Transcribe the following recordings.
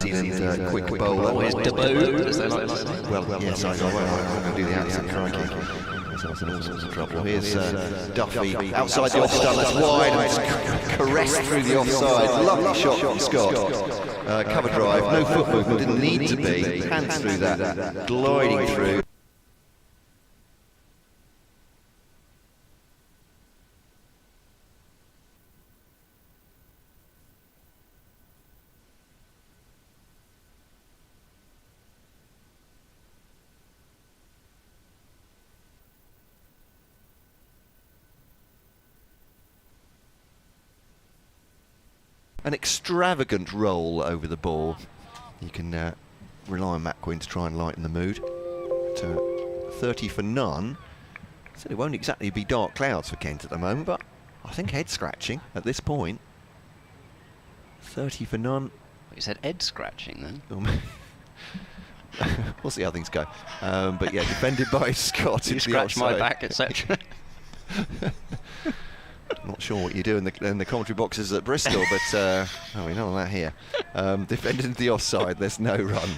easy and quick bowl. Always debut. Well, yes, I won't going to do the accent, crikey. So it's in all sorts of trouble. Here's Duffy outside the offside, that's wide, and it's caressed through the offside. Lovely shot from Scott. Cover drive, no foot movement, didn't need to be. Hands through that, gliding through. An extravagant roll over the ball. You can rely on Matt Quinn to try and lighten the mood. To 30 for none. So it won't exactly be dark clouds for Kent at the moment, but I think head scratching at this point. 30 for none. You said head scratching then? We'll see how things go. But yeah, defended by Scott. You scratch my back, etc. Not sure what you do in the commentary boxes at Bristol, but none of that here. Defended into the offside, there's no run.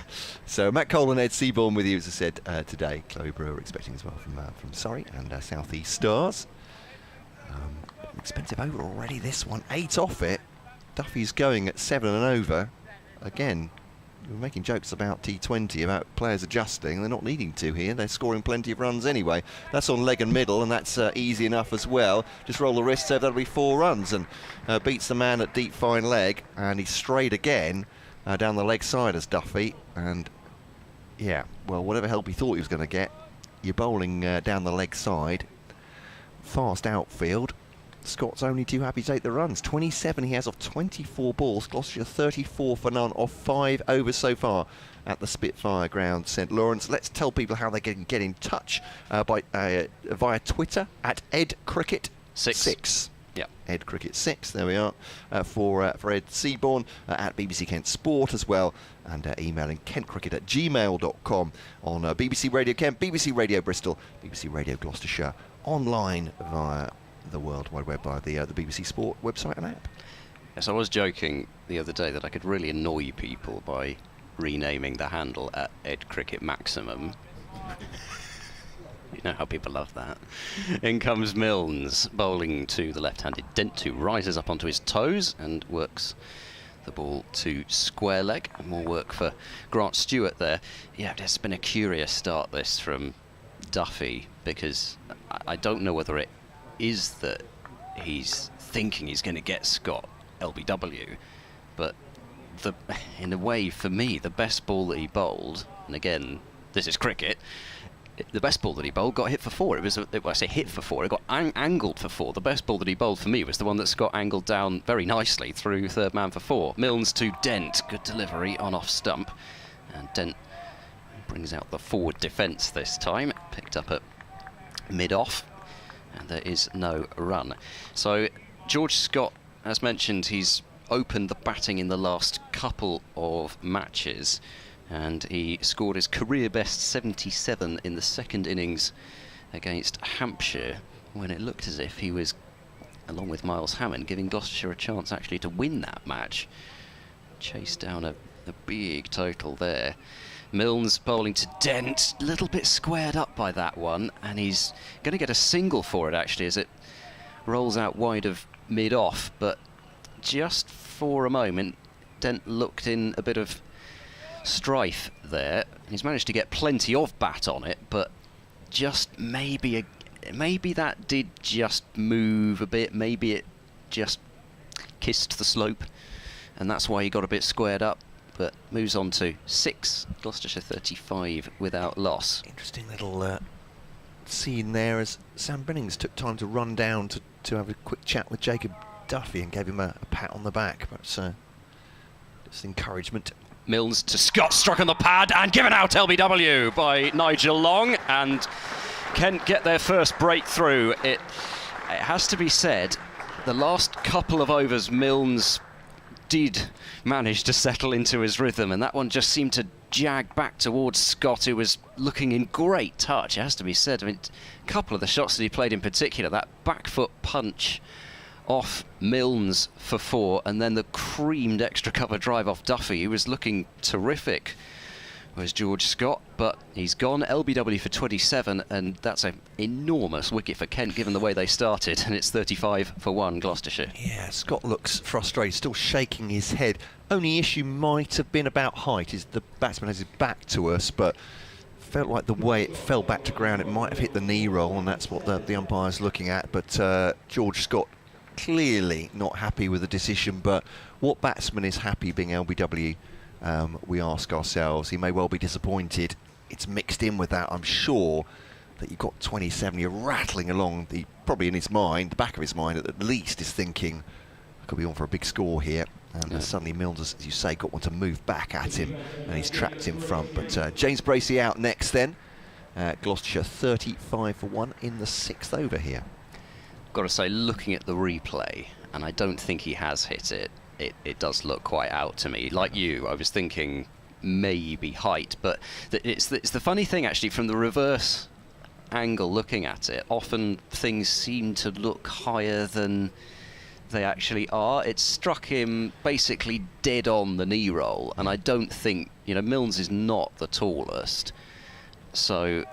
So Matt Cole and Ed Seaborn with you, as I said, today. Chloe Brewer expecting as well from Surrey and South East Stars. Expensive over already, this one. 8 off it. Duffy's going at 7 and over. Again, we're making jokes about T20, about players adjusting. They're not needing to here. They're scoring plenty of runs anyway. That's on leg and middle, and that's easy enough as well. Just roll the wrists over, that'll be 4 runs, and beats the man at deep fine leg, and he's strayed again down the leg side as Duffy. And yeah, well, whatever help he thought he was going to get, you're bowling down the leg side. Fast outfield. Scott's only too happy to take the runs. 27 he has off 24 balls. Gloucestershire 34 for none off 5 overs so far at the Spitfire Ground, St Lawrence. Let's tell people how they can get in touch via Twitter at EdCricket6. Yeah, EdCricket6. There we are for Ed Seaborn at BBC Kent Sport as well, and emailing kentcricket@gmail.com on BBC Radio Kent, BBC Radio Bristol, BBC Radio Gloucestershire, online via the World Wide Web by the BBC Sport website and app. Yes, I was joking the other day that I could really annoy people by renaming the handle at EdCricketMaximum. You know how people love that. In comes Milnes, bowling to the left-handed Dent, who rises up onto his toes and works the ball to square leg. More work for Grant Stewart there. Yeah, it's been a curious start this from Duffy, because I don't know whether it is that he's thinking he's going to get Scott LBW, but in a way, for me, the best ball that he bowled, and again, this is cricket, the best ball that he bowled got hit for 4. I say hit for 4, it got angled for 4. The best ball that he bowled for me was the one that Scott angled down very nicely through third man for 4. Milnes to Dent, good delivery on off stump, and Dent brings out the forward defence this time, picked up at mid-off. And there is no run. So George Scott, as mentioned, he's opened the batting in the last couple of matches, and he scored his career best 77 in the second innings against Hampshire, when it looked as if he was, along with Miles Hammond, giving Gloucestershire a chance actually to win that match. Chased down a big total there. Milnes bowling to Dent, a little bit squared up by that one, and he's going to get a single for it actually as it rolls out wide of mid-off, but just for a moment Dent looked in a bit of strife there. He's managed to get plenty of bat on it, but just maybe that did just move a bit, maybe it just kissed the slope, and that's why he got a bit squared up. But moves on to 6, Gloucestershire 35 without loss. Interesting little scene there as Sam Bennings took time to run down to have a quick chat with Jacob Duffy and gave him a pat on the back. Perhaps just encouragement. Milnes to Scott, struck on the pad and given out LBW by Nigel Long, and Kent get their first breakthrough. It has to be said, the last couple of overs Milnes did manage to settle into his rhythm, and that one just seemed to jag back towards Scott, who was looking in great touch, it has to be said. I mean, a couple of the shots that he played in particular, that back foot punch off Milnes for 4, and then the creamed extra cover drive off Duffy. He was looking terrific, was George Scott, but he's gone. LBW for 27, and that's an enormous wicket for Kent given the way they started, and it's 35 for 1 Gloucestershire. Yeah, Scott looks frustrated, still shaking his head. Only issue might have been about height, is the batsman has his back to us, but felt like the way it fell back to ground, it might have hit the knee roll, and that's what the umpire's looking at. But George Scott clearly not happy with the decision, but what batsman is happy being LBW? We ask ourselves. He may well be disappointed. It's mixed in with that. I'm sure that you've got 27, you're rattling along, probably in his mind, the back of his mind at least, is thinking, I could be on for a big score here. And suddenly Milnes, as you say, got one to move back at him, and he's trapped in front. But James Bracey out next then. Gloucestershire 35 for 1 in the 6th over here. Got to say, looking at the replay, and I don't think he has hit it, it does look quite out to me. Like you, I was thinking maybe height, but it's the funny thing actually, from the reverse angle looking at it, often things seem to look higher than they actually are. It struck him basically dead on the knee roll, and I don't think, Milnes is not the tallest, so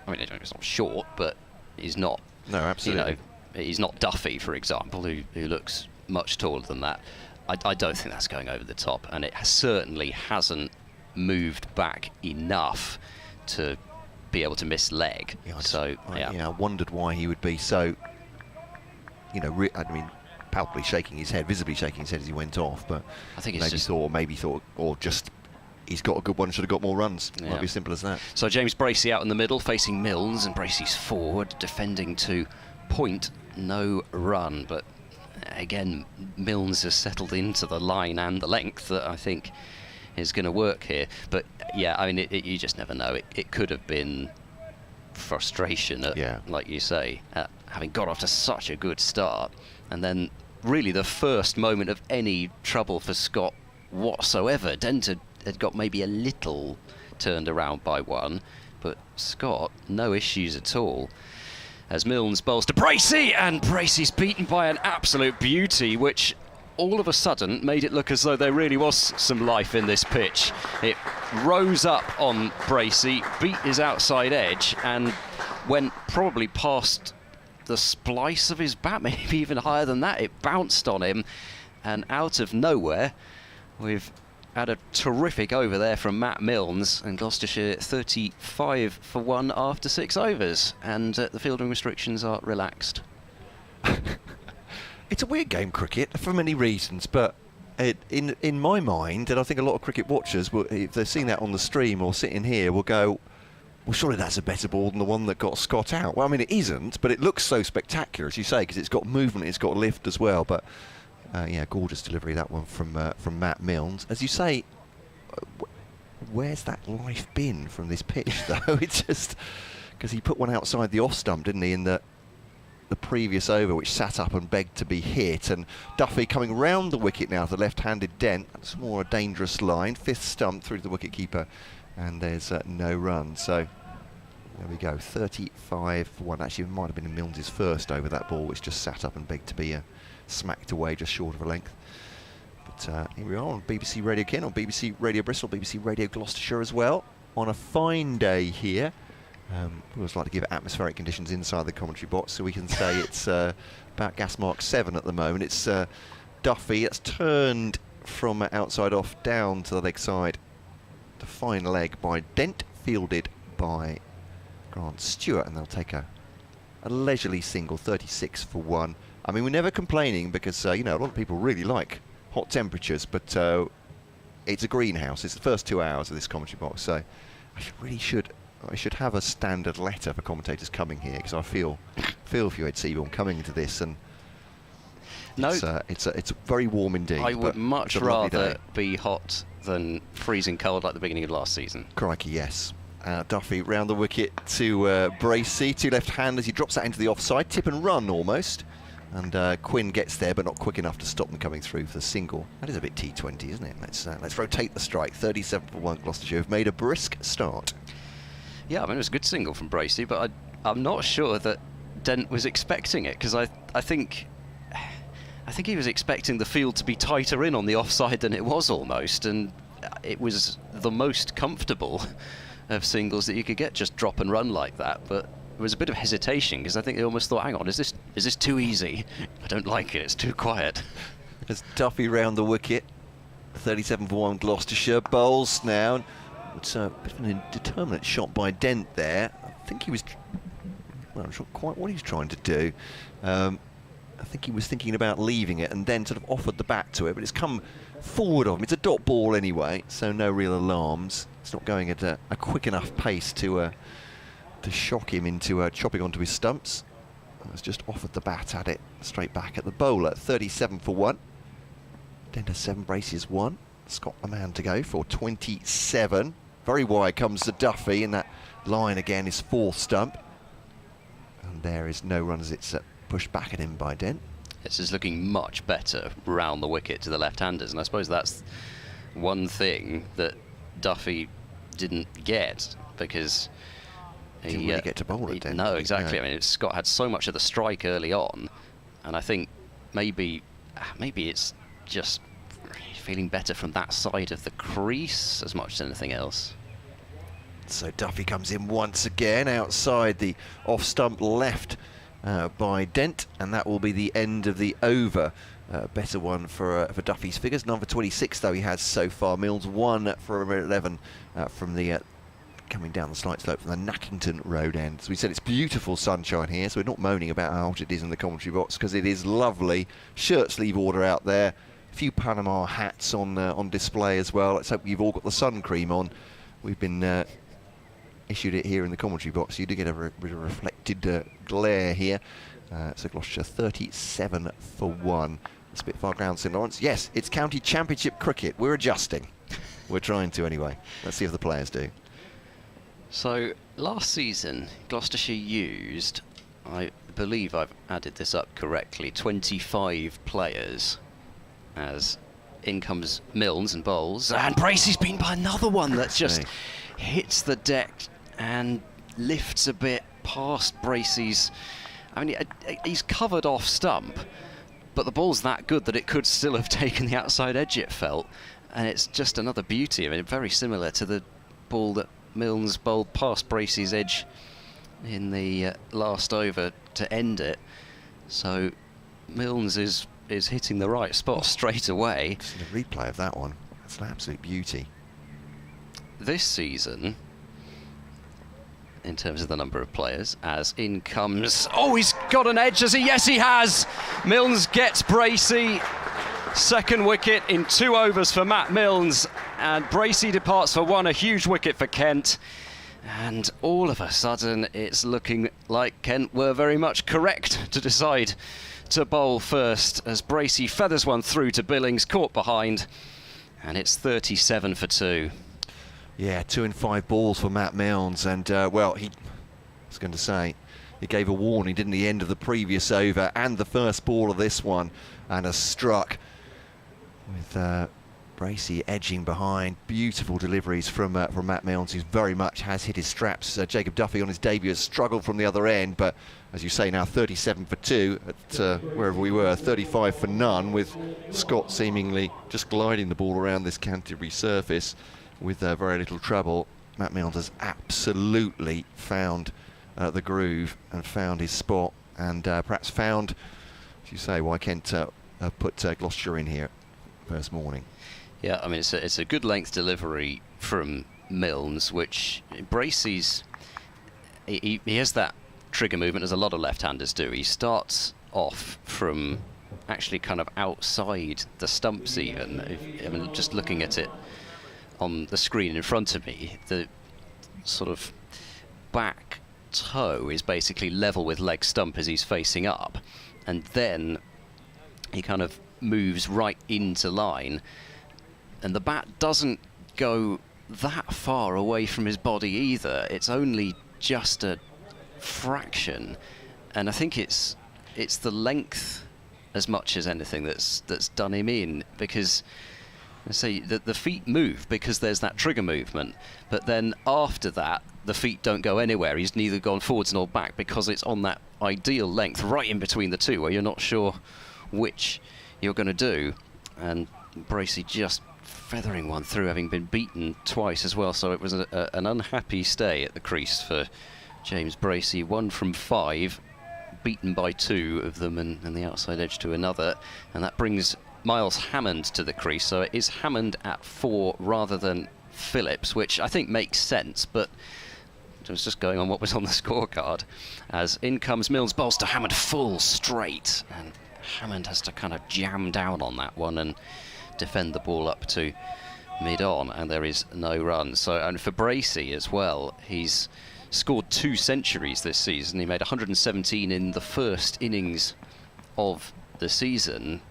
I mean, he's not short, but he's not, no, absolutely, he's not Duffy, for example, who looks much taller than that. I don't think that's going over the top, and it certainly hasn't moved back enough to be able to miss leg. I wondered why he would be so, palpably shaking his head, visibly shaking his head as he went off. But I think it's maybe thought, or just he's got a good one, should have got more runs. Yeah. Might be as simple as that. So James Bracey out in the middle, facing Milnes, and Bracey's forward, defending to point, no run. But again, Milnes has settled into the line and the length that I think is going to work here. But yeah, I mean, you just never know. It could have been frustration at, like you say, at having got off to such a good start, and then really the first moment of any trouble for Scott whatsoever. Dent had got maybe a little turned around by one, but Scott, no issues at all. As Milnes bowls to Bracey, and Bracey's beaten by an absolute beauty, which all of a sudden made it look as though there really was some life in this pitch. It rose up on Bracey, beat his outside edge, and went probably past the splice of his bat, maybe even higher than that. It bounced on him, and out of nowhere, we've had a terrific over there from Matt Milnes, and Gloucestershire 35 for 1 after 6 overs, and the fielding restrictions are relaxed. It's a weird game, cricket, for many reasons, but in my mind, and I think a lot of cricket watchers, if they've seen that on the stream or sitting here, will go, well, surely that's a better ball than the one that got Scott out. Well, I mean, it isn't, but it looks so spectacular, as you say, because it's got movement, it's got lift as well. But yeah, gorgeous delivery, that one from Matt Milnes. As you say, where's that life been from this pitch, though? It's just because he put one outside the off stump, didn't he, in the previous over, which sat up and begged to be hit. And Duffy coming round the wicket now, the left-handed Dent. That's more a dangerous line. 5th stump through to the wicket-keeper, and there's no run. So there we go, 35 for 1. Actually, it might have been Milnes' first over, that ball, which just sat up and begged to be smacked away just short of a length. But here we are on BBC Radio Kent, on BBC Radio Bristol, BBC Radio Gloucestershire as well, on a fine day here. We always like to give atmospheric conditions inside the commentary box, so we can say it's about gas mark 7 at the moment. It's Duffy, that's turned from outside off down to the leg side. The fine leg by Dent, fielded by Grant Stewart, and they'll take a leisurely single, 36 for 1. I mean, we're never complaining because, a lot of people really like hot temperatures, but it's a greenhouse. It's the first 2 hours of this commentary box, so I should have a standard letter for commentators coming here, because I feel for you, Ed Seaborn, coming into this, and it's very warm indeed. I would much rather be hot than freezing cold like the beginning of last season. Crikey, yes. Duffy round the wicket to Bracey, 2 left-handers. He drops that into the offside, tip and run almost. And Quinn gets there, but not quick enough to stop them coming through for the single. That is a bit T20, isn't it? Let's rotate the strike. 37 for 1. Gloucestershire have made a brisk start. Yeah, I mean, it was a good single from Bracey, but I'm not sure that Dent was expecting it, because I think I think he was expecting the field to be tighter in on the offside than it was almost, and it was the most comfortable of singles that you could get, just drop and run like that. But there was a bit of hesitation because I think they almost thought, hang on, is this too easy? I don't like it, it's too quiet. As Duffy round the wicket, 37 for 1 Gloucestershire. Bowls now. It's a bit of an indeterminate shot by Dent there. I think he was, well, I'm not sure quite what he was trying to do. I think he was thinking about leaving it and then sort of offered the bat to it, but it's come forward of him. It's a dot ball anyway, so no real alarms. It's not going at a quick enough pace to shock him into chopping onto his stumps. It's just offered the bat at it straight back at the bowler. 37 for 1. Dent has 7 braces 1. Scott the man to go for 27. Very wide comes to Duffy, and that line again is 4th stump. And there is no run as it's pushed back at him by Dent. This is looking much better round the wicket to the left-handers, and I suppose that's one thing that Duffy didn't get, because he didn't really get to bowl it, Dent. No, exactly. I mean, Scott had so much of the strike early on, and I think maybe it's just feeling better from that side of the crease as much as anything else. So Duffy comes in once again outside the off-stump left by Dent, and that will be the end of the over. Better one for Duffy's figures. Number 26 though he has so far. Mills 1 for 11 from the coming down the slight slope from the Nackington Road end. So we said it's beautiful sunshine here, so we're not moaning about how hot it is in the commentary box, because it is lovely. Shirt sleeve order out there. A few Panama hats on display as well. Let's hope you've all got the sun cream on. We've been issued it here in the commentary box. You do get a bit of reflected glare here. So Gloucestershire 37 for 1. The Spitfire Ground, St Lawrence. Yes, it's county championship cricket. We're adjusting. We're trying to anyway. Let's see if the players do. So last season, Gloucestershire used, I believe I've added this up correctly, 25 players, as in comes Milnes and bowls, and Bracey's been by another one that just hits the deck and lifts a bit past Bracey's. I mean, he's covered off stump, but the ball's that good that it could still have taken the outside edge, it felt, and it's just another beauty. I mean, very similar to the ball that Milnes bowled past Bracey's edge in the last over to end it. So Milnes is hitting the right spot straight away. Just a replay of that one. That's an absolute beauty. This season, in terms of the number of players, as in comes... Oh, he's got an edge, has he? Yes, he has! Milnes gets Bracey. Second wicket in 2 overs for Matt Milnes, and Bracey departs for 1, a huge wicket for Kent. And all of a sudden, it's looking like Kent were very much correct to decide to bowl first, as Bracey feathers one through to Billings, caught behind, and it's 37 for 2. Yeah, 2 in 5 balls for Matt Milnes, and well, I was going to say, he gave a warning, didn't he, end of the previous over and the first ball of this one, and has struck with Bracey edging behind. Beautiful deliveries from Matt Milnes, who very much has hit his straps. Jacob Duffy on his debut has struggled from the other end, but as you say now, 37 for 2 at wherever we were, 35 for none, with Scott seemingly just gliding the ball around this Canterbury surface with very little trouble. Matt Milnes has absolutely found the groove and found his spot, and perhaps found, as you say, why Kent put Gloucestershire in here first morning. Yeah, I mean, it's a good length delivery from Milnes, which Bracey's... He has that trigger movement, as a lot of left-handers do. He starts off from actually kind of outside the stumps even. I mean, just looking at it on the screen in front of me, the sort of back toe is basically level with leg stump as he's facing up, and then he kind of moves right into line, and the bat doesn't go that far away from his body either. It's only just a fraction, and I think it's the length as much as anything that's done him in, because I say that the feet move because there's that trigger movement, but then after that the feet don't go anywhere. He's neither gone forwards nor back because it's on that ideal length right in between the two, where you're not sure which you're going to do. And Bracey just feathering one through, having been beaten twice as well. So it was an unhappy stay at the crease for James Bracey. 1 from 5, beaten by 2 of them, and the outside edge to another. And that brings Miles Hammond to the crease. So it is Hammond at 4 rather than Phillips, which I think makes sense, but I was just going on what was on the scorecard. As in comes Mills, bowls to Hammond full straight, and Hammond has to kind of jam down on that one and defend the ball up to mid-on, and there is no run. So, and for Bracey as well, he's scored 2 centuries this season. He made 117 in the first innings of the season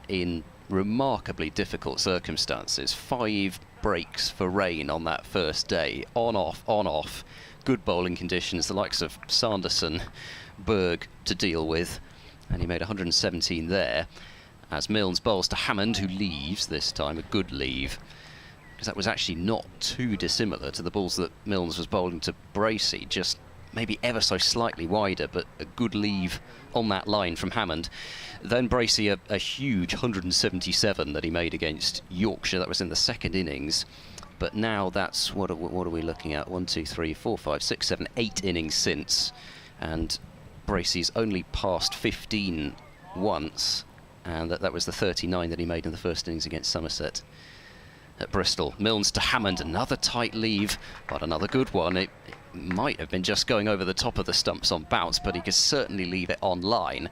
in remarkably difficult circumstances. 5 breaks for rain on that first day, on off, good bowling conditions, the likes of Sanderson, Berg to deal with, and he made 117 there. As Milnes bowls to Hammond, who leaves this time, a good leave, because that was actually not too dissimilar to the balls that Milnes was bowling to Bracey, just maybe ever so slightly wider, but a good leave on that line from Hammond. Then Bracey, a huge 177 that he made against Yorkshire. That was in the second innings. But now that's, what are we looking at? 1, 2, 3, 4, 5, 6, 7, 8 innings since. And Bracey's only passed 15 once. And that was the 39 that he made in the first innings against Somerset at Bristol. Milnes to Hammond, another tight leave, but another good one. It might have been just going over the top of the stumps on bounce, but he could certainly leave it on line.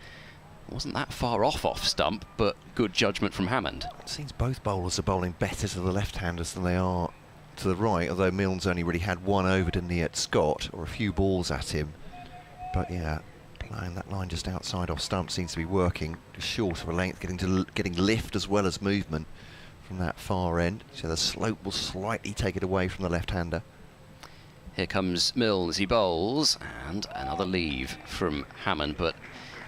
Wasn't that far off stump, but good judgment from Hammond. It seems both bowlers are bowling better to the left-handers than they are to the right, although Milnes only really had 1 over, didn't he, at Scott, or a few balls at him. But yeah, playing that line just outside off stump seems to be working, just short of a length, getting lift as well as movement from that far end. So the slope will slightly take it away from the left-hander. Here comes Milnes, he bowls, and another leave from Hammond, but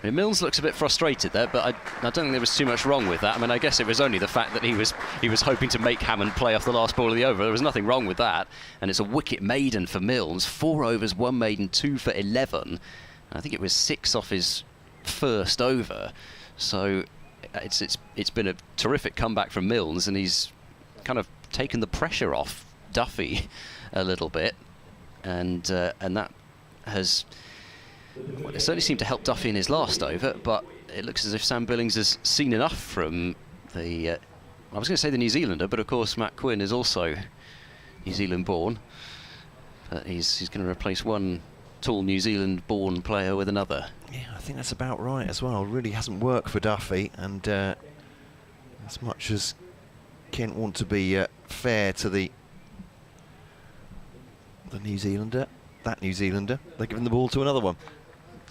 I mean, Milnes looks a bit frustrated there, but I don't think there was too much wrong with that. I mean, I guess it was only the fact that he was hoping to make Hammond play off the last ball of the over. There was nothing wrong with that, and it's a wicket maiden for Milnes. 4 overs, 1 maiden, 2 for 11. I think it was 6 off his first over. So it's been a terrific comeback from Milnes, and he's kind of taken the pressure off Duffy a little bit, and that has. Well, it certainly seemed to help Duffy in his last over, but it looks as if Sam Billings has seen enough from the... I was going to say the New Zealander, but of course Matt Quinn is also New Zealand born. But he's going to replace one tall New Zealand born player with another. Yeah, I think that's about right as well. It really hasn't worked for Duffy, and as much as Kent want to be fair to the New Zealander, that New Zealander, they're giving the ball to another one.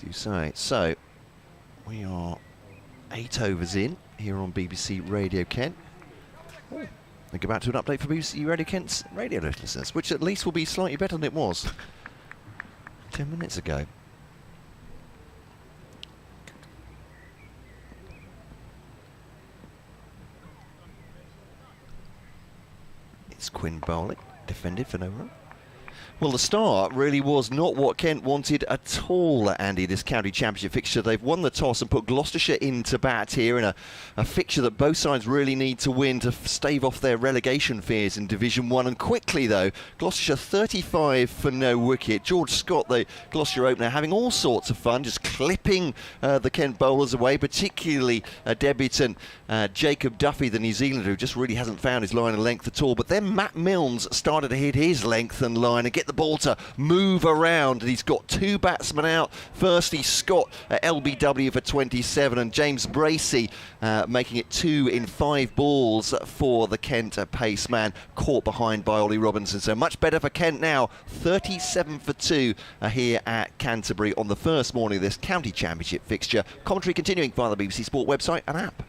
You say. So we are 8 overs in here on BBC Radio Kent. They go back to an update for BBC Radio Kent's radio listeners, which at least will be slightly better than it was 10 minutes ago. It's Quinn bowling, defended for no run. Well, the start really was not what Kent wanted at all, Andy, this county championship fixture. They've won the toss and put Gloucestershire into bat here in a fixture that both sides really need to win to stave off their relegation fears in Division 1. And quickly, though, Gloucestershire 35 for no wicket. George Scott, the Gloucestershire opener, having all sorts of fun, just clipping the Kent bowlers away, particularly debutant Jacob Duffy, the New Zealander, who just really hasn't found his line and length at all. But then Matt Milnes started to hit his length and line and get the ball to move around, and he's got 2 batsmen out. Firstly, Scott at LBW for 27, and James Bracey making it 2 in 5 balls for the Kent pace man, caught behind by Ollie Robinson. So much better for Kent now, 37 for 2 here at Canterbury on the first morning of this county championship fixture. Commentary continuing via the BBC Sport website and app.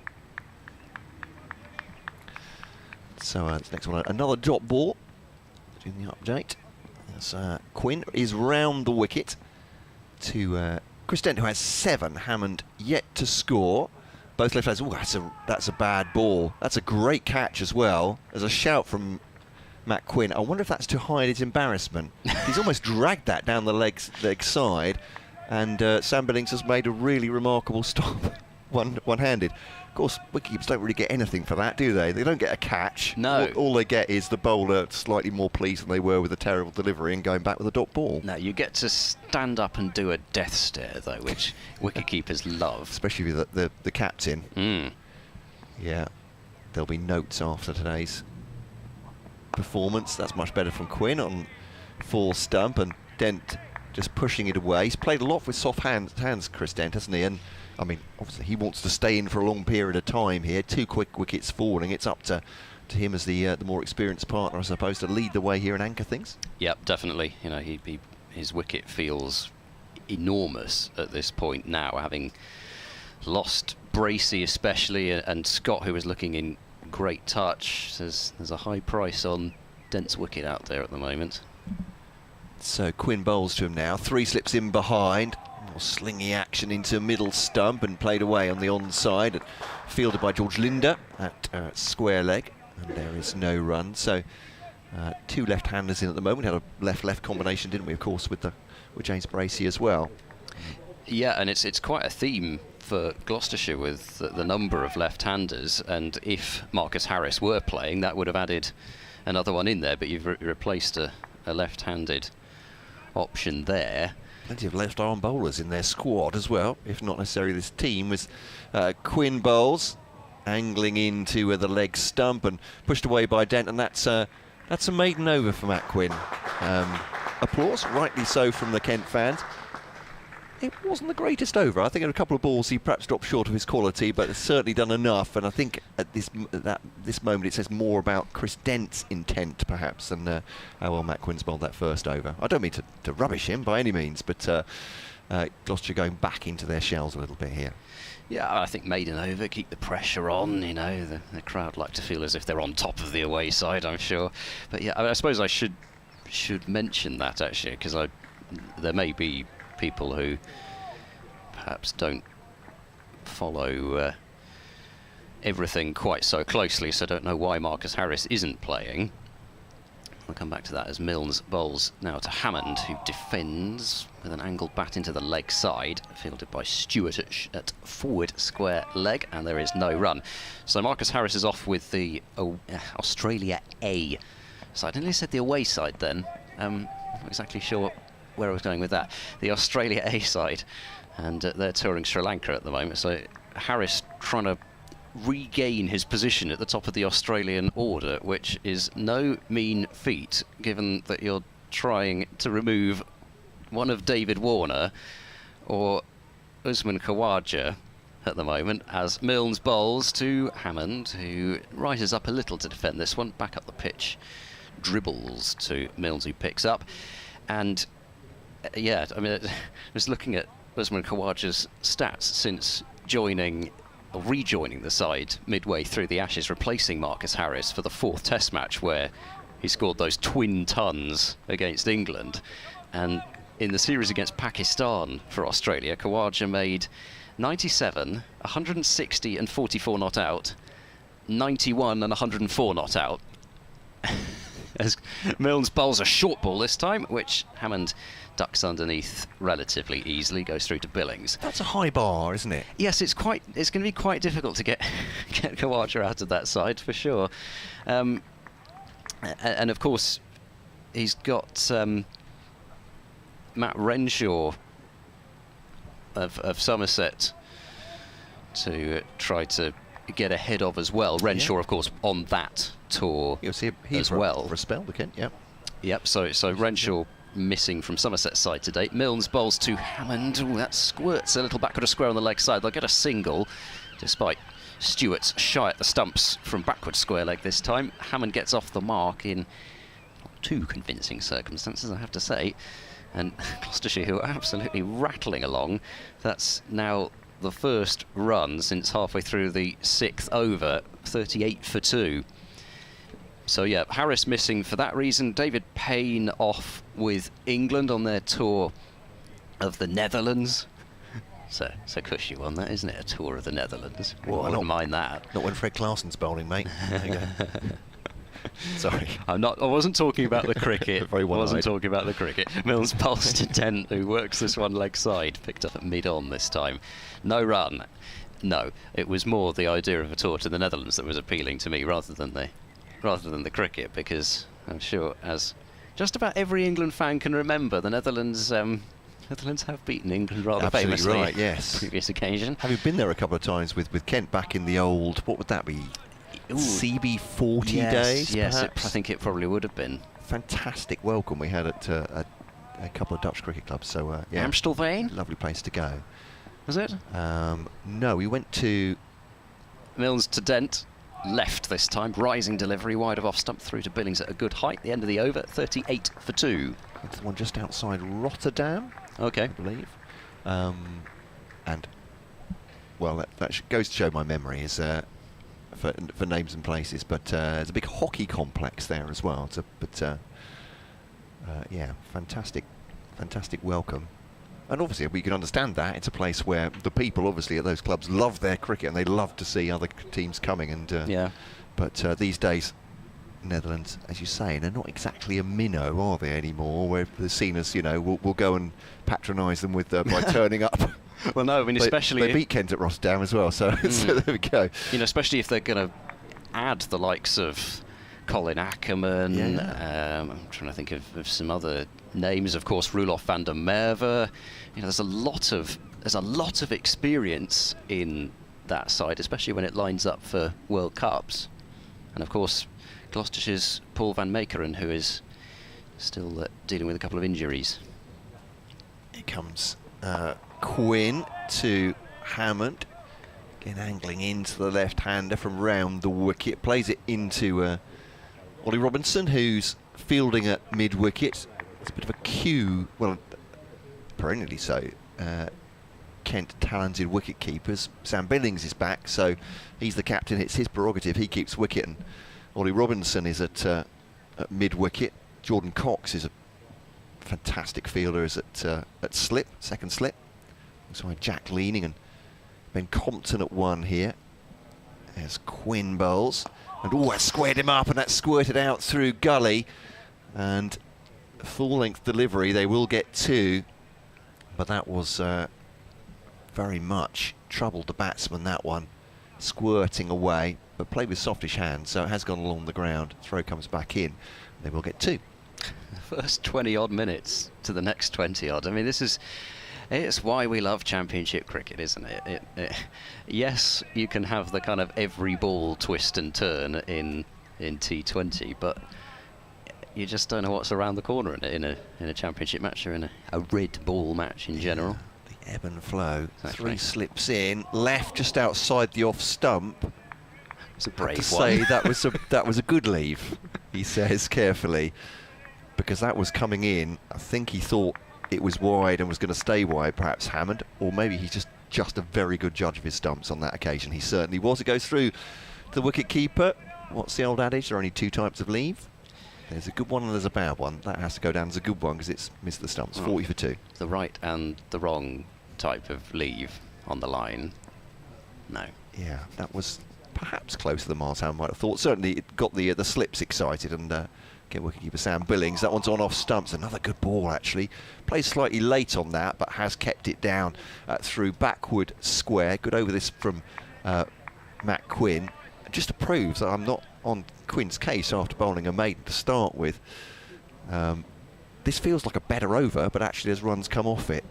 So this next one, another drop ball. Doing the update. As Quinn is round the wicket to Chris Dent, who has 7. Hammond yet to score. Both left-handers. Oh, that's a bad ball. That's a great catch as well. There's a shout from Matt Quinn. I wonder if that's to hide his embarrassment. He's almost dragged that down the leg side, and Sam Billings has made a really remarkable stop. one-handed. Of course, wicketkeepers don't really get anything for that, do they? They don't get a catch. No. All they get is the bowler slightly more pleased than they were with a terrible delivery and going back with a dot ball. No, you get to stand up and do a death stare, though, which wicketkeepers love. Especially with the captain. Mm. Yeah, there'll be notes after today's performance. That's much better from Quinn on full stump, and Dent just pushing it away. He's played a lot with soft hands, Chris Dent, hasn't he? And I mean, obviously he wants to stay in for a long period of time here. 2 quick wickets falling. It's up to him as the more experienced partner, I suppose, to lead the way here and anchor things. Yep, definitely. You know, his wicket feels enormous at this point now, having lost Bracey especially, and Scott, who was looking in great touch. There's a high price on Dent's wicket out there at the moment. So Quinn bowls to him now. 3 slips in behind. More slingy action into middle stump and played away on the onside. And fielded by George Linder at square leg. And there is no run. So 2 left-handers in at the moment. We had a left-left combination, didn't we, of course, with James Bracey as well. Yeah, and it's quite a theme for Gloucestershire with the number of left-handers. And if Marcus Harris were playing, that would have added another one in there. But you've replaced a left-handed option there. Plenty of left-arm bowlers in their squad as well, if not necessarily this team, with Quinn bowls angling into the leg stump and pushed away by Dent, and that's a maiden over for Matt Quinn. Applause, rightly so, from the Kent fans. It wasn't the greatest over. I think in a couple of balls he perhaps dropped short of his quality, but it's certainly done enough. And I think at this moment it says more about Chris Dent's intent, perhaps, than how well Matt Quinn's bowled that first over. I don't mean to rubbish him by any means, but Gloucestershire going back into their shells a little bit here. Yeah, I think maiden over, keep the pressure on. You know, the crowd like to feel as if they're on top of the away side, I'm sure. But yeah, I suppose I should mention that actually, because there may be people who perhaps don't follow everything quite so closely, so don't know why Marcus Harris isn't playing. I'll come back to that as Milnes bowls now to Hammond, who defends with an angled bat into the leg side, fielded by Stewart at forward square leg, and there is no run. So Marcus Harris is off with the Australia A side. I nearly said the away side then. Not exactly sure where I was going with that. The Australia A side, and they're touring Sri Lanka at the moment, so Harris trying to regain his position at the top of the Australian order, which is no mean feat given that you're trying to remove one of David Warner or Usman Khawaja at the moment, as Milnes bowls to Hammond, who rises up a little to defend this one, back up the pitch, dribbles to Milnes, who picks up. And yeah, I mean, just looking at Usman Khawaja's stats since rejoining the side midway through the Ashes, replacing Marcus Harris for the 4th Test match where he scored those twin tons against England. And in the series against Pakistan for Australia, Khawaja made 97, 160 and 44 not out, 91 and 104 not out. As Milnes bowls a short ball this time, which Hammond ducks underneath relatively easily, goes through to Billings. That's a high bar, isn't it? Yes, it's going to be quite difficult to get Khawaja out of that side for sure. And of course, he's got Matt Renshaw of Somerset to try to get ahead of as well. Renshaw, of course, on that tour as well. For a spell, Kent, yep. Yep, so Renshaw missing from Somerset's side today. Milnes bowls to Hammond. Ooh, that squirts a little backward of square on the leg side. They'll get a single, despite Stewart's shy at the stumps from backward square leg this time. Hammond gets off the mark in not too convincing circumstances, I have to say. And Gloucestershire, who are absolutely rattling along. That's now the first run since halfway through the 6th over, 38 for 2. So yeah, Harris missing for that reason. David Payne off with England on their tour of the Netherlands. So it's a cushy one, that, isn't it? A tour of the Netherlands. Well, I wouldn't mind that. Not when Fred Clarkson's bowling, mate. There you go. Sorry. I wasn't talking about the cricket. Very well. I wasn't talking about the cricket. Milnes bowls to Dent, who works this one leg side. Picked up at mid-on this time. No run. No, it was more the idea of a tour to the Netherlands that was appealing to me rather than the cricket, because I'm sure, as just about every England fan can remember, the Netherlands have beaten England rather Absolutely famously. right, yes. Previous occasion. Having been there a couple of times with Kent back in the old, what would that be? Ooh. CB40 Yes, days, yes, I perhaps? think it probably would have been. Fantastic welcome we had at a couple of Dutch cricket clubs, so yeah. Amstelveen, Lovely place to go. was it? No, we went to... Mills to Dent, left this time, rising delivery, wide of off stump through to Billings at a good height. The end of the over, 38 for 2. It's the one just outside Rotterdam, Okay. I believe. And, well, that goes to show my memory is for names and places, but there's a big hockey complex there as well. Yeah, fantastic welcome. And obviously we can understand that. It's a place where the people, obviously, at those clubs love their cricket and they love to see other teams coming. And Yeah. But these days, Netherlands, as you say, they're not exactly a minnow, are they, anymore? Where they're seen as, we'll go and patronise them with by turning up. Well, no, I mean, especially... They beat Kent at Rotterdam as well, so, so there we go. Especially if they're going to add the likes of Colin Ackerman. Yeah. I'm trying to think of some other names. Of course, Roelof van der Merwe. There's a lot of experience in that side, especially when it lines up for World Cups. And of course, Gloucestershire's Paul van Meekeren, who is still dealing with a couple of injuries. Here comes Quinn to Hammond. Again, angling into the left-hander from round the wicket. Plays it into Ollie Robinson, who's fielding at mid-wicket. It's a bit of a cue, well, perennially so. Kent talented wicket keepers. Sam Billings is back, so he's the captain. It's his prerogative. He keeps wicket, and Ollie Robinson is at mid-wicket. Jordan Cox is a fantastic fielder. Is at slip, second slip. So Jack Leaning and Ben Compton at one here. There's Quinn bowls, and that squared him up, and that squirted out through gully, and full-length delivery. They will get 2, but that was very much troubled the batsman, that one, squirting away, but played with softish hands, so it has gone along the ground. Throw comes back in. They will get 2. First 20-odd minutes to the next 20-odd. I mean, it's why we love Championship cricket, isn't it? Yes, you can have the kind of every ball twist and turn in T20, but you just don't know what's around the corner in a Championship match or in a red ball match in general. The ebb and flow. Exactly. 3 slips in, left just outside the off stump. It's a brave to one. say that was a good leave, he says carefully, because that was coming in. I think he thought it was wide and was going to stay wide, perhaps Hammond, or maybe he's just a very good judge of his stumps on that occasion. He certainly was. It goes through to the wicket keeper. What's the old adage? There are only 2 types of leave. There's a good one and there's a bad one. That has to go down as a good one because it's missed the stumps. 40 for 2. The right and the wrong type of leave on the line. No. Yeah, that was perhaps closer than Miles Hammond might have thought. Certainly it got the slips excited, and again, wicketkeeper Sam Billings. That one's on off stumps. Another good ball, actually. Plays slightly late on that, but has kept it down through backward square. Good over this from Matt Quinn. Just to prove that I'm not on Quinn's case after bowling a maiden to start with. This feels like a better over, but actually as runs come off it.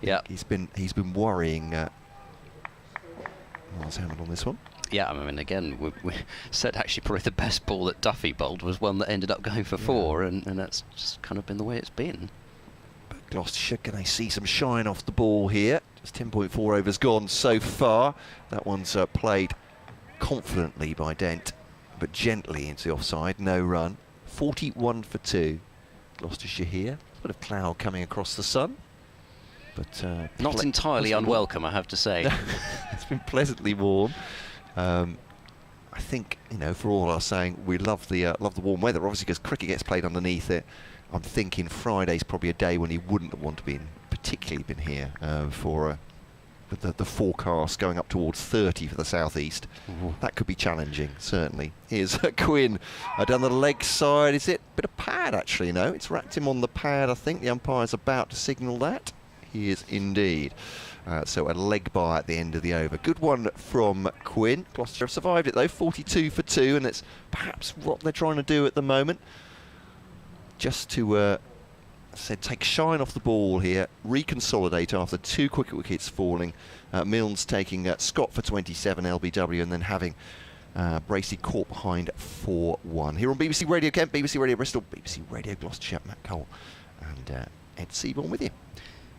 Yeah. He's been worrying Miles Hammond on this one. Yeah, I mean, again, we said actually probably the best ball that Duffy bowled was one that ended up going for 4, and that's just kind of been the way it's been. But Gloucestershire, can they see some shine off the ball here? Just 10.4 overs gone so far. That one's played confidently by Dent, but gently into the offside. No run. 41 for 2. Gloucestershire here. A bit of cloud coming across the sun, but not entirely unwelcome, I have to say. It's been pleasantly warm. I think, for all our saying, we love the warm weather, obviously, because cricket gets played underneath it. I'm thinking Friday's probably a day when he wouldn't have wanted to particularly been here for the forecast going up towards 30 for the southeast. That could be challenging, certainly. Here's Quinn down the leg side. Is it a bit of pad, actually? No, it's racked him on the pad, I think. The umpire's about to signal that. He is indeed. So a leg bye at the end of the over. Good one from Quinn. Gloucestershire have survived it though, 42 for 2, and it's perhaps what they're trying to do at the moment. Just to take shine off the ball here, reconsolidate after 2 quick wickets falling. Milnes taking Scott for 27 LBW, and then having Bracey caught behind 4-1. Here on BBC Radio Kent, BBC Radio Bristol, BBC Radio Gloucestershire, Matt Cole and Ed Seaborn with you.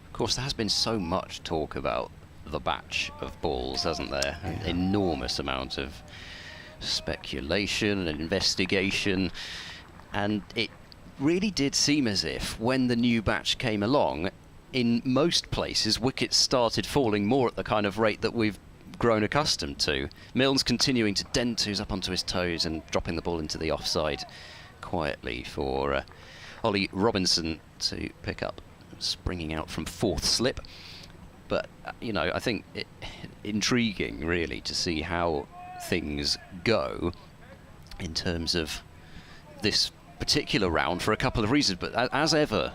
Of course, there has been so much talk about the batch of balls, hasn't there? Yeah. An enormous amount of speculation and investigation, and it really did seem as if when the new batch came along, in most places wickets started falling more at the kind of rate that we've grown accustomed to. Milnes continuing to dent twos up onto his toes and dropping the ball into the offside quietly for Ollie Robinson to pick up, springing out from 4th slip. But I think intriguing really to see how things go in terms of this particular round for a couple of reasons. But as ever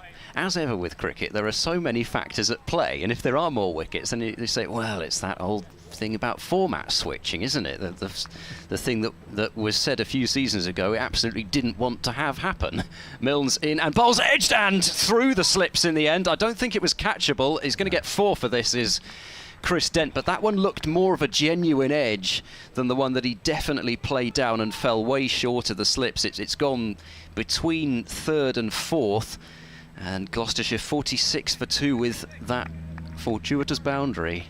with cricket, there are so many factors at play, and if there are more wickets, then they say, well, it's that old thing about format switching, isn't it? The thing that was said a few seasons ago, it absolutely didn't want to have happen. Milnes in and bowls edged and through the slips in the end. I don't think it was catchable. He's going to get 4 for this, is Chris Dent, but that one looked more of a genuine edge than the one that he definitely played down and fell way short of the slips. It's gone between 3rd and 4th, and Gloucestershire 46 for 2 with that fortuitous boundary.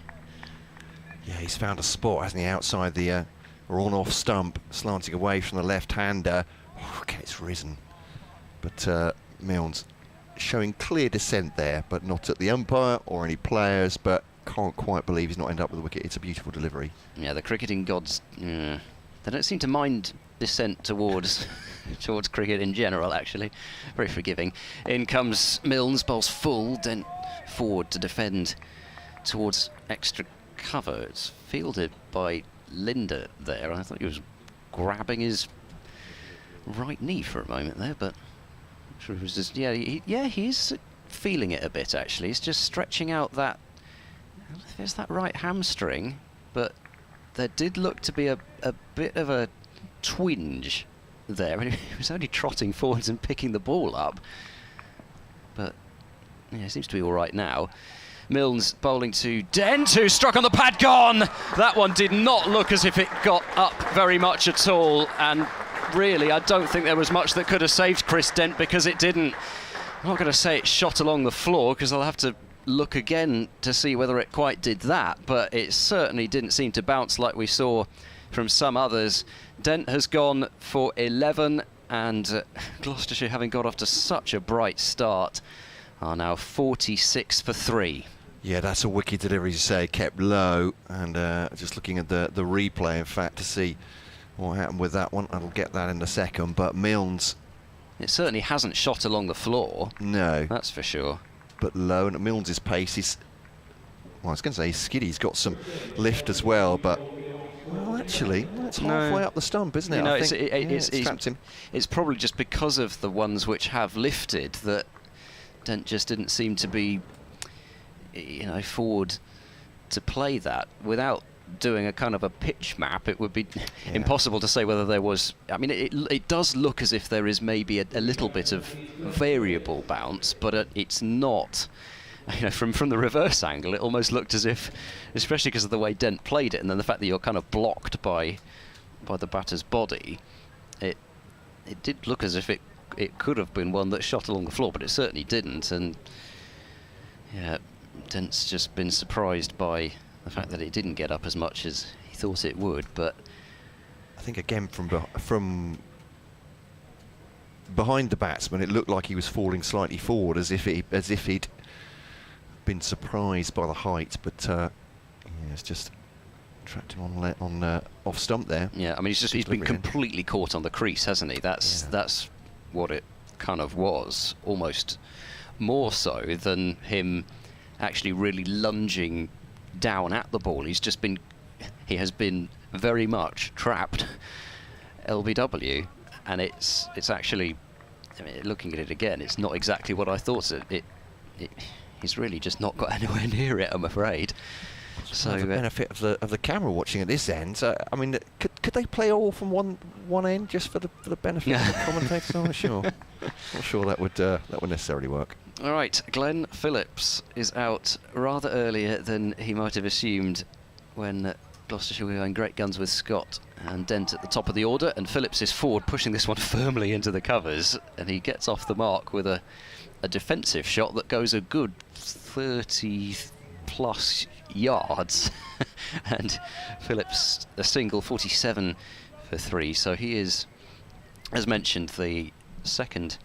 Yeah, he's found a spot, hasn't he, outside the on-off stump, slanting away from the left-hander. Okay, it's risen. But Milnes showing clear descent there, but not at the umpire or any players, but can't quite believe he's not ended up with a wicket. It's a beautiful delivery. Yeah, the cricketing gods, they don't seem to mind descent towards cricket in general, actually. Very forgiving. In comes Milnes, bowls full, Dent forward to defend towards extra cover. It's fielded by Linder there. I thought he was grabbing his right knee for a moment there, but I'm sure it was just, he's feeling it a bit, actually. He's just stretching out that, I don't know if it's that right hamstring, but there did look to be a bit of a twinge there, and he was only trotting forwards and picking the ball up, but yeah, it seems to be all right now. Milnes bowling to Dent, who struck on the pad, gone! That one did not look as if it got up very much at all, and really I don't think there was much that could have saved Chris Dent, because it didn't. I'm not going to say it shot along the floor, because I'll have to look again to see whether it quite did that, but it certainly didn't seem to bounce like we saw from some others. Dent has gone for 11, and Gloucestershire, having got off to such a bright start, are now 46 for 3. Yeah, that's a wicked delivery, as you say, kept low, and just looking at the replay, in fact, to see what happened with that one. I'll get that in a second, but Milnes... It certainly hasn't shot along the floor. No. That's for sure. But low, and at Milnes' pace, he's... Well, I was going to say he's skiddy, he's got some lift as well, but... Well, actually, it's halfway up the stump, isn't it? I think it's trapped him. It's probably just because of the ones which have lifted that Dent just didn't seem to be, forward to play that. Without doing a kind of a pitch map, it would be impossible to say whether there was... I mean, it does look as if there is maybe a little bit of variable bounce, but it's not... from the reverse angle, it almost looked as if, especially because of the way Dent played it, and then the fact that you're kind of blocked by the batter's body, it did look as if it could have been one that shot along the floor, but it certainly didn't. And yeah, Dent's just been surprised by the fact that it didn't get up as much as he thought it would. But I think again from behind the batsman, it looked like he was falling slightly forward, as if he'd been surprised by the height, but it's just trapped him on off stump there. Yeah, I mean he's been completely caught on the crease, hasn't he? That's what it kind of was, almost more so than him actually really lunging down at the ball. He has been very much trapped LBW, and it's actually, I mean, looking at it again, it's not exactly what I thought. he's really just not got anywhere near it, I'm afraid. So the benefit of the camera watching at this end. I mean, could they play all from one end just for the benefit of the commentators? I'm not sure. Not sure that would necessarily work. All right, Glenn Phillips is out rather earlier than he might have assumed when Gloucestershire were going great guns with Scott and Dent at the top of the order, and Phillips is forward, pushing this one firmly into the covers, and he gets off the mark with a defensive shot that goes a good 30 plus yards. And Phillips a single, 47 for 3, so he is, as mentioned, the second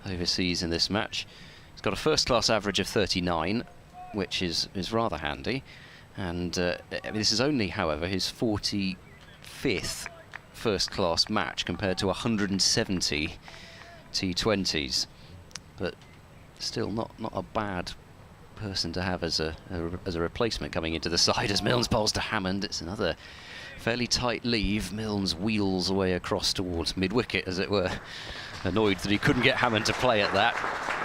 overseas in this match. He's got a first-class average of 39, which is rather handy, and this is only, however, his 45th first-class match compared to 170 T20s, but still not a bad person to have as a replacement coming into the side. As Milnes bowls to Hammond, it's another fairly tight leave. Milnes wheels away across towards mid-wicket, as it were, annoyed that he couldn't get Hammond to play at that,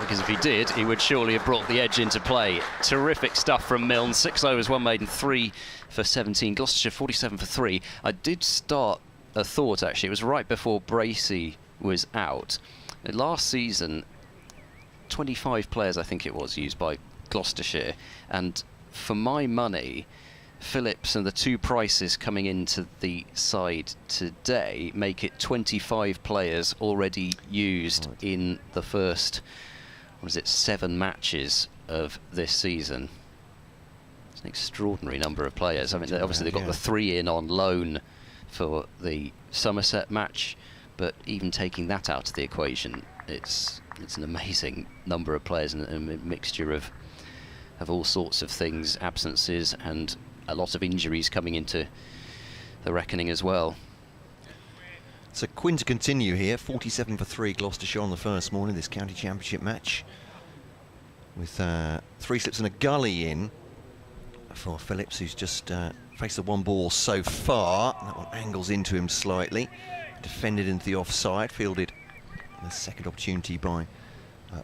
because if he did, he would surely have brought the edge into play. Terrific stuff from Milnes. 6 overs, 1 maiden, 3 for 17. Gloucestershire 47 for 3. I did start a thought, actually. It was right before Bracey was out. Last season, 25 players, I think it was, used by Gloucestershire, and for my money, Phillips and the 2 prices coming into the side today make it 25 players already used in the first, 7 matches of this season. It's an extraordinary number of players. I mean, obviously they've got the 3 in on loan for the Somerset match, but even taking that out of the equation, it's an amazing number of players, and a mixture of all sorts of things, absences and a lot of injuries coming into the reckoning as well. So Quinn to continue here, 47 for 3 Gloucestershire on the first morning, this county championship match, with 3 slips and a gully in for Phillips, who's just faced the 1 ball so far. That one angles into him slightly, defended into the offside, fielded the second opportunity by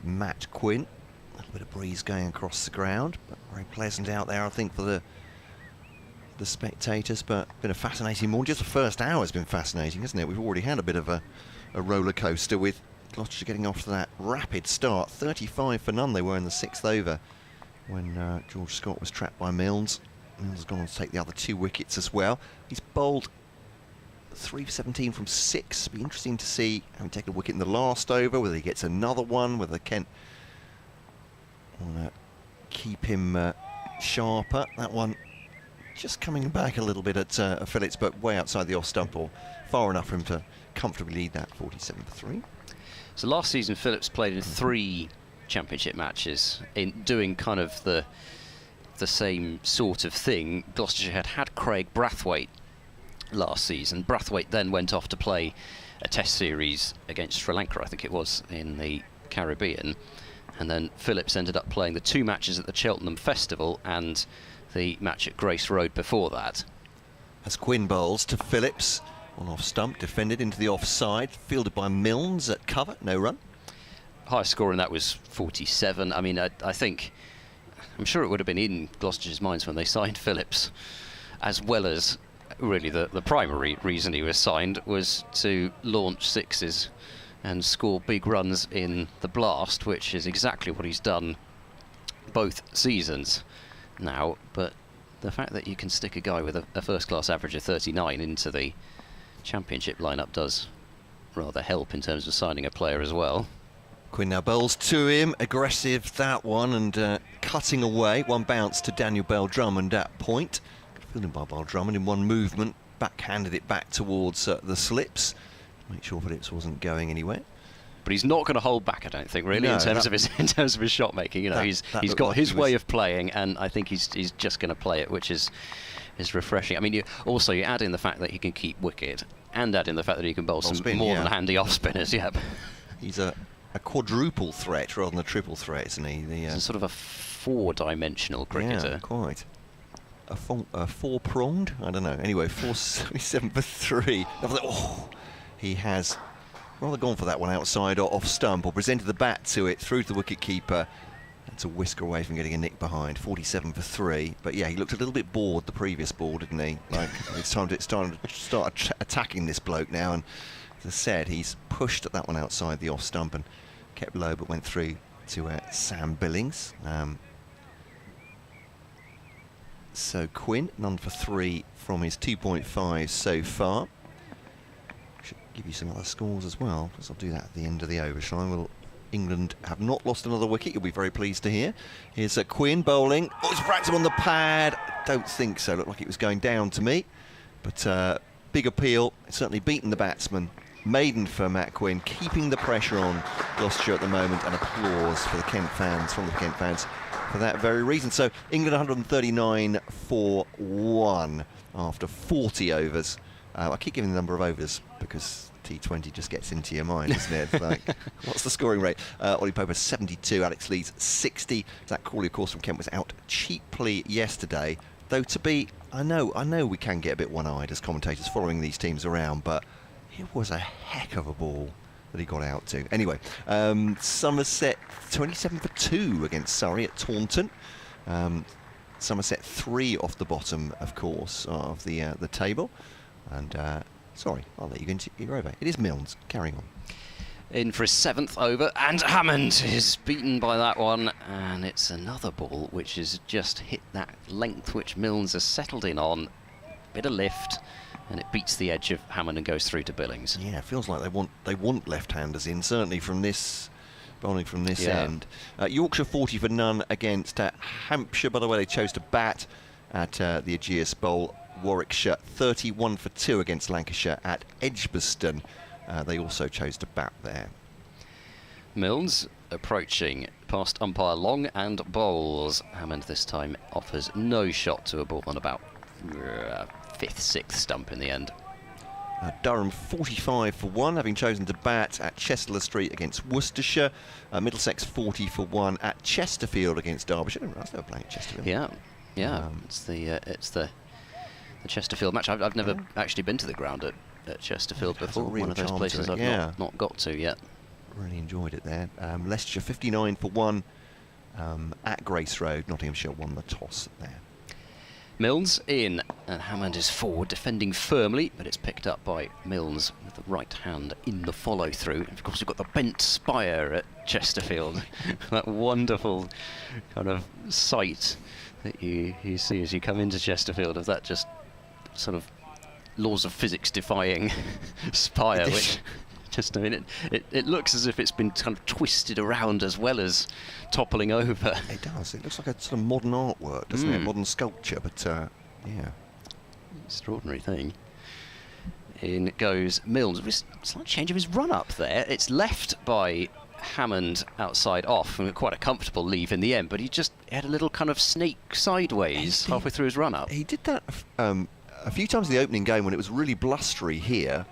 Matt Quinn. A little bit of breeze going across the ground, but very pleasant out there, I think, for the spectators. But been a fascinating morning. Just the first hour has been fascinating, hasn't it? We've already had a bit of a roller coaster with Gloucestershire getting off to that rapid start. 35 for none they were in the 6th over when George Scott was trapped by Milnes. Milnes has gone on to take the other 2 wickets as well. He's bowled 3 for 17 from 6. It'll be interesting to see, having taken a wicket in the last over, whether he gets another one, whether Kent will keep him sharper. That one just coming back a little bit at Phillips, but way outside the off stump, or far enough for him to comfortably lead that 47 for 3. So last season Phillips played in 3 championship matches, in doing kind of the same sort of thing. Gloucestershire had Craig Brathwaite last season. Brathwaite then went off to play a test series against Sri Lanka, I think it was, in the Caribbean, and then Phillips ended up playing the 2 matches at the Cheltenham Festival and the match at Grace Road before that. As Quinn bowls to Phillips, on off stump, defended into the offside, fielded by Milnes at cover, no run. Highest score in that was 47. I mean, I think, I'm sure it would have been in Gloucestershire's minds when they signed Phillips, as well as really the primary reason he was signed was to launch 6s and score big runs in the Blast, which is exactly what he's done both seasons now. But the fact that you can stick a guy with a first-class average of 39 into the championship lineup does rather help in terms of signing a player as well. Quinn now bowls to him, aggressive that one, and cutting away. One bounce to Daniel Bell-Drummond at point. Fielded by Bell-Drummond in one movement, backhanded it back towards the slips. Make sure Phillips wasn't going anywhere. But he's not going to hold back, I don't think, really, no, in terms of his shot making. You know, he's got like his way of playing, and I think he's just going to play it, which is refreshing. I mean, you add in the fact that he can keep wicket, and add in the fact that he can bowl some more than handy off spinners. Yeah, he's a quadruple threat rather than a triple threat, isn't he? He's sort of a 4-dimensional cricketer. Yeah, quite. A 4-pronged? I don't know. Anyway, 47 for 3. Oh, he has rather gone for that one outside or off stump, or presented the bat to it through to the wicket keeper, to whisker away from getting a nick behind. 47 for 3. But yeah, he looked a little bit bored the previous ball, didn't he? Like, it's time to start attacking this bloke now. And as I said, he's pushed at that one outside the off stump and kept low, but went through to Sam Billings. So Quinn, none for 3 from his 2.5 so far. Should give you some other scores as well, because I'll do that at the end of the over, shall I? Will England have not lost another wicket? You'll be very pleased to hear. Here's Quinn bowling. Oh, he's cracked him on the pad. Don't think so. Looked like it was going down to me. But big appeal. It's certainly beaten the batsman. Maiden for Matt Quinn, keeping the pressure on Gloucestershire at the moment, and applause for the Kent fans, from the Kent fans, for that very reason. So England 139 for 1 after 40 overs. I keep giving the number of overs because T20 just gets into your mind, doesn't it? Like, what's the scoring rate? Ollie Poper 72, Alex Lees 60. Zach Crawley, of course, from Kent was out cheaply yesterday. Though to be, I know we can get a bit one-eyed as commentators following these teams around, but it was a heck of a ball that he got out to. Anyway, Somerset 27 for 2 against Surrey at Taunton. Somerset 3 off the bottom, of course, of the table. And sorry, I'll let you go into your over. It is Milnes carrying on. In for his 7th over, and Hammond is beaten by that one, and it's another ball which has just hit that length which Milnes has settled in on. Bit of lift, and it beats the edge of Hammond and goes through to Billings. Yeah, it feels like they want left-handers in, certainly from this bowling from this end. Yorkshire 40 for none against Hampshire. By the way, they chose to bat at the Ageas Bowl. Warwickshire 31 for 2 against Lancashire at Edgbaston. They also chose to bat there. Milnes approaching past umpire Long and bowls. Hammond this time offers no shot to a ball on about 5th, 6th stump in the end. Durham 45 for 1, having chosen to bat at Chester Street against Worcestershire. Middlesex 40 for 1 at Chesterfield against Derbyshire. I didn't realise they were playing at Chesterfield. Yeah. It's the Chesterfield match. I've never actually been to the ground at Chesterfield before. One of those places I've not got to yet. Really enjoyed it there. Leicestershire 59 for 1 at Grace Road. Nottinghamshire won the toss there. Milnes in, and Hammond is forward, defending firmly, but it's picked up by Milnes with the right hand in the follow-through. Of course, we've got the bent spire at Chesterfield, that wonderful kind of sight that you see as you come into Chesterfield, of that just sort of laws of physics defying spire, which just, I mean, it looks as if it's been kind of twisted around as well as toppling over. It does. It looks like a sort of modern artwork, doesn't it? Modern sculpture, but yeah. Extraordinary thing. In goes Milnes. A slight change of his run-up there. It's left by Hammond outside off, and quite a comfortable leave in the end, but he just had a little kind of snake sideways halfway through his run-up. He did that a few times in the opening game when it was really blustery here,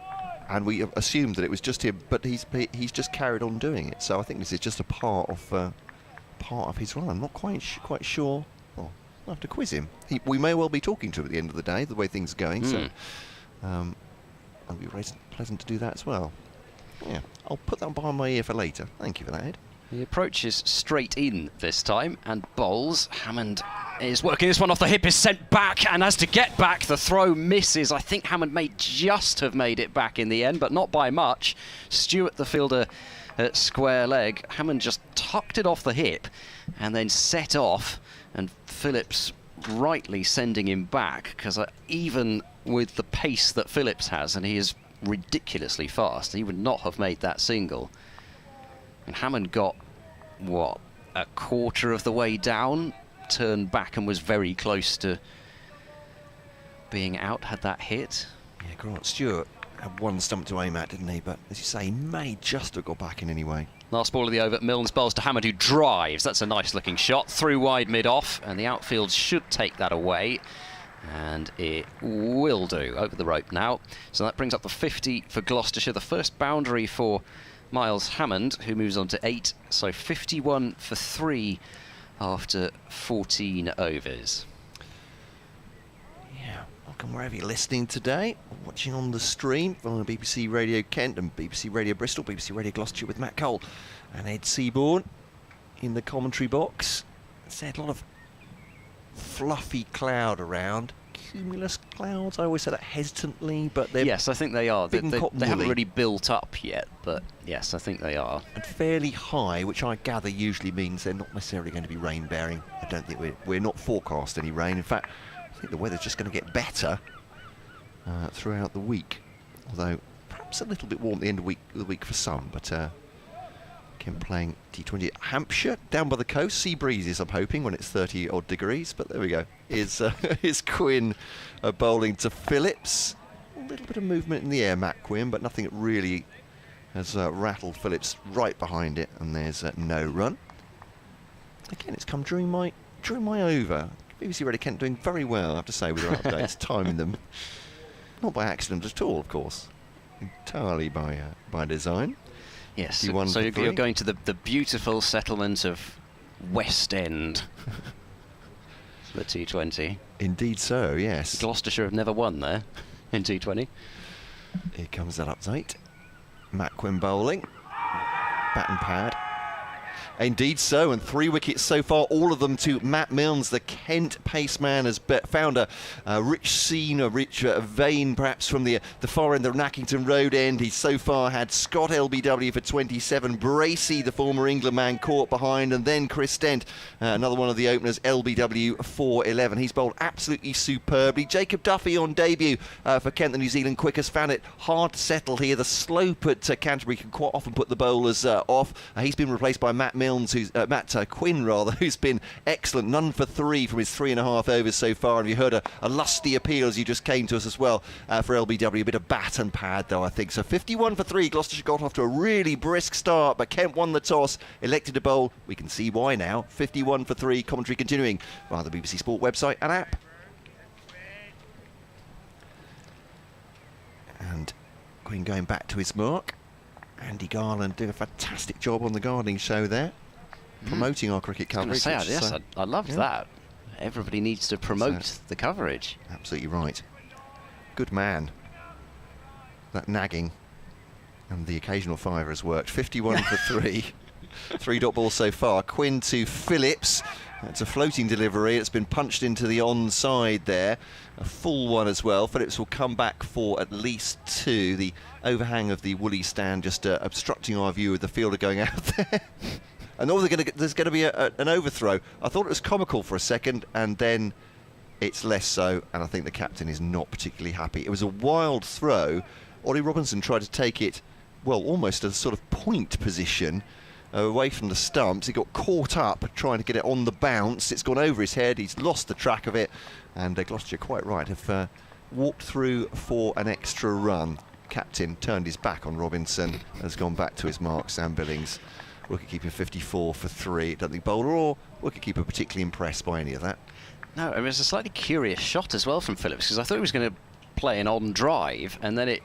and we assumed that it was just him, but he's just carried on doing it. So I think this is just a part of his run. I'm not quite sure. Well, I'll have to quiz him. We may well be talking to him at the end of the day, the way things are going. So it'll be pleasant to do that as well. Yeah, I'll put that behind my ear for later. Thank you for that, Ed. He approaches straight in this time and bowls. Hammond is working this one off the hip, is sent back, and as to get back, the throw misses. I think Hammond may just have made it back in the end, but not by much. Stewart, the fielder, at square leg. Hammond just tucked it off the hip and then set off, and Phillips rightly sending him back, because even with the pace that Phillips has, and he is ridiculously fast, he would not have made that single. And Hammond got, what, a quarter of the way down, turned back and was very close to being out had that hit. Yeah, Grant Stewart had one stump to aim at, didn't he? But as you say, he may just have got back in anyway. Last ball of the over, Milnes bowls to Hammond, who drives. That's a nice looking shot, through wide mid-off, and the outfield should take that away. And it will do, over the rope now. So that brings up the 50 for Gloucestershire, the first boundary for Miles Hammond, who moves on to 8. So 51 for 3 after 14 overs. Yeah, welcome wherever you're listening today, watching on the stream via BBC Radio Kent and BBC Radio Bristol, BBC Radio Gloucestershire with Matt Cole and Ed Seaborn. in the commentary box. Said a lot of fluffy cloud around. Cumulus clouds, I always say that hesitantly, but they're yes, I think they are. They haven't woolly. really built up yet, but yes, I think they are. And fairly high, which I gather usually means they're not necessarily going to be rain-bearing. I don't think we're not forecast any rain. In fact, I think the weather's just going to get better throughout the week. Although perhaps a little bit warm at the end of the week for some, but Kent playing T20 at Hampshire, down by the coast. Sea breezes, I'm hoping, when it's 30 odd degrees, but there we go. Is Quinn bowling to Phillips. A little bit of movement in the air, Matt Quinn, but nothing that really has rattled Phillips right behind it, and there's no run. Again, it's come during my over. BBC Radio Kent doing very well, I have to say, with their updates, timing them. Not by accident at all, of course. Entirely by design. Yes, so you're going to the beautiful settlement of West End, the T20. Indeed so, yes. Gloucestershire have never won there in T20. Here comes that update. Matt Quinn bowling. Bat and pad. Indeed so, and 3 wickets so far, all of them to Matt Milnes. The Kent paceman has found a rich scene, a rich vein perhaps from the far end of Nackington Road end. He's so far had Scott LBW for 27, Bracey, the former England man, caught behind, and then Chris Dent, another one of the openers, LBW for 11. He's bowled absolutely superbly. Jacob Duffy on debut for Kent, the New Zealand quickest, found it hard to settle here. The slope at Canterbury can quite often put the bowlers off. He's been replaced by Matt Milnes, Matt Quinn, who's been excellent. None for 3 from his 3.5 overs so far. And you heard a lusty appeal as you just came to us as well for LBW. A bit of bat and pad, though, I think. So 51 for 3. Gloucestershire got off to a really brisk start, but Kent won the toss, elected to bowl. We can see why now. 51 for 3. Commentary continuing via the BBC Sport website and app. And Quinn going back to his mark. Andy Garland doing a fantastic job on the gardening show there. Promoting our cricket coverage. I loved that. Everybody needs to promote the coverage. Absolutely right. Good man. That nagging and the occasional fiver has worked. 51 for 3. 3-dot ball so far. Quinn to Phillips. It's a floating delivery. It's been punched into the onside there. A full one as well. Phillips will come back for at least 2. The overhang of the woolly stand just obstructing our view of the fielder going out there. And there's going to be an overthrow. I thought it was comical for a second, and then it's less so, and I think the captain is not particularly happy. It was a wild throw. Ollie Robinson tried to take it, well, almost a sort of point position away from the stumps. He got caught up trying to get it on the bounce. It's gone over his head. He's lost the track of it, and Gloucestershire, quite right, have walked through for an extra run. Captain turned his back on Robinson, has gone back to his mark. Sam Billings, wicket-keeping 54 for 3. Don't think bowler or wicket-keeper particularly impressed by any of that. No, it was a slightly curious shot as well from Phillips, because I thought he was going to play an on drive, and then it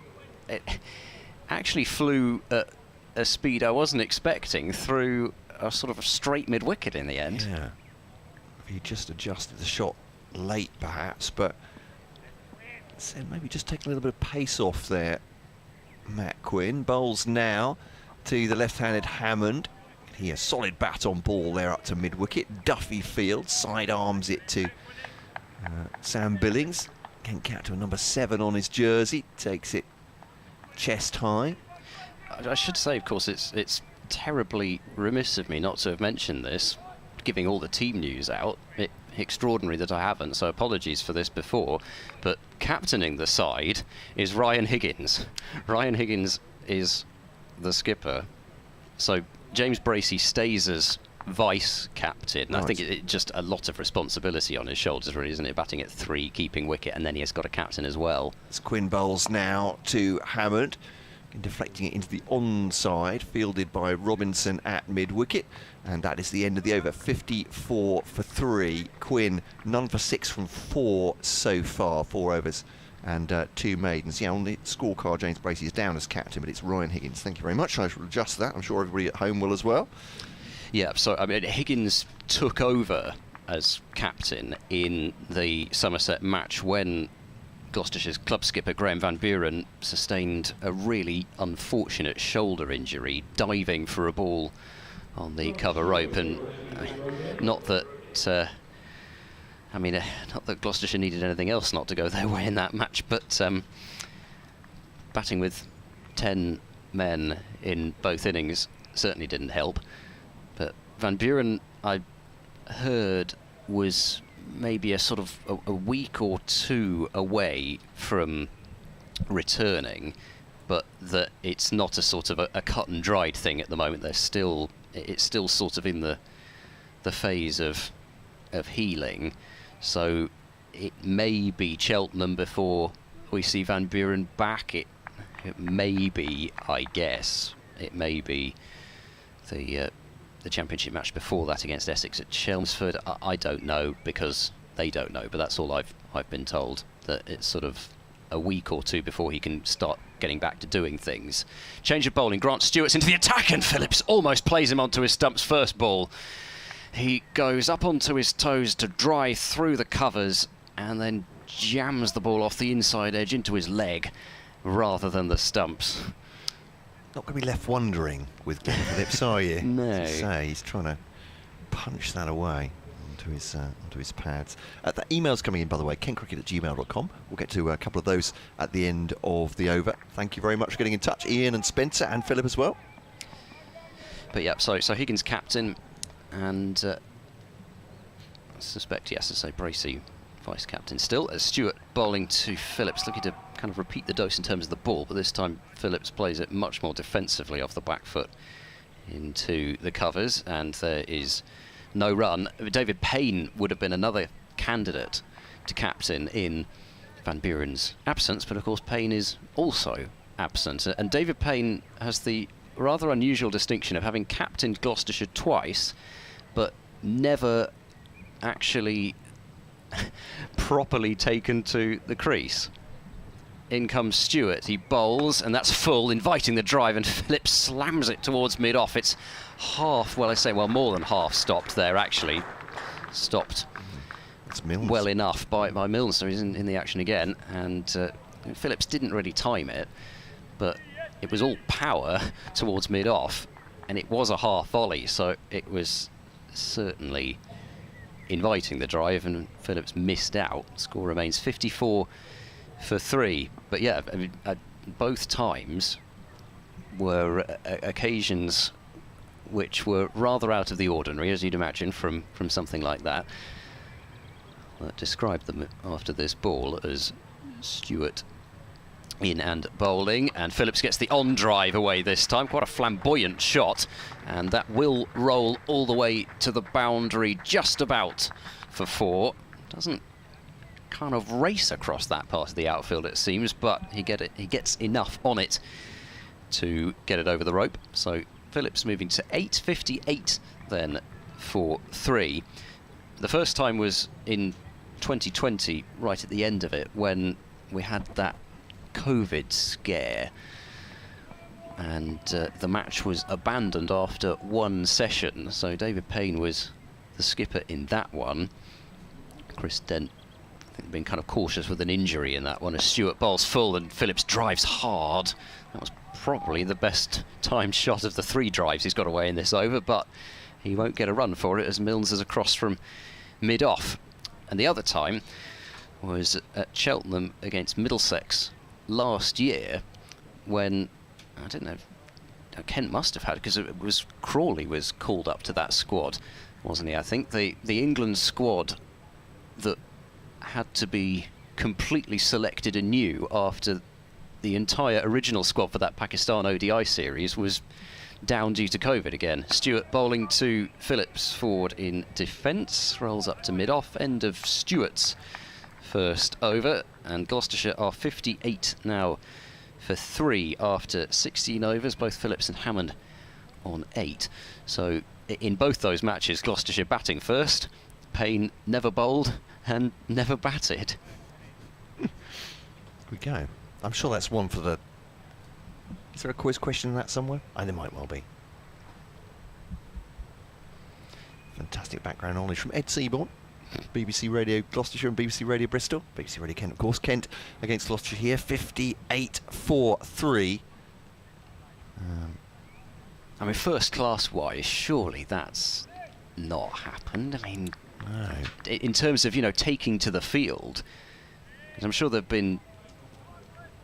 actually flew at a speed I wasn't expecting through a sort of a straight mid-wicket in the end. Yeah. He just adjusted the shot late perhaps, but said maybe just take a little bit of pace off there. Matt Quinn bowls now to the left-handed Hammond. He has solid bat on ball there up to mid-wicket. Duffy fields, side arms it to Sam Billings. Kent captain number 7 on his jersey, takes it chest high. I should say, of course, it's terribly remiss of me not to have mentioned this, giving all the team news out. Extraordinary that I haven't, so apologies for this before, but captaining the side is Ryan Higgins. Ryan Higgins is the skipper, so James Bracey stays as vice captain. Nice. I think it just a lot of responsibility on his shoulders, really, isn't it? Batting at 3, keeping wicket, and then he has got a captain as well. It's Quinn bowls now to Hammond, deflecting it into the onside, fielded by Robinson at mid-wicket, and that is the end of the over. 54 for 3. Quinn, none for 6 from 4 so far, 4 overs and 2 maidens. Yeah, on the scorecard, James Bracey is down as captain, but it's Ryan Higgins. Thank you very much. I shall adjust that. I'm sure everybody at home will as well. Yeah, so I mean, Higgins took over as captain in the Somerset match when Gloucestershire's club skipper Graham Van Buren sustained a really unfortunate shoulder injury, diving for a ball on the cover rope, and not that not that Gloucestershire needed anything else not to go their way in that match, but batting with 10 men in both innings certainly didn't help. But Van Buren, I heard, was maybe a sort of a week or two away from returning, but that it's not a sort of a cut and dried thing at the moment. It's still sort of in the phase of healing, so it may be Cheltenham before we see Van Buren back. It may be, I guess, it may be the championship match before that against Essex at Chelmsford. I don't know, because they don't know, but that's all I've been told, that it's sort of a week or two before he can start getting back to doing things. Change of bowling, Grant Stewart's into the attack, and Phillips almost plays him onto his stumps first ball. He goes up onto his toes to dry through the covers and then jams the ball off the inside edge into his leg rather than the stumps. Not going to be left wondering with Glenn Phillips, are you? No. As you say, he's trying to punch that away onto his pads. That email's coming in, by the way, kencricket@gmail.com. We'll get to a couple of those at the end of the over. Thank you very much for getting in touch, Ian and Spencer and Philip as well. But yeah, so Higgins captain, and I suspect, yes, to say Bracey vice captain still, as Stewart bowling to Phillips, looking to kind of repeat the dose in terms of the ball, but this time Phillips plays it much more defensively off the back foot into the covers, and there is no run. David Payne would have been another candidate to captain in Van Buren's absence, but of course Payne is also absent, and David Payne has the rather unusual distinction of having captained Gloucestershire twice, but never actually properly taken to the crease. In comes Stewart, he bowls, and that's full, inviting the drive, and Phillips slams it towards mid-off. It's half, well, I say, well, more than half stopped there, actually. Stopped well enough by Milnes, so he's in the action again, and Phillips didn't really time it, but it was all power towards mid-off, and it was a half volley, so it was certainly inviting the drive, and Phillips missed out. Score remains 54 for 3. But yeah, I mean, both times were occasions which were rather out of the ordinary, as you'd imagine from something like that. I described them after this ball as Stewart in and bowling, and Phillips gets the on drive away this time. Quite a flamboyant shot, and that will roll all the way to the boundary just about for 4. Doesn't kind of race across that part of the outfield, it seems, but he gets enough on it to get it over the rope. So Phillips moving to 8.58 then for 3. The first time was in 2020, right at the end of it, when we had that COVID scare, and the match was abandoned after one session, so David Payne was the skipper in that one. Chris Dent, I think, been kind of cautious with an injury in that one, as Stewart bowls full and Phillips drives hard. That was probably the best timed shot of the 3 drives he's got away in this over, but he won't get a run for it as Milnes is across from mid-off. And the other time was at Cheltenham against Middlesex last year, when, I don't know, Kent must have had, because it was Crawley was called up to that squad, wasn't he? I think the England squad that had to be completely selected anew after the entire original squad for that Pakistan ODI series was down due to COVID again. Stewart bowling to Phillips forward in defence, rolls up to mid-off, end of Stewart's first over, and Gloucestershire are 58 now for 3 after 16 overs, both Phillips and Hammond on 8. So in both those matches, Gloucestershire batting first, Payne never bowled and never batted. Here we go. I'm sure that's one for the... Is there a quiz question in that somewhere? There might well be. Fantastic background knowledge from Ed Seaborn. BBC Radio Gloucestershire and BBC Radio Bristol. BBC Radio Kent, of course. Kent against Gloucestershire here, 58-4-3. I mean, first class wise, surely that's not happened. I mean, No. in terms of, taking to the field, 'cause I'm sure there've been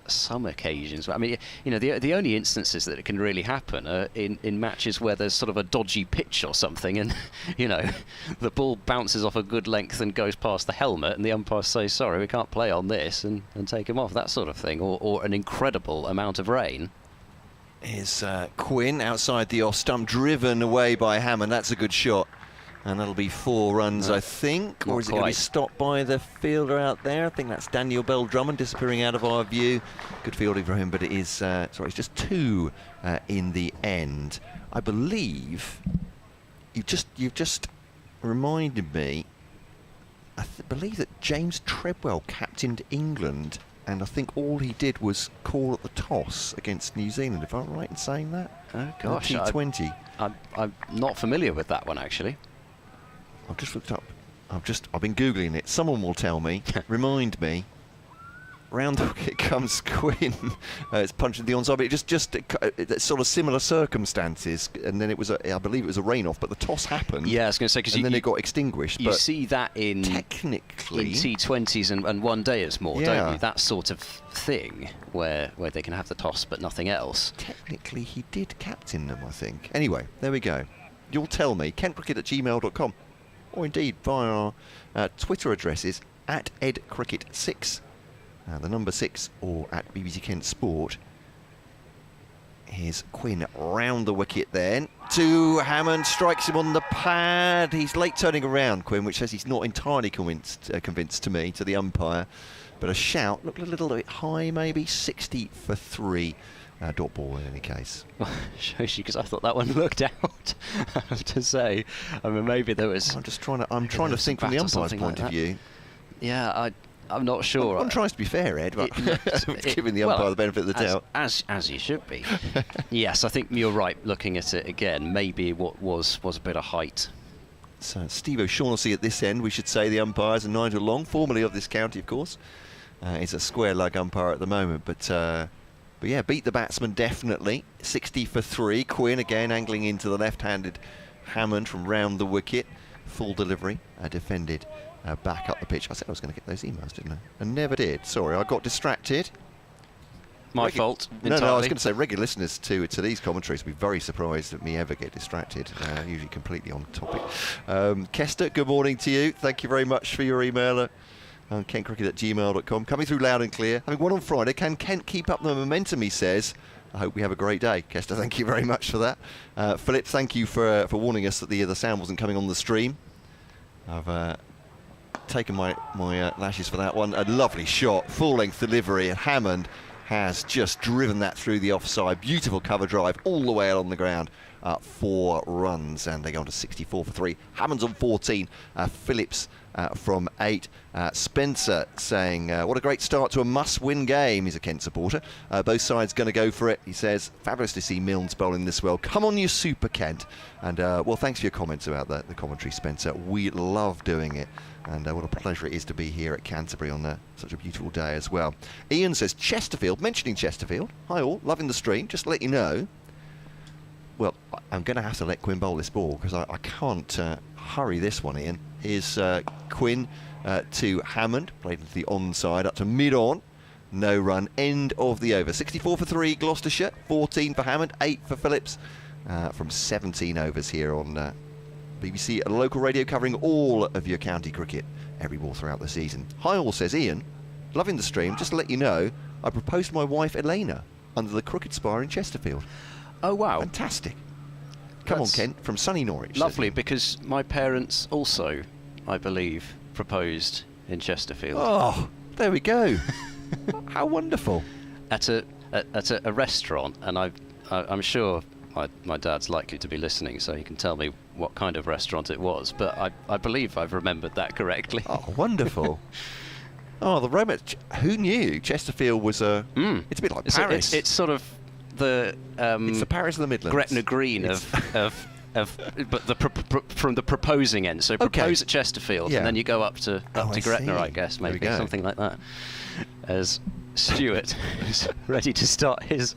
some occasions. I mean, the only instances that it can really happen are in matches where there's sort of a dodgy pitch or something, and the ball bounces off a good length and goes past the helmet, and the umpire says, "Sorry, we can't play on this," and take him off. That sort of thing, or an incredible amount of rain. Is Quinn outside the off stump, driven away by Hammond. That's a good shot. And that'll be 4 runs, I think. Or is it going to be stopped by the fielder out there? I think that's Daniel Bell-Drummond disappearing out of our view. Good fielding for him, but it is, it's just 2 in the end. I believe you've just reminded me, I believe that James Treadwell captained England, and I think all he did was call at the toss against New Zealand, if I'm right in saying that. Oh, gosh. T20. I'm not familiar with that one, actually. I've just looked up. I've been Googling it. Someone will tell me. Remind me. Round the wicket comes Quinn. It's punching the onside, but it just sort of similar circumstances. And then I believe it was a rain-off, but the toss happened. Yeah, I was going to say, because then it got extinguished. You see that in technically in T20s and one dayers more, yeah, don't you? That sort of thing where they can have the toss but nothing else. Technically, he did captain them, I think. Anyway, there we go. You'll tell me. kentcricket@gmail.com. Or indeed via our Twitter addresses @EdCricket6, the number 6, or at BBC Kent Sport. Here's Quinn round the wicket then. To Hammond, strikes him on the pad. He's late turning around, Quinn, which says he's not entirely convinced to me, to the umpire. But a shout, looked a little bit high maybe, 60 for 3. Dot ball in any case. Well, shows you, because I thought that one looked out. I have to say, I mean, maybe there was. I'm trying to think from the umpire's point of view. Yeah, I'm not sure. I'm trying to be fair, Ed, but giving the umpire the benefit of the doubt. As you should be. Yes, I think you're right. Looking at it again, maybe what was a bit of height. So Steve O'Shaughnessy at this end, we should say, the umpires, and Nigel Long, formerly of this county, of course, is a square leg umpire at the moment, but yeah, beat the batsman definitely. 60 for 3. Quinn again angling into the left-handed Hammond from round the wicket. Full delivery, defended back up the pitch. I said I was going to get those emails, didn't I? And never did. Sorry, I got distracted. My fault. No, I was going to say regular listeners to these commentaries will be very surprised that me ever get distracted. Usually completely on topic. Kester, good morning to you. Thank you very much for your email. KentCricket@gmail.com. Coming through loud and clear. Having won on Friday, can Kent keep up the momentum, he says. I hope we have a great day. Kester, thank you very much for that. Philip, thank you for warning us that the sound wasn't coming on the stream. I've taken my lashes for that one. A lovely shot, full-length delivery, and Hammond has just driven that through the offside. Beautiful cover drive all the way along the ground. 4 runs, and they go on to 64 for 3. Hammond's on 14. Phillips from 8. Spencer saying, what a great start to a must-win game. He's a Kent supporter. Both sides going to go for it. He says, fabulous to see Milnes bowling this well. Come on, you super Kent. And, well, thanks for your comments about the commentary, Spencer. We love doing it. And what a pleasure it is to be here at Canterbury on such a beautiful day as well. Ian says, Chesterfield, mentioning Chesterfield. Hi all, loving the stream. Just to let you know, well, I'm going to have to let Quinn bowl this ball because I can't hurry this one, Ian. Here's Quinn to Hammond, played into the onside, up to mid-on. No run, end of the over. 64 for 3, Gloucestershire, 14 for Hammond, 8 for Phillips, from 17 overs here on BBC local radio, covering all of your county cricket every ball throughout the season. Hi all, says Ian. Loving the stream. Just to let you know, I proposed to my wife Elena under the Cricket Spire in Chesterfield. Oh, wow. Fantastic. Come on, Kent, from sunny Norwich. Lovely, because my parents also, I believe, proposed in Chesterfield. Oh, there we go. How wonderful. At a restaurant, and I'm sure my dad's likely to be listening, so he can tell me what kind of restaurant it was, but I believe I've remembered that correctly. Oh, wonderful. Oh, the romance. Who knew Chesterfield was a... It's a bit like Paris. It's sort of the... it's the Paris of the Midlands. Gretna Green but from the proposing end. So propose at Chesterfield, and then you go up to Gretna, I guess, maybe something like that. As Stewart is ready to start his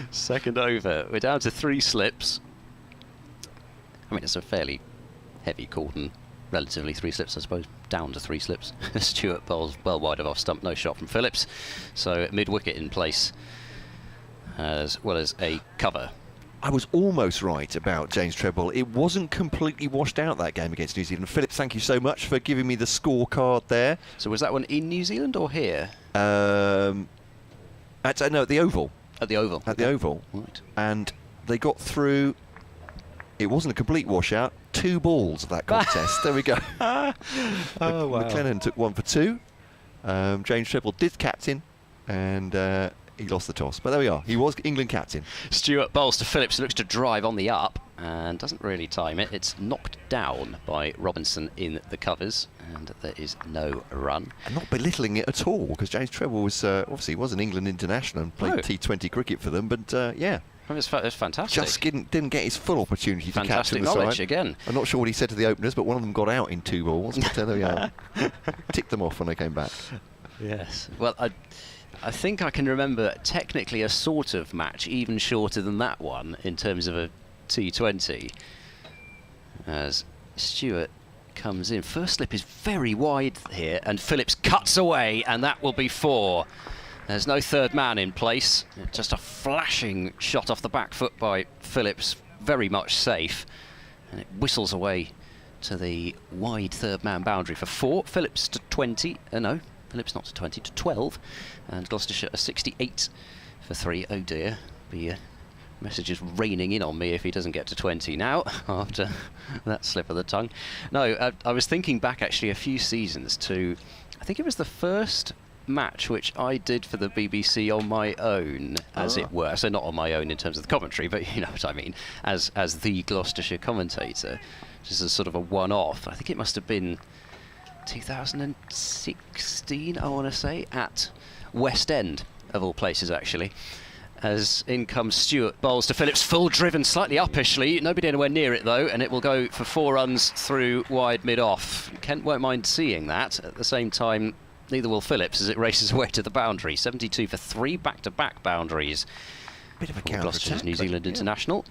second over. We're down to 3 slips. I mean, it's a fairly heavy cordon, relatively 3 slips, I suppose, down to 3 slips. Stewart bowls well wide of off stump, no shot from Phillips. So mid-wicket in place, as well as a cover. I was almost right about James Treble. It wasn't completely washed out, that game against New Zealand. Phillips, thank you so much for giving me the scorecard there. So was that one in New Zealand or here? No, at the Oval. At the Oval. At the Oval. Right. And they got through. It wasn't a complete washout. 2 balls of that contest. There we go. Oh, wow. McLennan took 1 for 2. James Treble did captain, and he lost the toss. But there we are. He was England captain. Stewart bowls to Phillips, who looks to drive on the up and doesn't really time it. It's knocked down by Robinson in the covers, and there is no run. And not belittling it at all, because James Treble was obviously was an England international and played T20 cricket for them. But yeah. I mean, it's fantastic. Just didn't get his full opportunity to captain Fantastic the side. knowledge again. I'm not sure what he said to the openers, but one of them got out in 2 balls. But there we are. Ticked them off when they came back. Yes. Well, I think I can remember technically a sort of match even shorter than that one in terms of a T20. As Stewart comes in. First slip is very wide here, and Phillips cuts away, and that will be 4. There's no third man in place. Just a flashing shot off the back foot by Phillips, very much safe. And it whistles away to the wide third man boundary for 4. Phillips to 20. No, Phillips not to 20, to 12. And Gloucestershire a 68 for 3. Oh dear. The message is raining in on me if he doesn't get to 20 now, after that slip of the tongue. No, I was thinking back actually a few seasons to, I think it was the first match which I did for the BBC on my own, as it were. So not on my own in terms of the commentary, but you know what I mean, as the Gloucestershire commentator, just as sort of a one-off. I think it must have been 2016, I want to say, at West End, of all places actually. As in comes Stewart, bowls to Phillips, full driven, slightly uppishly, nobody anywhere near it though, and it will go for 4 runs through wide mid-off. Kent won't mind seeing that. At the same time, neither will Phillips as it races away to the boundary. 72 for 3 back-to-back boundaries. Bit of a Gloucestershire's New Zealand international.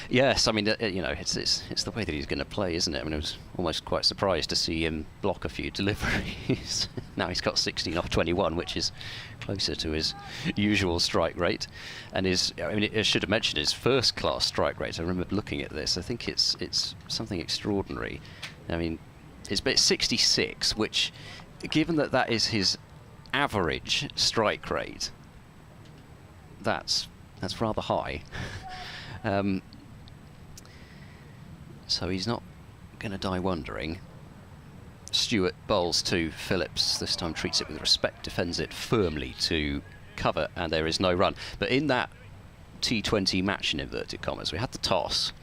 Yes, I mean, you know, it's the way that he's going to play, isn't it? I mean, I was almost quite surprised to see him block a few deliveries. Now he's got 16 off 21, which is closer to his usual strike rate. And I mean, I should have mentioned his first-class strike rate. I remember looking at this. I think it's something extraordinary. I mean, it's 66, which, given that is his average strike rate, that's rather high. So he's not going to die wondering. Stewart bowls to Phillips, this time treats it with respect, defends it firmly to cover, and there is no run. But in that T20 match, in inverted commas, we had the toss.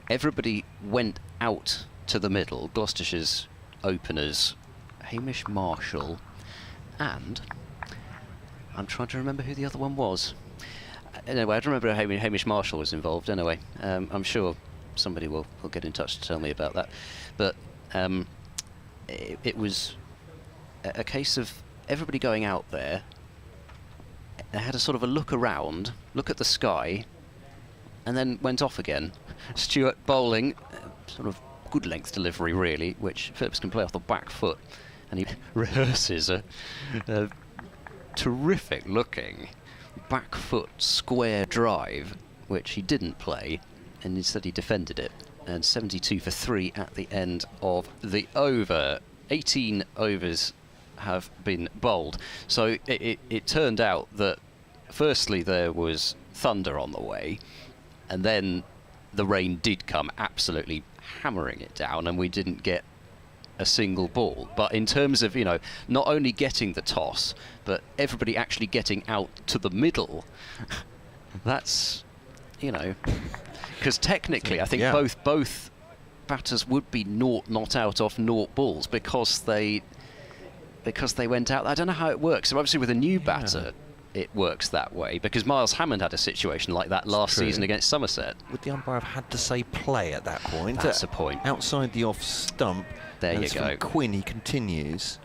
Everybody went out to the middle. Gloucestershire's openers, Hamish Marshall, and I'm trying to remember who the other one was. Anyway, I don't remember how Hamish Marshall was involved. Anyway, I'm sure somebody will get in touch to tell me about that. But it was a case of everybody going out there. They had a sort of a look around, look at the sky, and then went off again. Stewart bowling, sort of good length delivery really, which Phillips can play off the back foot, and he rehearses a terrific looking back foot square drive, which he didn't play, and instead he defended it. And 72 for 3 at the end of the over. 18 overs have been bowled. So it turned out that firstly there was thunder on the way, and then the rain did come, absolutely hammering it down, and we didn't get a single ball. But in terms of, you know, not only getting the toss, but everybody actually getting out to the middle, that's, you know, because technically I think both batters would be not out off 0 balls because they went out. I don't know how it works. So obviously with a new batter, it works that way, because Miles Hammond had a situation like that last season against Somerset. Would the umpire have had to say play at that point? That's a point. Outside the off stump. There you go. Quinn, he continues.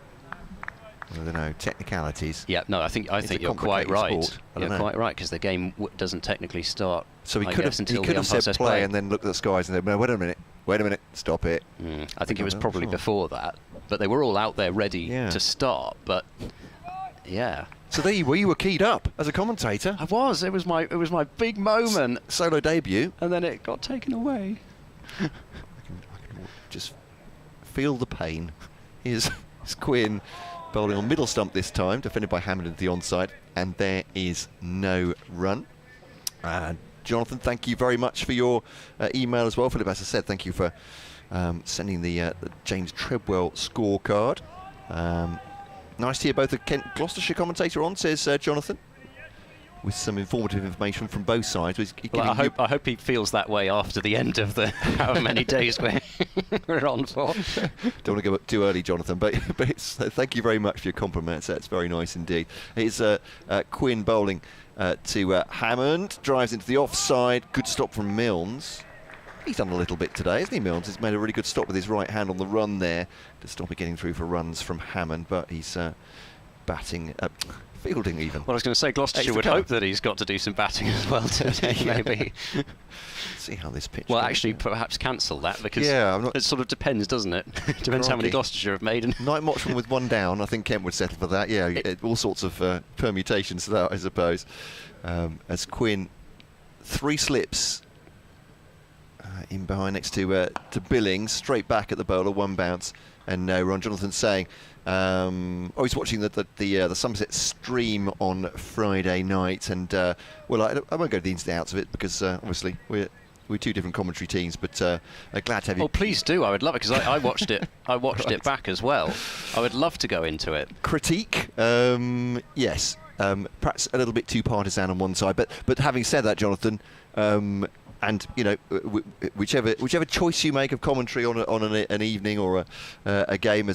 I don't know, technicalities. Yeah, no, I think you're quite right. You're quite right, because the game doesn't technically start So he I could guess, have until the umpire said says play and then looked at the skies and said, no, wait a minute, stop it. I think it was probably before that, but they were all out there ready to start. But yeah. So there you were. You were keyed up as a commentator. I was. It was my big moment. Solo debut. And then it got taken away. I can just feel the pain. Here's Quinn bowling on middle stump this time, defended by Hammond at the onside, and there is no run. Jonathan, thank you very much for your email as well. Philip, as I said, thank you for sending the James Treadwell scorecard. Nice to hear both the Kent Gloucestershire commentator on, says Jonathan, with some informative information from both sides. Well, I hope he feels that way after the end of the however many days we're on for. Don't want to go up too early, Jonathan, but thank you very much for your compliments. That's very nice indeed. It's Quinn bowling to Hammond, drives into the offside. Good stop from Milnes. He's done a little bit today, hasn't he, Milnes? He's made a really good stop with his right hand on the run there to stop it getting through for runs from Hammond, but he's fielding even. Well, I was going to say Gloucestershire would hope that he's got to do some batting as well today, maybe. See how this pitch well, goes, actually, perhaps cancel that, because it sort of depends, doesn't it? Depends how many Gloucestershire have made. Night Mottram with one down. I think Kent would settle for that. Yeah, all sorts of permutations to that, I suppose. As Quinn, 3 slips in behind next to Billings, straight back at the bowler, 1 bounce, and no run. Jonathan's saying, he's watching the Somerset stream on Friday night, and well, I won't go to the ins and outs of it because obviously we're 2 different commentary teams, but glad to have you. Oh, please do. I would love it, because I watched it. I watched it back as well. I would love to go into it. Critique, yes. Perhaps a little bit too partisan on one side, but having said that, Jonathan, and you know, whichever choice you make of commentary on an evening or a game,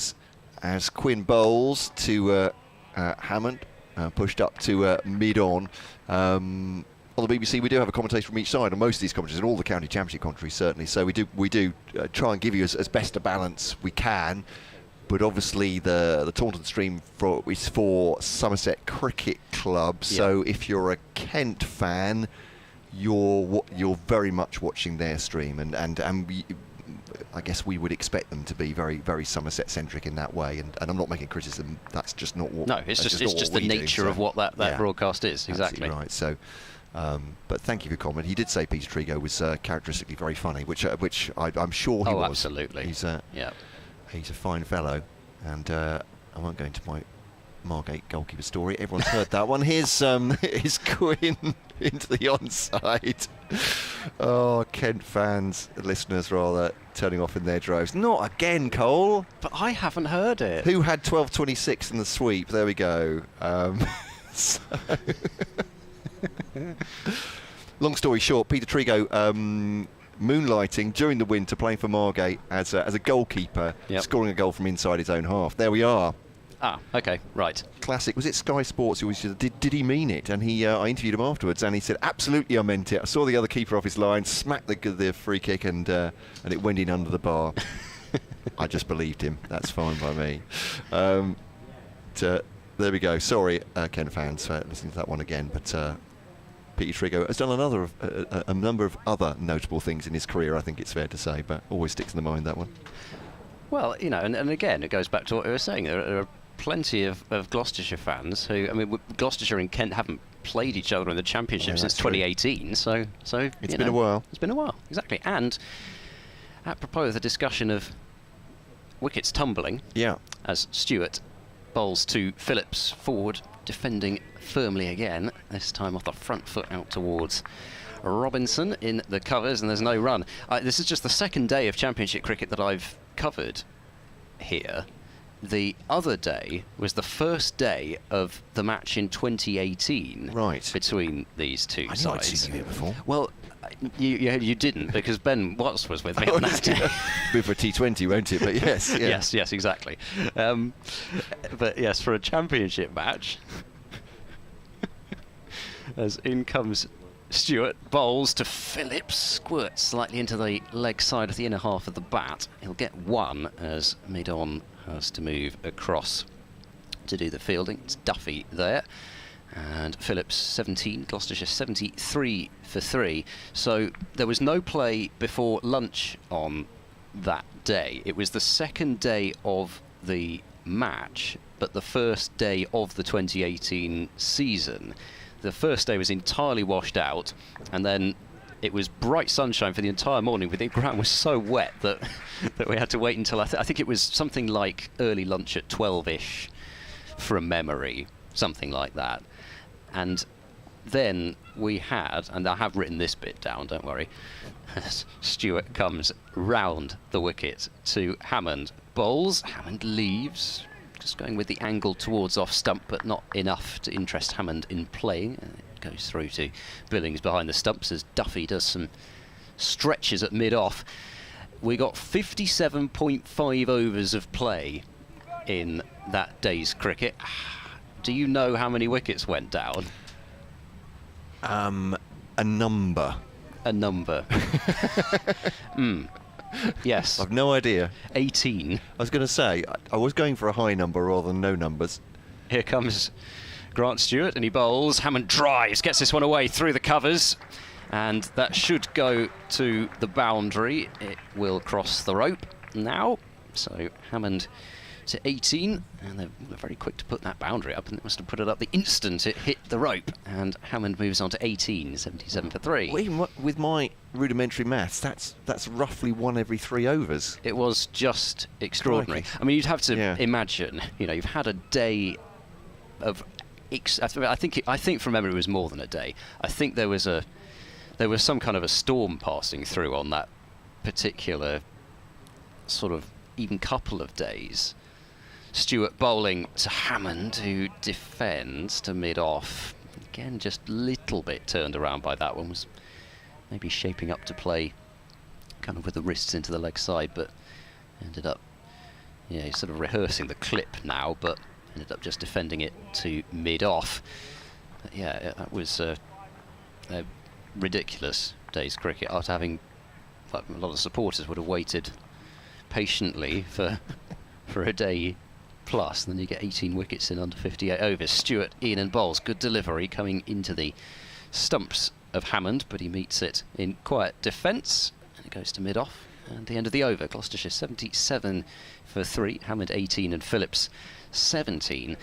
as Quinn bowls to Hammond, pushed up to mid-on. On the BBC, we do have a commentator from each side, and most of these commentators, and all the county championship commentaries certainly. So we do try and give you as best a balance we can. But obviously the Taunton stream is for Somerset Cricket Club. So if you're a Kent fan, you're very much watching their stream, and I guess we would expect them to be very, very Somerset centric in that way. And I'm not making criticism. That's just not what. No, it's just the nature of what that broadcast is. Exactly right. So. But thank you for your comment. He did say Peter Trigo was characteristically very funny, which I'm sure he was. Oh, absolutely. He's a fine fellow, and I won't go into my Margate goalkeeper story. Everyone's heard that one. Here's Quinn into the onside. Oh, Kent fans, listeners rather, turning off in their droves. Not again, Cole. But I haven't heard it. Who had 12.26 in the sweep? There we go. Long story short, Peter Trigo moonlighting during the winter, playing for Margate as a goalkeeper, scoring a goal from inside his own half. There we are. Ah, okay, right. Classic. Was it Sky Sports who said, did he mean it? And I interviewed him afterwards, and he said, absolutely, I meant it. I saw the other keeper off his line, smacked the free kick, and it went in under the bar. I just believed him. That's fine by me. There we go. Sorry, Kent fans, for listening to that one again, but Peter Trigo has done a number of other notable things in his career, I think it's fair to say, but always sticks in the mind, that one. Well, you know, and again, it goes back to what we were saying. There are plenty of Gloucestershire fans who, I mean, Gloucestershire and Kent haven't played each other in the Championship since 2018, so it's been a while. It's been a while, exactly. And apropos of the discussion of wickets tumbling, as Stewart bowls to Phillips forward, defending firmly again, this time off the front foot out towards Robinson in the covers, and there's no run. This is just the second day of Championship cricket that I've covered here. The other day was the first day of the match in 2018 between these two sides. I'd seen you here before. Well, you didn't, because Ben Watts was with me on that day. Be for a T20, won't it? But yes. Yes, exactly. But yes, for a Championship match, as in comes Stewart, bowls to Phillips, squirts slightly into the leg side of the inner half of the bat. He'll get one as mid-on has to move across to do the fielding. It's Duffy there. And Phillips 17, Gloucestershire 73 for 3. So there was no play before lunch on that day. It was the second day of the match, but the first day of the 2018 season. The first day was entirely washed out, and then it was bright sunshine for the entire morning, but the ground was so wet that that we had to wait until I think it was something like early lunch at 12ish from memory, something like that. And then we had, and I have written this bit down, don't worry, Stewart comes round the wicket to Hammond, bowls, Hammond leaves, just going with the angle towards off stump, but not enough to interest Hammond in playing. And it goes through to Billings behind the stumps as Duffy does some stretches at mid-off. We got 57.5 overs of play in that day's cricket. Do you know how many wickets went down? A number. A number. Yes. I've no idea. 18. I was going to say, I was going for a high number rather than no numbers. Here comes Grant Stewart, and he bowls. Hammond drives, gets this one away through the covers, and that should go to the boundary. It will cross the rope now. So Hammond to 18, and they're very quick to put that boundary up, and they must have put it up the instant it hit the rope. And Hammond moves on to 18, 77 for 3. Well, even with my rudimentary maths, that's roughly 1 every 3 overs. It was just extraordinary. Crikey. I mean, you'd have to imagine, you've had a day of. I think from memory it was more than a day. I think there was some kind of a storm passing through on that particular sort of even couple of days. Stewart bowling to Hammond, who defends to mid-off. Again, just a little bit turned around by that one. Was maybe shaping up to play kind of with the wrists into the leg side, but ended up, he's sort of rehearsing the clip now, but ended up just defending it to mid-off. But yeah, that was a ridiculous day's cricket after having, a lot of supporters would have waited patiently for a day plus. Then you get 18 wickets in under 58 overs. Stewart, Ian and bowls. Good delivery coming into the stumps of Hammond, but he meets it in quiet defence, and it goes to mid-off. And the end of the over, Gloucestershire 77 for 3, Hammond 18 and Phillips 17.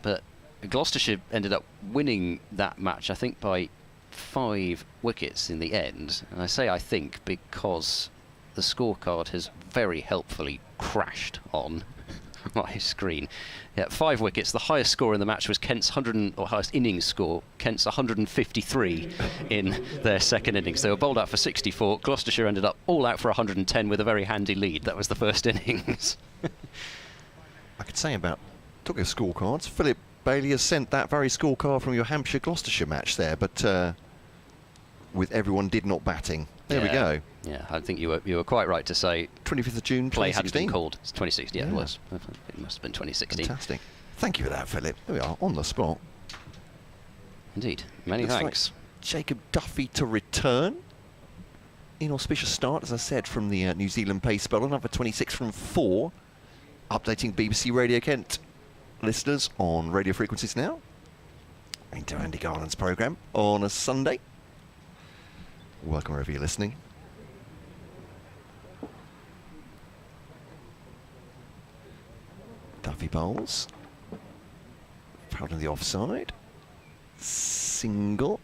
But Gloucestershire ended up winning that match, I think, by 5 wickets in the end. And I say I think because the scorecard has very helpfully crashed on my screen. Yeah, 5 wickets. The highest score in the match was Kent's highest innings score, Kent's 153 in their second innings. They were bowled out for 64. Gloucestershire ended up all out for 110 with a very handy lead. That was the first innings. I could say about, talking of scorecards, Philip Bailey has sent that very scorecard from your Hampshire-Gloucestershire match there, but with everyone did not batting. There we go. Yeah, I think you were quite right to say 25th of June, 2016. Play had been called. It's 2016. Yeah, it was. It must have been 2016. Fantastic. Thank you for that, Philip. There we are, on the spot. Indeed. Many thanks. Like Jacob Duffy to return. Inauspicious start, as I said, from the New Zealand pace bowler. Number 26 from 4. Updating BBC Radio Kent listeners on radio frequencies now. Into Andy Garland's programme on a Sunday. Welcome wherever you're listening. Duffy bowls. Proud of the offside. Single.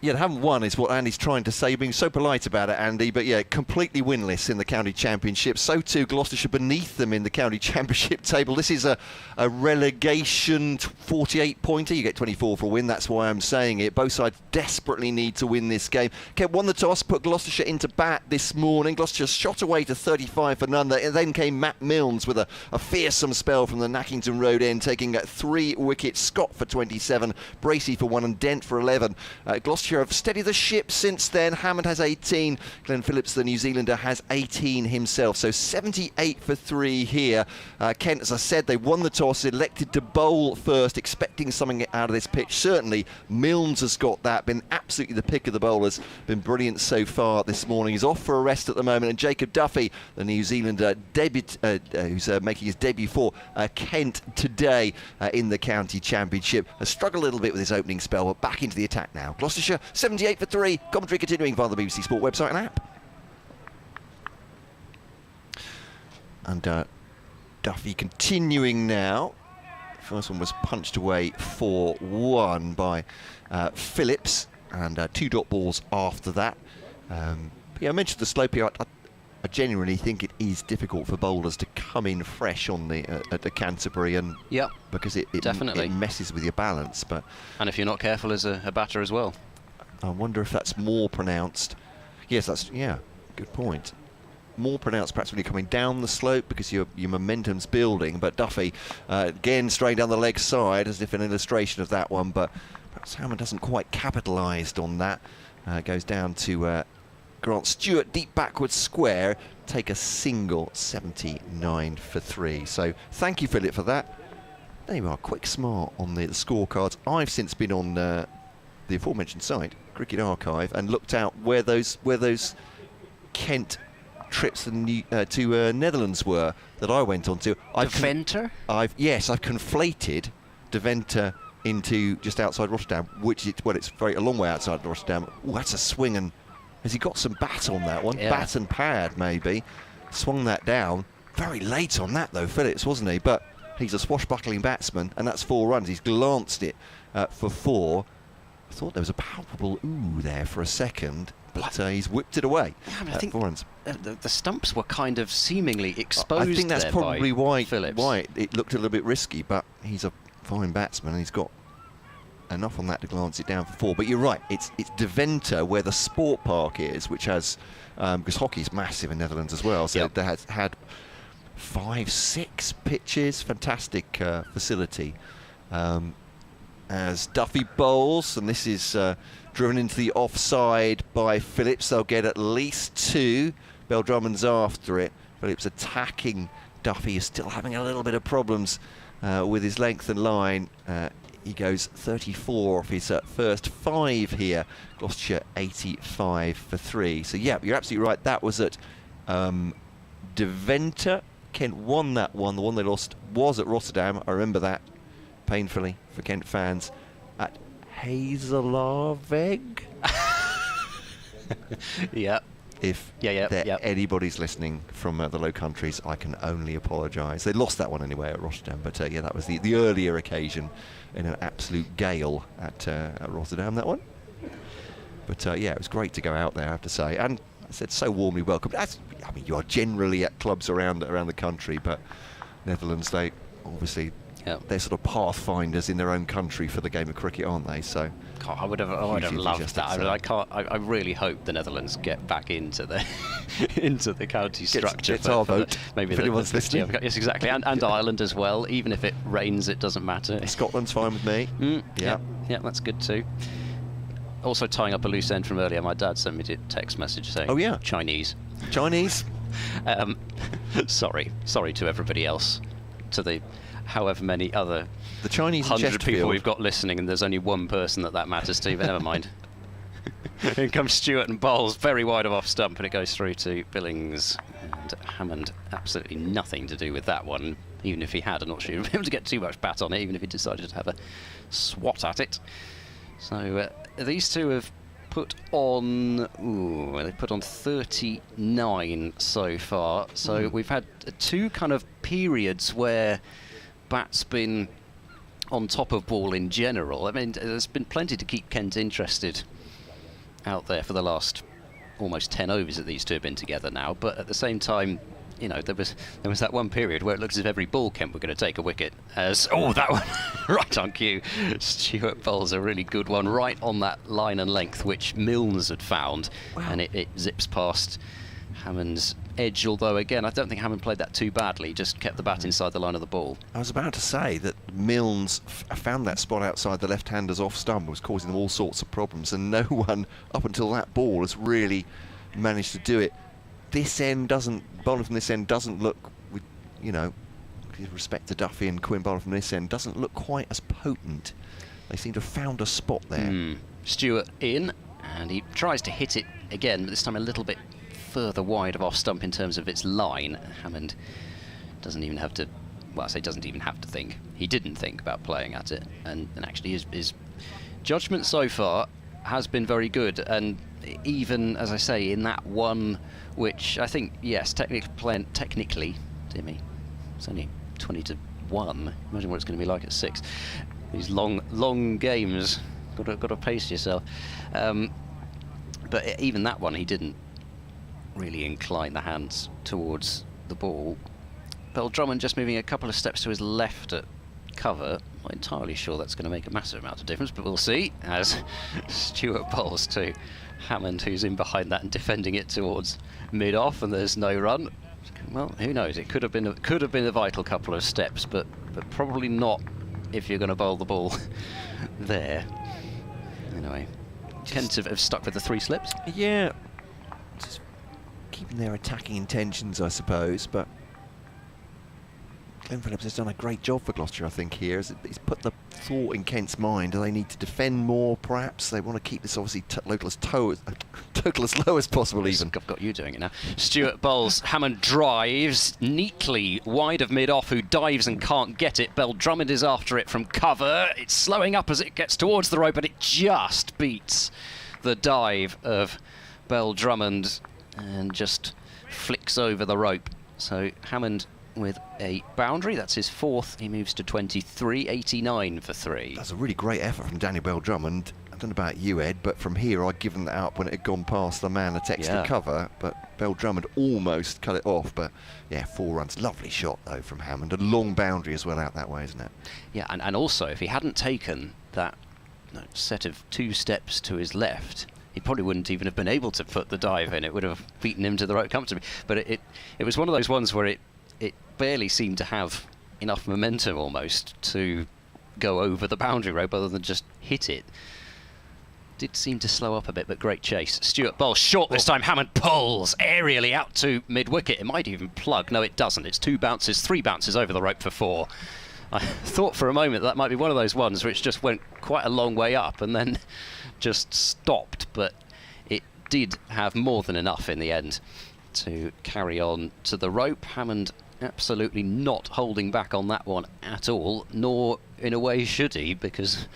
Yeah, they haven't won is what Andy's trying to say. You're being so polite about it, Andy, but yeah, completely winless in the County Championship. So too Gloucestershire beneath them in the County Championship table. This is a relegation 48-pointer. You get 24 for a win, that's why I'm saying it. Both sides desperately need to win this game. Kent won the toss, put Gloucestershire into bat this morning. Gloucestershire shot away to 35 for none. Then came Matt Milnes with a fearsome spell from the Nackington Road end, taking 3 wickets. Scott for 27, Bracey for 1 and Dent for 11. Gloucestershire Gloucestershire have steadied the ship since then. Hammond has 18. Glenn Phillips, the New Zealander, has 18 himself. So 78 for 3 here. Kent, as I said, they won the toss, elected to bowl first, expecting something out of this pitch. Certainly, Milnes has got that, been absolutely the pick of the bowlers, been brilliant so far this morning. He's off for a rest at the moment, and Jacob Duffy, the New Zealander, who's making his debut for Kent today in the county championship, has struggled a little bit with his opening spell, but back into the attack now. Gloucestershire 78 for 3. Commentary continuing via the BBC Sport website and app. And Duffy continuing now. First one was punched away for 1 by Phillips, and 2 dot balls after that. Yeah, I mentioned the slope here. I genuinely think it is difficult for bowlers to come in fresh on the at the Canterbury, and because it definitely messes with your balance. And if you're not careful as a batter as well. I wonder if that's more pronounced. Yes, that's good point. More pronounced perhaps when you're coming down the slope because your momentum's building. But Duffy again straight down the leg side, as if an illustration of that one. But perhaps Hammond hasn't quite capitalised on that. Goes down to Grant Stewart, deep backwards square, take a single, 79 for 3. So thank you, Philip, for that. There you are, quick smart on the scorecards. I've since been on the aforementioned site, Cricket Archive, and looked out where those Kent trips to Netherlands were that I went on to. Deventer? I've conflated Deventer into just outside Rotterdam, which it's a long way outside Rotterdam. Oh, that's a swing, and has he got some bat on that one? Yeah. Bat and pad, maybe. Swung that down. Very late on that, though, Phillips, wasn't he? But he's a swashbuckling batsman, and that's 4 runs. He's glanced it for 4. I thought there was a palpable ooh there for a second, but he's whipped it away. Yeah, I mean, I think 4 runs. The stumps were kind of seemingly exposed. I think that's probably why it looked a little bit risky, but he's a fine batsman, and he's got enough on that to glance it down for 4. But you're right, it's Deventer where the sport park is, which has because hockey's massive in Netherlands as well, so they had 5-6 pitches, fantastic facility. As Duffy bowls, and this is driven into the offside by Phillips. They'll get at least 2. Bell Drummond's after it. Phillips attacking Duffy, is still having a little bit of problems with his length and line. He goes 34 off his first 5 here. Gloucestershire 85 for 3. So yeah, you're absolutely right. That was at Deventer. Kent won that one. The one they lost was at Rotterdam. I remember that painfully for Kent fans. At Hazelarveg. Yeah. If anybody's listening from the Low Countries, I can only apologise. They lost that one anyway at Rotterdam, but yeah, that was the earlier occasion in an absolute gale at Rotterdam, that one. But yeah, it was great to go out there, I have to say. And I said, so warmly welcomed. You are generally at clubs around the country, but Netherlands, they obviously... Yep. They're sort of pathfinders in their own country for the game of cricket, aren't they? So God, I would have loved that. I really hope the Netherlands get back into the into the county structure. It's our vote. Maybe if anyone's listening. Yes, exactly, and Ireland as well. Even if it rains, it doesn't matter. Scotland's fine with me. Yeah, that's good too. Also, tying up a loose end from earlier, my dad sent me a text message saying, "Oh yeah, Chinese." Sorry to everybody else, to the however many other the Chinese 100 people we've got listening, and there's only one person that matters to, but never mind. In comes Stewart and bowls very wide of off stump, and it goes through to Billings. And Hammond, absolutely nothing to do with that one. Even if he had, I'm not sure he'd be able to get too much bat on it, even if he decided to have a swat at it. So these two have put on, they put on 39 so far. So we've had 2 kind of periods where bat's been on top of ball in general. I mean, there's been plenty to keep Kent interested out there for the last almost 10 overs that these two have been together now. But at the same time, you know, there was that one period where it looks as if every ball Kent were going to take a wicket. That one right on cue. Stewart bowls a really good one right on that line and length which Milnes had found, and it zips past Hammond's edge, although again I don't think Hammond played that too badly, just kept the bat inside the line of the ball. I was about to say that Milnes found that spot outside the left-hander's off stump, was causing them all sorts of problems, and no one up until that ball has really managed to do it. This end doesn't, bowling from this end doesn't look, with, you know, with respect to Duffy and Quinn, bowling from this end doesn't look quite as potent. They seem to have found a spot there. Stewart in, and he tries to hit it again, but this time a little bit further wide of off stump in terms of its line. Hammond doesn't even have to, well, I say doesn't even have to think. He didn't think about playing at it, and actually his judgment so far has been very good, and even, as I say, in that one, which I think, yes, technically, dear me, it's only 20-1. Imagine what it's going to be like at 6. These long games, got to pace yourself. But even that one, he didn't really incline the hands towards the ball. Bell Drummond just moving a couple of steps to his left at cover. Not entirely sure that's going to make a massive amount of difference, but we'll see, as Stewart bowls to Hammond, who's in behind that and defending it towards mid-off, and there's no run. Well, who knows? It could have been a vital couple of steps, but probably not if you're going to bowl the ball there. Anyway, Kent have stuck with the 3 slips. Yeah, just keeping their attacking intentions, I suppose, but Glenn Phillips has done a great job for Gloucestershire, I think, here. He's put the thought in Kent's mind. Do they need to defend more, perhaps? They want to keep this, obviously, total as low as possible, even. I've got you doing it now. Stewart bowls, Hammond drives neatly wide of mid-off, who dives and can't get it. Bell Drummond is after it from cover. It's slowing up as it gets towards the rope, but it just beats the dive of Bell Drummond and just flicks over the rope. So Hammond with a boundary, that's his 4th. He moves to 23, 89 for 3. That's a really great effort from Daniel Bell Drummond. I don't know about you, Ed, but from here I'd given that up when it had gone past the man attached to cover, but Bell Drummond almost cut it off. But yeah, 4 runs. Lovely shot though from Hammond. A long boundary as well out that way, isn't it? Yeah, and also if he hadn't taken that set of 2 steps to his left, he probably wouldn't even have been able to put the dive in. It would have beaten him to the rope comfortably. But it was one of those ones where it barely seemed to have enough momentum almost to go over the boundary rope other than just hit it. Did seem to slow up a bit, but great chase. Stewart bowls short this time. Hammond pulls aerially out to mid-wicket. It might even plug. No, it doesn't. It's 3 bounces over the rope for 4. I thought for a moment that might be one of those ones which just went quite a long way up and then just stopped, but it did have more than enough in the end to carry on to the rope. Hammond absolutely not holding back on that one at all, nor in a way should he, because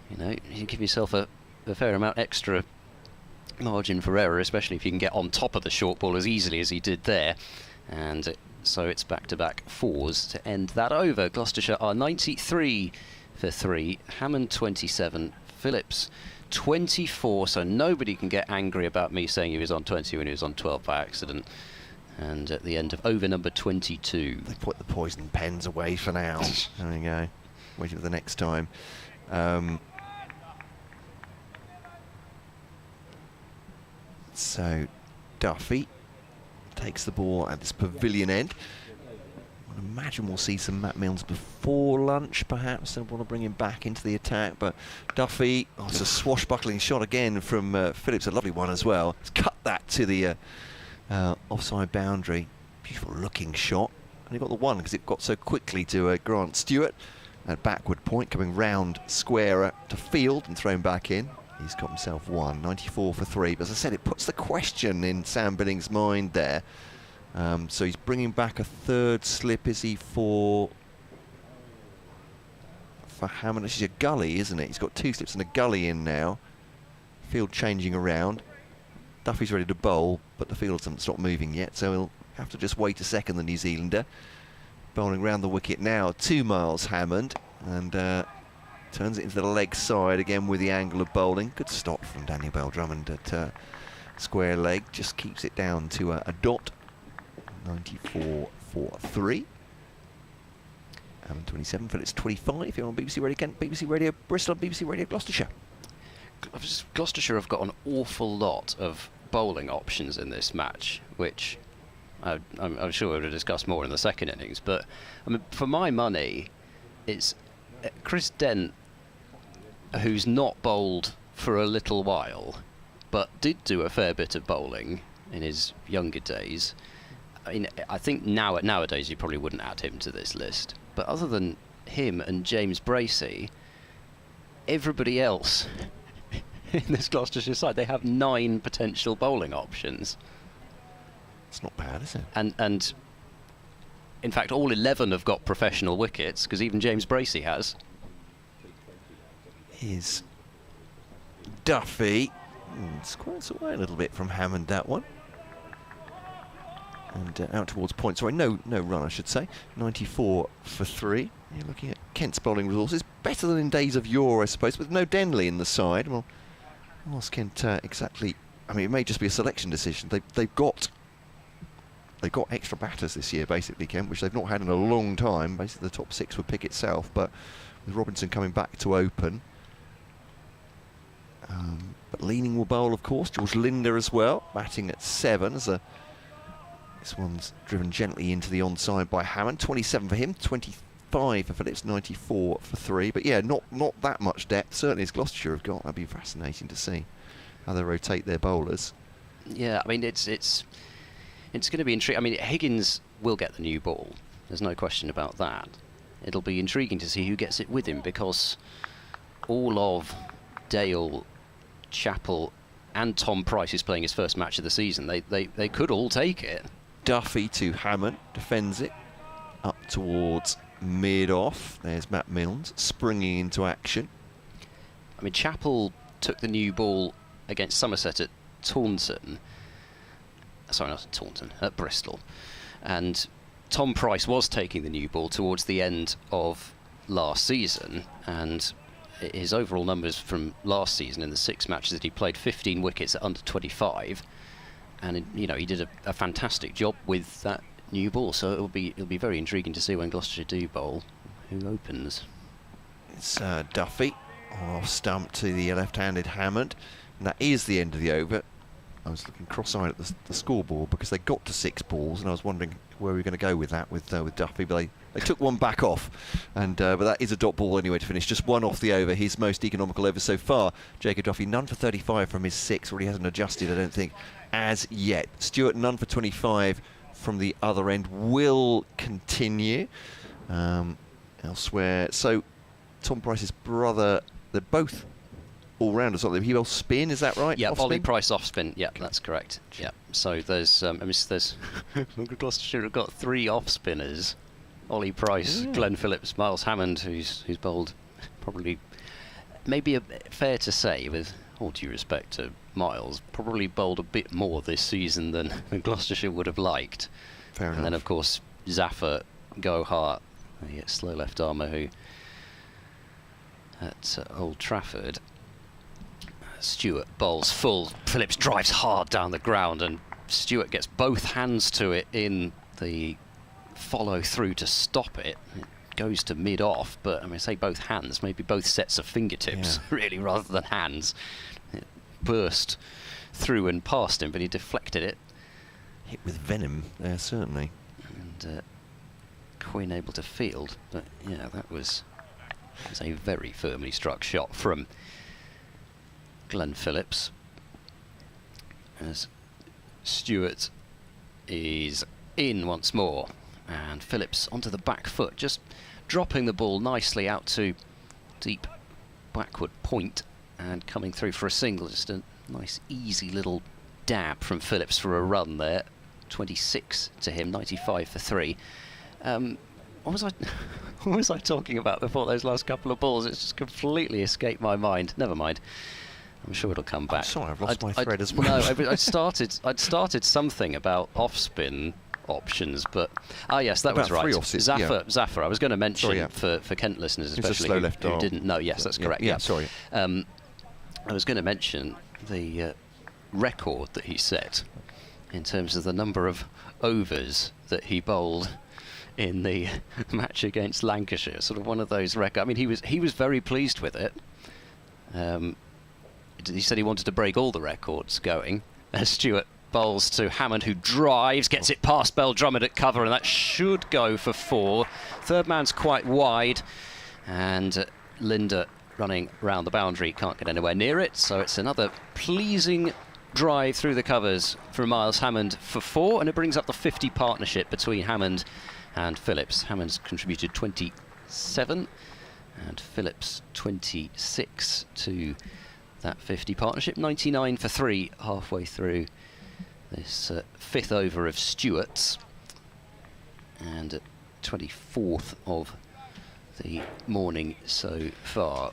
you give yourself a fair amount extra margin for error, especially if you can get on top of the short ball as easily as he did there. And so it's back-to-back 4s to end that over. Gloucestershire are 93 for 3, Hammond 27, Phillips 24, so nobody can get angry about me saying he was on 20 when he was on 12 by accident. And at the end of over number 22. They put the poison pens away for now. There we go. Waiting for the next time. So Duffy takes the ball at this pavilion end. I imagine we'll see some Matt Milnes before lunch, perhaps. They want to bring him back into the attack, but Duffy, it's a swashbuckling shot again from Phillips, a lovely one as well. He's cut that to the offside boundary. Beautiful looking shot, and he got the one because it got so quickly to Grant Stewart at backward point, coming round square to field and thrown back in. He's got himself 1, 94 for 3. But as I said, it puts the question in Sam Billings' mind there. So he's bringing back a 3rd slip, is he, for Hammond? This is a gully, isn't it? He's got 2 slips and a gully in now. Field changing around. Duffy's ready to bowl, but the field hasn't stopped moving yet, so he'll have to just wait a second, the New Zealander. Bowling round the wicket now, 2 miles Hammond, and turns it into the leg side again with the angle of bowling. Good stop from Daniel Bell Drummond at square leg, just keeps it down to a dot. 94 for 3. Hammond 27, Phillips 25. You're on BBC Radio Kent, BBC Radio Bristol, BBC Radio Gloucestershire. Gloucestershire have got an awful lot of bowling options in this match, which I'm sure we'll discuss more in the second innings, but I mean, for my money, it's Chris Dent, who's not bowled for a little while, but did do a fair bit of bowling in his younger days. I mean, I think nowadays you probably wouldn't add him to this list, but other than him and James Bracey, everybody else in this Gloucestershire side, they have 9 potential bowling options. It's not bad, is it? And in fact, all 11 have got professional wickets, because even James Bracey has. Here's Duffy. Squares away a little bit from Hammond, that one. And out towards point. Sorry, no run, I should say. 94 for 3. You're looking at Kent's bowling resources. Better than in days of yore, I suppose, with no Denley in the side. Well, I'll ask Kent exactly. I mean, it may just be a selection decision. They've got extra batters this year, basically, Kent, which they've not had in a long time. Basically, the top 6 would pick itself, but with Robinson coming back to open. But Leaning will bowl, of course. George Linder as well, batting at 7. This one's driven gently into the onside by Hammond. 27 for him, 25 for Phillips, 94 for 3. But yeah, not that much depth. Certainly as Gloucestershire have got. That'd be fascinating to see how they rotate their bowlers. Yeah, I mean, it's going to be intriguing. I mean, Higgins will get the new ball. There's no question about that. It'll be intriguing to see who gets it with him, because all of Dale, Chappell and Tom Price, who's playing his first match of the season, they could all take it. Duffy to Hammond, defends it up towards mid-off. There's Matt Milnes springing into action. I mean, Chappell took the new ball against Somerset at Taunton. Sorry, not at Taunton, at Bristol. And Tom Price was taking the new ball towards the end of last season, and his overall numbers from last season in the 6 matches that he played, 15 wickets at under 25, and you know, he did a fantastic job with that new ball. So it'll be very intriguing to see when Gloucestershire do bowl who opens. It's Duffy off stump to the left-handed Hammond, and that is the end of the over. I was looking cross-eyed at the scoreboard because they got to 6 balls, and I was wondering where we were going to go with that with Duffy, but they took one back off, and but that is a dot ball anyway to finish. Just one off the over, his most economical over so far. Jacob Duffy, none for 35 from his 6, where he hasn't adjusted, I don't think, as yet. Stewart, none for 25 from the other end, will continue elsewhere. So Tom Price's brother, they're both all-rounders, aren't they? He will spin, is that right? Yeah, Off Ollie spin? Price off spin. Yeah, that's correct. Yeah. So there's Gloucestershire have got 3 off spinners: Ollie Price, Glenn Phillips, Miles Hammond, who's bowled probably, maybe fair to say, with all due respect to Miles, probably bowled a bit more this season than Gloucestershire would have liked. Fair enough. And then of course Zafar Gohart, the slow left armer, who at Old Trafford. Stewart bowls full, Phillips drives hard down the ground, and Stewart gets both hands to it in the follow through to stop it. It goes to mid-off, but I mean, say both hands, maybe both sets of fingertips, really, rather than hands. It burst through and past him, but he deflected it. Hit with venom there, certainly. And Quinn able to field, but yeah, that was a very firmly struck shot from Glenn Phillips, as Stewart is in once more, and Phillips onto the back foot, just dropping the ball nicely out to deep backward point and coming through for a single. Just a nice easy little dab from Phillips for a run there. 26 to him, 95 for 3. What was I talking about before those last couple of balls? It's just completely escaped my mind. Never mind. I'm sure it'll come back. Sorry, I've lost my thread as well. No, I'd started something about off-spin options, but yes, that was right. Zafar. I was going to mention for Kent listeners, especially who didn't know. Yes, that's correct. Yeah, sorry. I was going to mention the record that he set in terms of the number of overs that he bowled in the match against Lancashire. Sort of one of those records. I mean, he was very pleased with it. He said he wanted to break all the records going. Stuart Bowls to Hammond, who drives, gets it past Bell Drummond at cover, and that should go for 4. Third man's quite wide, and Linda running round the boundary can't get anywhere near it, so it's another pleasing drive through the covers from Miles Hammond for 4, and it brings up the 50 partnership between Hammond and Phillips. Hammond's contributed 27 and Phillips 26 to that 50 partnership. 99 for 3 halfway through this 5th over of Stewart's, and 24th of the morning so far,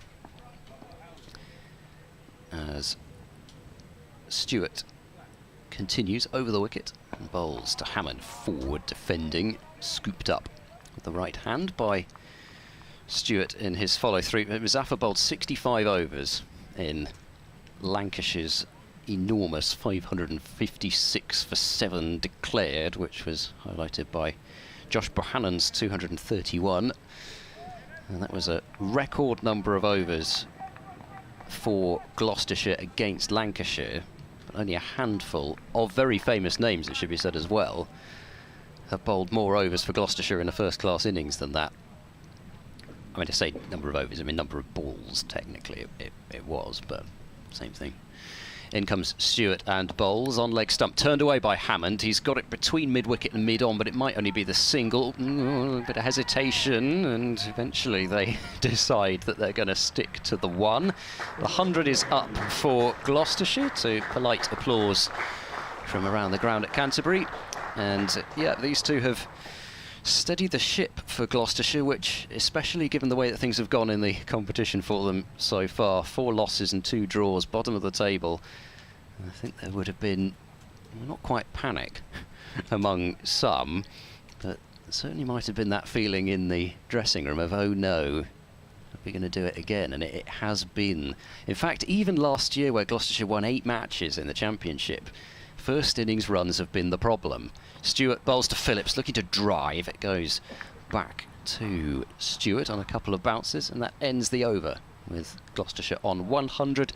as Stewart continues over the wicket and bowls to Hammond, forward defending, scooped up with the right hand by Stewart in his follow-through. Muzaffar bowled 65 overs in Lancashire's enormous 556 for 7 declared, which was highlighted by Josh Bohannon's 231. And that was a record number of overs for Gloucestershire against Lancashire. But only a handful of very famous names, it should be said as well, have bowled more overs for Gloucestershire in a first-class innings than that. I mean, to say number of overs, I mean number of balls, technically it was, but same thing. In comes Stewart and bowls on leg stump, turned away by Hammond. He's got it between mid-wicket and mid-on, but it might only be the single. A bit of hesitation, and eventually they decide that they're going to stick to the 1. The 100 is up for Gloucestershire, to polite applause from around the ground at Canterbury. And yeah, these two have steadied the ship for Gloucestershire, which, especially given the way that things have gone in the competition for them so far, 4 losses and 2 draws, bottom of the table, I think there would have been, well, not quite panic among some, but certainly might have been that feeling in the dressing room of, oh no, are we going to do it again? And it has been. In fact, even last year, where Gloucestershire won 8 matches in the Championship, first innings runs have been the problem. Stewart bowls to Phillips, looking to drive. It goes back to Stewart on a couple of bounces, and that ends the over, with Gloucestershire on 100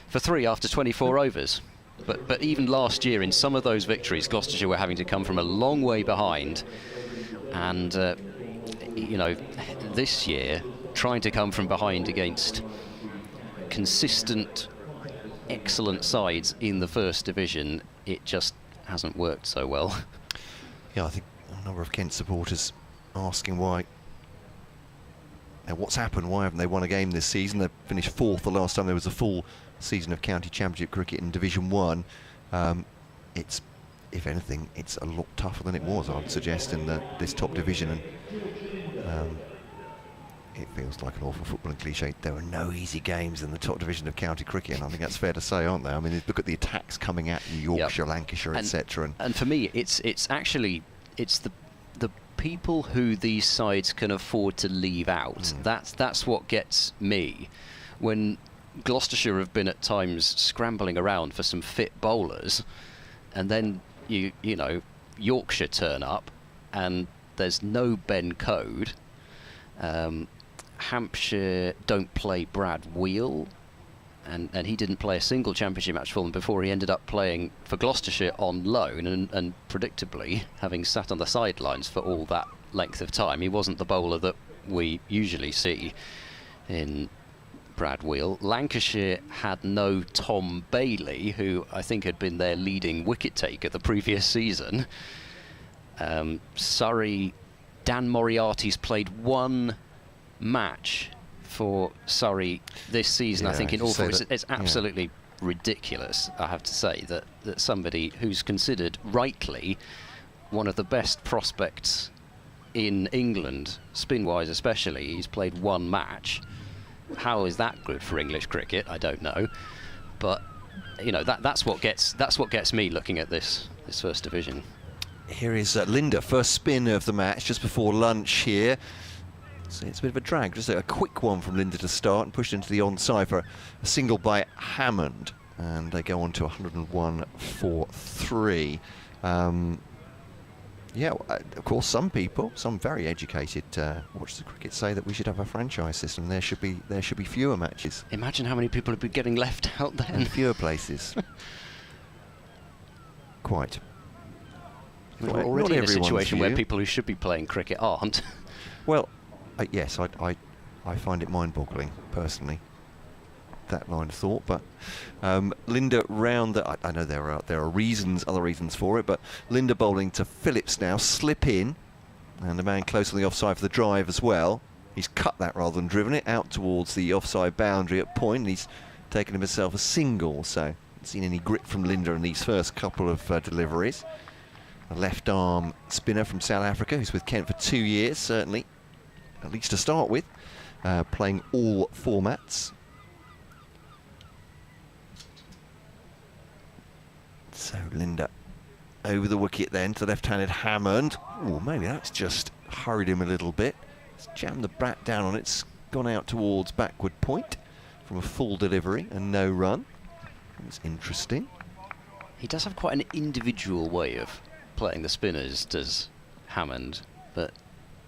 for 3 after 24 overs. But even last year, in some of those victories, Gloucestershire were having to come from a long way behind. And, you know, this year, trying to come from behind against consistent, excellent sides in the First Division, it just hasn't worked so well. Yeah, I think a number of Kent supporters asking why. Now, what's happened? Why haven't they won a game this season? They finished 4th the last time there was a full season of county championship cricket in Division 1. It's, if anything, it's a lot tougher than it was, I'd suggest, in this top division. And it feels like an awful footballing cliche. There are no easy games in the top division of county cricket, and I think that's fair to say, aren't there? I mean, look at the attacks coming at you, Yorkshire, yep, Lancashire, etc. And for me, it's actually the people who these sides can afford to leave out. That's what gets me. When Gloucestershire have been at times scrambling around for some fit bowlers, and then you know, Yorkshire turn up and there's no Ben Code. Hampshire don't play Brad Wheel, and he didn't play a single championship match for them before he ended up playing for Gloucestershire on loan, and predictably, having sat on the sidelines for all that length of time, he wasn't the bowler that we usually see in Brad Wheel. Lancashire had no Tom Bailey, who I think had been their leading wicket taker the previous season. Surrey, Dan Moriarty's played 1 match for Surrey this season. Yeah, I think in all four, it's absolutely ridiculous, I have to say, that somebody who's considered rightly one of the best prospects in England, spin-wise especially, he's played 1 match. How is that good for English cricket? I don't know, but you know, that's what gets me looking at this First Division. Here is Linda, first spin of the match just before lunch here. So it's a bit of a drag, just a quick one from Linda to start, and pushed into the onside for a single by Hammond, and they go on to 101 for 3. Yeah, of course, some people, some very educated watchers of cricket, say that we should have a franchise system. There should be fewer matches. Imagine how many people would be getting left out then. And fewer places. quite. We're Not already in a everyone's situation where view. people who should be playing cricket aren't. Well, yes, I find it mind-boggling, personally, that line of thought. But Linda round the... I know there are reasons, other reasons for it, but Linda bowling to Phillips now, slip in, and the man close on the offside for the drive as well. He's cut that rather than driven it out towards the offside boundary at point, and he's taken himself a single, so haven't seen any grit from Linda in these first couple of deliveries. A left arm spinner from South Africa who's with Kent for 2 years, certainly, at least to start with, playing all formats. So Linda over the wicket then to the left-handed Hammond. Oh, maybe that's just hurried him a little bit. It's jammed the bat down on it. It's gone out towards backward point from a full delivery and no run. It's interesting. He does have quite an individual way of playing the spinners, does Hammond, but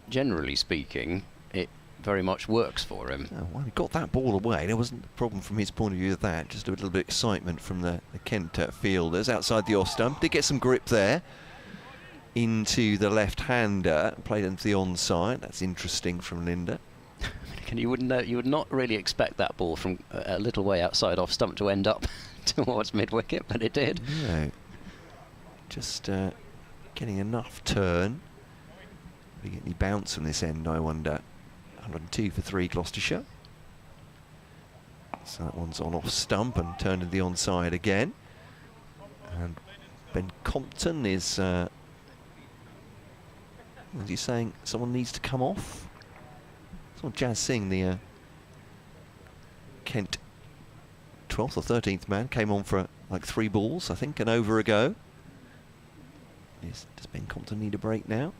generally speaking, it very much works for him. Oh, well, he got that ball away. There wasn't a problem from his point of view of that. Just a little bit of excitement from the Kent fielders outside the off stump. Did get some grip there into the left-hander. Played into the onside. That's interesting from Linda. You would not really expect that ball from a little way outside off stump to end up towards mid-wicket, but it did. No. Just getting enough turn. We get any bounce from this end, I wonder. 102 for 3 Gloucestershire. So that one's on off stump and turned to the onside again. And Ben Compton is... what is he saying? Someone needs to come off? Saw Jazz Singh, the Kent 12th or 13th man, came on for like 3 balls, I think, an over ago. Does Ben Compton need a break now?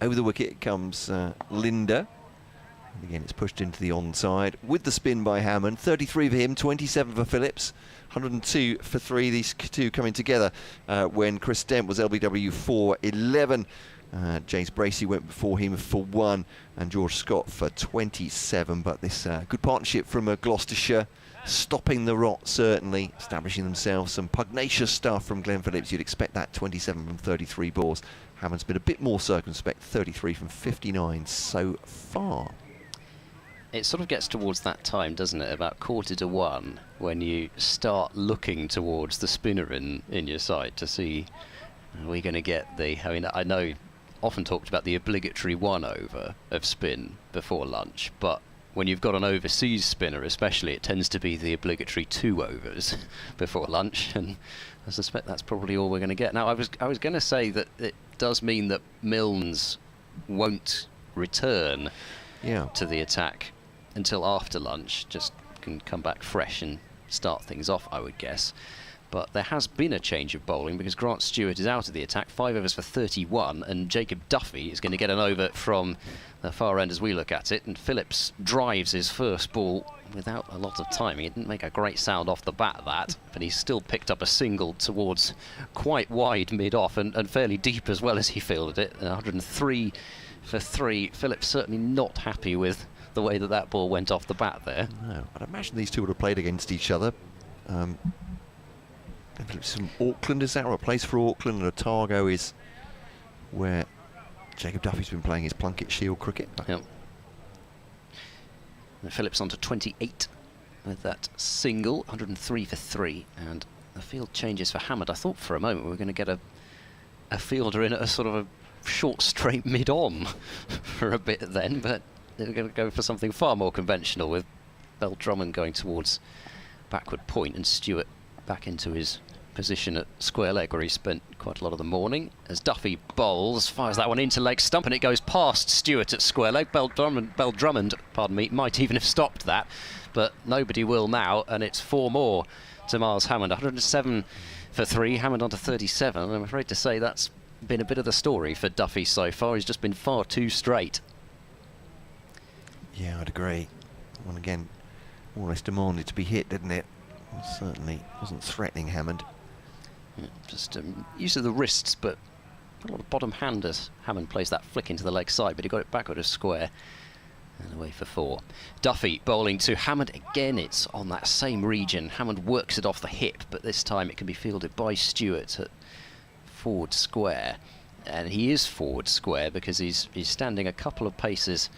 Over the wicket comes Linda. And again, it's pushed into the onside with the spin by Hammond. 33 for him, 27 for Phillips, 102 for 3. These two coming together when Chris Dent was LBW for 11. James Bracey went before him for 1, and George Scott for 27. But this good partnership from Gloucestershire, stopping the rot, certainly, establishing themselves. Some pugnacious stuff from Glenn Phillips. You'd expect that, 27 from 33 balls. Hammond's been a bit more circumspect, 33 from 59 so far. It sort of gets towards that time, doesn't it, about 1:45, when you start looking towards the spinner in your side to see, are we going to get the... I mean, I know often talked about the obligatory 1 over of spin before lunch, but when you've got an overseas spinner especially, it tends to be the obligatory 2 overs before lunch, and I suspect that's probably all we're going to get. Now, I was going to say that it does mean that Milnes won't return to the attack until after lunch, just can come back fresh and start things off, I would guess. But there has been a change of bowling because Grant Stewart is out of the attack, 5 overs for 31, and Jacob Duffy is going to get an over from the far end as we look at it, and Phillips drives his first ball without a lot of timing. It didn't make a great sound off the bat, that, but he still picked up a single towards quite wide mid-off and fairly deep as well as he fielded it. 103 for 3. Phillips certainly not happy with the way that ball went off the bat there. No, I'd imagine these two would have played against each other. Phillips from Auckland, is that right? Plays for Auckland, and Otago is where Jacob Duffy's been playing his Plunket Shield cricket. Yep. And Phillips on to 28 with that single, 103 for 3, and the field changes for Hammond. I thought for a moment we were going to get a fielder in at a sort of a short straight mid-on for a bit then, but they're going to go for something far more conventional, with Bell Drummond going towards backward point and Stewart back into his position at square leg, where he spent quite a lot of the morning. As Duffy bowls, fires that one into leg stump, and it goes past Stewart at square leg. Bell Drummond, pardon me, might even have stopped that, but nobody will now, and it's 4 more to Miles Hammond. 107 for 3, Hammond on to 37. I'm afraid to say that's been a bit of the story for Duffy so far. He's just been far too straight. Yeah, I'd agree. Well, again, more or less demanded to be hit, didn't it? Well, certainly wasn't threatening Hammond. Yeah, just use of the wrists, but a lot of bottom hand as Hammond plays that flick into the leg side, but he got it backward as square and away for 4. Duffy bowling to Hammond again. It's on that same region. Hammond works it off the hip, but this time it can be fielded by Stewart at forward square. And he is forward square because he's standing a couple of paces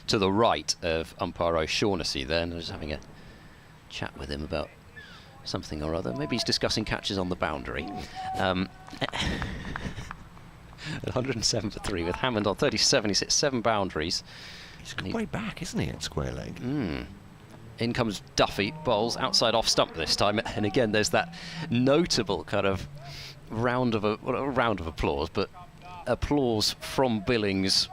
to the right of umpire O'Shaughnessy there, and I was having a chat with him about something or other. Maybe he's discussing catches on the boundary. 107 for 3 with Hammond on 37. He's hit 7 boundaries. He's got way back, isn't he, at square leg? In comes Duffy, bowls outside off stump this time, and again there's that notable kind of round of applause, but applause from Billings.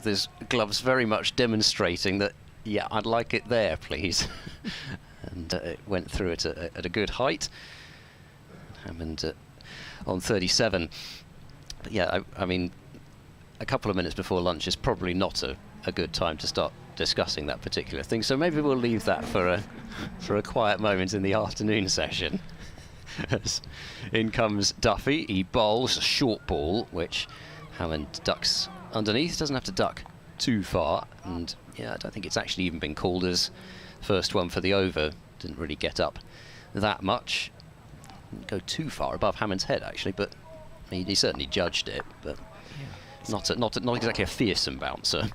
There's gloves very much demonstrating that, yeah, I'd like it there, please. And it went through it at a good height. Hammond on 37. But yeah, I mean, a couple of minutes before lunch is probably not a good time to start discussing that particular thing. So maybe we'll leave that for a quiet moment in the afternoon session. As in comes Duffy, he bowls a short ball, which Hammond ducks underneath, doesn't have to duck too far, and yeah, I don't think it's actually even been called as first one for the over. Didn't really get up that much, didn't go too far above Hammond's head actually, but he certainly judged it, but not exactly a fearsome bouncer.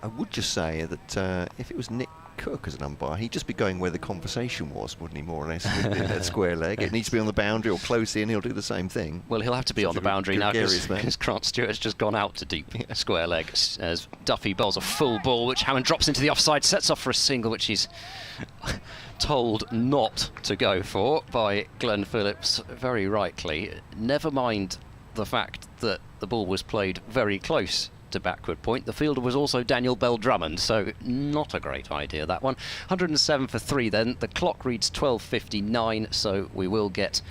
I would just say that if it was Nick Cook as an umpire, he'd just be going where the conversation was, wouldn't he, more or less, with that square leg. It needs to be on the boundary or close in, he'll do the same thing. Well, he'll have to be on the boundary now because Grant Stewart's just gone out to deep square leg as Duffy bowls a full ball, which Hammond drops into the offside, sets off for a single, which he's told not to go for by Glenn Phillips, very rightly. Never mind the fact that the ball was played very close to backward point. The fielder was also Daniel Bell Drummond, so not a great idea, that one. 107 for 3 then. The clock reads 12:59, so we will get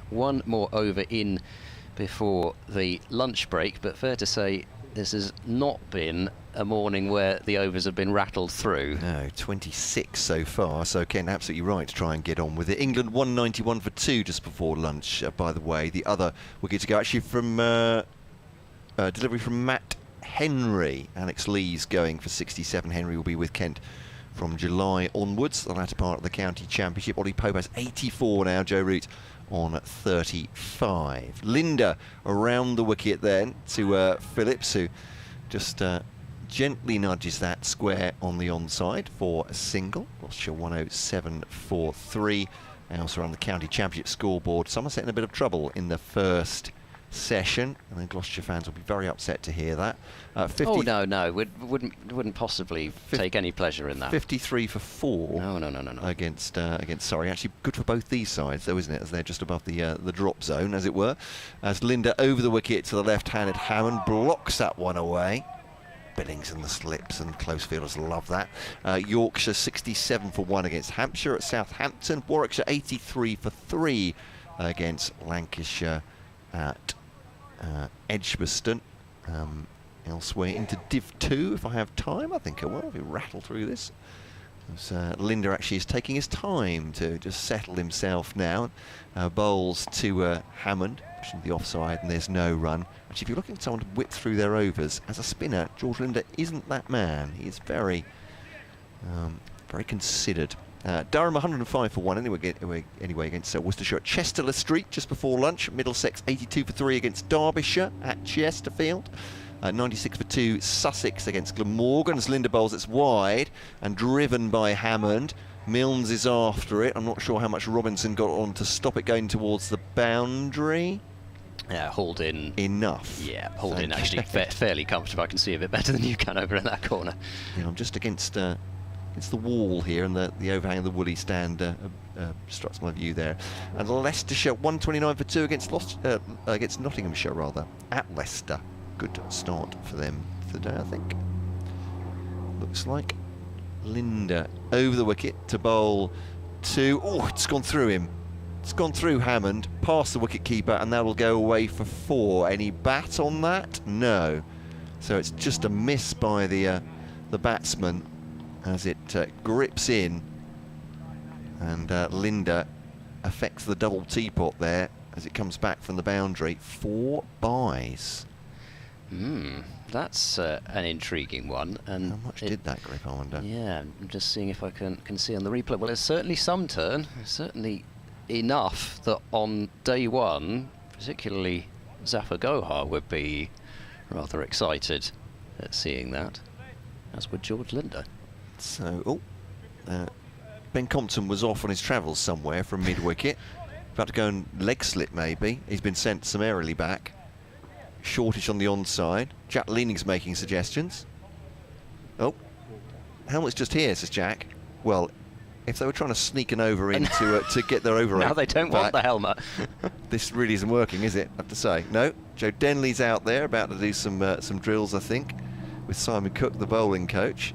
one more over in before the lunch break, but fair to say this has not been a morning where the overs have been rattled through. No, 26 so far, so Ken, absolutely right to try and get on with it. England 191 for 2 just before lunch, by the way. The other wicket to go actually from delivery from Matt Henry. Alex Lee's going for 67. Henry will be with Kent from July onwards, the latter part of the county championship. Ollie Pope has 84 now, Joe Root on 35. Linda around the wicket then to Phillips, who just gently nudges that square on the onside for a single. Gloucestershire 107 for 3. Also on the county championship scoreboard, Somerset in a bit of trouble in the first session, and then Gloucestershire fans will be very upset to hear that. 50 oh no, wouldn't possibly take any pleasure in that. 53 for 4. No. Against Surrey. Actually good for both these sides, though, isn't it? As they're just above the drop zone, as it were. As Linda over the wicket to the left-handed Hammond blocks that one away. Billings and the slips, and close fielders love that. Yorkshire 67 for 1 against Hampshire at Southampton. Warwickshire 83 for 3 against Lancashire at Edgbaston. Elsewhere into Div 2, if I have time. I think I will. If we rattle through this. Linda actually is taking his time to just settle himself now. Bowls to Hammond, pushing the offside, and there's no run. Actually, if you're looking for someone to whip through their overs, as a spinner, George Linda isn't that man. He is very considered. Durham 105 for 1 anyway against Worcestershire at Chesterless Street just before lunch. Middlesex 82 for 3 against Derbyshire at Chesterfield. 96 for 2 Sussex against Glamorgan as Linda bowls it's wide and driven by Hammond. Milnes is after it. I'm not sure how much Robinson got on to stop it going towards the boundary. Yeah, hauled in. Enough. Yeah, hauled in actually fairly comfortable. I can see a bit better than you can over in that corner. Yeah, I'm just against the wall here, and the overhang of the woolly stand obstructs my view there. And Leicestershire 129 for 2 against Nottinghamshire rather at Leicester. Good start for them for the day, I think. Looks like Linda over the wicket to bowl to. Oh, it's gone through him. It's gone through Hammond, past the wicket keeper, and that will go away for 4. Any bat on that? No. So it's just a miss by the batsman as it grips in, and Linda affects the double teapot there as it comes back from the boundary. 4 byes. That's an intriguing one. And how much did that grip, I wonder? Yeah, I'm just seeing if I can see on the replay. Well, there's certainly some turn. Certainly enough that on day 1, particularly Zafar Gohar would be rather excited at seeing that, as would George Linder. So, Ben Compton was off on his travels somewhere from mid-wicket. About to go and leg slip, maybe. He's been sent summarily back. Shortish on the onside. Jack Leaning's making suggestions. Oh, helmet's just here, says Jack. Well, if they were trying to sneak an over into to get their over Now they don't want the helmet. This really isn't working, is it? I have to say. No, Joe Denley's out there about to do some drills, I think, with Simon Cook, the bowling coach.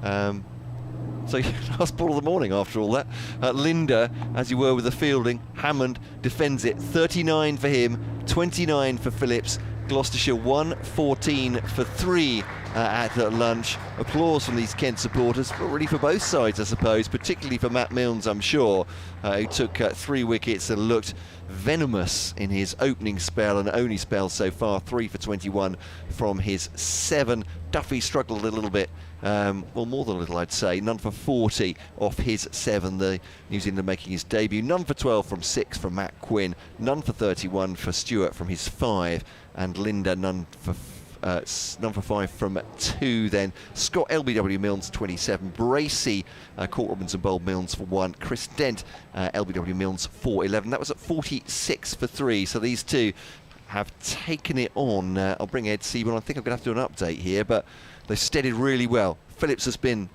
So last ball of the morning after all that. Linder, as you were with the fielding. Hammond defends it. 39 for him, 29 for Phillips. Gloucestershire 114 for 3 at lunch. Applause from these Kent supporters, but really for both sides, I suppose, particularly for Matt Milnes, I'm sure, who took 3 wickets and looked venomous in his opening spell and only spell so far. 3 for 21 from his 7. Duffy struggled a little bit, well, more than a little, I'd say. None for 40 off his 7, the New Zealander making his debut. None for 12 from 6 from Matt Quinn. None for 31 for Stewart from his 5. And Linder, none for 5 from 2 then. Scott LBW Milnes 27, Bracey Court Robinson bowled Milnes for 1, Chris Dent LBW Milnes for 11. That was at 46 for 3, so these two have taken it on. I'll bring Ed Seaborn. I think I'm going to have to do an update here, but they've steadied really well. Phillips has been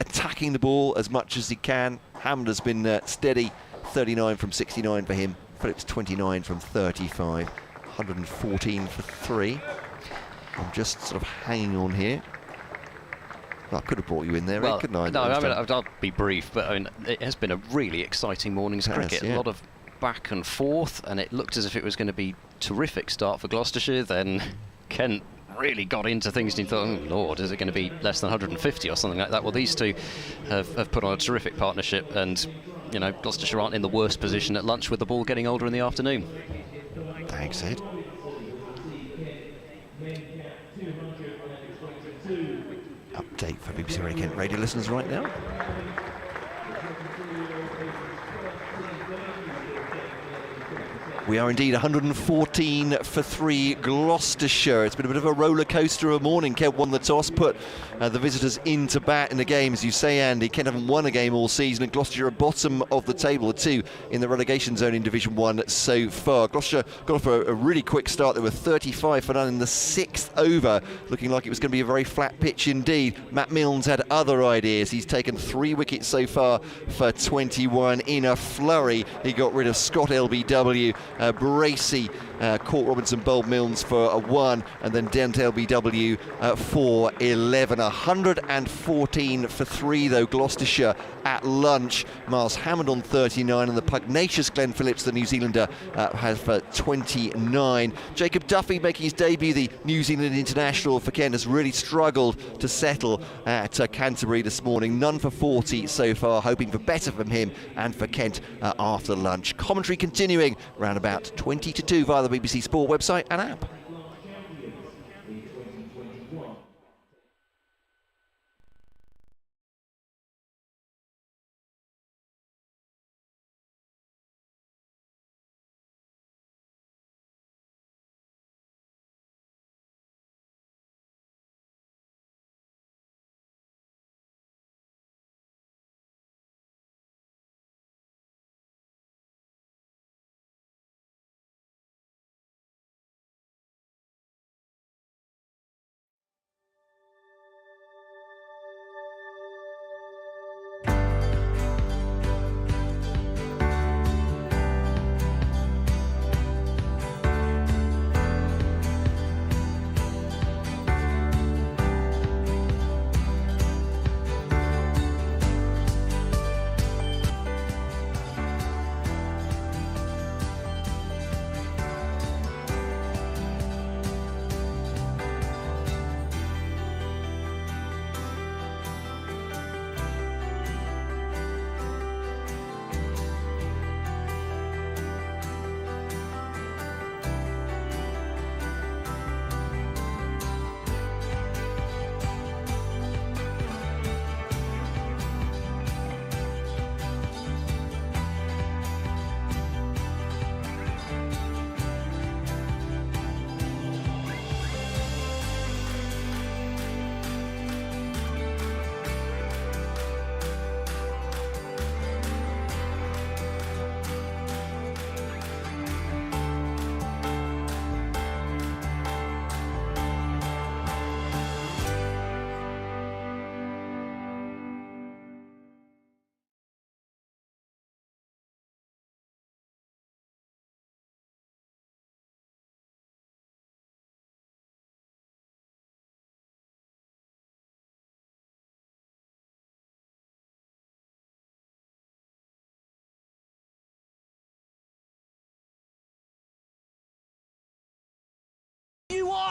attacking the ball as much as he can. Hammond has been steady, 39 from 69 for him. Phillips 29 from 35, 114 for 3. I'm just sort of hanging on here. Well, I could have brought you in there, well, couldn't I? No, I mean, I'll be brief, but I mean, it has been a really exciting morning's cricket. Yeah. A lot of back and forth, and it looked as if it was going to be a terrific start for Gloucestershire. Then Kent really got into things, and you thought, oh Lord, is it going to be less than 150 or something like that? Well, these two have put on a terrific partnership, and you know, Gloucestershire aren't in the worst position at lunch with the ball getting older in the afternoon. Thanks, Ed. Update for BBC Radio Kent radio listeners right now. We are indeed 114 for 3 Gloucestershire. It's been a bit of a roller coaster of a morning. Kent won the toss, put the visitors into bat in the game, as you say, Andy. Kent haven't won a game all season, and Gloucestershire are bottom of the table, the 2 in the relegation zone in Division 1 so far. Gloucestershire got off a really quick start. They were 35 for none in the 6th over, looking like it was going to be a very flat pitch indeed. Matt Milnes had other ideas. He's taken 3 wickets so far for 21 in a flurry. He got rid of Scott LBW. Bracey, Court Robinson bowled Milnes for a 1, and then Dent LBW for 11. 114 for 3 though, Gloucestershire at lunch. Miles Hammond on 39, and the pugnacious Glenn Phillips, the New Zealander, has for 29. Jacob Duffy making his debut, the New Zealand international for Kent, has really struggled to settle at Canterbury this morning. None for 40 so far, hoping for better from him and for Kent after lunch. Commentary continuing around about 20 to 2 via the BBC Sport website and app.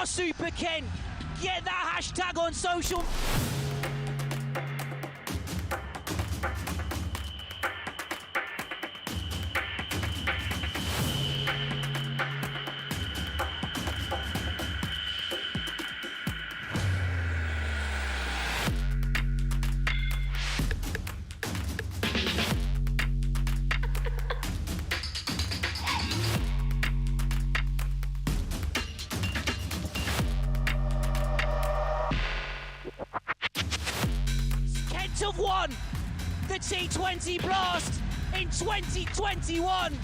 are Super Ken. Get that hashtag on social. Kent have won the T20 Blast in 2021.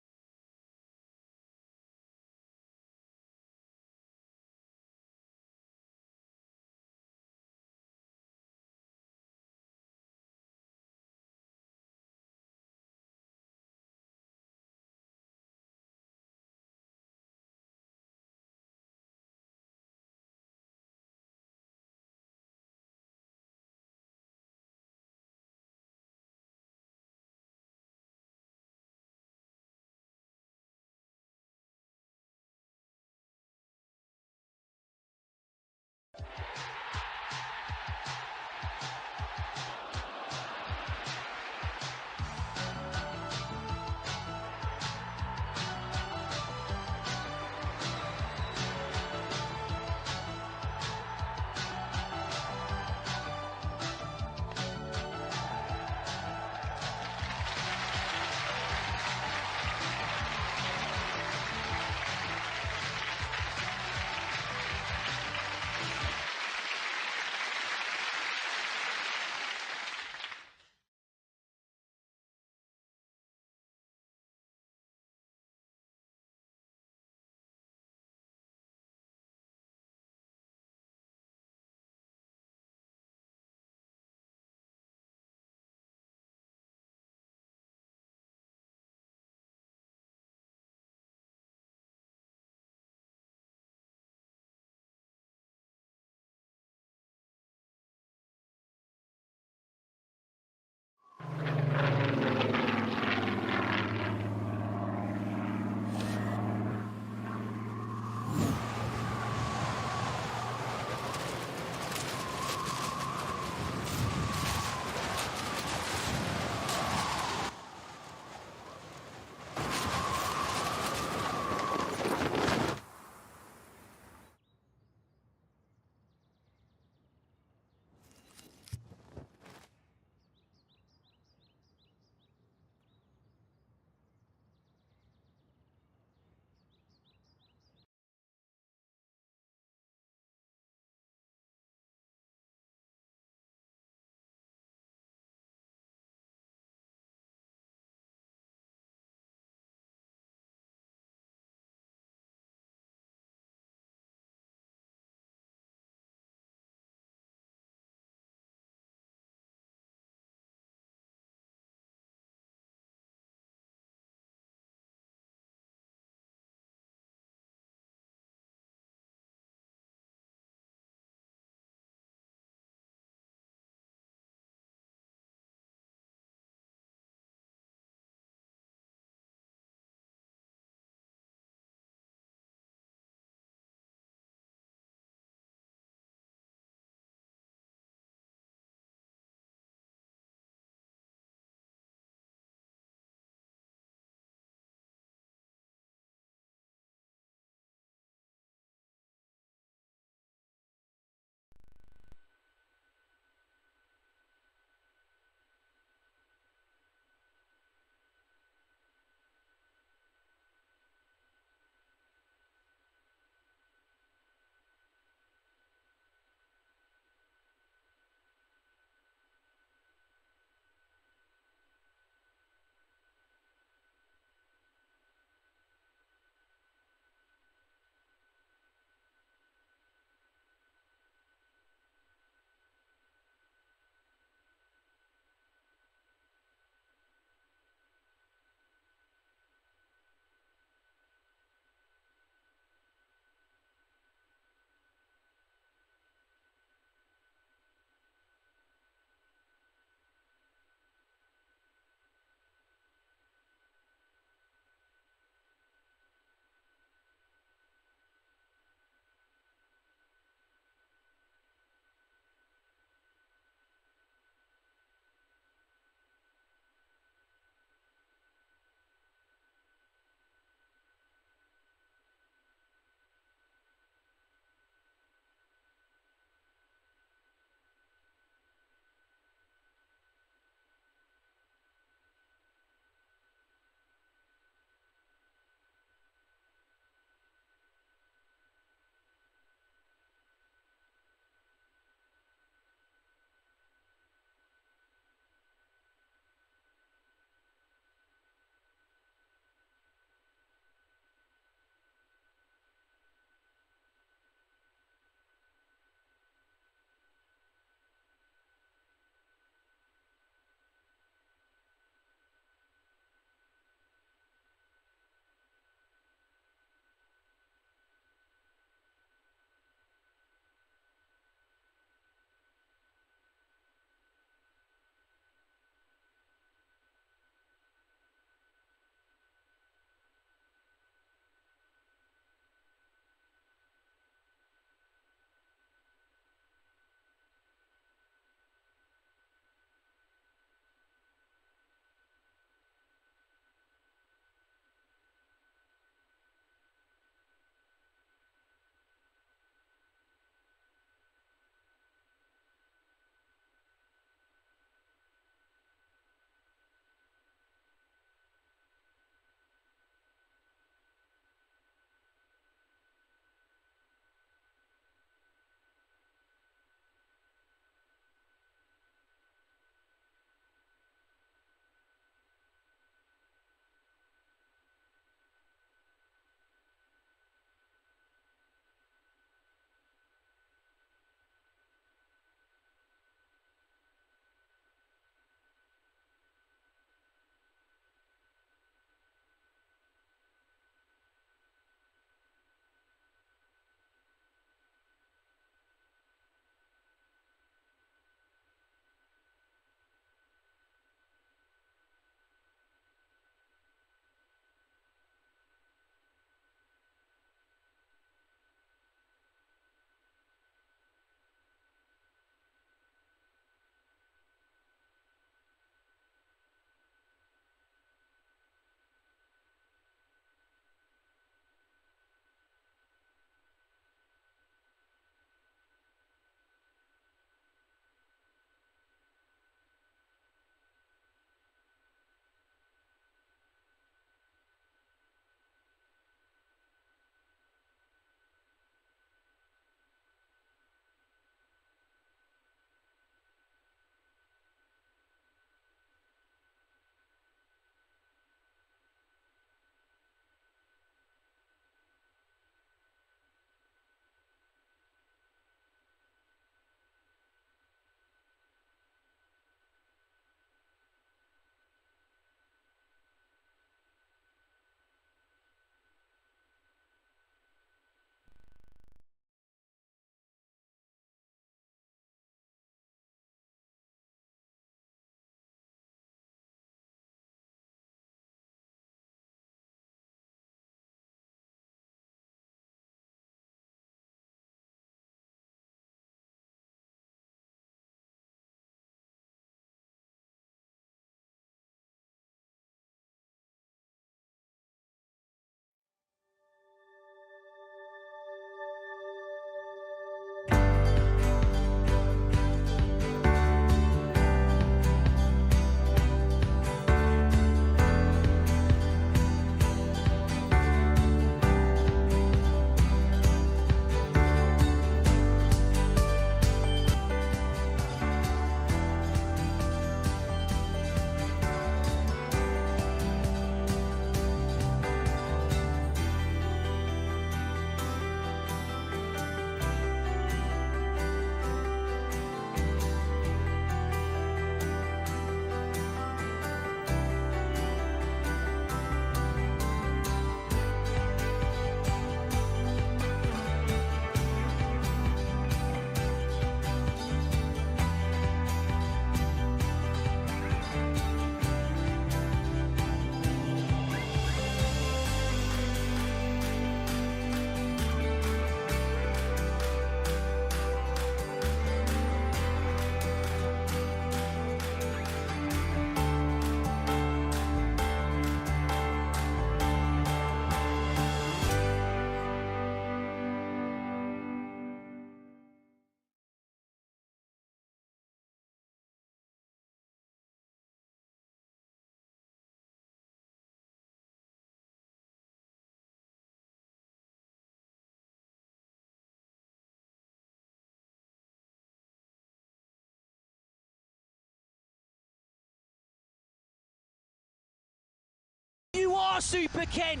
Super Ken.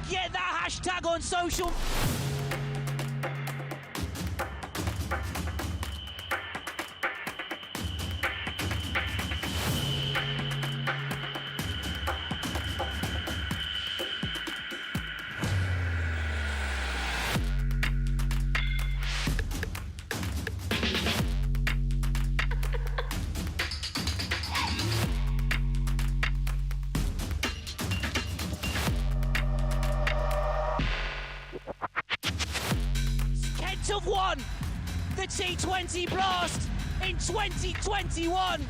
Get that hashtag on social. Kent have won the T20 Blast in 2021.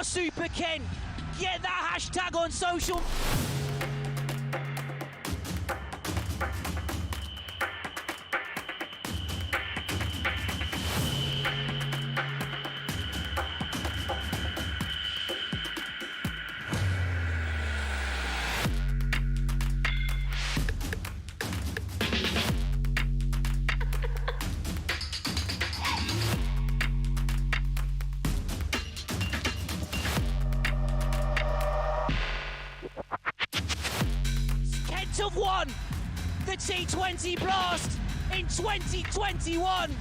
are Super Ken. Get that hashtag on social. Kent have won the T20 Blast in 2021.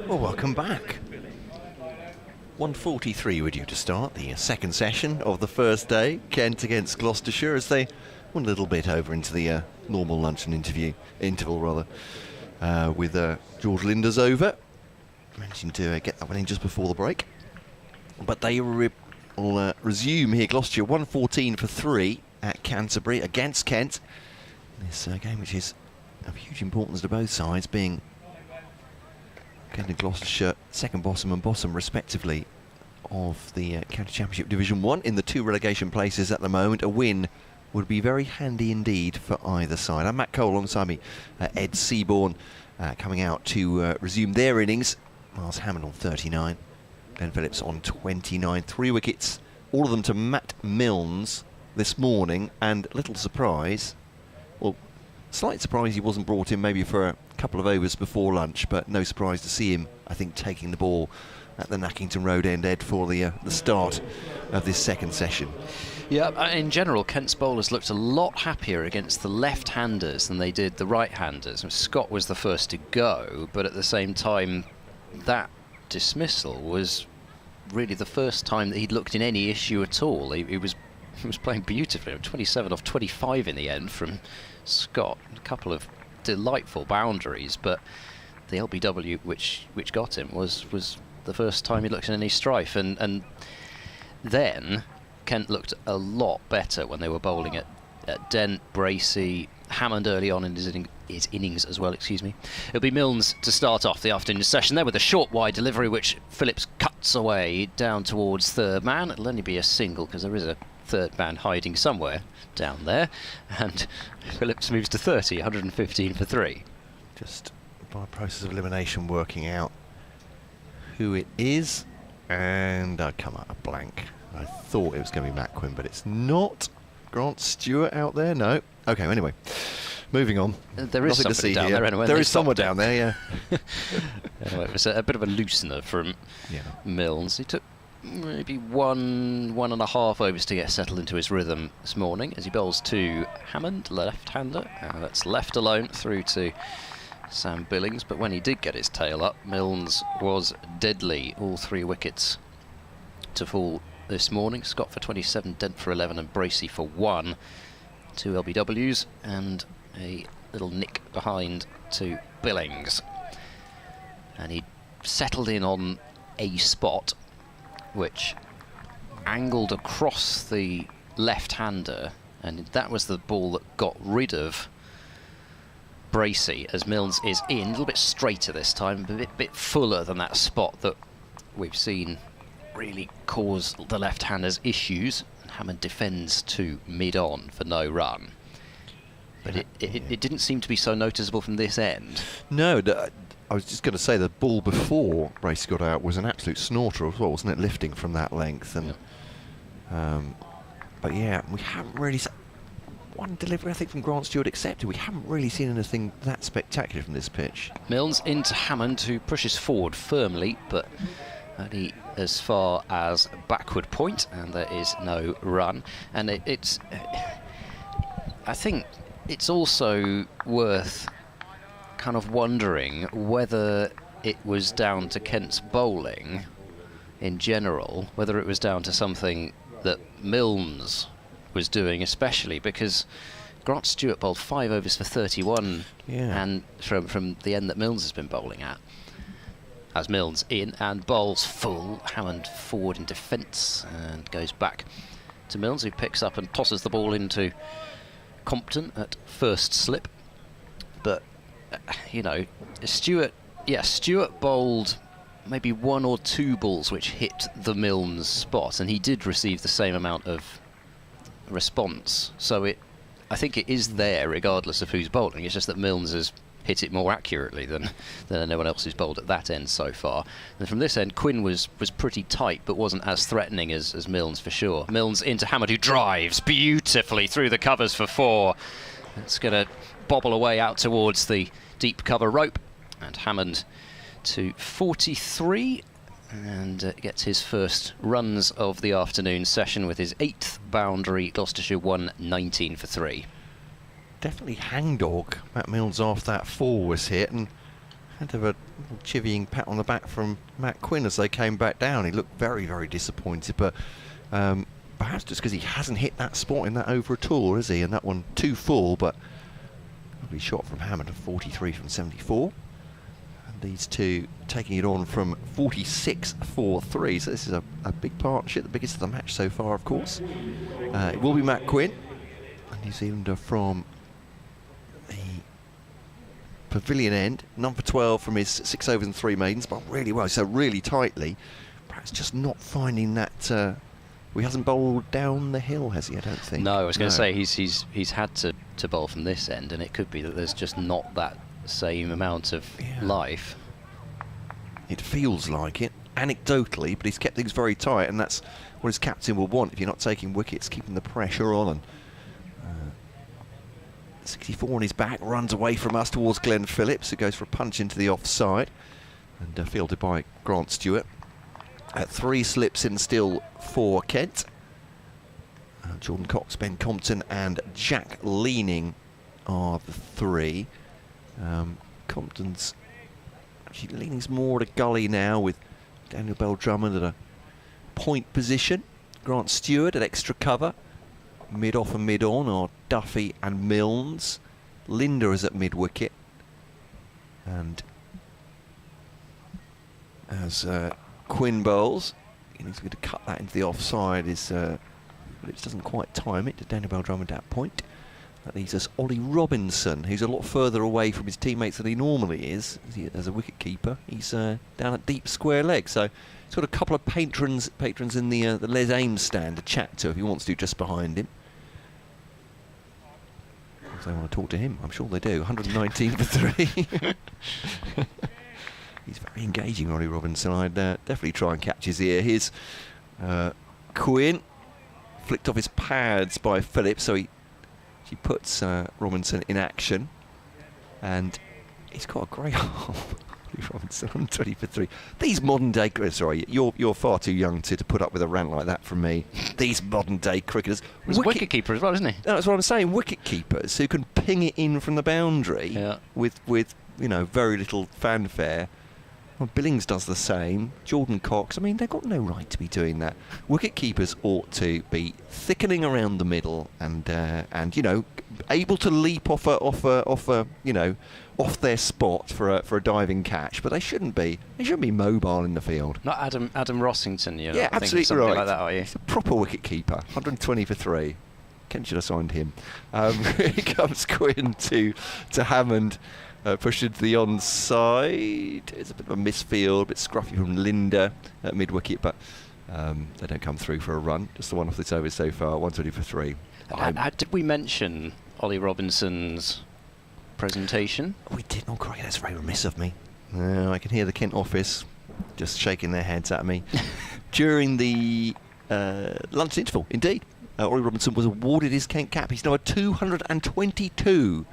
Well, welcome back. 1:43 we're due to start the second session of the first day, Kent against Gloucestershire, as they went a little bit over into the normal luncheon interval, with George Linders over, managing to get that one in just before the break. But they will resume here. Gloucestershire 1:14 for 3 at Canterbury against Kent. This game, which is of huge importance to both sides, being Kent and Gloucestershire second bottom and bottom respectively of the County Championship Division 1 in the 2 relegation places at the moment. A win would be very handy indeed for either side. I'm Matt Cole, alongside me Ed Seaborn, coming out to resume their innings. Miles Hammond on 39, Ben Phillips on 29. 3 wickets, all of them to Matt Milnes this morning, and little surprise, well, slight surprise he wasn't brought in maybe for a couple of overs before lunch, but no surprise to see him, I think, taking the ball at the Nackington Road end, Ed, for the start of this second session. Yeah, in general, Kent's bowlers looked a lot happier against the left-handers than they did the right-handers. Scott was the first to go, but at the same time, that dismissal was really the first time that he'd looked in any issue at all. He was playing beautifully. 27 off 25 in the end from Scott. A couple of delightful boundaries, but the LBW which got him was the first time he looked in any strife, and then Kent looked a lot better when they were bowling at Dent, Bracey, Hammond early on in his innings as well, excuse me. It'll be Milnes to start off the afternoon session there with a short wide delivery which Phillips cuts away down towards third man. It'll only be a single because there is a third man hiding somewhere down there, and Phillips moves to 30, 115 for 3. Just by process of elimination working out who it is, and I come out a blank. I thought it was going to be Matt Quinn, but it's not. Grant Stewart out there? No. Okay, anyway, moving on. There is nothing somebody to see down here. there anyway. There is someone down there, yeah. Anyway, it was a bit of a loosener from Milnes. He took maybe one and a half overs to get settled into his rhythm this morning as he bowls to Hammond, left-hander. That's left alone through to Sam Billings, but when he did get his tail up, Milnes was deadly. All 3 wickets to fall this morning. Scott for 27, Dent for 11 and Bracey for 1. 2 LBWs and a little nick behind to Billings. And he settled in on a spot which angled across the left-hander, and that was the ball that got rid of Bracey, as Milnes is in, a little bit straighter this time, a bit fuller than that spot that we've seen really cause the left-handers issues. Hammond defends to mid-on for no run. But it didn't seem to be so noticeable from this end. No, I was just going to say the ball before Bracey got out was an absolute snorter as well, wasn't it? Lifting from that length. And but yeah, we haven't really... One delivery, I think, from Grant Stewart accepted. We haven't really seen anything that spectacular from this pitch. Milnes into Hammond, who pushes forward firmly, but only as far as backward point, and there is no run. And it's I think it's also worth kind of wondering whether it was down to Kent's bowling in general, whether it was down to something that Milnes was doing, especially because Grant Stewart bowled 5 overs for 31, and from the end that Milnes has been bowling at. As Milnes in and bowls full, Hammond forward in defence and goes back to Milnes, who picks up and tosses the ball into Compton at first slip. But you know, Stewart bowled maybe 1 or 2 balls which hit the Milnes spot, and he did receive the same amount of response. So I think it is there regardless of who's bowling. It's just that Milnes has hit it more accurately than anyone else who's bowled at that end so far. And from this end, Quinn was pretty tight, but wasn't as threatening as Milnes for sure. Milnes into Hammond, who drives beautifully through the covers for 4. It's going to bobble away out towards the deep cover rope, and Hammond to 43, and gets his first runs of the afternoon session with his 8th boundary. Gloucestershire 119 for 3. definitely hangdog. Matt Mills after that 4 was hit, and had to have a little chivying pat on the back from Matt Quinn as they came back down. He looked very, very disappointed, but perhaps just because he hasn't hit that spot in that over at all, is he? And that one too full, but lovely shot from Hammond of 43 from 74. And these two taking it on from 46-4-3. So this is a big partnership, the biggest of the match so far, of course. It will be Matt Quinn, a New Zealander from the pavilion end, number 12 from his 6 overs and 3 maidens, but really well, so really tightly. Perhaps just not finding that. He hasn't bowled down the hill, has he? I don't think. No, I was going to say he's had to bowl from this end, and it could be that there's just not that same amount of life. It feels like it, anecdotally, but he's kept things very tight, and that's what his captain will want if you're not taking wickets, keeping the pressure on. And 64 on his back, runs away from us towards Glenn Phillips, who goes for a punch into the offside, and fielded by Grant Stewart. 3 slips in still for Kent. Jordan Cox, Ben Compton and Jack Leaning are the 3. Compton's actually, Leaning's more at a gully now with Daniel Bell Drummond at a point position. Grant Stewart at extra cover. Mid-off and mid-on are Duffy and Milnes. Linda is at mid-wicket. And as Quinn bowls, he's going to cut that into the offside, but it doesn't quite time it to Daniel Bell Drummond at that point. That leaves us Ollie Robinson, who's a lot further away from his teammates than he normally is as a wicket keeper. He's down at deep square leg, so he's got a couple of patrons in the Les Ames stand to chat to if he wants to, just behind him. If they want to talk to him, I'm sure they do. 119 for 3. He's very engaging, Ollie Robinson. I'd definitely try and catch his ear. Here's Quinn, flicked off his pads by Phillips, so he puts Robinson in action, and he's got a great arm. Robinson on 20 for 3. These modern day, sorry, you're far too young to put up with a rant like that from me. These modern day cricketers. He's a wicket keeper as well, isn't he? That's what I'm saying. Wicket keepers who can ping it in from the boundary with very little fanfare. Well, Billings does the same. Jordan Cox. I mean, they've got no right to be doing that. Wicket keepers ought to be thickening around the middle and able to leap off their spot for a diving catch. But they shouldn't be. They shouldn't be mobile in the field. Not Adam Rossington. You're yeah, not absolutely something right. Like that, are you? He's a proper wicket keeper. 120 for 3. Kent should have signed him. Here comes Quinn to Hammond. Pushed into the onside. It's a bit of a misfield, a bit scruffy from Linda at mid-wicket, but they don't come through for a run. Just the one off this over so far, 120 for 3. Did we mention Ollie Robinson's presentation? We did not, Craig. That's very remiss of me. I can hear the Kent office just shaking their heads at me. During the lunch interval, indeed, Ollie Robinson was awarded his Kent cap. He's now at 222,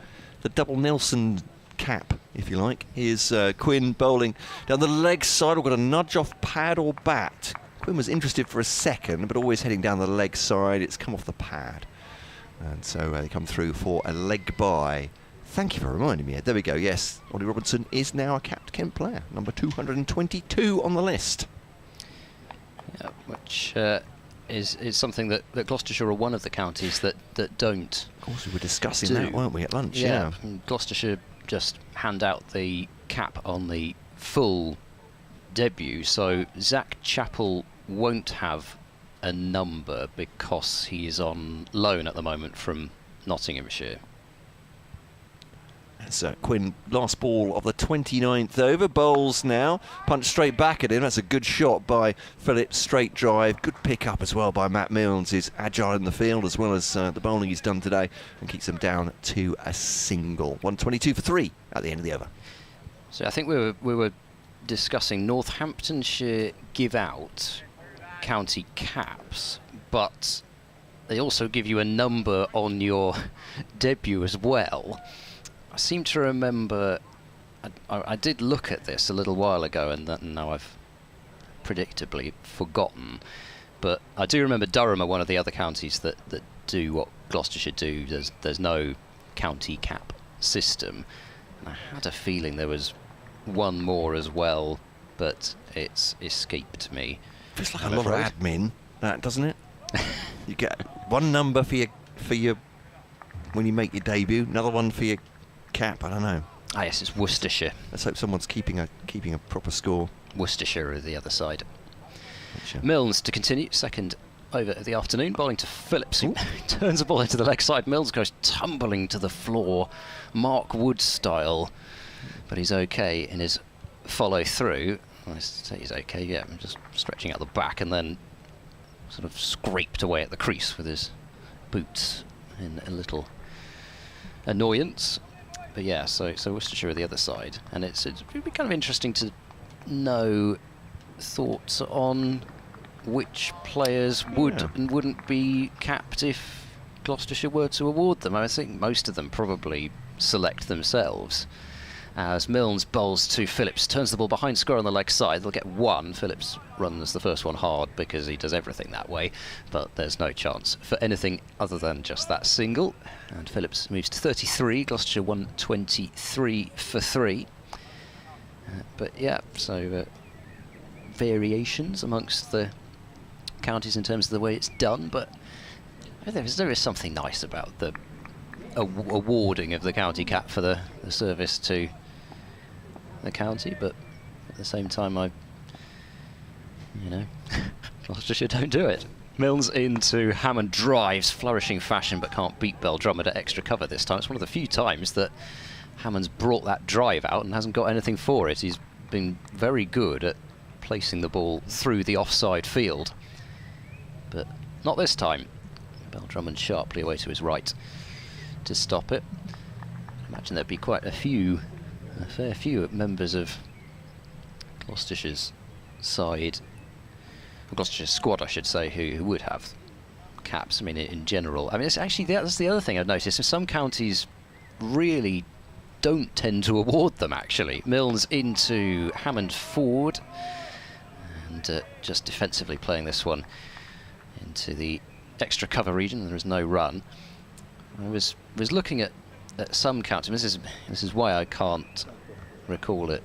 the double Nelson cap, if you like. Here's Quinn bowling down the leg side. We've got a nudge off pad or bat. Quinn was interested for a second, but always heading down the leg side. It's come off the pad. And so they come through for a leg bye. Thank you for reminding me. There we go. Yes, Ollie Robinson is now a capped Kent player, number 222 on the list. Yeah, which is something that Gloucestershire are one of the counties that don't. Of course, we were discussing that, weren't we, at lunch? Yeah. Gloucestershire just hand out the cap on the full debut, so Zach Chappell won't have a number because he is on loan at the moment from Nottinghamshire. That's Quinn, last ball of the 29th over, bowls now, punch straight back at him. That's a good shot by Phillips, straight drive, good pick up as well by Matt Milnes, who's agile in the field as well as the bowling he's done today, and keeps them down to a single. 122 for 3 at the end of the over. So I think we were discussing Northamptonshire give out county caps, but they also give you a number on your debut as well. I seem to remember, I did look at this a little while ago, and now I've predictably forgotten, but I do remember Durham are one of the other counties that do what Gloucestershire do. There's no county cap system. And I had a feeling there was one more as well, but it's escaped me. Feels like a lot of admin, that, doesn't it? You get one number for your when you make your debut, another one for your cap. I don't know. Ah, yes, it's Worcestershire. Let's hope someone's keeping a proper score. Worcestershire are the other side. Gotcha. Milnes to continue, second over of the afternoon, bowling to Phillips, who turns the ball into the leg side. Milnes goes tumbling to the floor, Mark Wood style, but he's okay in his follow through. I say he's okay, yeah, just stretching out the back and then sort of scraped away at the crease with his boots in a little annoyance. But yeah, so Worcestershire are the other side, and it would be kind of interesting to know thoughts on which players would and wouldn't be capped if Gloucestershire were to award them. I think most of them probably select themselves. As Milnes bowls to Phillips, turns the ball behind square on the leg side. They'll get one. Phillips runs the first one hard because he does everything that way, but there's no chance for anything other than just that single. And Phillips moves to 33, Gloucestershire 123 for 3. But yeah, so variations amongst the counties in terms of the way it's done, but there is something nice about the awarding of the county cap for the service to the county, but at the same time, Gloucestershire don't do it. Milnes into Hammond, drives, flourishing fashion, but can't beat Belldrummer at extra cover this time. It's one of the few times that Hammond's brought that drive out and hasn't got anything for it. He's been very good at placing the ball through the offside field, but not this time. Belldrummer sharply away to his right to stop it. I imagine there'd be quite a fair few members of Gloucestershire's side, or Gloucestershire's squad, I should say, who would have caps. I mean, in general. I mean, it's actually that's the other thing I've noticed. Some counties really don't tend to award them. Actually, Milnes into Hammond forward, and just defensively playing this one into the extra cover region. There is no run. I was looking at some counties. This is why I can't recall it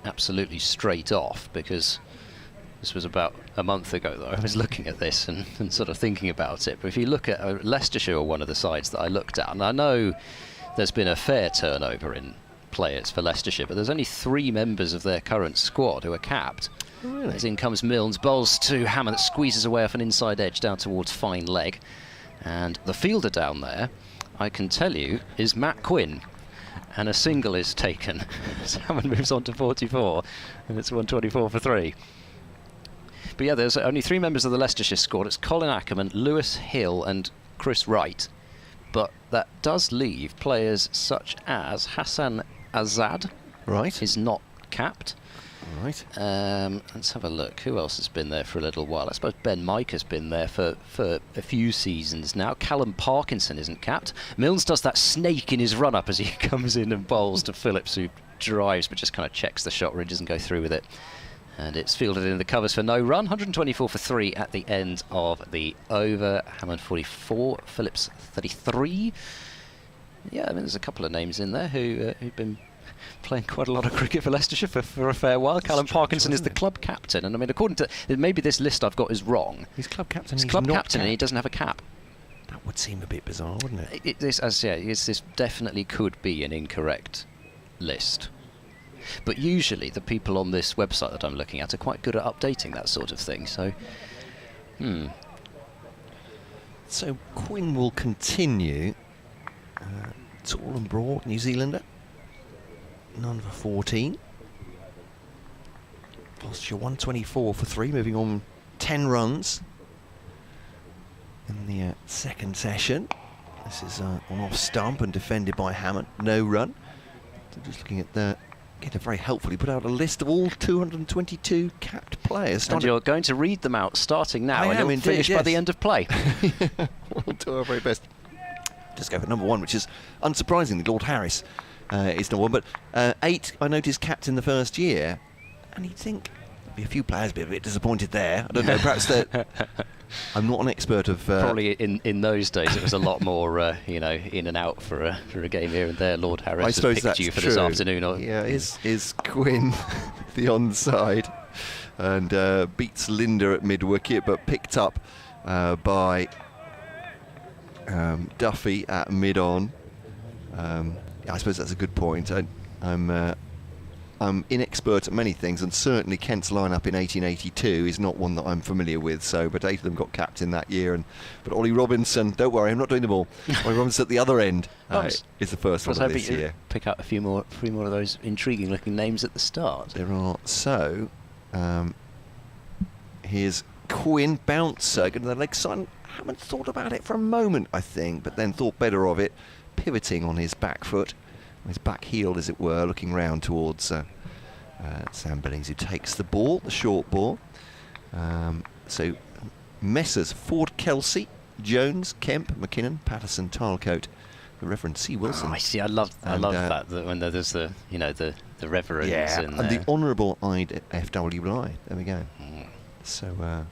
absolutely straight off, because this was about a month ago that I was looking at this and sort of thinking about it. But if you look at Leicestershire, one of the sides that I looked at, and I know there's been a fair turnover in players for Leicestershire, but there's only 3 members of their current squad who are capped. Really? As in comes Milnes, bowls to Hammond, that squeezes away off an inside edge down towards fine leg. And the fielder down there, I can tell you, is Matt Quinn, and a single is taken. So Hammond moves on to 44, and it's 124 for 3. But yeah, there's only 3 members of the Leicestershire squad. It's Colin Ackerman, Lewis Hill and Chris Wright. But that does leave players such as Hassan Azad, Right. is not capped. Right. Let's have a look. Who else has been there for a little while? I suppose Ben Mike has been there for a few seasons now. Callum Parkinson isn't capped. Milnes does that snake in his run-up as he comes in and bowls to Phillips, who drives but just kind of checks the shot, really doesn't go through with it. And it's fielded in the covers for no run. 124 for 3 at the end of the over. Hammond 44, Phillips 33. Yeah, I mean, there's a couple of names in there who've been playing quite a lot of cricket for Leicestershire for a fair while. Callum Parkinson is the club captain, and I mean, according to maybe this list I've got is wrong. He's club captain. He's club captain, and he doesn't have a cap. That would seem a bit bizarre, wouldn't it? This definitely could be an incorrect list. But usually the people on this website that I'm looking at are quite good at updating that sort of thing. So, So Quinn will continue. Tall and broad, New Zealander. None for 14. Gloucestershire 124 for 3, moving on 10 runs in the second session. This is on off stump and defended by Hammond. No run. So just looking at the... Get very helpfully put out a list of all 222 capped players. And you're going to read them out starting now, and you'll finish by the end of play. We'll do our very best. Just go for number 1, which is unsurprisingly Lord Harris. Is number 1, but 8 I noticed capped in the first year, and you'd think be a few players be a bit disappointed there. I don't know, perhaps that I'm not an expert of... Probably in those days it was a lot more, you know, in and out for a game here and there. Lord Harris I has suppose picked that's you for true. this afternoon. Or Yeah, is Quinn the onside and beats Linda at mid-wicket, but picked up by Duffy at mid-on. I suppose that's a good point. I'm inexpert at many things, and certainly Kent's lineup in 1882 is not one that I'm familiar with. So, but 8 of them got capped in that year. But Ollie Robinson, don't worry, I'm not doing them all. Ollie Robinson at the other end is the first one of this year. Pick out a few more of those intriguing-looking names at the start. There are. So, here's Quinn, bouncer, going to the leg side. Haven't thought about it for a moment, I think, but then thought better of it, pivoting on his back foot, his back heel, as it were, looking round towards Sam Billings, who takes the ball, the short ball. So Messrs Ford, Kelsey, Jones, Kemp, McKinnon, Patterson, Tarlecote, the Reverend C. Wilson. I see. I love that when there's the the reverends. Yeah, and the Honourable IFW Bly. There we go. So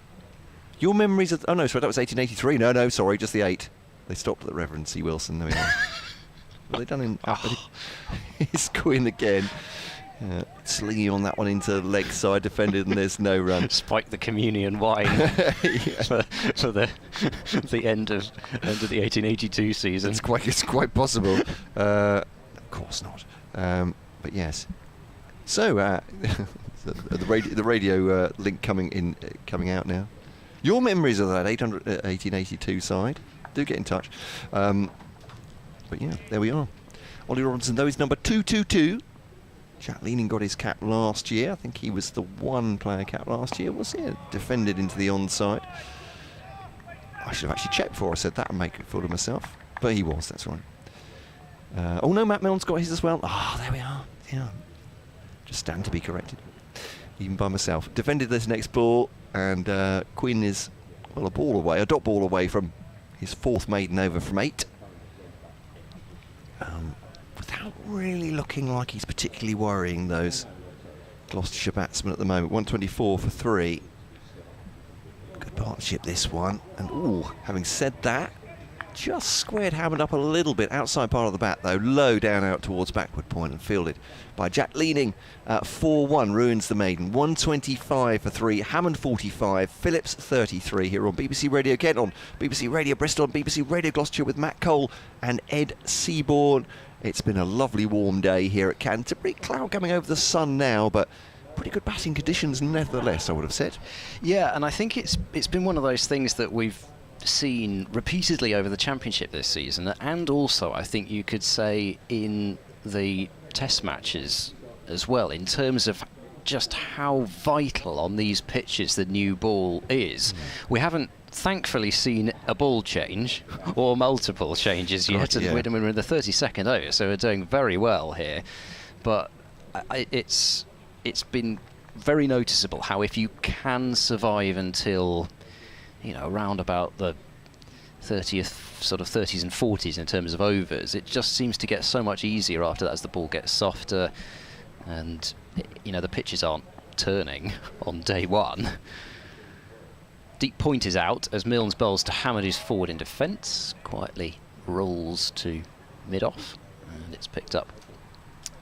your memories of... Oh no, sorry, that was 1883. No, sorry, just the 8. They stopped at the Reverend C. Wilson. There we go. What have they done in... It's Quinn again. Slinging on that one into leg side, defended, and there's no run. Spike the communion wine for the end of the 1882 season. It's quite possible. Of course not. But yes. So the radio link coming out now. Your memories of that 1882 side, do get in touch. But yeah, there we are. Ollie Robinson, though, is number 222. Jack Leaning got his cap last year. I think he was the one player cap last year, was he? Defended into the onside. I should have actually checked before I said that and make a fool of myself. But he was, that's right. Oh no, Matt Milne's got his as well. There we are. Yeah. Just stand to be corrected. Even by myself. Defended this next ball, and Quinn is, well, a dot ball away from his 4th maiden over from 8. Without really looking like he's particularly worrying those Gloucestershire batsmen at the moment. 124 for 3. Good partnership, this one. And having said that, just squared Hammond up a little bit. Outside part of the bat, though. Low down out towards backward point and fielded by Jack Leaning. 4-1 ruins the maiden. 125 for 3. Hammond 45. Phillips 33 here on BBC Radio Kent, on BBC Radio Bristol, on BBC Radio Gloucestershire with Matt Cole and Ed Seaborn. It's been a lovely warm day here at Canterbury. Cloud coming over the sun now, but pretty good batting conditions nevertheless, I would have said. Yeah, and I think it's been one of those things that we've seen repeatedly over the Championship this season, and also I think you could say in the Test matches as well, in terms of just how vital on these pitches the new ball is. We haven't thankfully seen a ball change or multiple changes yet, and we're in the 32nd over, so we're doing very well here. But it's been very noticeable how if you can survive until, you know, around about the 30th, sort of 30s and 40s in terms of overs, it just seems to get so much easier after that as the ball gets softer, and you know, the pitches aren't turning on day one. Deep point is out as Milnes bowls to Hammond, who's forward in defence. Quietly rolls to mid-off, and it's picked up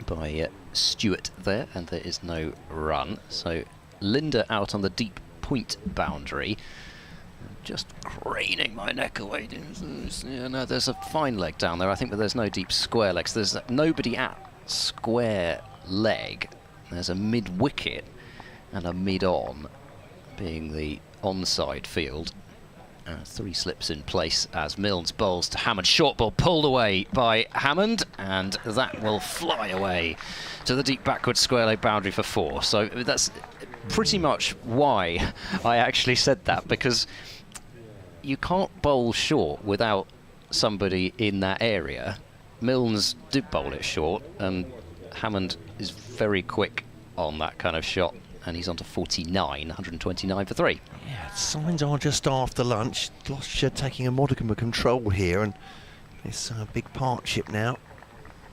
by Stewart there, and there is no run. So Linda out on the deep point boundary. Just craning my neck away. Yeah, no, there's a fine leg down there, I think, but there's no deep square legs. There's nobody at square leg. There's a mid-wicket and a mid-on, being the onside field. 3 slips in place as Milnes bowls to Hammond. Short ball pulled away by Hammond, and that will fly away to the deep backward square leg boundary for 4. So that's pretty much why I actually said that, because you can't bowl short without somebody in that area. Milnes did bowl it short, and Hammond is very quick on that kind of shot, and he's on to 49, 129 for 3. Yeah, signs are just after lunch. Gloucestershire taking a modicum of control here, and this big partnership now.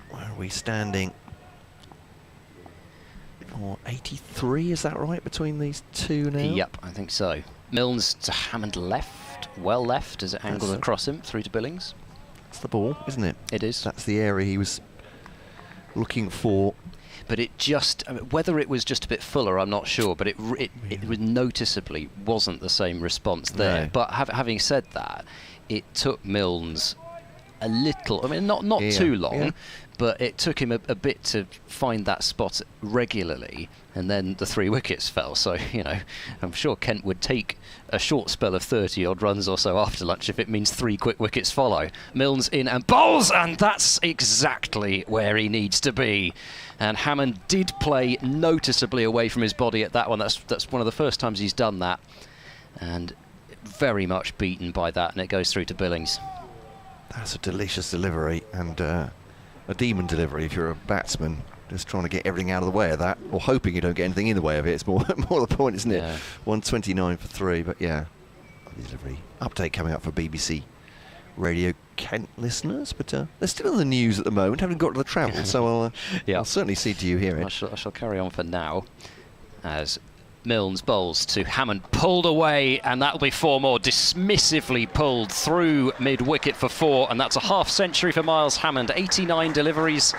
Where are we standing? Or 83, is that right, between these two now? Yep, I think so. Milnes to Hammond left, well left as it angles across him through to Billings. That's the ball, isn't it? It is. That's the area he was looking for. But it just, I mean, whether it was just a bit fuller, I'm not sure, but it was noticeably wasn't the same response there. No. But having said that, it took Milnes a little, I mean, not too long, but it took him a bit to find that spot regularly, and then the 3 wickets fell. So, you know, I'm sure Kent would take a short spell of 30-odd runs or so after lunch if it means 3 quick wickets follow. Milnes in and bowls, and that's exactly where he needs to be. And Hammond did play noticeably away from his body at that one. That's one of the first times he's done that, and very much beaten by that, and it goes through to Billings. That's a delicious delivery, and a demon delivery if you're a batsman, just trying to get everything out of the way of that, or hoping you don't get anything in the way of it. It's more the point, isn't it? Yeah. 129 for 3, but yeah, delivery. Update coming up for BBC Radio Kent listeners, but they're still in the news at the moment, haven't got to the travel, so I'll certainly see to you hear it. I shall carry on for now, as Milnes bowls to Hammond, pulled away, and that'll be 4 more, dismissively pulled through mid-wicket for 4, and that's a half-century for Miles Hammond. 89 deliveries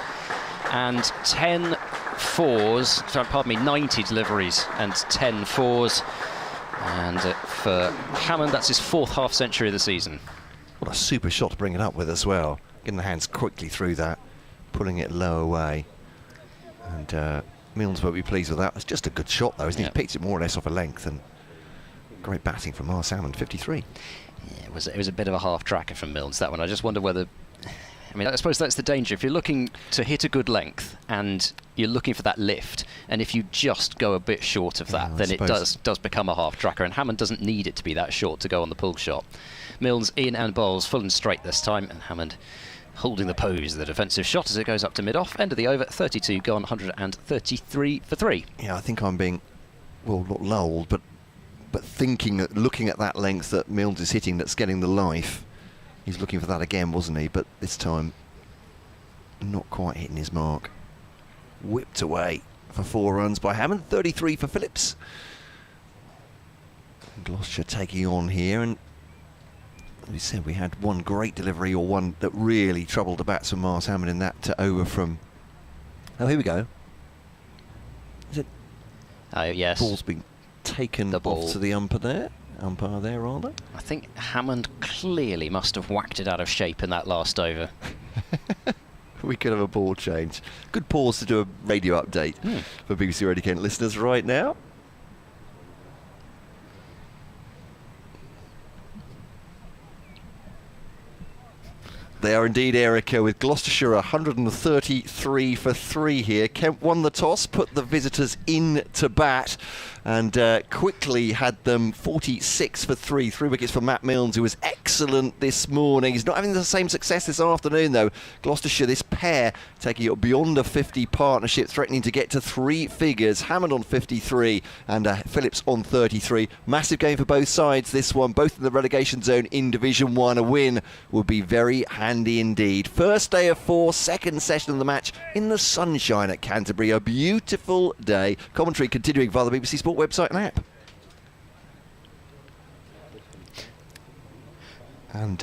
and 10 fours, sorry, pardon me, 90 deliveries and 10 fours, and for Hammond that's his 4th half-century of the season. What a super shot to bring it up with as well, getting the hands quickly through that, pulling it low away, and Milnes won't be pleased with that. It's just a good shot though, isn't he? He picked it more or less off a length, and great batting from Miles Hammond, 53. Yeah, it was a bit of a half-tracker from Milnes, that one. I just wonder whether, I mean, I suppose that's the danger. If you're looking to hit a good length and you're looking for that lift, and if you just go a bit short of that, then it does become a half-tracker, and Hammond doesn't need it to be that short to go on the pull shot. Milnes in and bowls full and straight this time, and Hammond holding the pose, the defensive shot as it goes up to mid-off. End of the over, 32 gone, 133 for 3. Yeah, I think I'm being, well, not lulled, but thinking, looking at that length that Milnes is hitting that's getting the life. He's looking for that again, wasn't he? But this time, not quite hitting his mark. Whipped away for 4 runs by Hammond, 33 for Phillips. Gloucestershire taking on here, and we said we had one great delivery, or one that really troubled the batsman Miles Hammond in that over from. Oh, here we go. Is it? Yes. Ball's been taken off to the umpire there, rather. I think Hammond clearly must have whacked it out of shape in that last over. We could have a ball change. Good pause to do a radio update for BBC Radio Kent listeners right now. They are indeed, Erica, with Gloucestershire 133 for 3 here. Kent won the toss, put the visitors in to bat, and quickly had them 46 for 3. 3 wickets for Matt Milnes, who was excellent this morning. He's not having the same success this afternoon, though. Gloucestershire, this pair, taking it beyond a 50 partnership, threatening to get to 3 figures. Hammond on 53 and Phillips on 33. Massive game for both sides, this one. Both in the relegation zone in Division 1. A win would be very handy indeed. First day of 4, second session of the match in the sunshine at Canterbury. A beautiful day. Commentary continuing via the BBC Sport website and app. And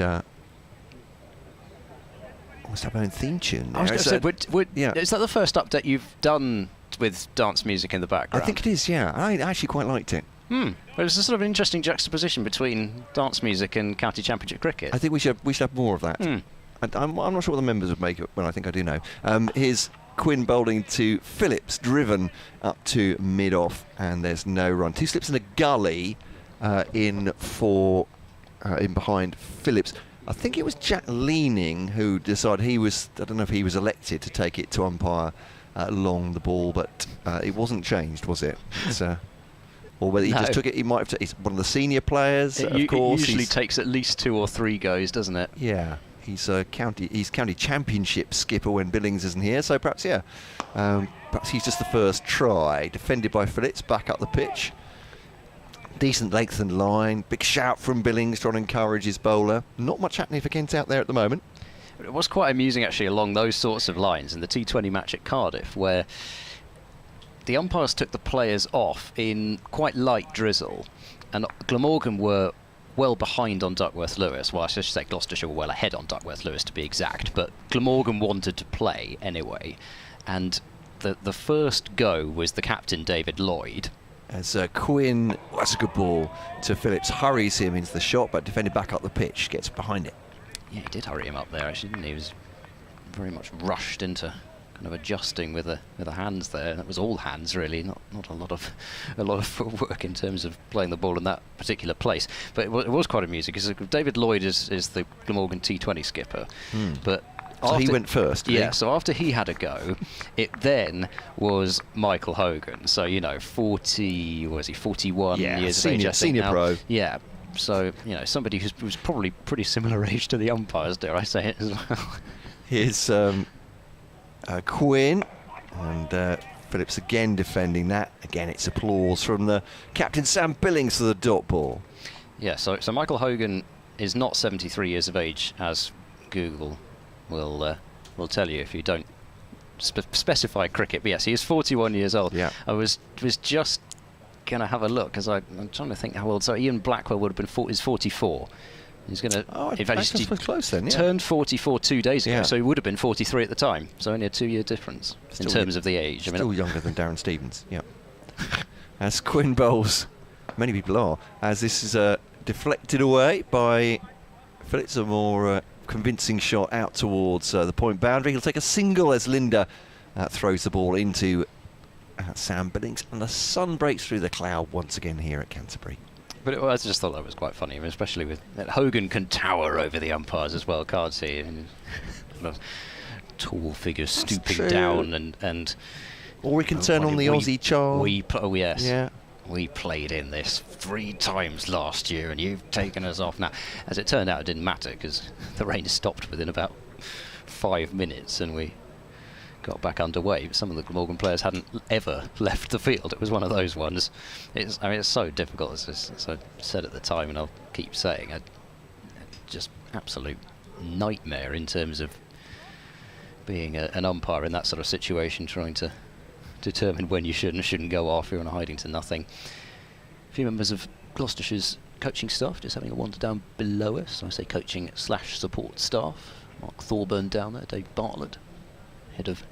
almost have our own theme tune there. I was going to say, is that the first update you've done with dance music in the background? I think it is, yeah. I actually quite liked it. Well, it's a sort of an interesting juxtaposition between dance music and county championship cricket. I think we should have more of that. I'm not sure what the members would make it, well, I think I do know. Here's Quinn bowling to Phillips, driven up to mid-off, and there's no run. 2 slips in a gully in behind Phillips. I think it was Jack Leaning who decided I don't know if he was elected to take it to umpire along the ball, but it wasn't changed, was it? It's, or whether he just took it, he might have. He's one of the senior players, of course. It usually takes at least 2 or 3 goes, doesn't it? Yeah. He's county championship skipper when Billings isn't here, so perhaps perhaps he's just the first try. Defended by Phillips, back up the pitch. Decent length and line. Big shout from Billings trying to encourage his bowler. Not much happening for Kent out there at the moment. It was quite amusing actually along those sorts of lines in the T20 match at Cardiff, where the umpires took the players off in quite light drizzle, and Glamorgan were well behind on Duckworth Lewis. Well, I should say Gloucestershire were well ahead on Duckworth Lewis, to be exact, but Glamorgan wanted to play anyway, and the first go was the captain, David Lloyd. As Quinn, that's a good ball to Phillips, hurries him into the shot, but defended back up the pitch, gets behind it. Yeah, he did hurry him up there, actually, didn't he? He was very much rushed into kind of adjusting with the hands there. That was all hands, really, not a lot of footwork in terms of playing the ball in that particular place. But it was quite amusing because David Lloyd is the Glamorgan T20 skipper, but. So he went first, yeah, so after he had a go, it then was Michael Hogan. So, 41 years of age, I think senior now. pro. Yeah, so, somebody who's probably pretty similar age to the umpires, dare I say it as well. Here's Quinn, and Phillips again defending that. Again, it's applause from the captain, Sam Billings, to the dot ball. Yeah, so Michael Hogan is not 73 years of age, as Google will tell you if you don't specify cricket. But yes, he is 41 years old. Yeah. I was just going to have a look, because I'm trying to think how old. So Ian Blackwell would have been 44. He's going to. Oh, in fact, he's close then. Yeah. Turned 44 2 days ago, Yeah. so he would have been 43 at the time. So only a 2-year difference in terms of the age. Still younger than Darren Stevens. Yeah. As Quinn bowls, many people are. As this is deflected away by Phillips, a more convincing shot out towards the point boundary. He'll take a single as Linda throws the ball into Sam Billings, and the sun breaks through the cloud once again here at Canterbury. But I just thought that was quite funny, especially with Hogan can tower over the umpires as well, can't he? And tall figure stooping down and or we can turn on the Aussie charm. Oh yes. Yeah. We played in this 3 times last year, and you've taken us off now. As it turned out, it didn't matter, because the rain stopped within about 5 minutes, and we got back underway. Some of the Glamorgan players hadn't ever left the field. It was one of those ones. It's so difficult, as I said at the time, and I'll keep saying, just absolute nightmare in terms of being an umpire in that sort of situation, trying to determine when you should and shouldn't go off. You're on a hiding to nothing. A few members of Gloucestershire's coaching staff just having a wander down below us. I say coaching / support staff. Mark Thorburn down there, Dave Bartlett, head of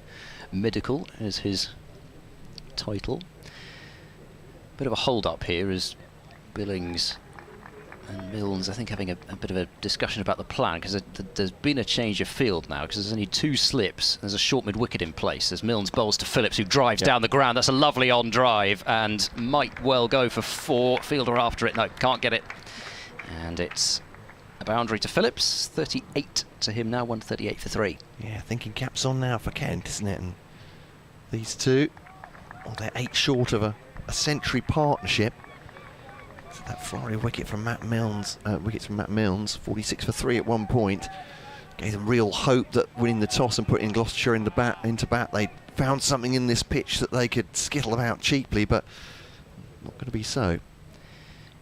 medical is his title. Bit of a hold up here as Billings and Milnes, I think, having a bit of a discussion about the plan, because there's been a change of field now, because there's only 2 slips. There's a short mid-wicket in place as Milnes bowls to Phillips, who drives down the ground. That's a lovely on drive and might well go for 4. Fielder after it. No, can't get it. And it's a boundary to Phillips. 38 to him now, 138 for 3. Yeah, thinking caps on now for Kent, isn't it? And these two, they're 8 short of a century partnership. That flurry wicket from Matt Milnes, 46 for 3 at one point, gave them real hope that winning the toss and putting Gloucestershire into bat, they found something in this pitch that they could skittle about cheaply, but not going to be so.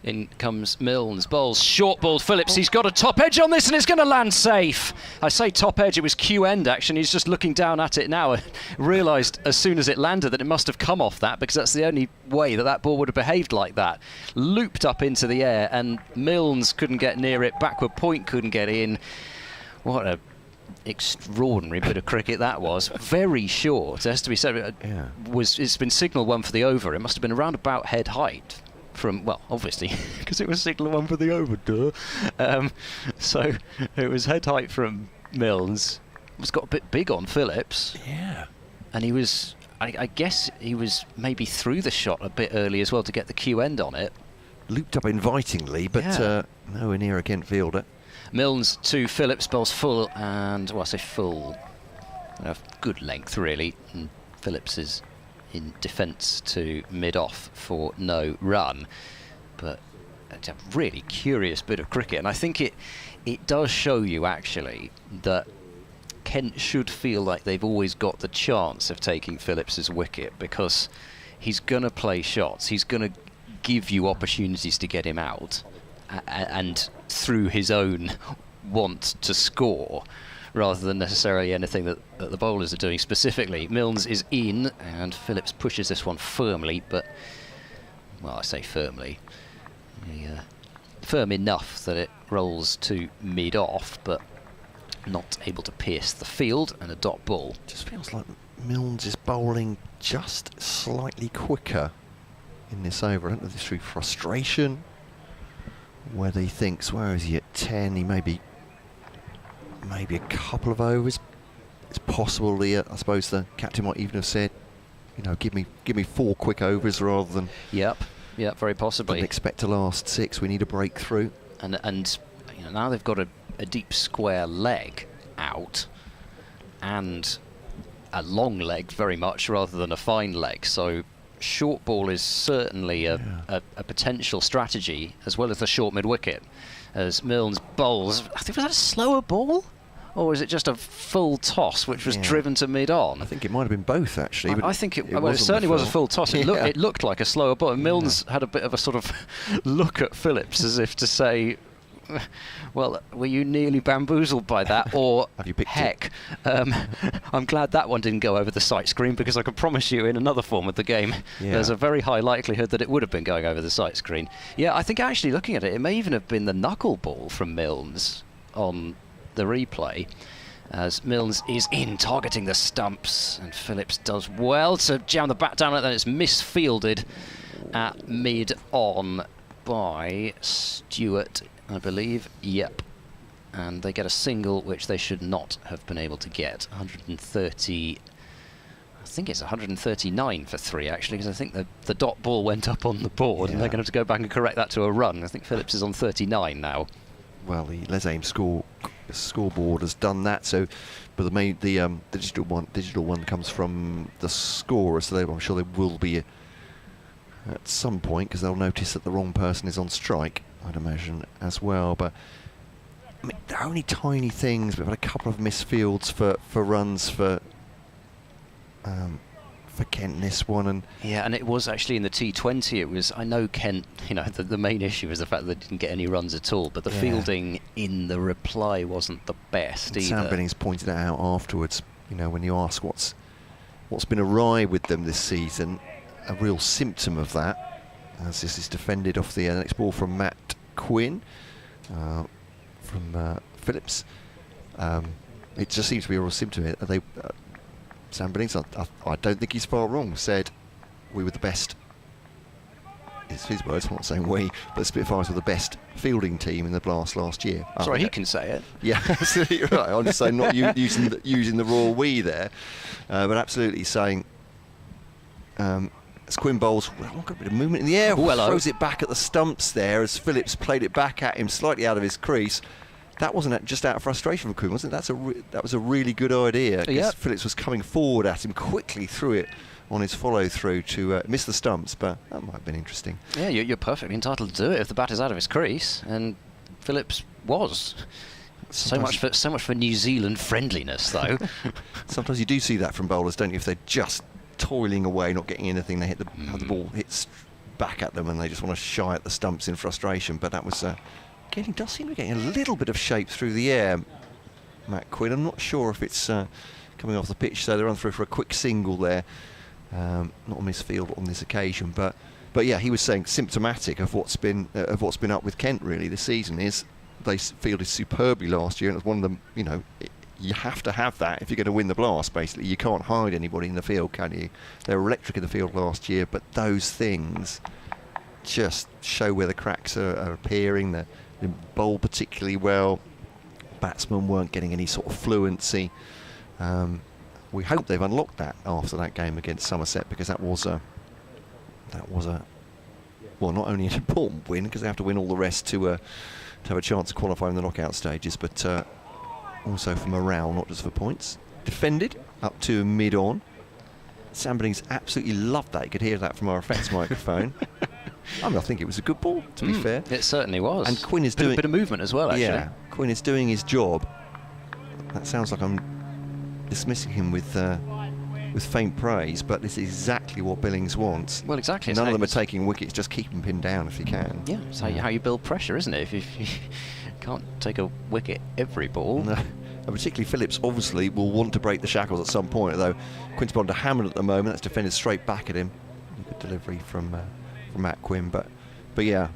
In comes Milnes, bowls, short ball Phillips. He's got a top edge on this and it's going to land safe. I say top edge, it was Q end action. He's just looking down at it now and realised as soon as it landed that it must have come off that, because that's the only way that ball would have behaved like that. Looped up into the air and Milnes couldn't get near it. Backward point couldn't get in. What a extraordinary bit of cricket that was. Very short, it has to be said. Yeah. It's been signal 1 for the over. It must have been around about head height. From, well, obviously, because it was signal 1 for the over, duh. So it was head height from Milnes. It was got a bit big on Phillips. Yeah. And he was, I guess he was maybe through the shot a bit early as well to get the Q end on it. Looped up invitingly, but nowhere near a Kent fielder. Milnes to Phillips, bowls full, and, well, I say full, good length really. And Phillips is in defence to mid-off for no run. But it's a really curious bit of cricket, and I think it does show you actually that Kent should feel like they've always got the chance of taking Phillips's wicket, because he's going to play shots, he's going to give you opportunities to get him out, and through his own want to score, rather than necessarily anything that the bowlers are doing specifically. Milnes is in, and Phillips pushes this one firmly, but, well, I say firmly, firm enough that it rolls to mid-off, but not able to pierce the field, and a dot ball. Just feels like Milnes is bowling just slightly quicker in this over. I don't know if this is through frustration, whether he thinks, where is he at 10? He maybe a couple of overs. It's possible I suppose the captain might even have said, you know, give me 4 quick overs rather than. Yep, very possibly. Didn't expect to last 6. We need a breakthrough. And you know, now they've got a deep square leg out and a long leg very much rather than a fine leg, so short ball is certainly a potential strategy, as well as the short mid wicket, as Milnes bowls. I think, was that a slower ball, or was it just a full toss which was driven to mid on? I think it might have been both, actually. I think it certainly was a full toss. It looked like a slower ball. Milnes had a bit of a sort of look at Phillips as if to say, well, were you nearly bamboozled by that, or have you picked heck, I'm glad that one didn't go over the sight screen, because I can promise you in another form of the game there's a very high likelihood that it would have been going over the sight screen. Yeah, I think actually looking at it, it may even have been the knuckle ball from Milnes on the replay, as Milnes is in, targeting the stumps, and Phillips does well to jam the bat down, and then it's misfielded at mid-on by Stewart, I believe. Yep. And they get a single, which they should not have been able to get. 130, I think it's 139 for 3, actually, because I think the dot ball went up on the board, and they're going to have to go back and correct that to a run. I think Phillips is on 39 now. Well, the Les Aim scoreboard has done that, so, but the digital one comes from the scorer, so I'm sure there will be at some point, because they'll notice that the wrong person is on strike, I'd imagine, as well. But I mean, they're only tiny things. We've had a couple of misfields for runs for Kent in this one, and and it was actually in the T20. It was, I know Kent, you know, the main issue is the fact that they didn't get any runs at all, but the fielding in the reply wasn't the best either. Sam Bennings pointed that out afterwards. You know, when you ask what's been awry with them this season, a real symptom of that, as this is defended off the next ball from Matt Quinn from Phillips. It just seems to be a real symptom. Sam Bennings, I don't think he's far wrong, said we were the best, it's his words, I'm not saying we, but the Spitfires were the best fielding team in the Blast last year. Sorry, he can say it. Yeah, absolutely right. I'm just saying, not using the raw we there, but absolutely saying, as Quinn bowls, got a bit of movement in the air, throws it back at the stumps there as Phillips played it back at him slightly out of his crease. That wasn't just out of frustration from Quinn, wasn't it? That was a really good idea. Yep. Phillips was coming forward at him, quickly threw it on his follow-through to miss the stumps, but that might have been interesting. Yeah, you're perfectly entitled to do it if the bat is out of his crease, and Phillips was. So much for New Zealand friendliness, though. Sometimes you do see that from bowlers, don't you? If they're just toiling away, not getting anything, they hit the ball hits back at them, and they just want to shy at the stumps in frustration. But that was again, he does seem to be getting a little bit of shape through the air, Matt Quinn. I'm not sure if it's coming off the pitch, so they run through for a quick single there. Not on this field on this occasion, but yeah, he was saying symptomatic of what's been up with Kent really this season is they fielded superbly last year, and it's one of them. You know, you have to have that if you're going to win the Blast. Basically, you can't hide anybody in the field, can you? They were electric in the field last year, but those things just show where the cracks are appearing. They bowl particularly well. Batsmen weren't getting any sort of fluency. We hope they've unlocked that after that game against Somerset, because that was a well, not only an important win because they have to win all the rest to have a chance to qualify in the knockout stages, but also for morale, not just for points. Defended up to mid-on. Sam Bennings absolutely loved that. You could hear that from our effects microphone. I mean, I think it was a good ball, to be fair. It certainly was. And Quinn is doing a bit of movement as well, actually. Yeah, Quinn is doing his job. That sounds like I'm dismissing him with faint praise, but this is exactly what Billings wants. Well, exactly. None of them are taking wickets, just keep them pinned down if you can. Yeah, it's how you build pressure, isn't it? If you can't take a wicket every ball. No. And particularly Phillips obviously will want to break the shackles at some point, although Quinton Bond to Hammond at the moment, that's defended straight back at him. Good delivery from Matt Quinn, but yeah.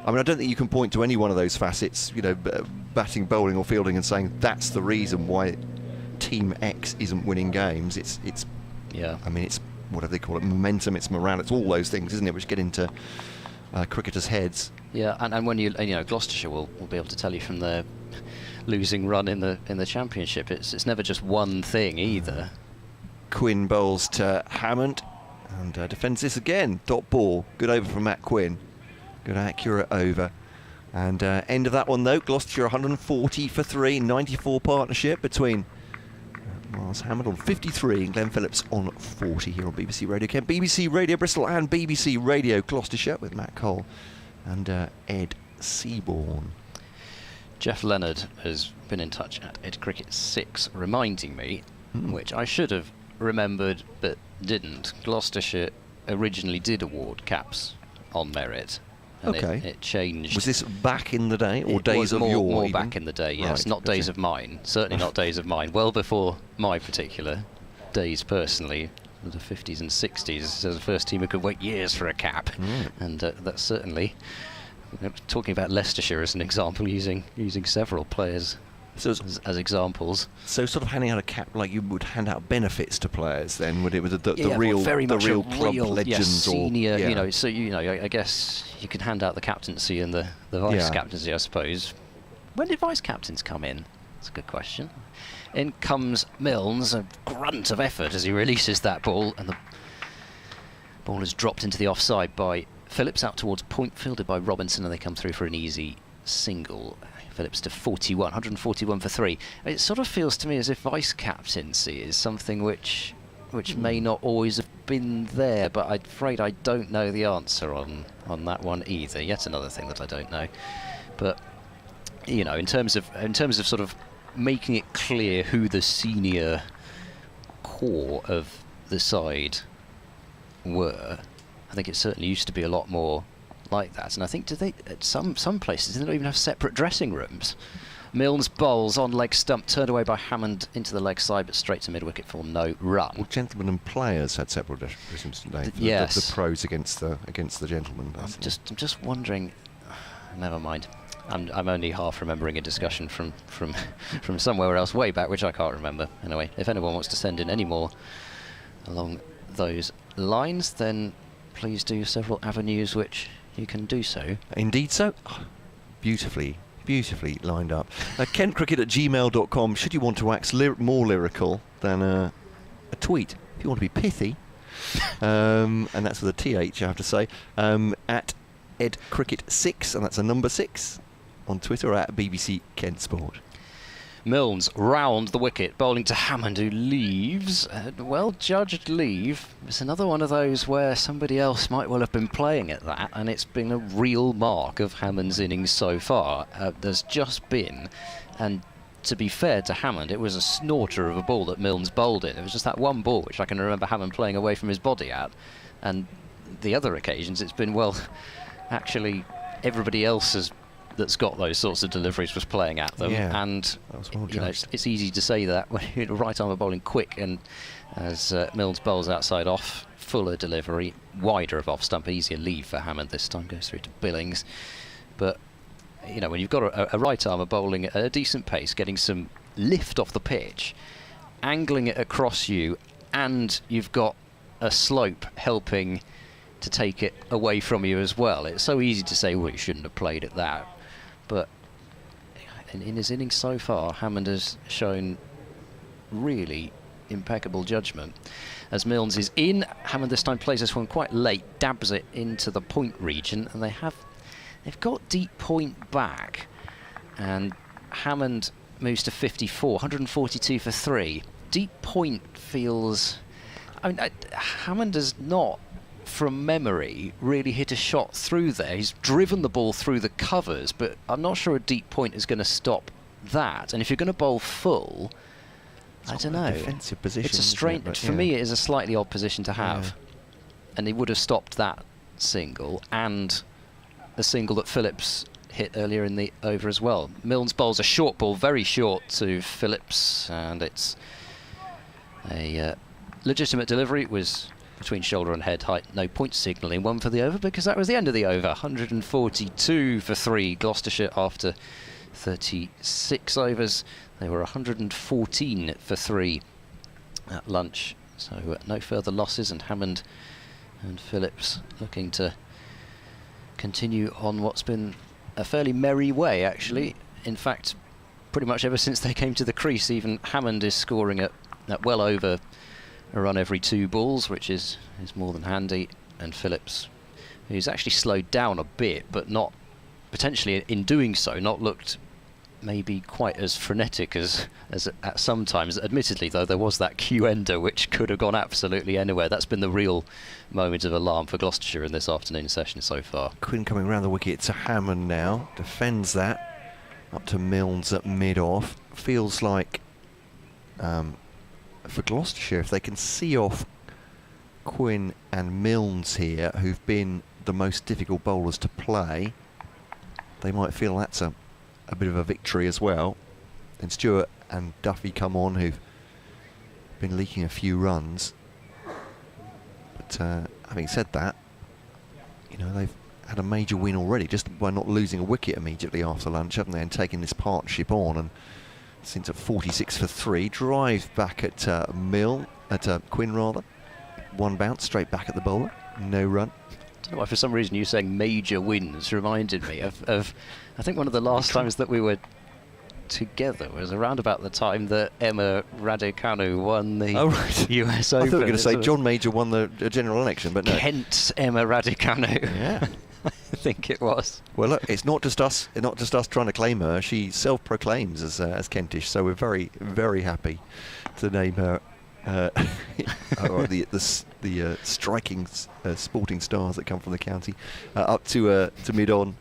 I mean, I don't think you can point to any one of those facets, you know, batting, bowling or fielding and saying that's the reason why Team X isn't winning games. It's yeah. I mean, it's whatever they call it, momentum, it's morale, it's all those things, isn't it, which get into cricketers' heads. Yeah, and when you know, Gloucestershire will be able to tell you from their losing run in the championship, it's never just one thing either. Quinn bowls to Hammond and defends this again. Dot ball, good over from Matt Quinn. Good accurate over. And end of that one though, Gloucestershire 140 for 3, 94 partnership between Miles Hammond on 53 and Glenn Phillips on 40 here on BBC Radio Kent, BBC Radio Bristol and BBC Radio Gloucestershire with Matt Cole and Ed Seaborn. Jeff Leonard has been in touch at Ed Cricket 6 reminding me, which I should have remembered but didn't. Gloucestershire originally did award caps on merit. And it changed. Was this back in the day, or it days of more, yore? More even? back in the day, yes. Right, Not days of mine. Certainly not days of mine. Well before my particular days personally, the 50s and 60s. So the first team who could wait years for a cap. And that's certainly, talking about Leicestershire as an example, using several players as examples. So sort of handing out a cap like you would hand out benefits to players then, would it, with the real club legends senior, or... you know, so, you know, I guess you could hand out the captaincy and the vice-captaincy, I suppose. When did vice-captains come in? That's a good question. In comes Milnes, a grunt of effort as he releases that ball, and the ball is dropped into the offside by Phillips out towards point, fielded by Robinson, and they come through for an easy single. Phillips to 41, 141 for 3. It sort of feels to me as if vice-captaincy is something which may not always have been there, but I'm afraid I don't know the answer on that one either. Yet another thing that I don't know. But you know, in terms of sort of making it clear who the senior core of the side were, I think it certainly used to be a lot more like that, and I think at some places they don't even have separate dressing rooms. Milnes bowls on leg stump, turned away by Hammond into the leg side, but straight to mid wicket for no run. Well, gentlemen and players had separate dressing rooms today. Yes, the pros against the gentlemen. I'm just wondering. Never mind. I'm only half remembering a discussion from somewhere else way back, which I can't remember. Anyway, if anyone wants to send in any more along those lines, then please do. Several avenues which you can do so. Indeed so. Oh, beautifully lined up. KentCricket@gmail.com should you want to wax more lyrical than a tweet. If you want to be pithy, and that's with a TH, I have to say, at EdCricket6, and that's a number 6, on Twitter, at BBC Kent Sport. Milnes round the wicket, bowling to Hammond, who leaves. Well-judged leave. It's another one of those where somebody else might well have been playing at that, and it's been a real mark of Hammond's innings so far. There's just been, and to be fair to Hammond, it was a snorter of a ball that Milnes bowled in. It was just that one ball which I can remember Hammond playing away from his body at, and the other occasions it's been, well, actually everybody else that's got those sorts of deliveries was playing at them, and that was well you know, it's easy to say that when you're right arm bowling quick, and as Milnes bowls outside off, fuller delivery, wider of off stump, easier leave for Hammond this time, goes through to Billings. But you know, when you've got a right armer bowling at a decent pace, getting some lift off the pitch, angling it across you, and you've got a slope helping to take it away from you as well, it's so easy to say, well, you shouldn't have played at that. But in his innings so far, Hammond has shown really impeccable judgment. As Milnes is in, Hammond this time plays this one quite late, dabs it into the point region, and they've got deep point back, and Hammond moves to 54, 142 for 3. Deep point feels... I mean, Hammond has not, from memory, really hit a shot through there. He's driven the ball through the covers, but I'm not sure a deep point is going to stop that. And if you're going to bowl full, I don't know. Defensive position. It's a strange. For me, it is a slightly odd position to have, and he would have stopped that single and the single that Phillips hit earlier in the over as well. Milnes bowls a short ball, very short, to Phillips, and it's a legitimate delivery. It was between shoulder and head height. No point signalling one for the over, because that was the end of the over. 142 for 3. Gloucestershire, after 36 overs, they were 114 for 3 at lunch. So no further losses, and Hammond and Phillips looking to continue on what's been a fairly merry way, actually. In fact, pretty much ever since they came to the crease, even Hammond is scoring at well over a run every 2 balls, which is more than handy. And Phillips, who's actually slowed down a bit, but not, potentially in doing so, not looked maybe quite as frenetic as at some times. Admittedly, though, there was that Q-ender which could have gone absolutely anywhere. That's been the real moment of alarm for Gloucestershire in this afternoon session so far. Quinn coming around the wicket to Hammond now, defends that, up to Milnes at mid-off. Feels like for Gloucestershire, if they can see off Quinn and Milnes here, who've been the most difficult bowlers to play, they might feel that's a bit of a victory as well. And Stewart and Duffy come on, who've been leaking a few runs. But having said that, you know, they've had a major win already just by not losing a wicket immediately after lunch, haven't they, and taking this partnership on. And since at 46 for 3, drive back at Quinn rather. 1 bounce straight back at the bowler, no run. I don't know why, for some reason you saying major wins reminded me of I think one of the last times that we were together was around about the time that Emma Raducanu won the US Open. I thought you were going to say John Major won the general election, but no. Kent's Emma Raducanu. Yeah. I think it was. Well, look, it's not just us trying to claim her. She self-proclaims as Kentish, so we're very, very happy to name her the striking sporting stars that come from the county up to mid-on.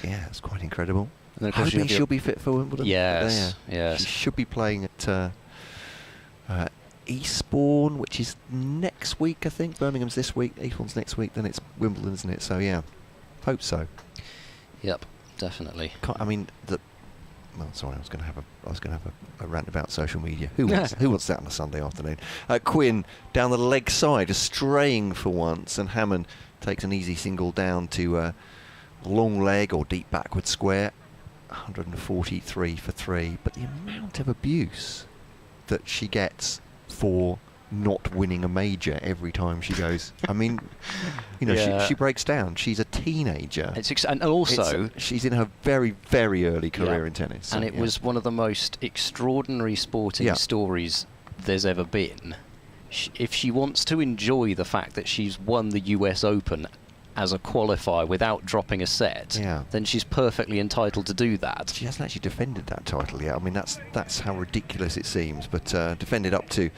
Yeah, it's quite incredible. And hoping she'll be fit for Wimbledon. Yes, yes. She should be playing at Eastbourne, which is next week, I think. Birmingham's this week, Eastbourne's next week, then it's Wimbledon, isn't it? So yeah, hope so. Yep, definitely. I mean, well, sorry, I was going to have a rant about social media. Who wants that on a Sunday afternoon? Quinn down the leg side, just straying for once, and Hammond takes an easy single down to long leg or deep backward square. 143 for 3, but the amount of abuse that she gets for not winning a major every time she goes. I mean, you know, yeah. she breaks down. She's a teenager. And also, she's in her very, very early career in tennis. So, and it was one of the most extraordinary sporting stories there's ever been. If she wants to enjoy the fact that she's won the US Open as a qualifier without dropping a set, then she's perfectly entitled to do that. She hasn't actually defended that title yet. I mean, that's how ridiculous it seems. But defended up to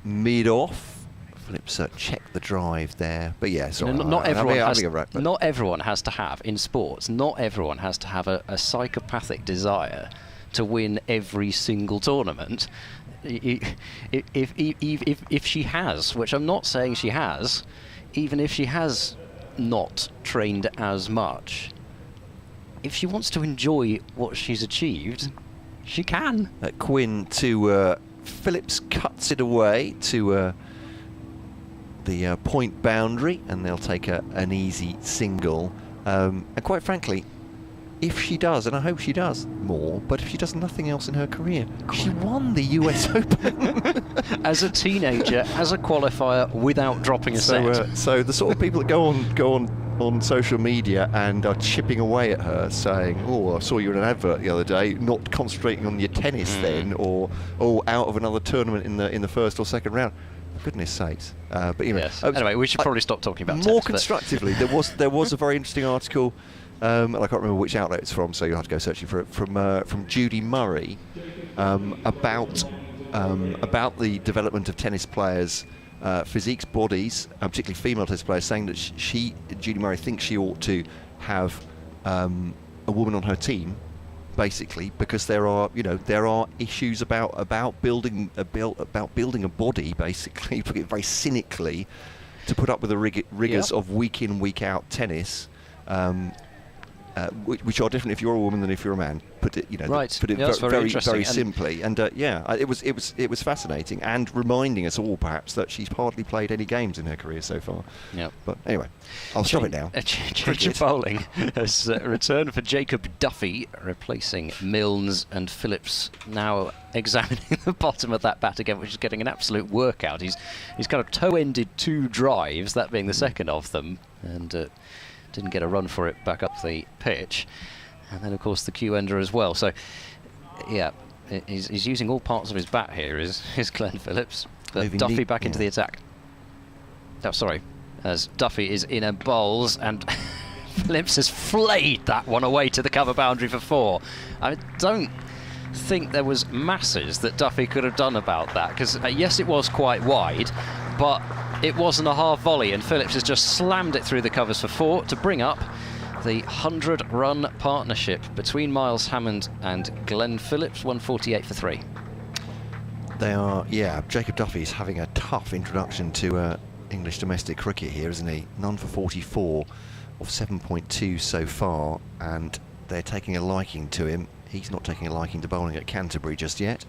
mid-off. Phillips checked the drive there. But yeah, sorry, not everyone has to have, in sports, not everyone has to have a psychopathic desire to win every single tournament. If she has, which I'm not saying she has, even if she has not trained as much, if she wants to enjoy what she's achieved, she can. Quinn to Phillips, cuts it away to the point boundary, and they'll take an easy single. And quite frankly, if she does, and I hope she does more, but if she does nothing else in her career, she won the US Open as a teenager, as a qualifier, without dropping a set. So the sort of people that go on social media and are chipping away at her, saying, "Oh, I saw you in an advert the other day," not concentrating on your tennis then, or out of another tournament in the first or second round. For goodness sakes! But anyway, we should probably stop talking about more tennis, constructively. There was a very interesting article. And I can't remember which outlet it's from, so you'll have to go searching for it. From Judy Murray about the development of tennis players' physiques, bodies, particularly female tennis players, saying that Judy Murray thinks she ought to have a woman on her team, basically, because there are issues about building a body, basically, put it very cynically, to put up with the rigors of week in, week out tennis. which are different if you're a woman than if you're a man. Put it, Right. Put it Yeah, that's very very interesting. very And simply. And it was fascinating and reminding us all perhaps that she's hardly played any games in her career so far. Yep. But anyway, I'll stop it now. Change of bowling has returned for Jacob Duffy, replacing Milnes, and Phillips now examining the bottom of that bat again, which is getting an absolute workout. He's kind of toe-ended 2 drives, that being the second of them, and didn't get a run for it back up the pitch. And then, of course, the Q-ender as well. So, yeah, he's using all parts of his bat here, is Glenn Phillips. But Duffy back into the attack. Oh, sorry. As Duffy is in and bowls, and Phillips has flayed that one away to the cover boundary for 4. I don't think there was masses that Duffy could have done about that, because, yes, it was quite wide, but it wasn't a half volley, and Phillips has just slammed it through the covers for 4 to bring up the 100-run partnership between Miles Hammond and Glenn Phillips, 148 for 3. They are, yeah. Jacob Duffy's having a tough introduction to English domestic cricket here, isn't he? None for 44 of 7.2 so far, and they're taking a liking to him. He's not taking a liking to bowling at Canterbury just yet.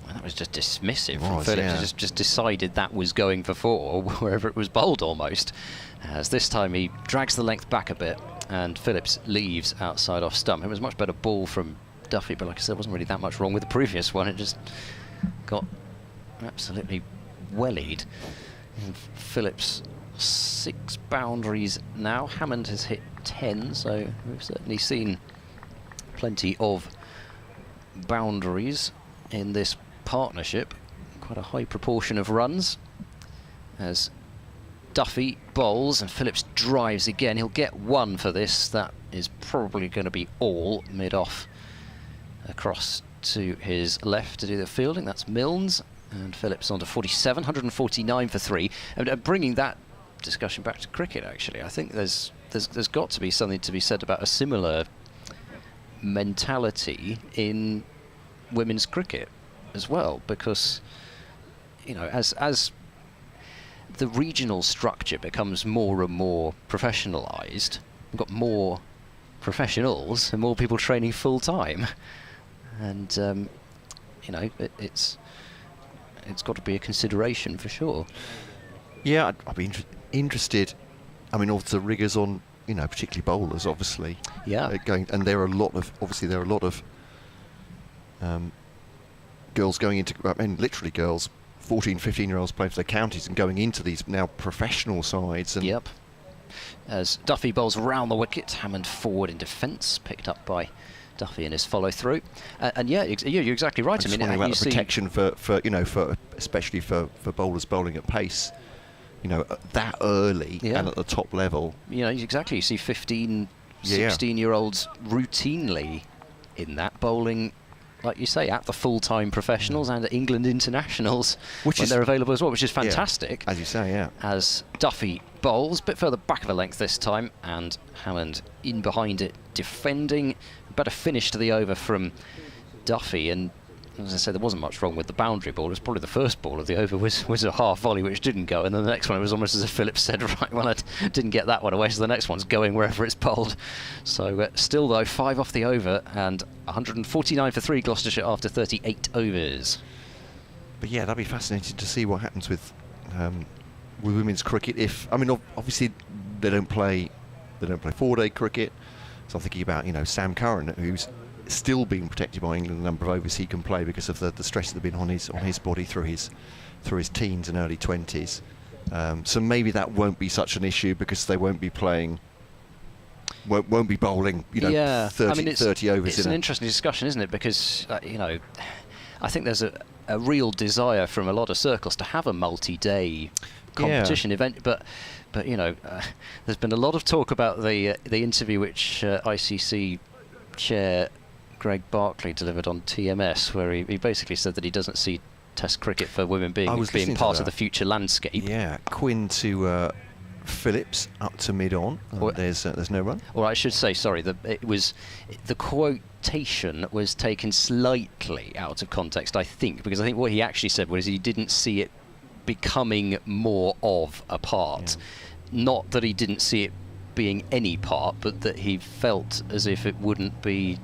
Well, that was just dismissive from Phillips. Yeah. He just decided that was going for 4, wherever it was bowled almost. As this time he drags the length back a bit, and Phillips leaves outside off stump. It was a much better ball from Duffy, but like I said, there wasn't really that much wrong with the previous one. It just got absolutely wellied. And Phillips 6 boundaries now. Hammond has hit 10, so we've certainly seen plenty of boundaries in this partnership. Quite a high proportion of runs as Duffy bowls and Phillips drives again. He'll get 1 for this. That is probably going to be all mid-off across to his left to do the fielding. That's Milnes, and Phillips on to 47, 149 for 3. And bringing that discussion back to cricket, actually, I think there's got to be something to be said about a similar mentality in women's cricket as well, because, you know, as the regional structure becomes more and more professionalised, we've got more professionals and more people training full time, and you know, it's got to be a consideration for sure. Yeah, I'd be interested. I mean, also the rigours on, you know, particularly bowlers, obviously. Yeah. And there are a lot of girls going into, I mean, literally girls, 14, 15-year-olds playing for their counties and going into these now professional sides. And yep. As Duffy bowls round the wicket, Hammond forward in defence, picked up by Duffy in his follow-through. And yeah, you're exactly right. I mean, about the protection for you know, for especially for bowlers bowling at pace, you know, that early and at the top level. You know, exactly. You see 15, 16-year-olds routinely in that bowling, like you say, at the full-time professionals and at England internationals when they're available as well, which is fantastic. Yeah, as you say, yeah. As Duffy bowls, a bit further back of a length this time, and Hammond in behind it, defending. Better finish to the over from Duffy, and as I said, there wasn't much wrong with the boundary ball. It was probably the first ball of the over was a half volley which didn't go, and then the next one, it was almost as if Phillips said, right, well, I didn't get that one away, so the next one's going wherever it's bowled. So still though, 5 off the over and 149 for 3 Gloucestershire after 38 overs. But yeah, that'd be fascinating to see what happens with women's cricket. If, I mean, obviously they don't play 4-day cricket. So I'm thinking about, you know, Sam Curran, who's still being protected by England, the number of overs he can play because of the stress that have been on his body through his teens and early 20s. So maybe that won't be such an issue because they won't be playing, won't be bowling, you know, 30 overs. It's an interesting discussion, isn't it? Because you know, I think there's a real desire from a lot of circles to have a multi-day competition event, but you know, there's been a lot of talk about the interview which ICC chair Greg Barclay delivered on TMS, where he basically said that he doesn't see Test cricket for women being part of the future landscape. Yeah, Quinn to Phillips up to mid-on. There's no run. Or I should say, sorry, the quotation was taken slightly out of context, I think, because I think what he actually said was he didn't see it becoming more of a part. Not that he didn't see it being any part, but that he felt as if it wouldn't be,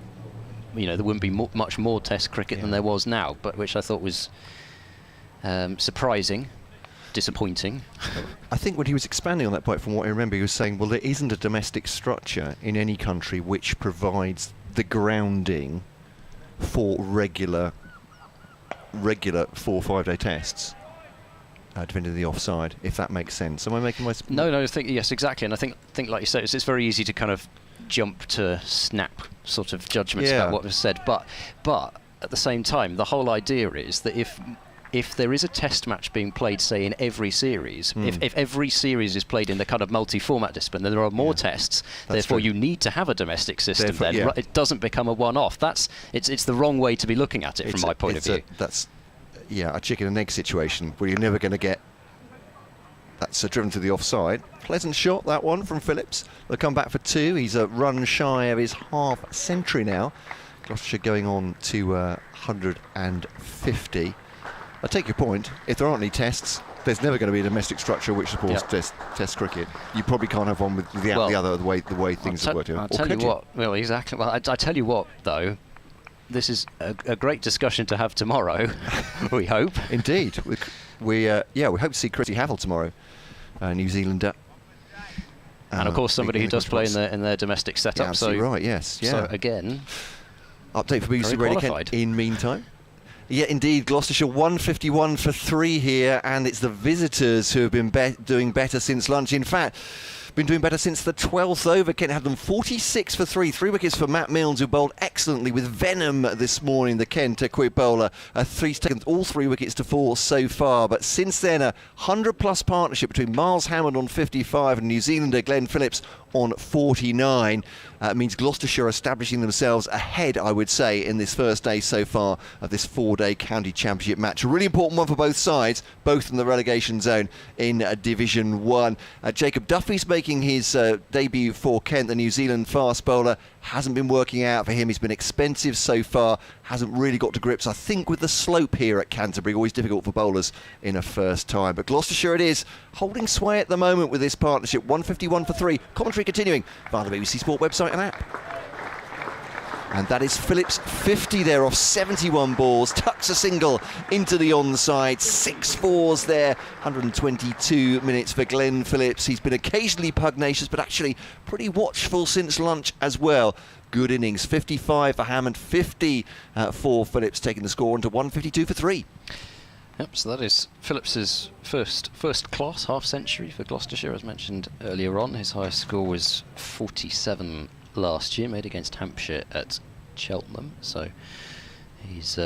there wouldn't be much more Test cricket than there was now, but which I thought was surprising, disappointing. I think when he was expanding on that point, from what I remember, he was saying, well, there isn't a domestic structure in any country which provides the grounding for regular 4 or 5 day tests, depending on the offside, if that makes sense. Am I making my... No, I think, yes, exactly. And I think like you said, it's very easy to kind of jump to snap sort of judgments about what was said. But at the same time, the whole idea is that if there is a test match being played, say, in every series, if every series is played in the kind of multi-format discipline, then there are more tests. Therefore, you need to have a domestic system. It doesn't become a one-off. It's the wrong way to be looking at it from my point of view. That's a chicken and egg situation where you're never going to get. That's driven to the offside. Pleasant shot, that one from Phillips. They'll come back for 2. He's a run shy of his half century now. Gloucestershire going on to 150. I take your point. If there aren't any tests, there's never going to be a domestic structure which supports test cricket. You probably can't have one without the other, the way things have worked. I'll tell you what. Well, exactly. Well, I tell you what, though. This is a great discussion to have tomorrow. We hope. Indeed. We hope to see Christy Havel tomorrow, New Zealander. And of course, somebody who does play in their domestic setup. Absolutely right. Yes. Yeah. So again, update for BBC Radio Kent in meantime. Yeah, indeed, Gloucestershire 151 for 3 here, and it's the visitors who have been doing better since lunch. In fact, been doing better since the 12th over. Kent had them 46 for 3. 3 wickets for Matt Milnes, who bowled excellently with venom this morning, the Kent quick bowler. 3 taken all 3 wickets to 4 so far. But since then, a 100-plus partnership between Miles Hammond on 55 and New Zealander Glenn Phillips on 49. Means Gloucestershire establishing themselves ahead, I would say, in this first day so far of this 4-day county championship match. A really important one for both sides, both in the relegation zone in Division 1. Jacob Duffy's making his debut for Kent, the New Zealand fast bowler. Hasn't been working out for him. He's been expensive so far. Hasn't really got to grips, I think, with the slope here at Canterbury. Always difficult for bowlers in a first time. But Gloucestershire it is, holding sway at the moment with this partnership. 151 for 3. Commentary continuing via the BBC Sport website and app. And that is Phillips 50 there off 71 balls. Tucks a single into the onside. 6 fours there. 122 minutes for Glenn Phillips. He's been occasionally pugnacious, but actually pretty watchful since lunch as well. Good innings. 55 for Hammond, 50 for Phillips, taking the score into 152 for 3. Yep, so that is Phillips's first class half century for Gloucestershire, as mentioned earlier on. His highest score was 47 last year, made against Hampshire at Cheltenham. So he's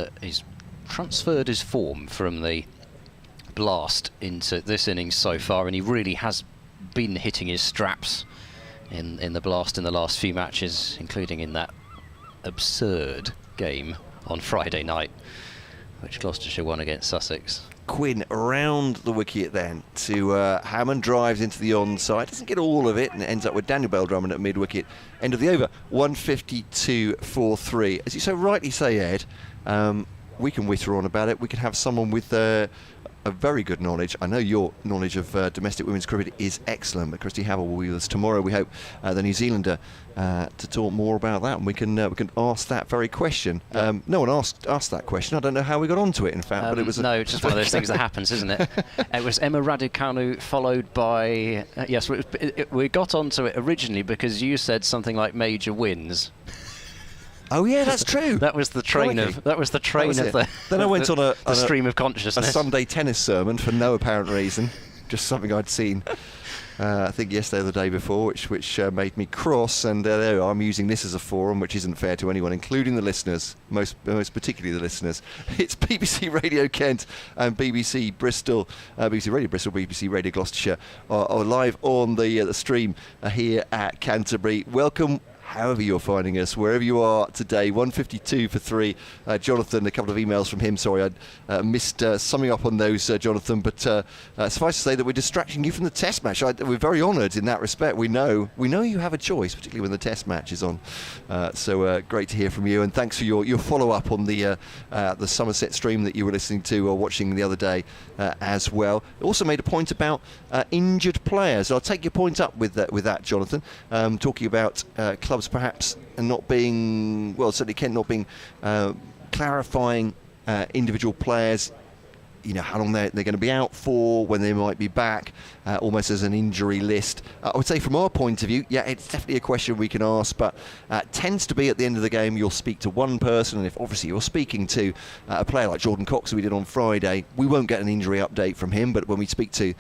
transferred his form from the blast into this innings so far, and he really has been hitting his straps in the blast in the last few matches, including in that absurd game on Friday night, which Gloucestershire won against Sussex. Quinn around the wicket then to Hammond, drives into the onside, doesn't get all of it, and it ends up with Daniel Bell-Drummond at mid-wicket. End of the over, 152 for 3. As you so rightly say, Ed, we can witter on about it. We could have someone with a very good knowledge. I know your knowledge of domestic women's cricket is excellent, but Christy Havel will be with us tomorrow, we hope, the New Zealander, to talk more about that, and we can ask that very question. No one asked that question. I don't know how we got onto it, in fact, but it was it's just one of those things that happens, isn't it? It was Emma Raducanu, followed by yes, we got onto it originally because you said something like major wins. Oh yeah, that's true. That was the train of the. Then I went on a stream of consciousness. A Sunday tennis sermon for no apparent reason, just something I'd seen. I think yesterday or the day before, which made me cross. And there we are, I'm using this as a forum, which isn't fair to anyone, including the listeners, most particularly the listeners. It's BBC Radio Kent and BBC Bristol, BBC Radio Bristol, BBC Radio Gloucestershire are live on the stream here at Canterbury. Welcome. however you're finding us, wherever you are today. 152 for 3. Jonathan, a couple of emails from him. Sorry, I missed summing up on those, Jonathan. But suffice to say that we're distracting you from the Test match. We're very honoured in that respect. We know you have a choice, particularly when the Test match is on. So great to hear from you, and thanks for your follow-up on the Somerset stream that you were listening to or watching the other day as well. Also made a point about injured players. I'll take your point up with that, Jonathan. Talking about clubs perhaps not being, well, certainly Kent not being clarifying individual players, how long they're going to be out for, when they might be back, almost as an injury list. I would say from our point of view, yeah, it's definitely a question we can ask, but tends to be at the end of the game you'll speak to one person, and if obviously you're speaking to a player like Jordan Cox, who we did on Friday, we won't get an injury update from him, but when we speak to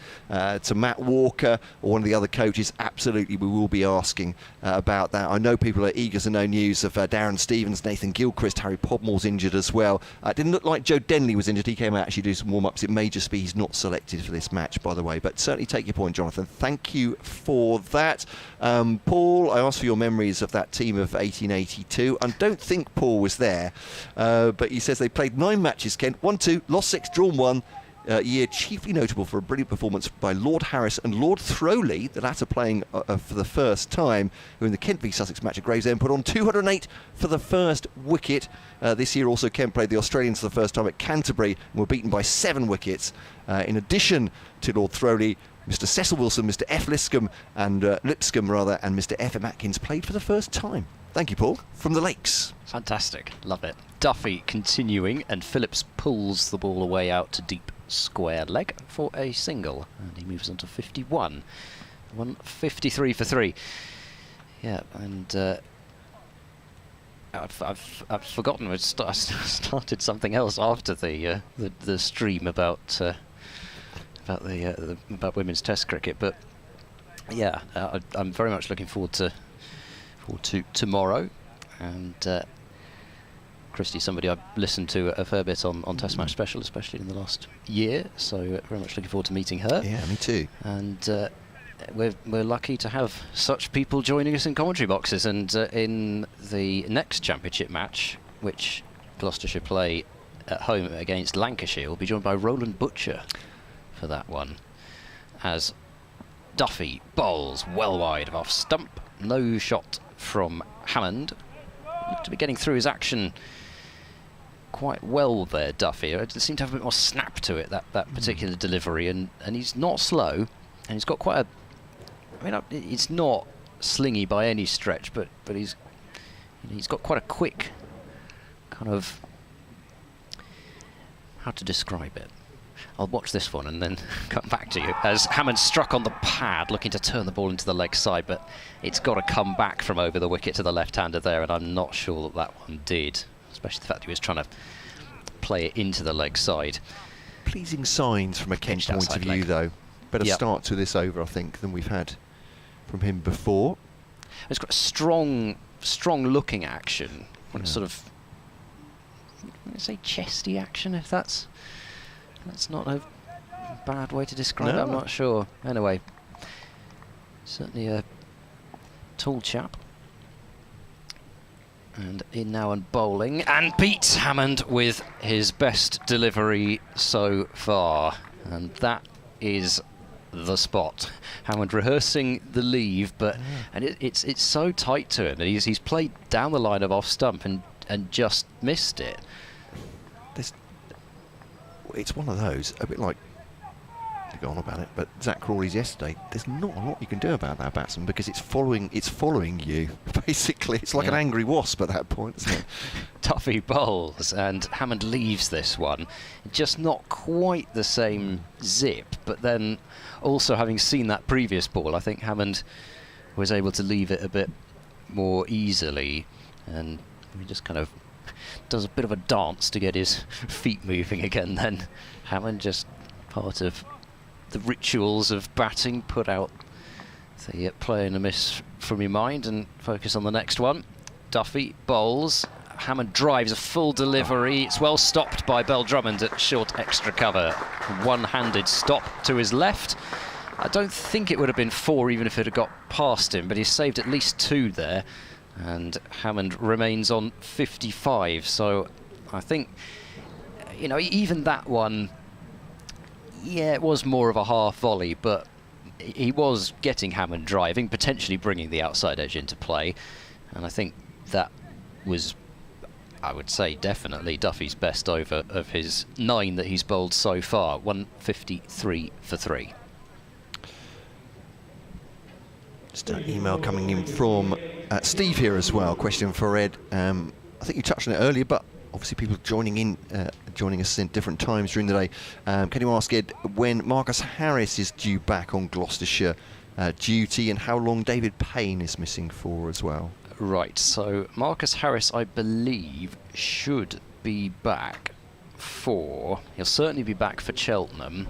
Matt Walker or one of the other coaches, absolutely we will be asking about that. I know people are eager to know news of Darren Stevens, Nathan Gilchrist, Harry Podmore's injured as well. It didn't look like Joe Denley was injured. He came out actually to do some warm-ups. It may just be he's not selected for this match, by the way, but certainly take your point, Jonathan. Thank you for that. Paul, I asked for your memories of that team of 1882. I don't think Paul was there, but he says they played 9 matches, Kent, 1-2, lost 6, drawn 1. Year chiefly notable for a brilliant performance by Lord Harris and Lord Throwley, the latter playing for the first time, who in the Kent v Sussex match at Gravesend put on 208 for the first wicket. This year also Kent played the Australians for the first time at Canterbury and were beaten by 7 wickets. In addition to Lord Throwley, Mr Cecil Wilson, Mr F Lipscomb and Mr F M Atkins played for the first time. Thank you, Paul, from the Lakes. Fantastic, love it. Duffy continuing, and Phillips pulls the ball away out to deep square leg for a single, and he moves on to 51. 153 for 3. Yeah, and I've forgotten. I started something else after the stream about women's Test cricket, but yeah, I'm very much looking forward to tomorrow, and Christy, somebody I've listened to a fair bit on Test Match Special, especially in the last year, so very much looking forward to meeting her. Yeah, me too. And we're lucky to have such people joining us in commentary boxes, and in the next championship match, which Gloucestershire play at home against Lancashire, we'll be joined by Roland Butcher for that one, as Duffy bowls well wide of off stump. No shot from Hammond. Looked to be getting through his action quite well there, Duffy. It seemed to have a bit more snap to it, that particular delivery, and he's not slow, and he's got quite a... I mean, it's not slingy by any stretch, but he's got quite a quick kind of... how to describe it? I'll watch this one and then come back to you, as Hammond struck on the pad looking to turn the ball into the leg side, but it's got to come back from over the wicket to the left-hander there, and I'm not sure that one did, especially the fact he was trying to play it into the leg side. Pleasing signs from a Kent point of view, though. Better start to this over, I think, than we've had from him before. It's got a strong looking action, when it's sort of, let's say, chesty action, if that's not a bad way to describe it, I'm not sure. Anyway, certainly a tall chap. And in now and bowling, and beats Hammond with his best delivery so far. And that is the spot. Hammond rehearsing the leave, but and it's so tight to him that he's played down the line of off stump and just missed it. It's one of those, a bit like, to go on about it, but Zach Crawley's yesterday. There's not a lot you can do about that batsman, because it's following you. Basically, it's like an angry wasp at that point, isn't it? Duffy bowls, and Hammond leaves this one. Just not quite the same zip, but then also having seen that previous ball, I think Hammond was able to leave it a bit more easily, and he just kind of does a bit of a dance to get his feet moving again. Then Hammond, just part of the rituals of batting, put out the play and a miss from your mind and focus on the next one. Duffy bowls, Hammond drives a full delivery. It's well stopped by Bell Drummond at short extra cover. One-handed stop to his left. I don't think it would have been 4 even if it had got past him, but he's saved at least 2 there. And Hammond remains on 55. So I think, you know, even that one, yeah, it was more of a half volley, but he was getting Hammond driving, potentially bringing the outside edge into play. And I think that was, I would say, definitely Duffy's best over of his 9 that he's bowled so far. 153 for 3. Just an email coming in from Steve here as well. Question for Ed. I think you touched on it earlier, but obviously people joining us in different times during the day. Can you ask Ed when Marcus Harris is due back on Gloucestershire duty, and how long David Payne is missing for as well? Right, so Marcus Harris, I believe, should be back for... He'll certainly be back for Cheltenham,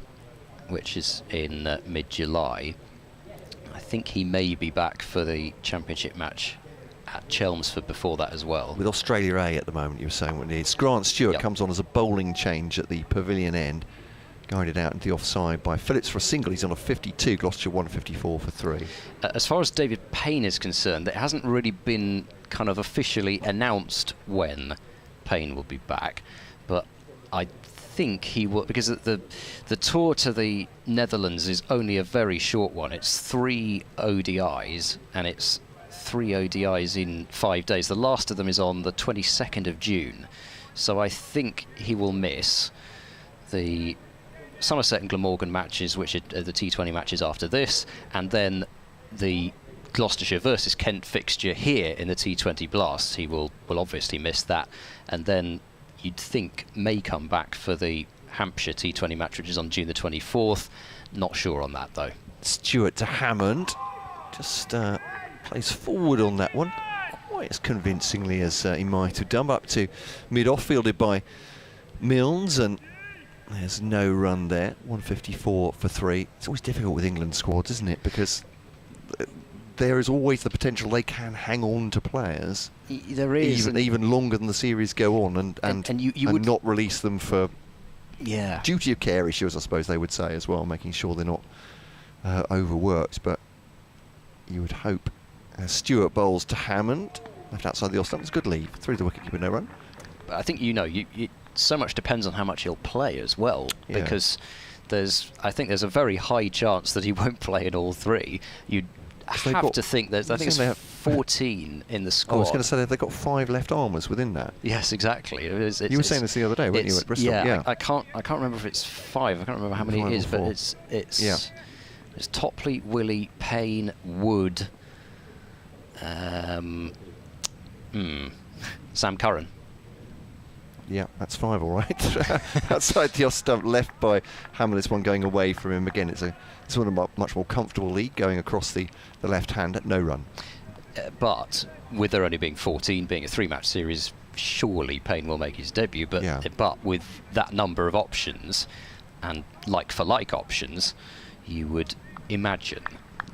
which is in mid-July. I think he may be back for the championship match at Chelmsford before that as well. With Australia A at the moment, you were saying what it is. Grant Stewart Yep. comes on as a bowling change at the pavilion end, guided out into the offside by Phillips for a single. He's on a 52, Gloucestershire 154 for 3. As far as David Payne is concerned, it hasn't really been kind of officially announced when Payne will be back, but I think he will, because the tour to the Netherlands is only a very short one. It's 3 ODIs, and it's 3 ODIs in 5 days. The last of them is on the 22nd of June. So I think he will miss the Somerset and Glamorgan matches, which are the T20 matches after this, and then the Gloucestershire versus Kent fixture here in the T20 Blast. He will obviously miss that, and then you'd think may come back for the Hampshire T20 match, which is on June the 24th. Not sure on that, though. Stewart to Hammond. Just plays forward on that one, quite as convincingly as he might have done. Up to mid-off, fielded by Milnes, and there's no run there. 154 for 3. It's always difficult with England squads, isn't it? Because there is always the potential they can hang on to players. There is, even longer than the series go on, and you would not release them for yeah duty of care issues, I suppose they would say as well, making sure they're not overworked. But you would hope. Stewart bowls to Hammond, left outside the off stump. It's a good lead through the wicketkeeper, no run. I think so much depends on how much he'll play as well, Yeah. because I think there's a very high chance that he won't play in all 3. You'd have to think I think it's 14 in the squad. I was going to say they've got 5 left armers within that. Yes, exactly. You were saying this the other day, weren't you, at Bristol? Yeah, I can't remember if it's 5. I can't remember how many it is, but it's Topley, Willie, Payne, Wood, Sam Curran. Yeah, that's 5, all right. Outside the off stump, left by Hammond. This one going away from him again. It's a much more comfortable lead going across the left hand at no run. But with there only being 14, being a 3-match series, surely Payne will make his debut. But with that number of options and like-for-like options, you would imagine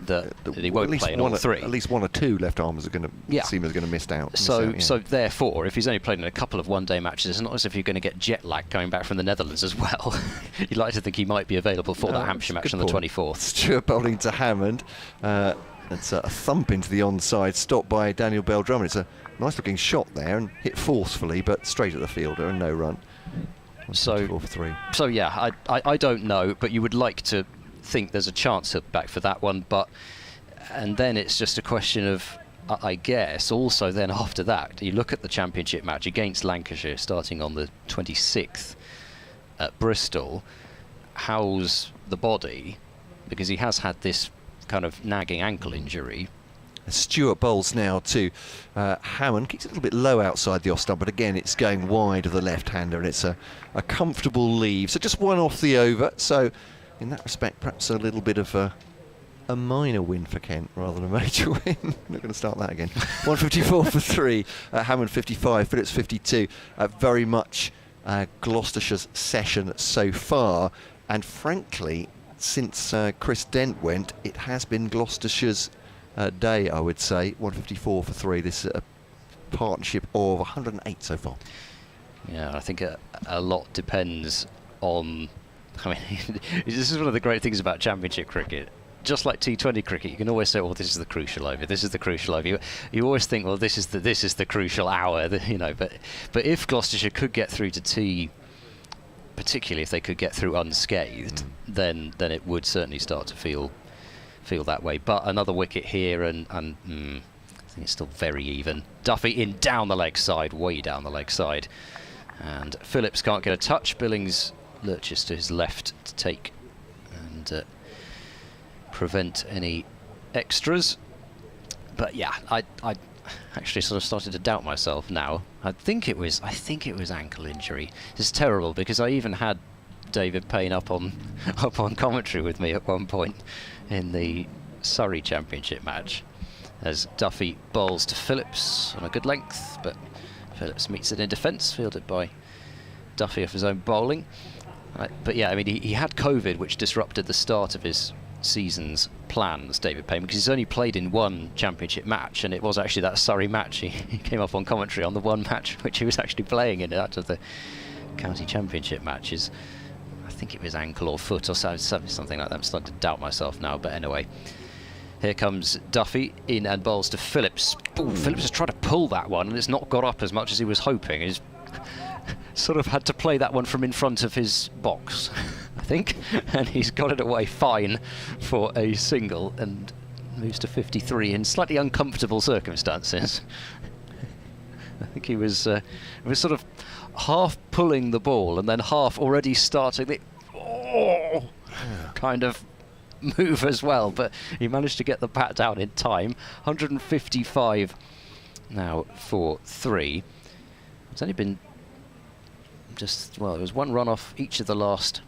that he won't play in all 3. At least 1 or 2 left armers are going to seem as going to miss out. So therefore, if he's only played in a couple of one-day matches, it's not as if you're going to get jet lag going back from the Netherlands as well. You'd like to think he might be available for that Hampshire match on the 24th. Stewart bowling to Hammond. It's a thump into the onside, stopped by Daniel Bell-Drummond. It's a nice-looking shot there and hit forcefully, but straight at the fielder and no run. So 4 for 3. So yeah, I don't know, but you would like to think there's a chance he'll be back for that one, and then it's just a question of, I guess, also then after that, you look at the championship match against Lancashire starting on the 26th at Bristol. How's the body? Because he has had this kind of nagging ankle injury. Stewart bowls now to Hammond. Kicks a little bit low outside the off stump, but again it's going wide of the left-hander, and it's a comfortable leave. So just 1 off the over. So in that respect, perhaps a little bit of a minor win for Kent rather than a major win. Not going to start that again. 154 for 3. Hammond 55, Phillips 52. Very much Gloucestershire's session so far, and frankly, since Chris Dent went, it has been Gloucestershire's day, I would say. 154 for 3. This partnership of 108 so far. Yeah, I think a lot depends on. I mean, this is one of the great things about Championship cricket. just like T20 cricket, you can always say, "Well, this is the crucial over. This is the crucial over." You always think, "Well, this is the crucial hour." You know, but if Gloucestershire could get through to tea, particularly if they could get through unscathed, then it would certainly start to feel that way. But another wicket here, and I think it's still very even. Duffy in down the leg side, way down the leg side, and Phillips can't get a touch. Billings lurches to his left to take and prevent any extras. But yeah, I actually sort of started to doubt myself now. I think it was ankle injury. It's terrible because I even had David Payne up on commentary with me at one point in the Surrey Championship match, as Duffy bowls to Phillips on a good length, but Phillips meets it in defence, fielded by Duffy off his own bowling. But yeah, I mean, he had COVID, which disrupted the start of his season's plans, David Payne, because he's only played in one championship match, and it was actually that Surrey match. He came up on commentary on the one match which he was actually playing in out of the county championship matches. I think it was ankle or foot or something like that. I'm starting to doubt myself now, but anyway. Here comes Duffy in and bowls to Phillips. Ooh, Phillips has tried to pull that one, and it's not got up as much as he was hoping. He's sort of had to play that one from in front of his box, I think, and he's got it away fine for a single and moves to 53 in slightly uncomfortable circumstances. I think he was sort of half pulling the ball and then half already starting the kind of move as well, but he managed to get the bat down in time. 155 now for 3. It's only been it was one run off each of the last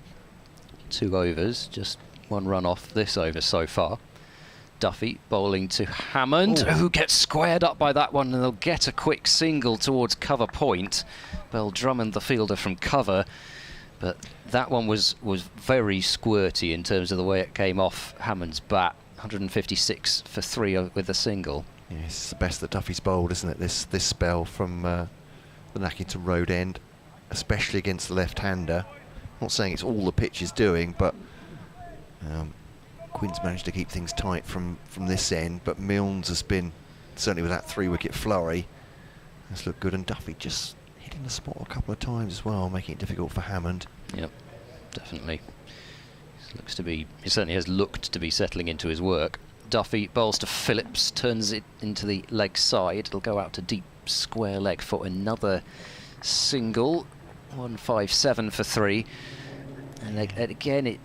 2 overs, just one run off this over so far. Duffy bowling to Hammond, who gets squared up by that one, and they'll get a quick single towards cover point. Bell Drummond, the fielder from cover, but that one was very squirty in terms of the way it came off Hammond's bat. 156 for 3 with a single. Yeah, it's the best that Duffy's bowled, isn't it? This spell from the Nackington Road end, especially against the left-hander. Not saying it's all the pitch is doing, but Quinn's managed to keep things tight from this end, but Milnes has been, certainly with that 3-wicket flurry, has looked good, and Duffy just hitting the spot a couple of times as well, making it difficult for Hammond. Yep, definitely. He certainly has looked to be settling into his work. Duffy bowls to Phillips, turns it into the leg side. It'll go out to deep square leg for another single. 157 for 3. And again,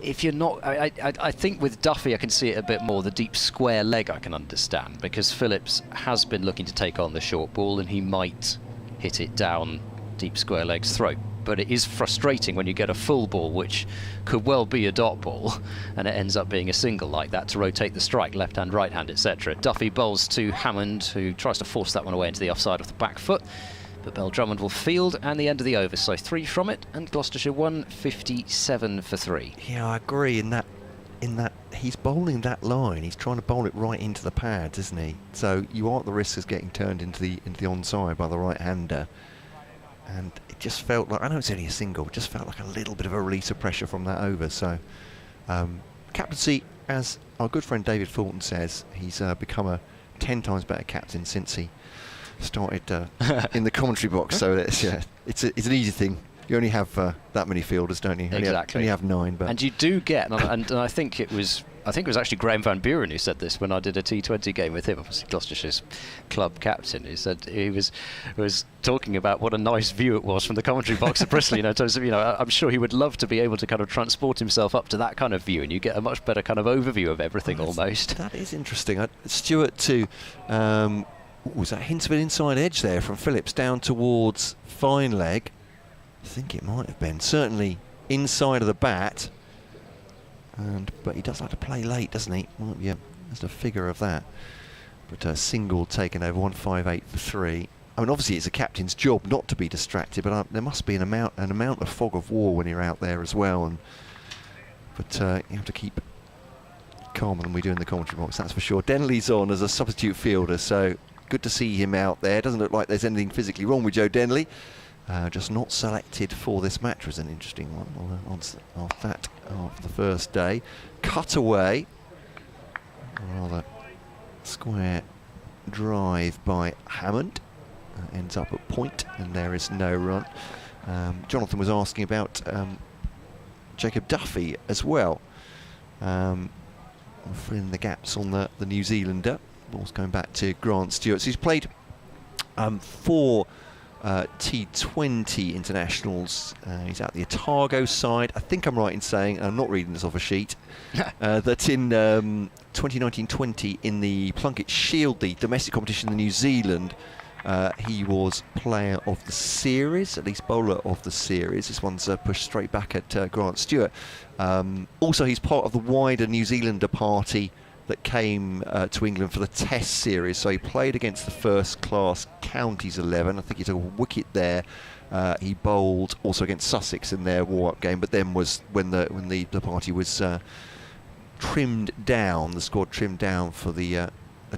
if you're not, I think with Duffy I can see it a bit more. The deep square leg I can understand, because Phillips has been looking to take on the short ball, and he might hit it down deep square leg's throat. But it is frustrating when you get a full ball, which could well be a dot ball, and it ends up being a single like that to rotate the strike, left hand, right hand, etc. Duffy bowls to Hammond, who tries to force that one away into the offside of the back foot. But Bell Drummond will field, and the end of the over. So 3 from it, and Gloucestershire 157 for 3. Yeah, I agree in that he's bowling that line. He's trying to bowl it right into the pads, isn't he? So you are at the risk of getting turned into the onside by the right-hander. And it just felt like, I know it's only a single, it just felt like a little bit of a release of pressure from that over. So captaincy, as our good friend David Fulton says, he's become a 10 times better captain since he started in the commentary box. So it's an easy thing. You only have that many fielders, don't you? Exactly. Only have 9. But and you do get, and I think it was actually Graham Van Buren who said this when I did a T20 game with him, obviously Gloucestershire's club captain. He said he was talking about what a nice view it was from the commentary box at Bristol. In terms of, I'm sure he would love to be able to kind of transport himself up to that kind of view, and you get a much better kind of overview of everything almost. That is interesting. Stuart to was that hint of an inside edge there from Phillips down towards fine leg. I think it might have been. Certainly inside of the bat. But he does like to play late, doesn't he? Might be just a figure of that. But a single taken over, 158 for 3. I mean, obviously it's a captain's job not to be distracted, but there must be an amount of fog of war when you're out there as well. But you have to keep calmer than we do in the commentary box, that's for sure. Denley's on as a substitute fielder, so good to see him out there. Doesn't look like there's anything physically wrong with Joe Denley. Just not selected for this match was an interesting one on that of the first day. Cut away. Rather square drive by Hammond. Ends up at point, and there is no run. Jonathan was asking about Jacob Duffy as well. Filling the gaps on the New Zealander. Ball's going back to Grant Stewart. So he's played 4 T20 internationals. He's at the Otago side. I think I'm right in saying, and I'm not reading this off a sheet, that in 2019-20 in the Plunket Shield, the domestic competition in New Zealand, he was player of the series, at least bowler of the series. This one's pushed straight back at Grant Stewart. Also, he's part of the wider New Zealander party that came to England for the Test series. So he played against the first-class Counties 11. I think he took a wicket there. He bowled also against Sussex in their warm-up game, but then was when the party was trimmed down, the squad trimmed down for the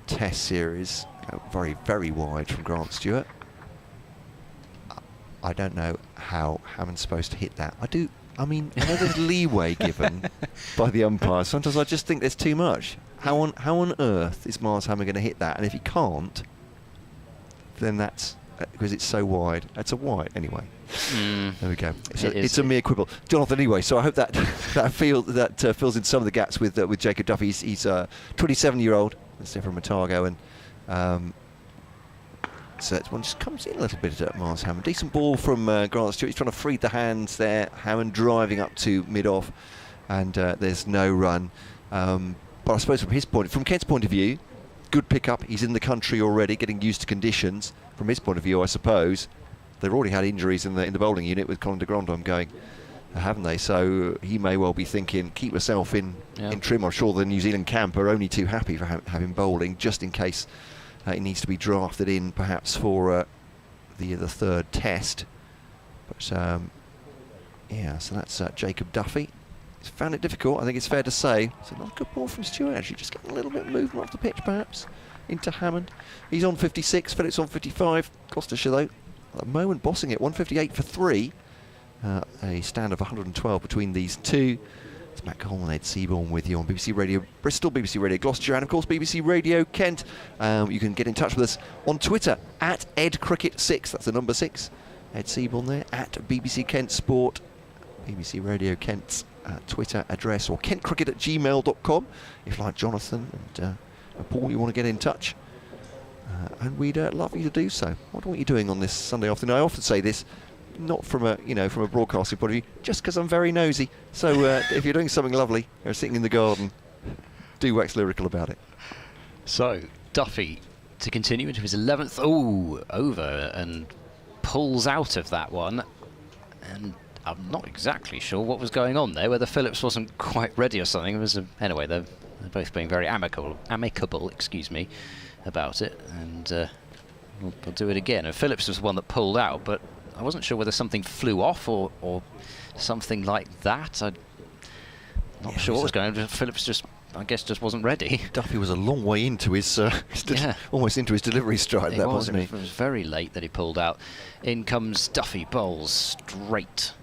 Test series. Very, very wide from Grant Stewart. I don't know how Hammond's supposed to hit that. I mean, I know there's leeway given by the umpires. Sometimes I just think there's too much. How on earth is Mars Hammond going to hit that? And if he can't, then that's because it's so wide. That's a wide anyway. There we go. It's a mere quibble, Jonathan. Anyway, so I hope that fills in some of the gaps with Jacob Duffy. He's a 27-year-old. Let's say from Otago, and so that one just comes in a little bit at Mars Hammond. Decent ball from Grant Stewart. He's trying to free the hands there. Hammond driving up to mid-off, and there's no run. But I suppose from Kent's point of view, good pick-up. He's in the country already, getting used to conditions. From his point of view, I suppose, they've already had injuries in the bowling unit with Colin de Grandhomme going, haven't they? So he may well be thinking, keep myself in trim. I'm sure the New Zealand camp are only too happy for having bowling, just in case he needs to be drafted in, perhaps for the third Test. But yeah, so that's Jacob Duffy. He's found it difficult, I think it's fair to say. It's a good ball from Stewart, actually, just getting a little bit of movement off the pitch, perhaps, into Hammond. He's on 56, Phillips on 55. Gloucestershire, though, at the moment bossing it, 158 for 3. A stand of 112 between these two. It's Matt Cole and Ed Seaborn with you on BBC Radio Bristol, BBC Radio Gloucestershire, and of course BBC Radio Kent. You can get in touch with us on Twitter at EdCricket6, that's the number 6. Ed Seaborn there, at BBC Kent Sport, BBC Radio Kent's Twitter address, or kentcricket@gmail.com if, like Jonathan and Paul, you want to get in touch. And we'd love you to do so. I wonder what you're doing on this Sunday afternoon. I often say this, not from a broadcasting point of view, just because I'm very nosy. So if you're doing something lovely, or sitting in the garden, do wax lyrical about it. So Duffy to continue into his 11th over, and pulls out of that one, and I'm not exactly sure what was going on there, whether Phillips wasn't quite ready or something. It was anyway, they're both being very amicable, about it, and we'll do it again. And Phillips was the one that pulled out, but I wasn't sure whether something flew off or something like that. I'm not sure what was going on. Phillips I guess just wasn't ready. Duffy was a long way into his, almost into his delivery stride. That wasn't he? It was very late that he pulled out. In comes Duffy, bowls straight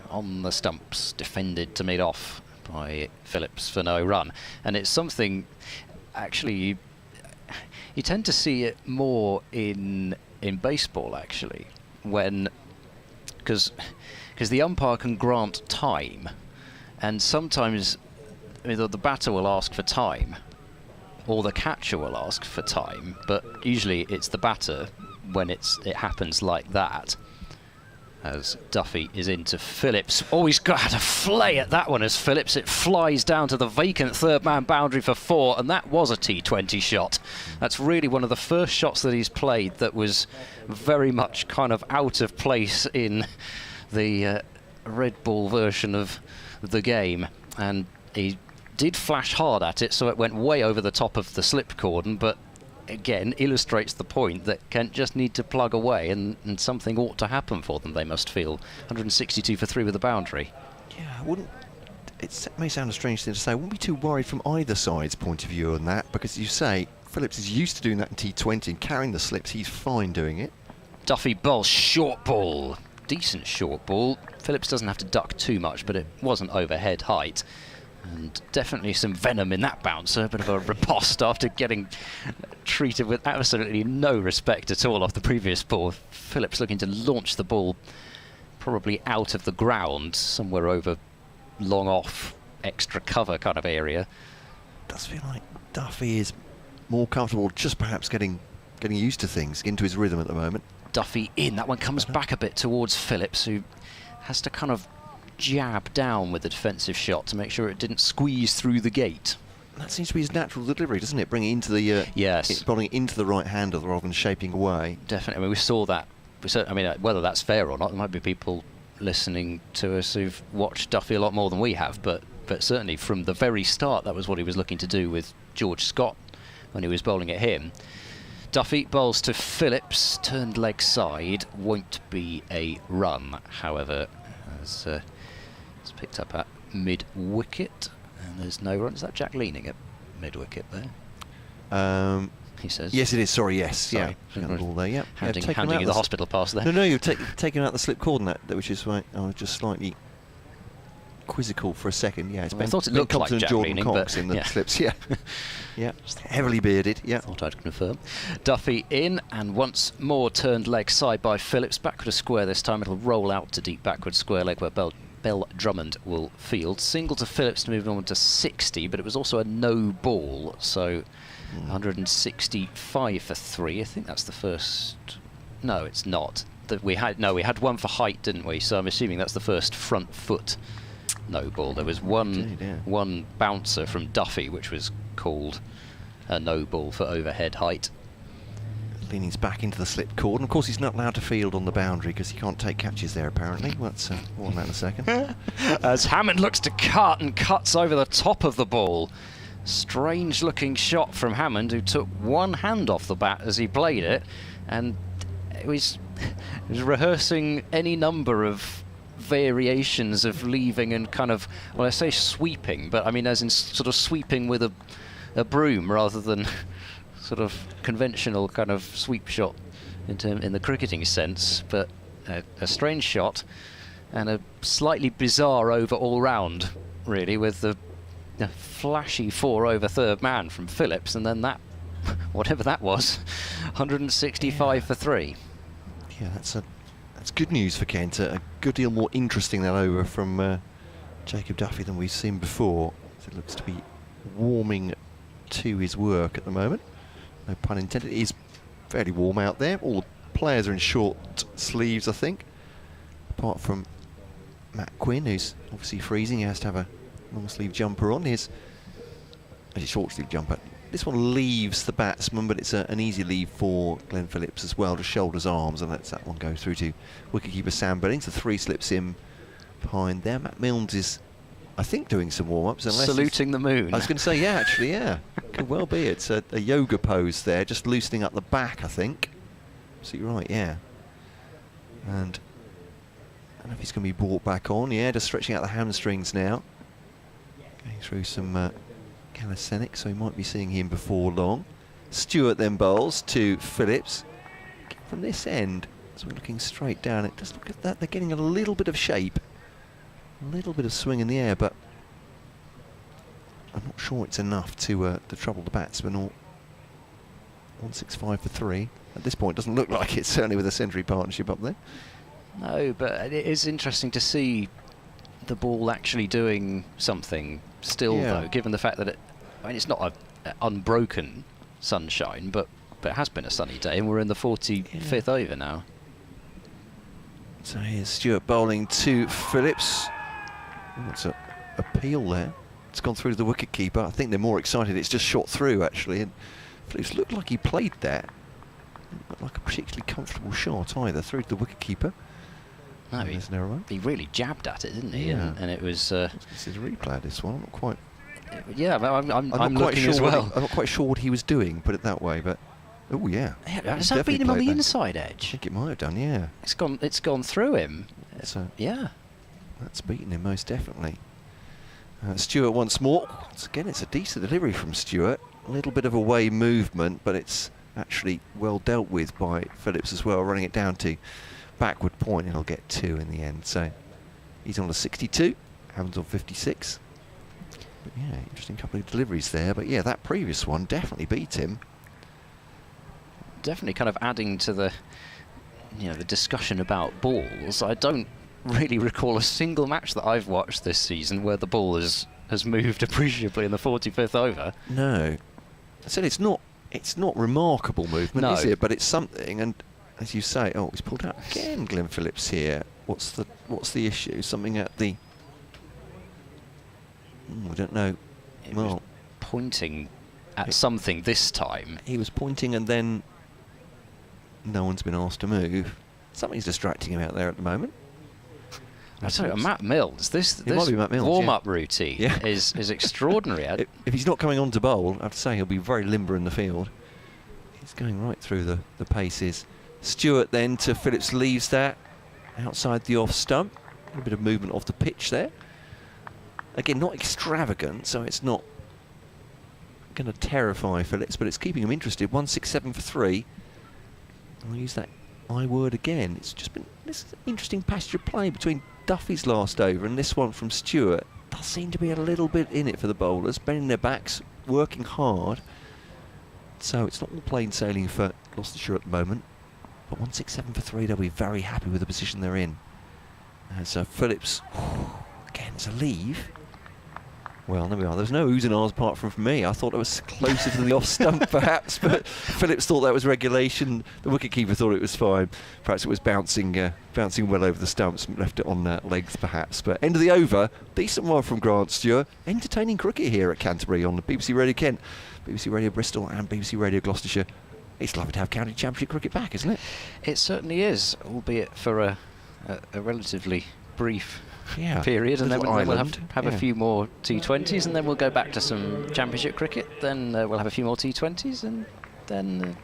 on the stumps, defended to mid-off by Phillips for no run. And it's something, actually, you tend to see it more in baseball, actually, because the umpire can grant time, and sometimes the batter will ask for time, or the catcher will ask for time, but usually it's the batter when it happens like that. As Duffy is into Phillips. Oh, he's had a flay at that one as Phillips. It flies down to the vacant third-man boundary for 4, and that was a T20 shot. That's really one of the first shots that he's played that was very much kind of out of place in the red ball version of the game. And he did flash hard at it, so it went way over the top of the slip cordon, but again illustrates the point that Kent just need to plug away, and something ought to happen for them, they must feel. 162 for 3 with the boundary. Yeah, it may sound a strange thing to say, I wouldn't be too worried from either side's point of view on that, because as you say, Phillips is used to doing that in T20 and carrying the slips. He's fine doing it. Duffy bowls short ball, decent short ball. Phillips doesn't have to duck too much, but it wasn't overhead height. And definitely some venom in that bouncer, a bit of a riposte after getting treated with absolutely no respect at all off the previous ball. Phillips looking to launch the ball probably out of the ground, somewhere over long off, extra cover kind of area. Does feel like Duffy is more comfortable, just perhaps getting used to things, into his rhythm at the moment. Duffy in, that one comes back a bit towards Phillips, who has to kind of jab down with the defensive shot to make sure it didn't squeeze through the gate. That seems to be his natural delivery, doesn't it? Bringing it into the yes, bowling into the right handle rather than shaping away. Definitely. I mean, we saw that. I mean, whether that's fair or not, there might be people listening to us who've watched Duffy a lot more than we have, but certainly from the very start, that was what he was looking to do with George Scott when he was bowling at him. Duffy bowls to Phillips, turned leg side, won't be a run, however, as it's picked up at mid-wicket, and there's no run. Is that Jack leaning at mid-wicket there? He says. Yes, it is. Sorry, yes. Sorry. Yeah. Got the ball there, yeah. Handing you the hospital pass there. No, you've taken out the slip cord on that, which is why I was just slightly quizzical for a second. Yeah, it's I thought it looked like Jack Jordan leaning, Cox but in the slips. Yeah, yeah, heavily bearded. Yeah. Thought I'd confirm. Duffy in, and once more turned leg side by Phillips, backward a square this time. It'll roll out to deep backward square leg where Bell Drummond will field. Single to Phillips to move on to 60, but it was also a no ball, so 165 for 3. I think that's the first. No, it's not. We had one for height, didn't we? So I'm assuming that's the first front foot no ball. There was one bouncer from Duffy, which was called a no ball for overhead height. Leaning's back into the slip cord, and of course he's not allowed to field on the boundary because he can't take catches there apparently. That's more on that in a second. As Hammond looks to cut and cuts over the top of the ball. Strange looking shot from Hammond, who took one hand off the bat as he played it, and it was rehearsing any number of variations of leaving and kind of, well, I say sweeping, but I mean as in sort of sweeping with a broom rather than sort of conventional kind of sweep shot in the cricketing sense. But a strange shot and a slightly bizarre over all round, really, with the flashy 4 over third man from Phillips, and then that, whatever that was, 165 for 3. Yeah, that's good news for Kent. A good deal more interesting that over from Jacob Duffy than we've seen before. So it looks to be warming to his work at the moment. No pun intended. It is fairly warm out there. All the players are in short sleeves, I think, apart from Matt Quinn, who's obviously freezing. He has to have a long sleeve jumper on. Here's a short sleeve jumper. This one leaves the batsman, but it's an easy leave for Glenn Phillips as well. Just shoulders, arms, and lets that one go through to wicketkeeper Sam Billings. The 3 slips in behind there. Matt Milnes is, I think, doing some warm-ups. Saluting the moon. I was going to say, yeah, actually, yeah. Could well be. It's a yoga pose there, just loosening up the back, I think. So you're right, yeah. And I don't know if he's going to be brought back on. Yeah, just stretching out the hamstrings now. Going through some calisthenics, so we might be seeing him before long. Stewart then bowls to Phillips. From this end, as we're looking straight down, it just look at that. They're getting a little bit of shape. A little bit of swing in the air, but I'm not sure it's enough to trouble the batsman. Or 165 for 3. At this point, doesn't look like it, certainly with a century partnership up there. No, but it is interesting to see the ball actually doing something still, though, given the fact that it's not an unbroken sunshine, but it has been a sunny day, and we're in the 45th over now. So here's Stewart bowling to Phillips. Oh, it's a peel there. It's gone through to the wicket-keeper. I think they're more excited it's just shot through, actually. And Phillips looked like he played that. Didn't look like a particularly comfortable shot either, through to the wicket-keeper. No, he really jabbed at it, didn't he? Yeah. And it was... This is a replay, this one. I'm not quite... Yeah, I'm not looking quite sure as well. I'm not quite sure what he was doing, put it that way, but... Oh, yeah. Has that beat him on the inside edge? I think it might have done, yeah. It's gone through him. Yeah. That's beaten him, most definitely. Stewart once more. Once again, it's a decent delivery from Stewart. A little bit of away movement, but it's actually well dealt with by Phillips as well, running it down to backward point, he'll get 2 in the end. So he's on a 62, Hammond's on 56. But yeah, interesting couple of deliveries there. But yeah, that previous one definitely beat him. Definitely kind of adding to the, the discussion about balls. I don't really recall a single match that I've watched this season where the ball has moved appreciably in the 45th over. No. I said it's not remarkable movement, no. Is it? But it's something, and as you say, oh, he's pulled out again, Glenn Phillips here. What's the issue? Something at the... I don't know. It was pointing at something this time. He was pointing and then no one's been asked to move. Something's distracting him out there at the moment. I tell you, Matt Mills, this warm-up routine is extraordinary. If he's not coming on to bowl, I have to say he'll be very limber in the field. He's going right through the paces. Stewart then to Phillips, leaves that outside the off stump. A little bit of movement off the pitch there. Again, not extravagant, so it's not going to terrify Phillips, but it's keeping him interested. 167 for 3. I'll use that I word again. It's just been this interesting passage of play between Duffy's last over and this one from Stewart. Does seem to be a little bit in it for the bowlers, bending their backs, working hard. So it's not all plain sailing for Gloucestershire at the moment. But 167 for 3, they'll be very happy with the position they're in. So Phillips, again, it's a leave. Well, there we are. There's no oohs and ahs apart from me. I thought it was closer to the off stump, perhaps, but Phillips thought that was regulation. The wicketkeeper thought it was fine. Perhaps it was bouncing well over the stumps, left it on legs, perhaps. But end of the over, decent one from Grant Stewart. Entertaining cricket here at Canterbury on the BBC Radio Kent, BBC Radio Bristol, and BBC Radio Gloucestershire. It's lovely to have county championship cricket back, isn't it? It certainly is, albeit for a relatively brief period, and then we'll have a few more T20s, and then we'll go back to some championship cricket. Then we'll have a few more T20s, and then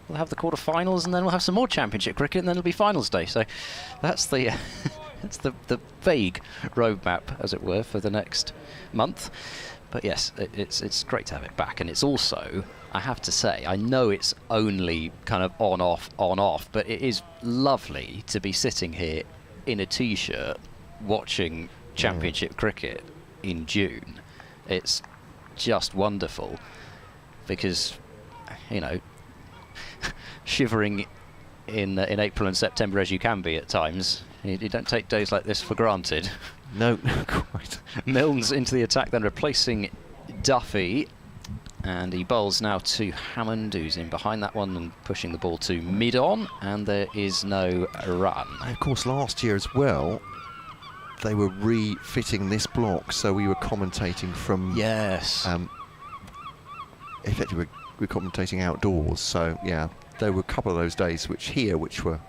we'll have the quarter-finals, and then we'll have some more championship cricket, and then it'll be finals day. So that's the that's the vague roadmap, as it were, for the next month. But yes, it's great to have it back, and it's also, I have to say, I know it's only kind of on off, but it is lovely to be sitting here in a t-shirt watching championship cricket in June. It's just wonderful because, shivering in April and September as you can be at times, you don't take days like this for granted. No, quite. Milnes into the attack, then replacing Duffy, and he bowls now to Hammond, who's in behind that one and pushing the ball to mid-on, and there is no run. Of course, last year as well, they were refitting this block, so we were commentating from... Yes. Effectively, we're commentating outdoors, so yeah, there were a couple of those days which were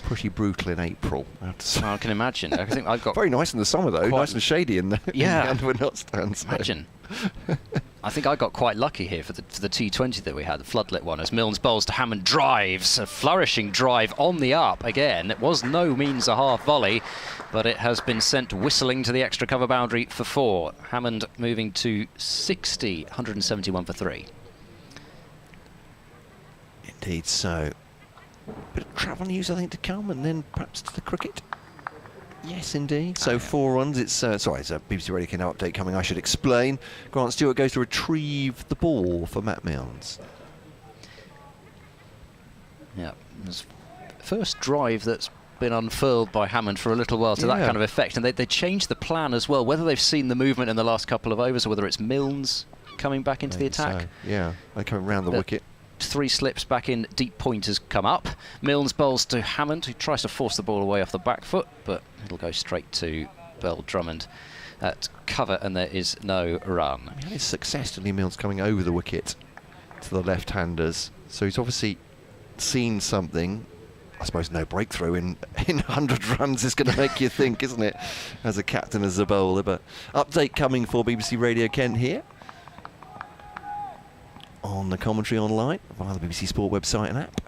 pretty brutal in April, I have to say. I can imagine. I think I've got... Very nice in the summer, though. Nice and shady in the underwood not stands. Imagine. I think I got quite lucky here for the T20 that we had, the floodlit one, as Milnes bowls to Hammond, drives, a flourishing drive on the up again. It was no means a half volley, but it has been sent whistling to the extra cover boundary for 4. Hammond moving to 60, 171 for 3. Indeed so. Bit of travel news, I think, to come, and then perhaps to the cricket. Yes, indeed. So 4 runs. It's it's a BBC Radio Kent update coming, I should explain. Grant Stewart goes to retrieve the ball for Matt Milnes. Yeah, first drive that's been unfurled by Hammond for a little while to that kind of effect, and they changed the plan as well. Whether they've seen the movement in the last couple of overs, or whether it's Milnes coming back into the attack. So. Yeah, they're coming round the wicket. 3 slips back in, deep pointers come up. Milnes bowls to Hammond, who tries to force the ball away off the back foot, but it'll go straight to Bell Drummond at cover, and there is no run. He had his success, didn't he, Milnes, coming over the wicket to the left-handers. So he's obviously seen something. I suppose no breakthrough in 100 runs is going to make you think, isn't it, as a captain, as a bowler. But update coming for BBC Radio Kent here on the commentary online via the BBC Sport website and app.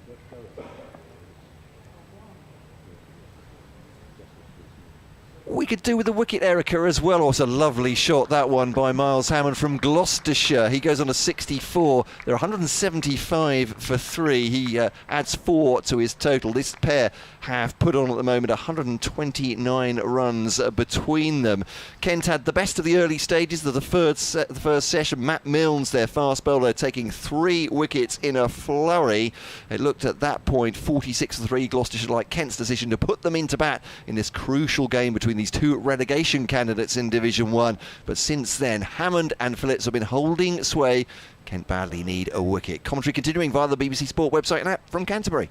We could do with the wicket, Erica, as well. Oh, it's a lovely shot, that one, by Miles Hammond from Gloucestershire. He goes on to 64. They're 175 for 3. He adds 4 to his total. This pair have put on at the moment 129 runs between them. Kent had the best of the early stages of the first session. Matt Milnes, their fast bowler, taking 3 wickets in a flurry. It looked at that point 46 for 3. Gloucestershire like Kent's decision to put them into bat in this crucial game between these 2 relegation candidates in Division 1. But since then, Hammond and Phillips have been holding sway. Kent badly need a wicket. Commentary continuing via the BBC Sport website and app from Canterbury.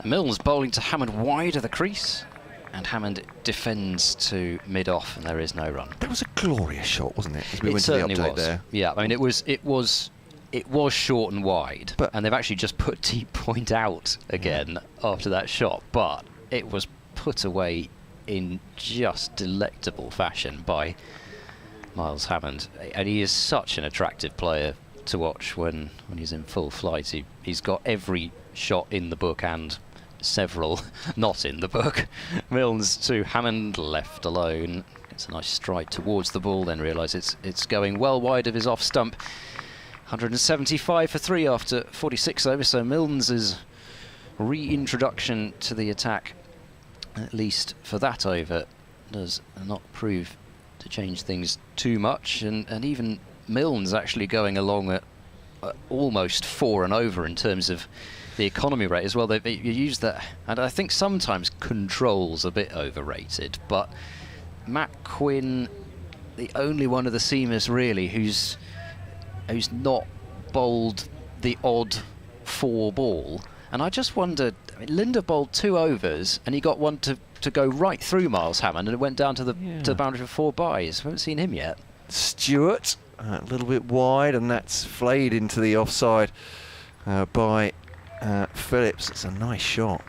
Milnes bowling to Hammond wide of the crease, and Hammond defends to mid-off, and there is no run. That was a glorious shot, wasn't it? As we It went to the certainly update was. there. Yeah, I mean, it was short and wide, and they've actually just put deep point out again after that shot, but it was put away in just delectable fashion by Miles Hammond, and he is such an attractive player to watch when he's in full flight. He's got every shot in the book and several not in the book. Milnes to Hammond, left alone, gets a nice stride towards the ball, then realises it's going well wide of his off stump. 175 for 3 after 46 overs, so Milnes' reintroduction to the attack, at least for that over, does not prove to change things too much, and even Milnes actually going along at almost 4 and over in terms of the economy rate as well. You use that, and I think sometimes control's a bit overrated, but Matt Quinn, the only one of the seamers really who's not bowled the odd 4 ball. And I just wondered, I mean, Linder bowled 2 overs and he got one to go right through Miles Hammond, and it went down to the boundary for 4 byes. We haven't seen him yet. Stewart, a little bit wide, and that's flayed into the offside by Phillips. It's a nice shot.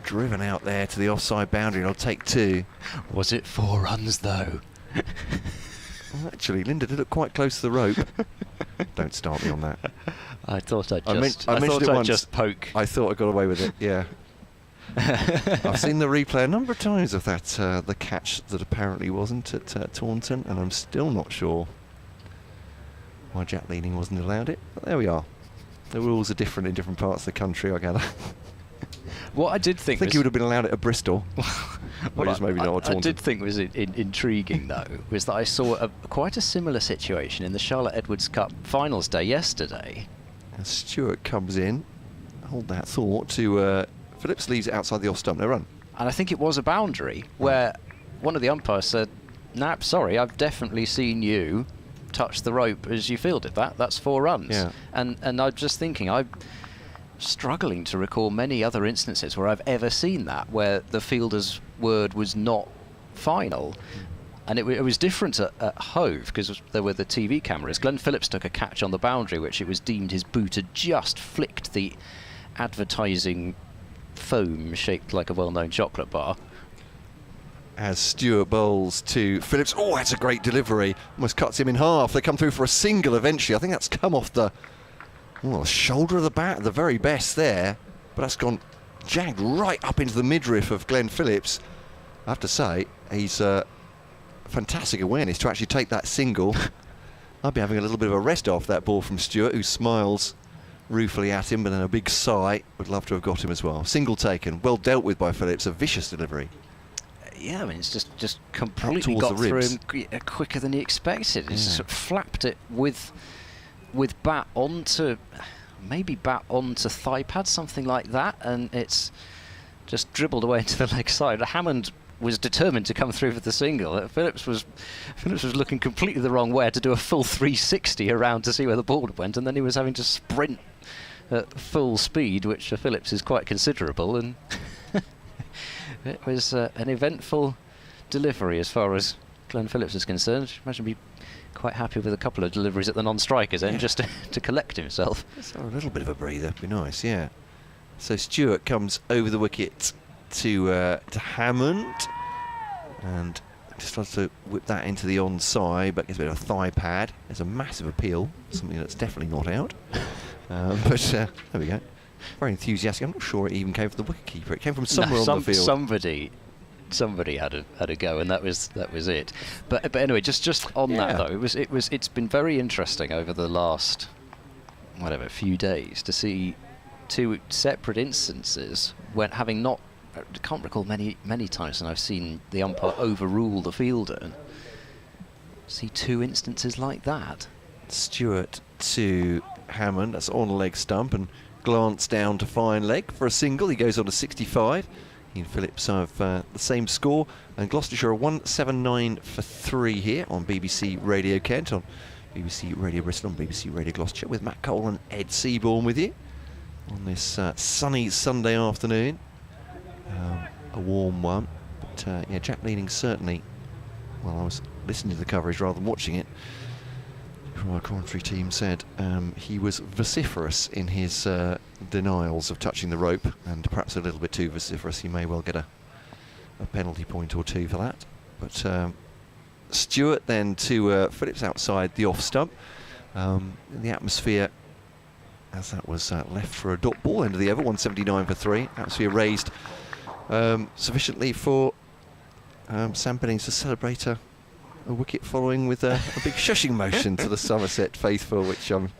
Driven out there to the offside boundary, and I'll take 2. Was it 4 runs though? Well, actually, Linda did look quite close to the rope. Don't start me on that. I thought I'd just poke. I thought I got away with it, yeah. I've seen the replay a number of times of that, the catch that apparently wasn't at Taunton, and I'm still not sure why Jack Leading wasn't allowed it. But there we are. The rules are different in different parts of the country, I gather. What I did think I think he would have been allowed it at Bristol. Well, maybe not at Taunton. I did think was intriguing though was that I saw quite a similar situation in the Charlotte Edwards Cup finals day yesterday. And Stewart comes in, hold that thought, to Phillips, leaves it outside the off stump, no run. And I think it was a boundary where one of the umpires said, "Nap, sorry, I've definitely seen you touch the rope as you fielded that. That's 4 runs." Yeah. And I'm just thinking, I'm struggling to recall many other instances where I've ever seen that, where the fielder's word was not final. And it was different at Hove because there were the TV cameras. Glenn Phillips took a catch on the boundary, which it was deemed his boot had just flicked the advertising foam shaped like a well-known chocolate bar. As Stewart bowls to Phillips. Oh, that's a great delivery. Almost cuts him in half. They come through for a single eventually. I think that's come off the shoulder of the bat, the very best there. But that's gone jagged right up into the midriff of Glenn Phillips. I have to say, he's fantastic awareness to actually take that single. I'd be having a little bit of a rest off that ball from Stewart, who smiles ruefully at him, but then a big sigh. Would love to have got him as well. Single taken, well dealt with by Phillips. A vicious delivery. Yeah, I mean, it's just completely got through him quicker than he expected. He sort of flapped it with bat onto thigh pad, something like that, and it's just dribbled away into the leg side. Hammond was determined to come through for the single. Phillips was looking completely the wrong way to do a full 360 around to see where the ball went, and then he was having to sprint at full speed, which for Phillips is quite considerable, and it was an eventful delivery as far as Glenn Phillips is concerned. Imagine he'd be quite happy with a couple of deliveries at the non-strikers end, just to collect himself. So a little bit of a breather, be nice, yeah. So Stewart comes over the wicket to Hammond, and just tries to whip that into the onside, but gets a bit of a thigh pad. There's a massive appeal, something that's definitely not out. But there we go. Very enthusiastic. I'm not sure it even came from the wicketkeeper. It came from somewhere on the field. Somebody had a go, and that was it. But anyway, just on that though, it's been very interesting over the last few days to see two separate instances when having not. I can't recall many times when I've seen the umpire overrule the fielder. And see two instances like that. Stewart to Hammond, that's on leg stump, and glance down to fine leg for a single. He goes on to 65. He and Phillips have the same score, and Gloucestershire are 179 for 3 here on BBC Radio Kent, on BBC Radio Bristol, on BBC Radio Gloucestershire, with Matt Cole and Ed Seaborn with you on this sunny Sunday afternoon. A warm one, but yeah, Jack Leading certainly, well, I was listening to the coverage rather than watching it, from our commentary team said he was vociferous in his denials of touching the rope, and perhaps a little bit too vociferous. He may well get a penalty point or two for that. But Stewart then to Phillips outside the off stump. In the atmosphere, as that was left for a dot ball, end of the over, 179 for 3. Atmosphere raised sufficiently for Sam Bennings to celebrate a wicket following with a big shushing motion to the Somerset faithful, which I'm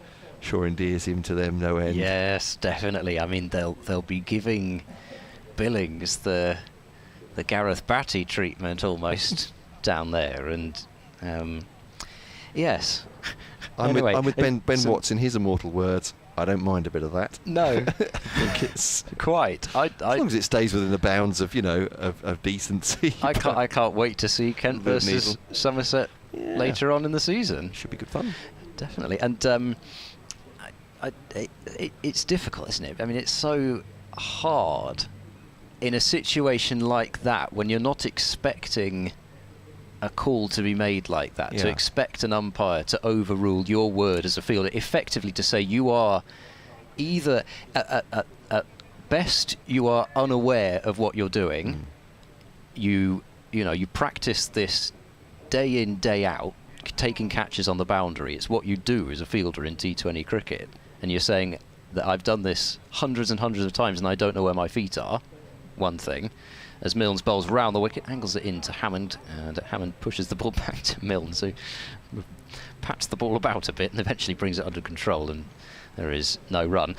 sure endears him to them no end. Yes, definitely. I mean, they'll be giving Billings the Gareth Batty treatment almost down there, and yes. Anyway, I'm with Ben Watts in his immortal words. I don't mind a bit of that. No, I think it's quite. As long as it stays within the bounds of of decency. I can't wait to see Kent versus Somerset later on in the season. Should be good fun. Definitely, and it's difficult, isn't it? I mean, it's so hard in a situation like that when you're not expecting a call to be made like that, to expect an umpire to overrule your word as a fielder, effectively to say you are either at best you are unaware of what you're doing. You practice this day in, day out, taking catches on the boundary. It's what you do as a fielder in T20 cricket, and you're saying that I've done this hundreds and hundreds of times and I don't know where my feet are. One thing. As Milnes bowls round the wicket, angles it into Hammond, and Hammond pushes the ball back to Milnes, who pats the ball about a bit and eventually brings it under control, and there is no run.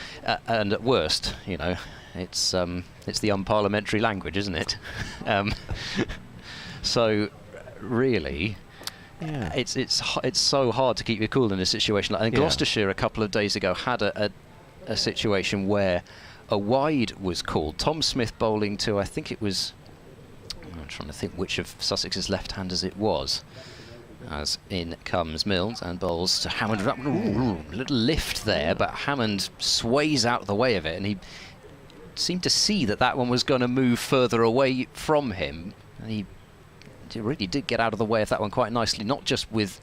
And at worst, it's the unparliamentary language, isn't it? So really, it's so hard to keep your cool in a situation like that. And Gloucestershire a couple of days ago had a situation where a wide was called. Tom Smith bowling to, I think it was, I'm trying to think which of Sussex's left-handers it was, as in comes Milnes and bowls to Hammond. A little lift there, but Hammond sways out of the way of it, and he seemed to see that one was going to move further away from him, and he really did get out of the way of that one quite nicely, not just with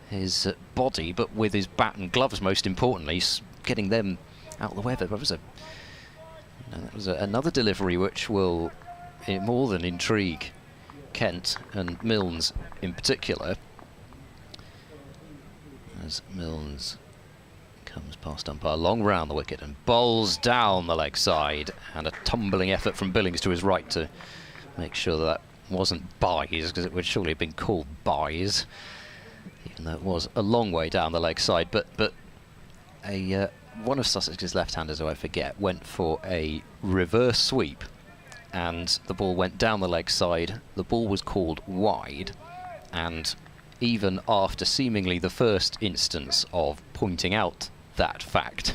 his body, but with his bat and gloves, most importantly, getting them out of the way of it. That was another delivery which will more than intrigue Kent and Milnes in particular, as Milnes comes past umpire, long round the wicket and bowls down the leg side, and a tumbling effort from Billings to his right to make sure that wasn't byes, because it would surely have been called byes, even though it was a long way down the leg side. But one of Sussex's left-handers, who I forget, went for a reverse sweep, and the ball went down the leg side. The ball was called wide, and even after seemingly the first instance of pointing out that fact,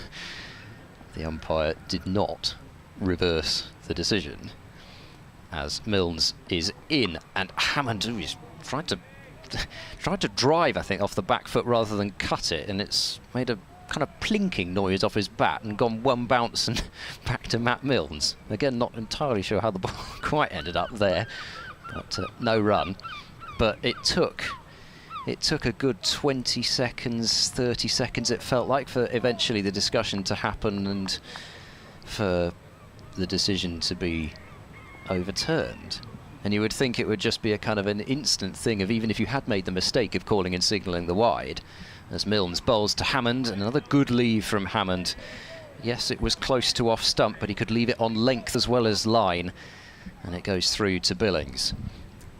the umpire did not reverse the decision, as Milnes is in, and Hammond is tried to drive, I think, off the back foot rather than cut it, and it's made a kind of plinking noise off his bat and gone one bounce and back to Matt Milnes. Again, not entirely sure how the ball quite ended up there, but no run. But it took a good 20 seconds, 30 seconds, it felt like, for eventually the discussion to happen and for the decision to be overturned. And you would think it would just be a kind of an instant thing of, even if you had made the mistake of calling and signalling the wide, as Milnes bowls to Hammond, and another good leave from Hammond Yes, it was close to off stump, but he could leave it on length as well as line, and it goes through to Billings.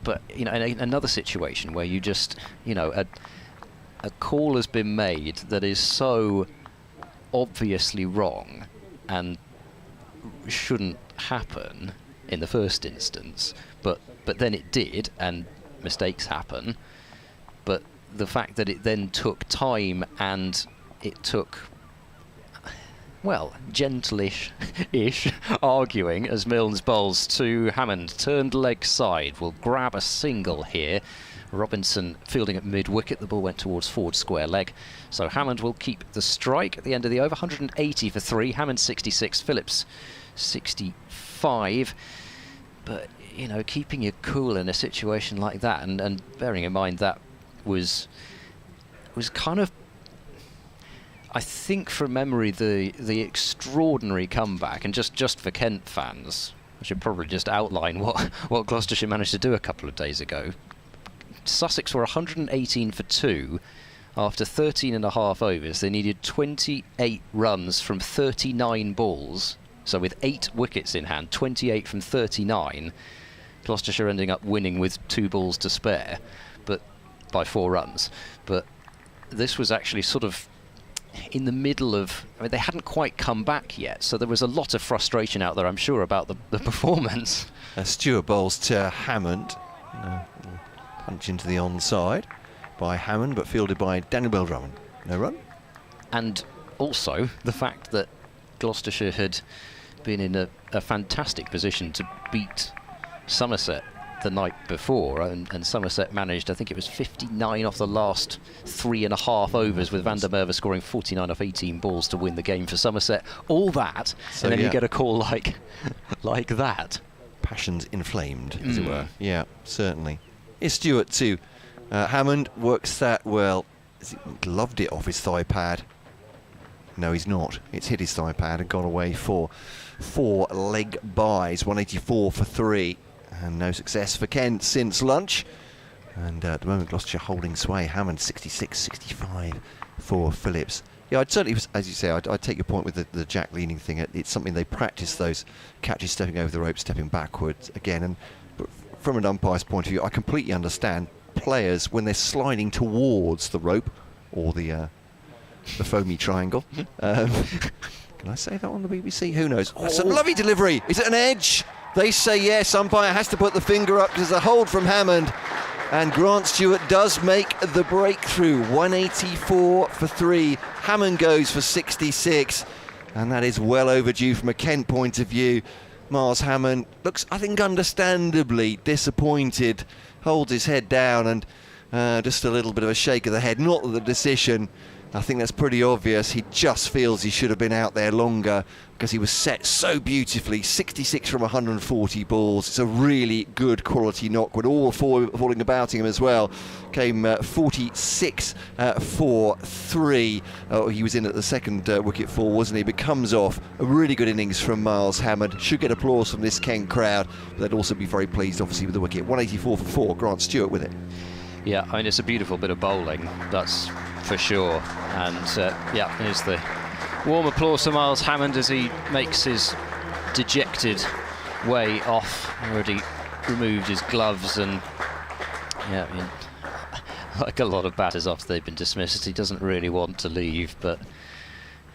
But, you know, in another situation where you just, you know, a call has been made that is so obviously wrong and shouldn't happen in the first instance, but then it did, and mistakes happen. But the fact that it then took time and it took, well, gentle-ish arguing as Milnes bowls to Hammond. Turned leg side, will grab a single here. Robinson fielding at mid-wicket, the ball went towards forward square leg. So Hammond will keep the strike at the end of the over. 180 for 3, Hammond 66, Phillips 65. But, you know, keeping your cool in a situation like that, and bearing in mind that was kind of, I think from memory, the extraordinary comeback. And just for Kent fans, I should probably just outline what Gloucestershire managed to do a couple of days ago. Sussex were 118 for 2 after 13 and a half overs. They needed 28 runs from 39 balls. So with 8 wickets in hand, 28 from 39, Gloucestershire ending up winning with 2 balls to spare, but by 4 runs. But this was actually sort of in the middle of, I mean, they hadn't quite come back yet, so there was a lot of frustration out there, I'm sure, about the performance. Stewart bowls to Hammond. Punch into the onside by Hammond, but fielded by Daniel Bell-Drummond. No run. And also the fact that Gloucestershire had been in a fantastic position to beat Somerset the night before, and Somerset managed, I think it was 59 off the last 3.5 overs, with Van der Merwe scoring 49 off 18 balls to win the game for Somerset. All that, so, and then you get a call like that. Passions inflamed, as it were. Yeah, certainly. Here's Stewart to Hammond, works that well. Has he gloved it off his thigh pad? No, he's not. It's hit his thigh pad and gone away for 4 leg byes. 184 for 3, and no success for Kent since lunch. And at the moment, Gloucestershire holding sway. Hammond 66, 65 for Phillips. Yeah, I'd certainly, as you say, I'd take your point with the jack leaning thing. It's something they practice, those catches, stepping over the rope, stepping backwards again. And from an umpire's point of view, I completely understand players when they're sliding towards the rope or the foamy triangle. Can I say that on the BBC? Who knows? Oh, it's a lovely delivery. Is it an edge? They say yes. Umpire has to put the finger up because there's a hold from Hammond. And Grant Stewart does make the breakthrough. 184 for 3. Hammond goes for 66. And that is well overdue from a Kent point of view. Miles Hammond looks, I think, understandably disappointed. Holds his head down and just a little bit of a shake of the head. Not that the decision, I think that's pretty obvious. He just feels he should have been out there longer because he was set so beautifully. 66 from 140 balls. It's a really good quality knock with all 4 falling about him as well. Came 46 for 3. He was in at the second wicket fall, wasn't he? But comes off. A really good innings from Miles Hammond. Should get applause from this Kent crowd. But they'd also be very pleased, obviously, with the wicket. 184 for 4. Grant Stewart with it. Yeah, I mean, it's a beautiful bit of bowling, that's for sure. And yeah, here's the warm applause to Miles Hammond as he makes his dejected way off. Already removed his gloves, and yeah, I mean, like a lot of batters after they've been dismissed, he doesn't really want to leave, but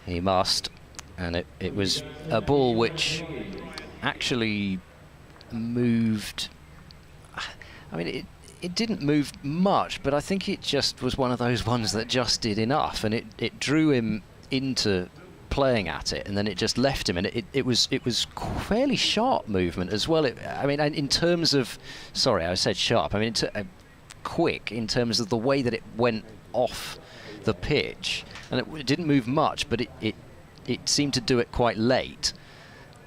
he must. And it was a ball which actually moved. I mean, it didn't move much, but I think it just was one of those ones that just did enough, and it drew him into playing at it, and then it just left him, and it was fairly sharp movement as well. I mean, in terms of, sorry, I said sharp. I mean, quick in terms of the way that it went off the pitch, and it didn't move much, but it seemed to do it quite late,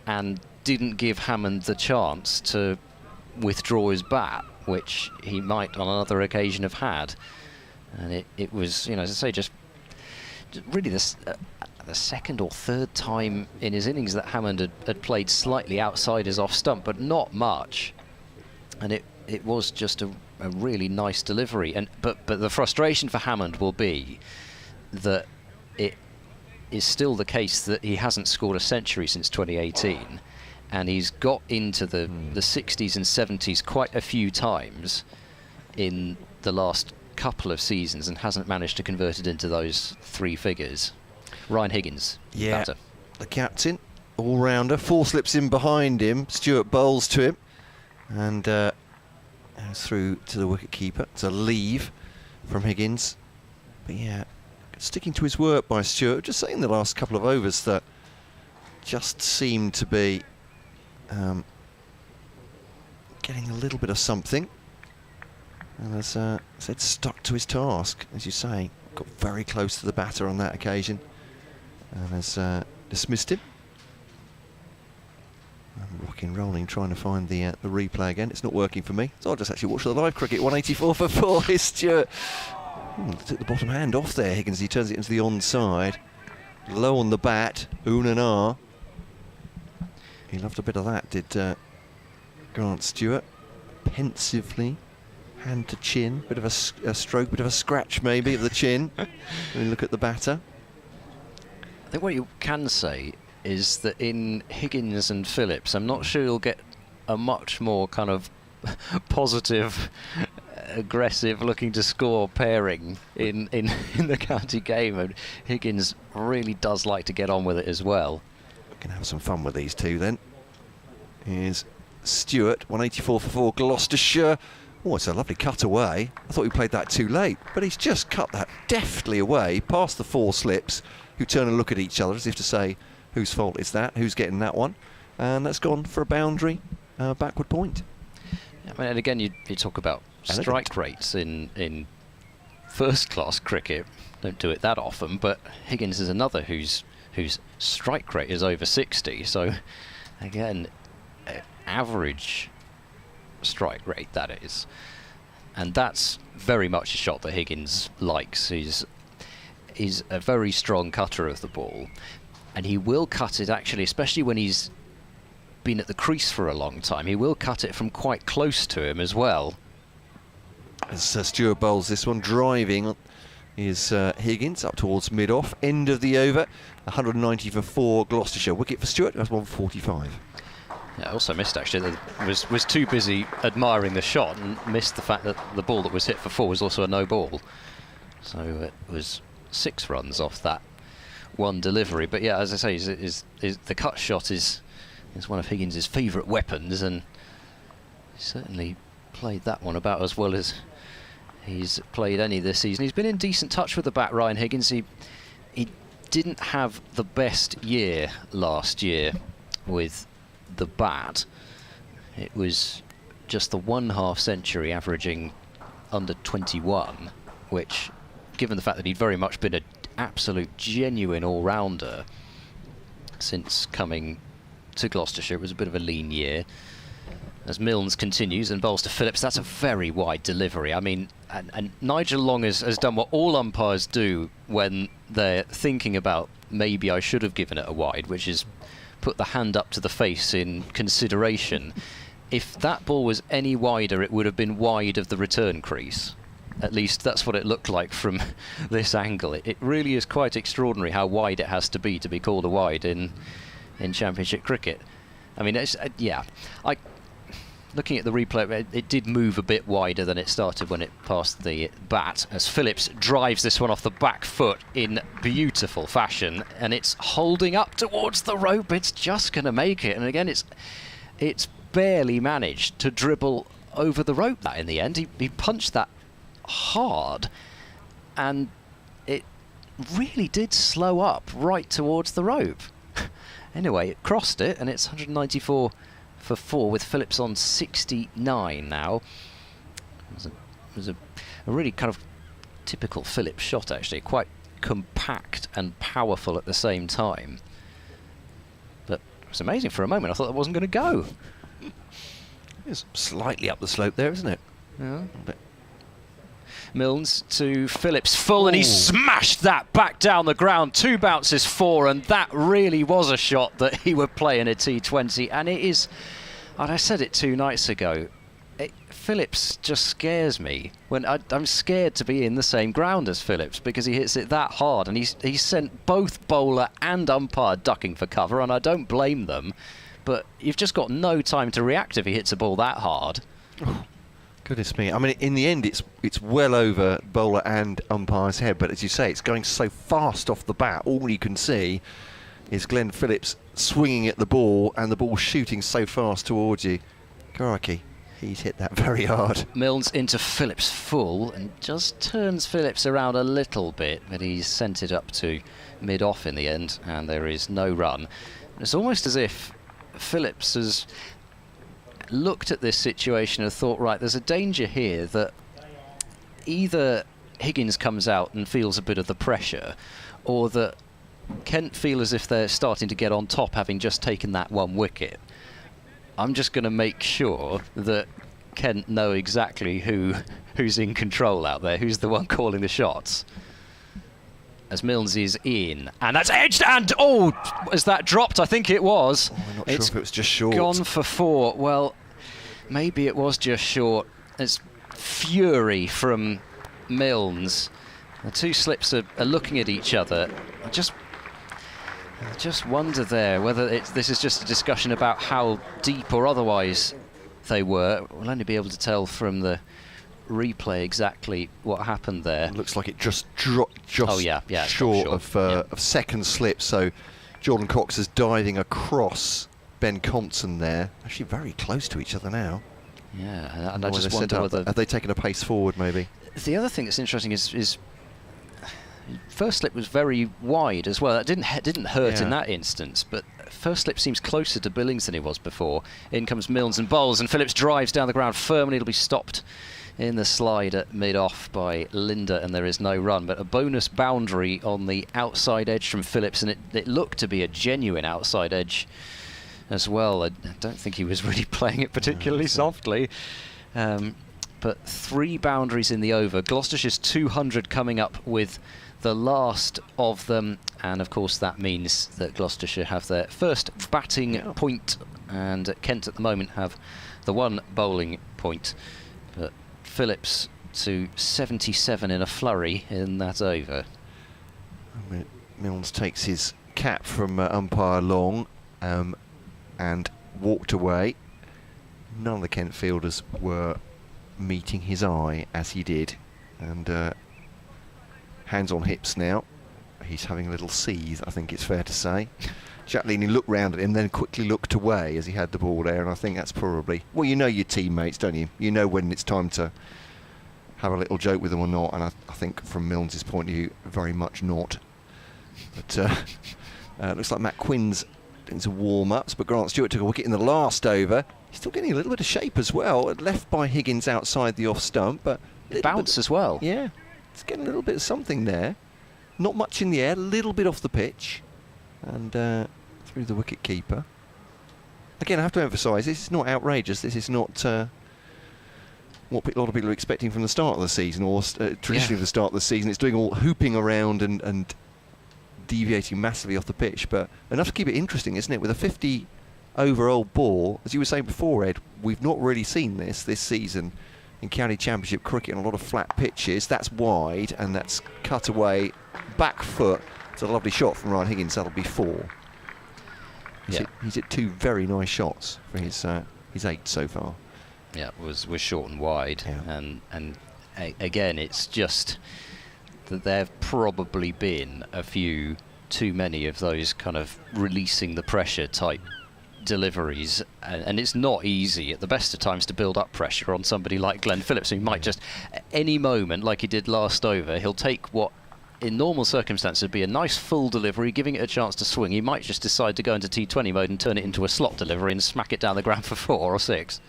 and didn't give Hammond the chance to withdraw his bat, which he might on another occasion have had. And it was, you know, as I say, just really the second or third time in his innings that Hammond had played slightly outside his off stump, but not much. And it was just a really nice delivery. And but the frustration for Hammond will be that is still the case that he hasn't scored a century since 2018, and he's got into the 60s and 70s quite a few times in the last couple of seasons and hasn't managed to convert it into those 3 figures. Ryan Higgins, batter. The captain, all-rounder, 4 slips in behind him. Stewart bowls to him and goes through to the wicket-keeper. It's a leave from Higgins. But yeah, sticking to his work by Stewart. Just saying the last couple of overs that just seemed to be getting a little bit of something. And as said, stuck to his task, as you say. Got very close to the batter on that occasion. And has dismissed him. I'm rocking, rolling, trying to find the replay again. It's not working for me. So I'll just actually watch the live cricket. 184 for 4 is Stewart. Took the bottom hand off there, Higgins. He turns it into the onside. Low on the bat, and ah. He loved a bit of that, did Grant Stewart. Pensively, hand to chin. Bit of a stroke, bit of a scratch maybe of the chin. When you look at the batter. I think what you can say is that in Higgins and Phillips, I'm not sure you'll get a much more kind of positive, aggressive, looking to score pairing in the county game. And Higgins really does like to get on with it as well. We can have some fun with these two then. Here's Stewart, 184 for 4, Gloucestershire. Oh, it's a lovely cut away. I thought he played that too late, but he's just cut that deftly away past the 4 slips, who turn and look at each other as if to say, whose fault is that? Who's getting that one? And that's gone for a boundary, backward point. I mean, and again, you talk about strike rates in first-class cricket. Don't do it that often, but Higgins is another whose strike rate is over 60. So, again, average strike rate, that is. And that's very much a shot that Higgins likes. He's a very strong cutter of the ball, and he will cut it actually, especially when he's been at the crease for a long time. He will cut it from quite close to him as well. As Stewart bowls this one, driving is Higgins up towards mid-off, end of the over. 190 for 4, Gloucestershire. Wicket for Stewart, that's 145. Yeah, I also missed actually, was too busy admiring the shot and missed the fact that the ball that was hit for 4 was also a no ball. So it was 6 runs off that one delivery. But yeah, as I say, is the cut shot is one of Higgins' favourite weapons, and he certainly played that one about as well as he's played any this season. He's been in decent touch with the bat, Ryan Higgins. He didn't have the best year last year with the bat. It was just the 1/2 century, averaging under 21, which, given the fact that he'd very much been an absolute genuine all-rounder since coming to Gloucestershire, it was a bit of a lean year. As Milnes continues and bowls to Phillips, that's a very wide delivery. I mean, and Nigel Long has done what all umpires do when they're thinking about maybe I should have given it a wide, which is put the hand up to the face in consideration. If that ball was any wider, it would have been wide of the return crease. At least that's what it looked like from this angle. It really is quite extraordinary how wide it has to be called a wide in Championship cricket. I mean, it's, looking at the replay, it did move a bit wider than it started when it passed the bat, as Phillips drives this one off the back foot in beautiful fashion, and it's holding up towards the rope. It's just going to make it, and again, it's barely managed to dribble over the rope. That in the end, he punched that hard, and it really did slow up right towards the rope. Anyway, it crossed it, and it's 194 for 4 with Phillips on 69 now. It was a really kind of typical Phillips shot, actually, quite compact and powerful at the same time. But it was amazing. For a moment I thought that wasn't going to go. It's slightly up the slope there, isn't it? Yeah. Milnes to Phillips, full, and he smashed that back down the ground. 2 bounces, 4, and that really was a shot that he would play in a T20. And it is, and I said it 2 nights ago, Phillips just scares me. When I'm scared to be in the same ground as Phillips because he hits it that hard, and he's sent both bowler and umpire ducking for cover, and I don't blame them. But you've just got no time to react if he hits a ball that hard. Oh, goodness me. I mean, in the end, it's well over bowler and umpire's head, but as you say, it's going so fast off the bat. All you can see is Glenn Phillips swinging at the ball, and the ball shooting so fast towards you. Crikey, he's hit that very hard. Milnes into Phillips full, and just turns Phillips around a little bit, but he's sent it up to mid-off in the end, and there is no run. It's almost as if Phillips has looked at this situation and thought, right, there's a danger here that either Higgins comes out and feels a bit of the pressure, or that Kent feel as if they're starting to get on top, having just taken that one wicket. I'm just going to make sure that Kent know exactly who's in control out there, who's the one calling the shots. As Milnes is in, and that's edged, and has that dropped? I think it was. I'm not sure if it was just short. Gone for 4. Well, maybe it was just short. It's fury from Milnes. The two slips are looking at each other. I just wonder there whether this is just a discussion about how deep or otherwise they were. We'll only be able to tell from the replay exactly what happened there. Looks like it just dropped short of second slip, so Jordan Cox is diving across Ben Compton there. Actually very close to each other now. Yeah, and I just wonder whether... Have they taken a pace forward, maybe? The other thing that's interesting is first slip was very wide as well. That didn't hurt in that instance, but first slip seems closer to Billings than he was before. In comes Milnes and bowls, and Phillips drives down the ground firmly. It'll be stopped in the slide at mid-off by Linda, and there is no run, but a bonus boundary on the outside edge from Phillips, and it looked to be a genuine outside edge as well. I don't think he was really playing it particularly softly. But 3 boundaries in the over. Gloucestershire's 200 coming up with the last of them, and of course that means that Gloucestershire have their first batting point, and Kent at the moment have the 1 bowling point. But Phillips to 77 in a flurry in that over. Milnes takes his cap from umpire Long and walked away. None of the Kent fielders were meeting his eye as he did, and hands on hips now. He's having a little seethe, I think it's fair to say. Jack Leaney looked round at him, then quickly looked away as he had the ball there, and I think that's probably... Well, you know your teammates, don't you? You know when it's time to have a little joke with them or not, and I think from Milnes' point of view, very much not. But looks like Matt Quinn's doing some warm-ups, but Grant Stewart took a wicket in the last over. He's still getting a little bit of shape as well, left by Higgins outside the off-stump, but... Bounce as well. Yeah, it's getting a little bit of something there. Not much in the air, a little bit off the pitch, and through the wicket keeper. Again, I have to emphasise, this is not outrageous. This is not what a lot of people are expecting from the start of the season, or traditionally the start of the season. It's doing all hooping around and deviating massively off the pitch, but enough to keep it interesting, isn't it? With a 50 over old ball, as you were saying before, Ed, we've not really seen this season in county championship cricket on a lot of flat pitches. That's wide, and that's cut away, back foot. It's a lovely shot from Ryan Higgins. That'll be 4. He's hit 2 very nice shots for his 8 so far. Yeah, was short and wide, and again, it's just that there have probably been a few too many of those kind of releasing the pressure type deliveries, and it's not easy at the best of times to build up pressure on somebody like Glenn Phillips, who might just at any moment, like he did last over, he'll take what in normal circumstances would be a nice full delivery, giving it a chance to swing. He might just decide to go into T20 mode and turn it into a slot delivery and smack it down the ground for 4 or 6.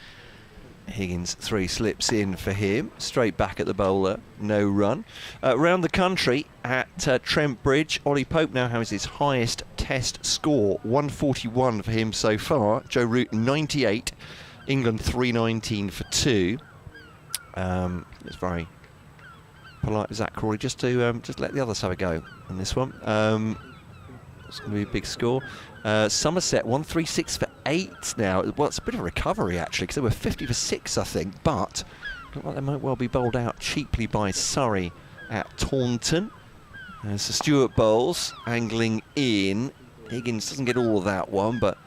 Higgins 3 slips in for him, straight back at the bowler, no run. Round the country at Trent Bridge, Ollie Pope now has his highest test score, 141 for him so far. Joe Root 98, England 319 for 2. It's very polite of Zach Crawley just to just let the others have a go on this one. It's going to be a big score. Somerset 136 for 8 now. Well, it's a bit of a recovery, actually, because they were 50 for 6, I think, but look like they might well be bowled out cheaply by Surrey at Taunton. So Stewart bowls, angling in. Higgins doesn't get all of that one, but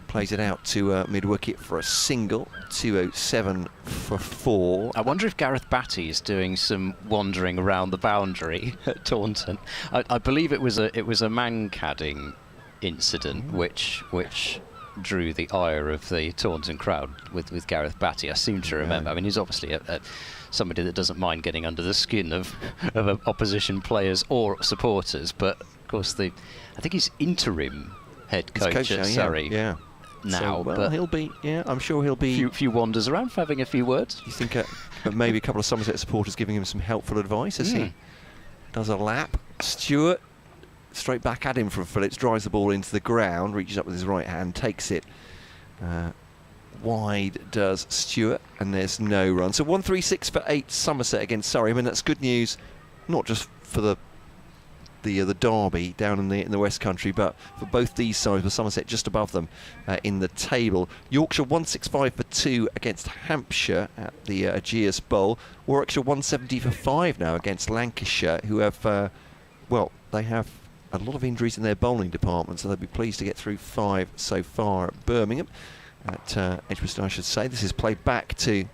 plays it out to mid-wicket for a single. 207 for 4. I wonder if Gareth Batty is doing some wandering around the boundary at Taunton. I believe it was a man-cadding incident which drew the ire of the Taunton crowd with Gareth Batty. I seem to remember. I mean, he's obviously somebody that doesn't mind getting under the skin of opposition players or supporters, but of course I think he's interim head coach at Surrey now. So, well, but he'll be, I'm sure he'll be. Few wanders around for having a few words. You think maybe a couple of Somerset supporters giving him some helpful advice as he does a lap. Stewart straight back at him from Phillips, drives the ball into the ground, reaches up with his right hand, takes it wide, does Stewart, and there's no run. So 136 for 8 Somerset against Surrey. I mean, that's good news, not just for the derby down in the West Country, but for both these sides, with Somerset just above them in the table. Yorkshire 165 for 2 against Hampshire at the Ageas Bowl. Warwickshire 170 for 5 now against Lancashire, who have, they have a lot of injuries in their bowling department, so they'll be pleased to get through 5 so far at Birmingham. At Edgbaston, I should say. This is played back to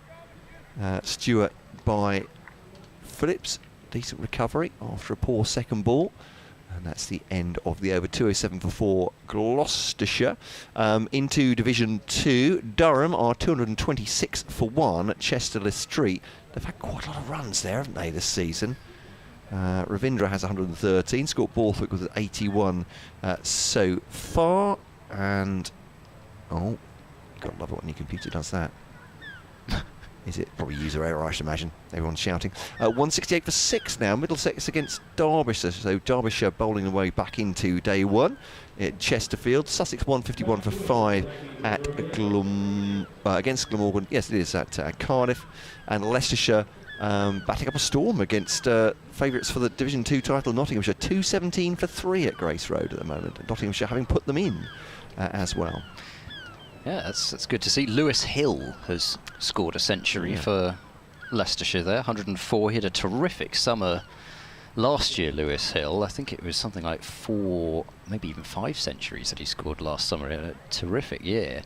Stewart by Phillips. Decent recovery after a poor second ball. And that's the end of the over. 207 for 4 Gloucestershire. Into Division 2, Durham are 226 for 1 at Chesterless Street. They've had quite a lot of runs there, haven't they, this season? Ravindra has 113. Scott Borthwick with 81 so far. And, oh, gotta love it when your computer does that. Is it? Probably user error, I should imagine. Everyone's shouting. 168 for 6 now. Middlesex against Derbyshire. So Derbyshire bowling away back into day 1 at Chesterfield. Sussex 151 for 5 at against Glamorgan. Yes, it is at Cardiff. And Leicestershire batting up a storm against favourites for the Division 2 title, Nottinghamshire. 217 for 3 at Grace Road at the moment. Nottinghamshire having put them in as well. Yeah, that's good to see. Lewis Hill has scored a century for Leicestershire there, 104. He had a terrific summer last year, Lewis Hill. I think it was something like 4, maybe even 5 centuries that he scored last summer. A terrific year.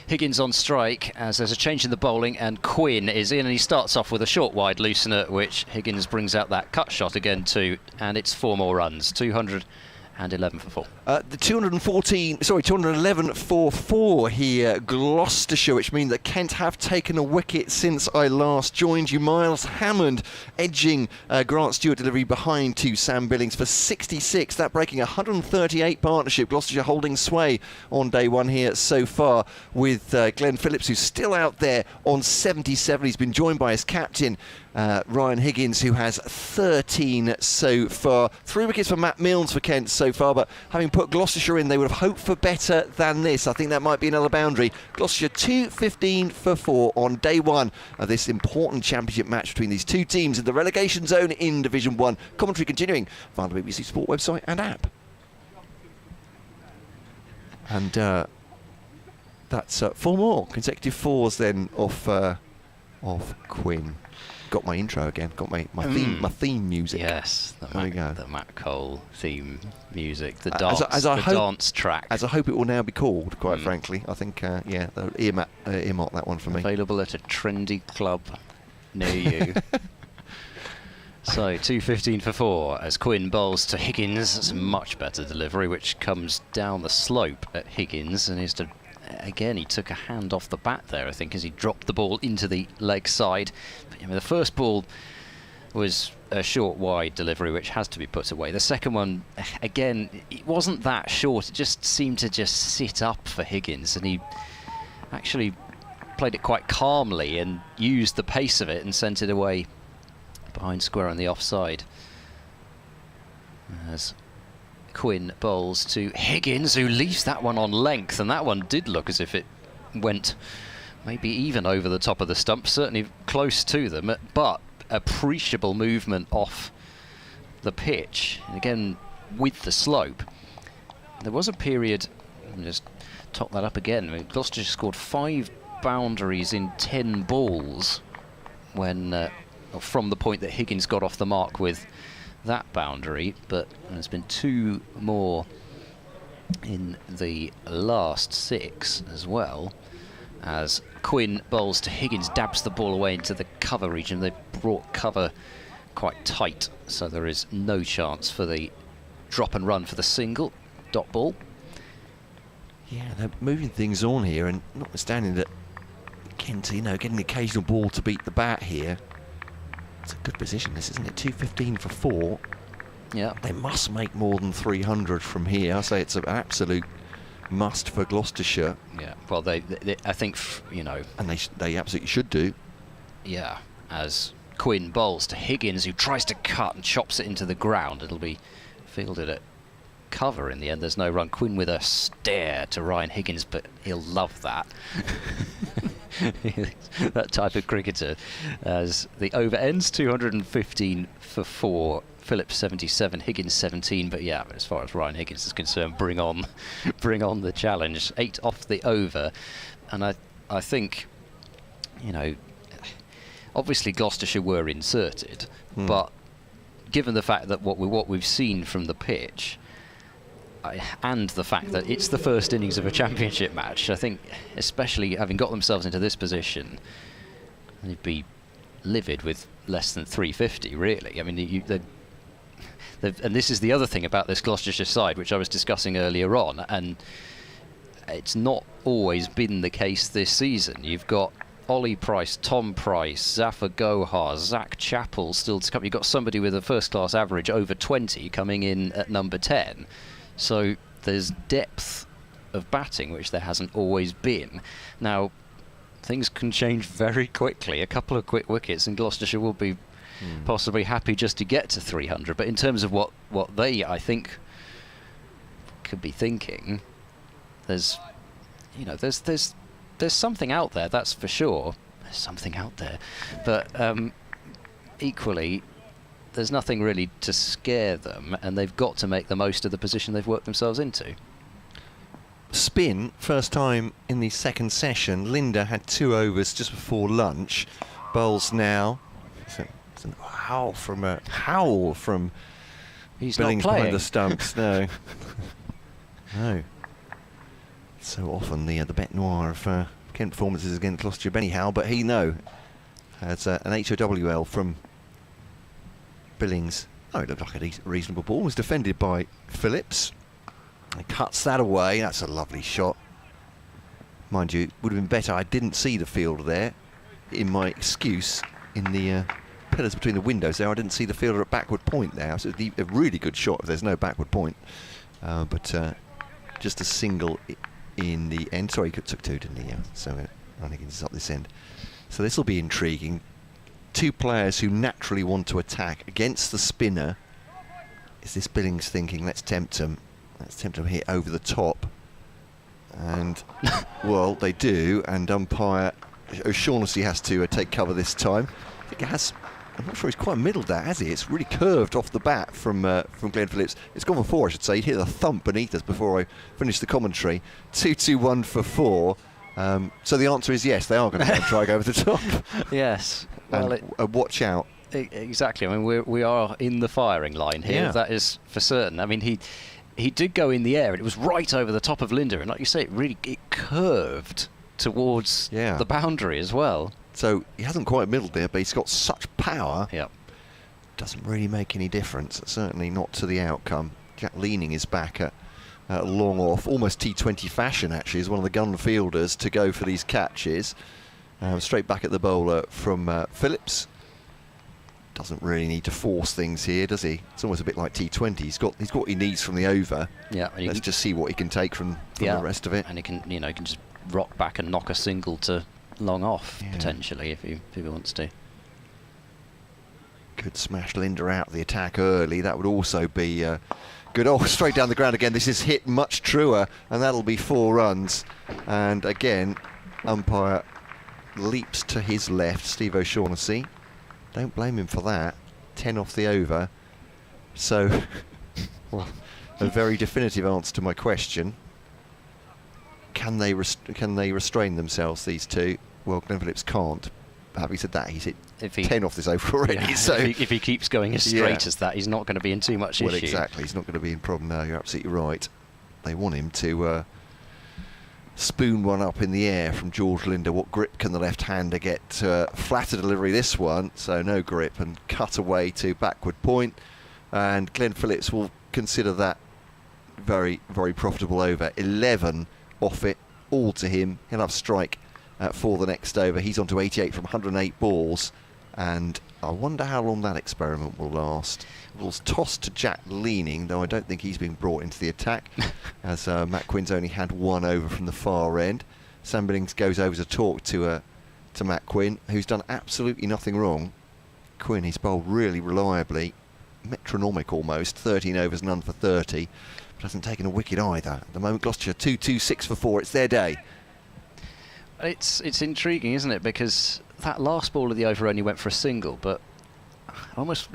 Higgins on strike as there's a change in the bowling, and Quinn is in, and he starts off with a short wide loosener, which Higgins brings out that cut shot again too, and it's 4 more runs. 211 for 4. The 211 for 4 here, Gloucestershire, which means that Kent have taken a wicket since I last joined you. Miles Hammond edging Grant Stewart delivery behind to Sam Billings for 66. That breaking 138 partnership. Gloucestershire holding sway on day 1 here so far, with Glenn Phillips, who's still out there on 77. He's been joined by his captain, Ryan Higgins, who has 13 so far. 3 wickets for Matt Milnes for Kent so far, but having put Gloucestershire in, they would have hoped for better than this. I think that might be another boundary. Gloucestershire 215 for 4 on day 1 of this important championship match between these two teams in the relegation zone in Division 1. Commentary continuing via the BBC Sport website and app. And that's 4 more consecutive 4s then off Quinn. Got my intro again. Got my theme music. Yes, the Matt Cole theme music, the dance, dance track. As I hope it will now be called, quite frankly. I think, they'll earmark that one for me. Available at a trendy club near you. So 215 for 4 as Quinn bowls to Higgins. It's a much better delivery, which comes down the slope at Higgins, and is to. Again, he took a hand off the bat there, I think, as he dropped the ball into the leg side. But, the first ball was a short wide delivery, which has to be put away. The second one, again, it wasn't that short. It just seemed to just sit up for Higgins, and he actually played it quite calmly and used the pace of it and sent it away behind square on the offside. As Quinn bowls to Higgins, who leaves that one on length, and that one did look as if it went maybe even over the top of the stump, certainly close to them, but appreciable movement off the pitch, and again with the slope. There was a period, just top that up again. I mean, Gloucestershire scored 5 boundaries in 10 balls when from the point that Higgins got off the mark with that boundary, but there's been 2 more in the last 6 as well, as Quinn bowls to Higgins, dabs the ball away into the cover region. They brought cover quite tight, so there is no chance for the drop and run for the single. Dot ball. Yeah, they're moving things on here, and notwithstanding that Kent, getting the occasional ball to beat the bat here, it's a good position, this, isn't it? 215 for 4. Yeah. They must make more than 300 from here. I say it's an absolute must for Gloucestershire. Yeah. Well, they I think, and they absolutely should do. Yeah. As Quinn bowls to Higgins, who tries to cut and chops it into the ground. It'll be fielded at cover in the end. There's no run. Quinn with a stare to Ryan Higgins, but he'll love that. That type of cricketer. As the over ends, 215 for 4. Phillips 77, Higgins 17, but yeah, as far as Ryan Higgins is concerned, bring on the challenge. 8 off the over, and I think, obviously Gloucestershire were inserted, but given the fact that what we've seen from the pitch, and the fact that it's the first innings of a championship match, I think, especially having got themselves into this position, they'd be livid with less than 350, really. I mean, and this is the other thing about this Gloucestershire side, which I was discussing earlier on, and it's not always been the case this season. You've got Ollie Price, Tom Price, Zafar Gohar, Zach Chappell still to come. You've got somebody with a first-class average over 20 coming in at number 10. So there's depth of batting, which there hasn't always been. Now, things can change very quickly. A couple of quick wickets and Gloucestershire will be possibly happy just to get to 300. But in terms of what they, I think, could be thinking, there's something out there, that's for sure. There's something out there. But equally, there's nothing really to scare them, and they've got to make the most of the position they've worked themselves into. Spin, first time in the second session. Linda had 2 overs just before lunch. Bowls now. It's an howl from He's Billings not playing. behind the stumps. No. No. So often the bête noire of Kent performances against Gloucestershire, Benny Howe, but he has an HOWL from Billings. Oh, it looked like a reasonable ball. It was defended by Phillips. He cuts that away. That's a lovely shot. Mind you, it would have been better. I didn't see the fielder there. In my excuse, in the pillars between the windows there, I didn't see the fielder at backward point there. So it's a really good shot if there's no backward point. But just a single in the end. Sorry, he took 2, didn't he? So I think it's up this end. So this will be intriguing. 2 players who naturally want to attack against the spinner. Is this Billings thinking, let's tempt him here over the top? And, well, they do, and umpire O'Shaughnessy has to take cover this time. I think it has, I'm not sure he's quite middled that, has he? It's really curved off the bat from Glenn Phillips. It's gone for 4, I should say. He'd hear the thump beneath us before I finished the commentary. 2-2-1 for 4. So the answer is yes, they are going to try and go over the top. Yes. Well, watch out. Exactly. I mean, we are in the firing line here. Yeah. That is for certain. I mean, he did go in the air, and it was right over the top of Linda, and like you say, it curved towards the boundary as well. So he hasn't quite middled there, but he's got such power. Yep. Doesn't really make any difference. Certainly not to the outcome. Jack Leaning is back at long off, almost T20 fashion actually, is one of the gun fielders to go for these catches. Straight back at the bowler from Phillips. Doesn't really need to force things here, does he? It's almost a bit like T20. He's got what he needs from the over. Yeah. Let's just see what he can take from the rest of it. And he can just rock back and knock a single to long off potentially if he wants to. Could smash Linda out of the attack early. That would also be good. Oh, straight down the ground again. This is hit much truer, and that'll be 4 runs. And again, umpire leaps to his left, Steve O'Shaughnessy. Don't blame him for that. 10 off the over. So, well, a very definitive answer to my question. can they restrain themselves, these two? Well, Glenn Phillips can't. Having said that, he's hit 10 off this over already. Yeah, so if he keeps going as straight as that, he's not going to be in too much issue. Well, exactly. He's not going to be in problem now. You're absolutely right. They want him to spoon one up in the air from George Linder. What grip can the left-hander get? Flatter delivery this one, so no grip, and cut away to backward point. And Glenn Phillips will consider that very, very profitable over. 11 off it, all to him. He'll have strike for the next over. He's on to 88 from 108 balls, and I wonder how long that experiment will last. Ball's tossed to Jack Leaning, though I don't think he's been brought into the attack, as Matt Quinn's only had one over from the far end. Sam Billings goes over to talk to Matt Quinn, who's done absolutely nothing wrong. Quinn, he's bowled really reliably, metronomic almost, 13 overs, none for 30, but hasn't taken a wicket either. At the moment, Gloucestershire 2-2, 6 for 4, it's their day. It's intriguing, isn't it? Because that last ball of the over only went for a single, but almost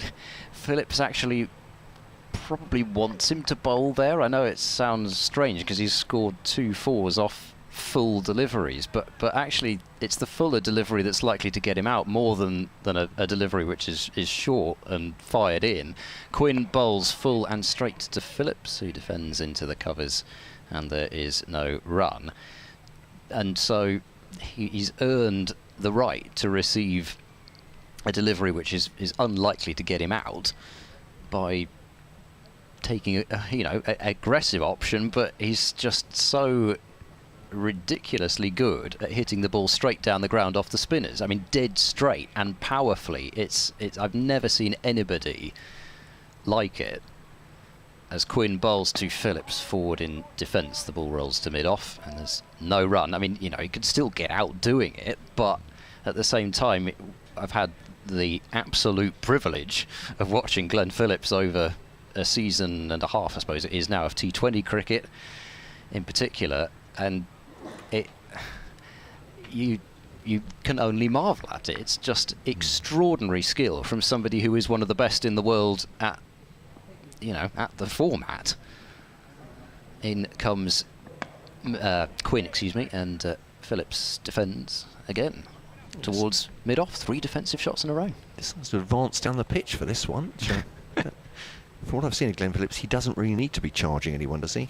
Phillips actually probably wants him to bowl there. I know it sounds strange because he's scored 2 fours off full deliveries, but actually it's the fuller delivery that's likely to get him out more than a delivery which is short and fired in. Quinn bowls full and straight to Phillips, who defends into the covers, and there is no run. And so he's earned the right to receive a delivery which is unlikely to get him out by taking a aggressive option, but he's just so ridiculously good at hitting the ball straight down the ground off the spinners. I mean, dead straight and powerfully. It's I've never seen anybody like it. As Quinn bowls to Phillips forward in defence, the ball rolls to mid-off and there's no run. I mean, he could still get out doing it, but at the same time, I've had the absolute privilege of watching Glenn Phillips over a season and a half, I suppose it is now, of T20 cricket in particular, and you can only marvel at it. It's just extraordinary skill from somebody who is one of the best in the world at the format. In comes Quinn, and Phillips defends again towards mid-off. 3 defensive shots in a row. This has to advance down the pitch for this one. From what I've seen of Glenn Phillips, he doesn't really need to be charging anyone, does he?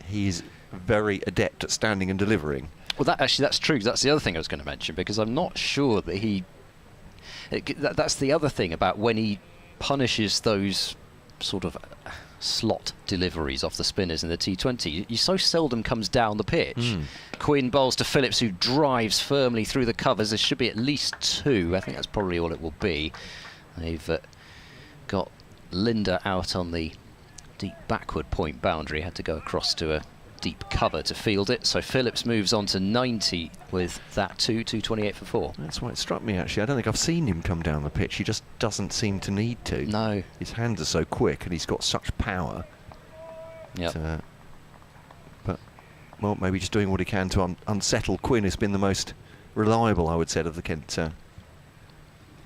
He's very adept at standing and delivering. Well, that's true. That's the other thing I was going to mention, because I'm not sure that that's the other thing about when he punishes those sort of slot deliveries off the spinners in the T20. He so seldom comes down the pitch. Quinn bowls to Phillips, who drives firmly through the covers. There should be at least 2. I think that's probably all it will be. They've got Linder out on the deep backward point boundary. Had to go across to a deep cover to field it. So Phillips moves on to 90 with that 228 for 4. That's why it struck me, actually. I don't think I've seen him come down the pitch. He just doesn't seem to need to. No. His hands are so quick and he's got such power. Yeah. But, well, maybe just doing what he can to unsettle Quinn has been the most reliable, I would say, of the Kent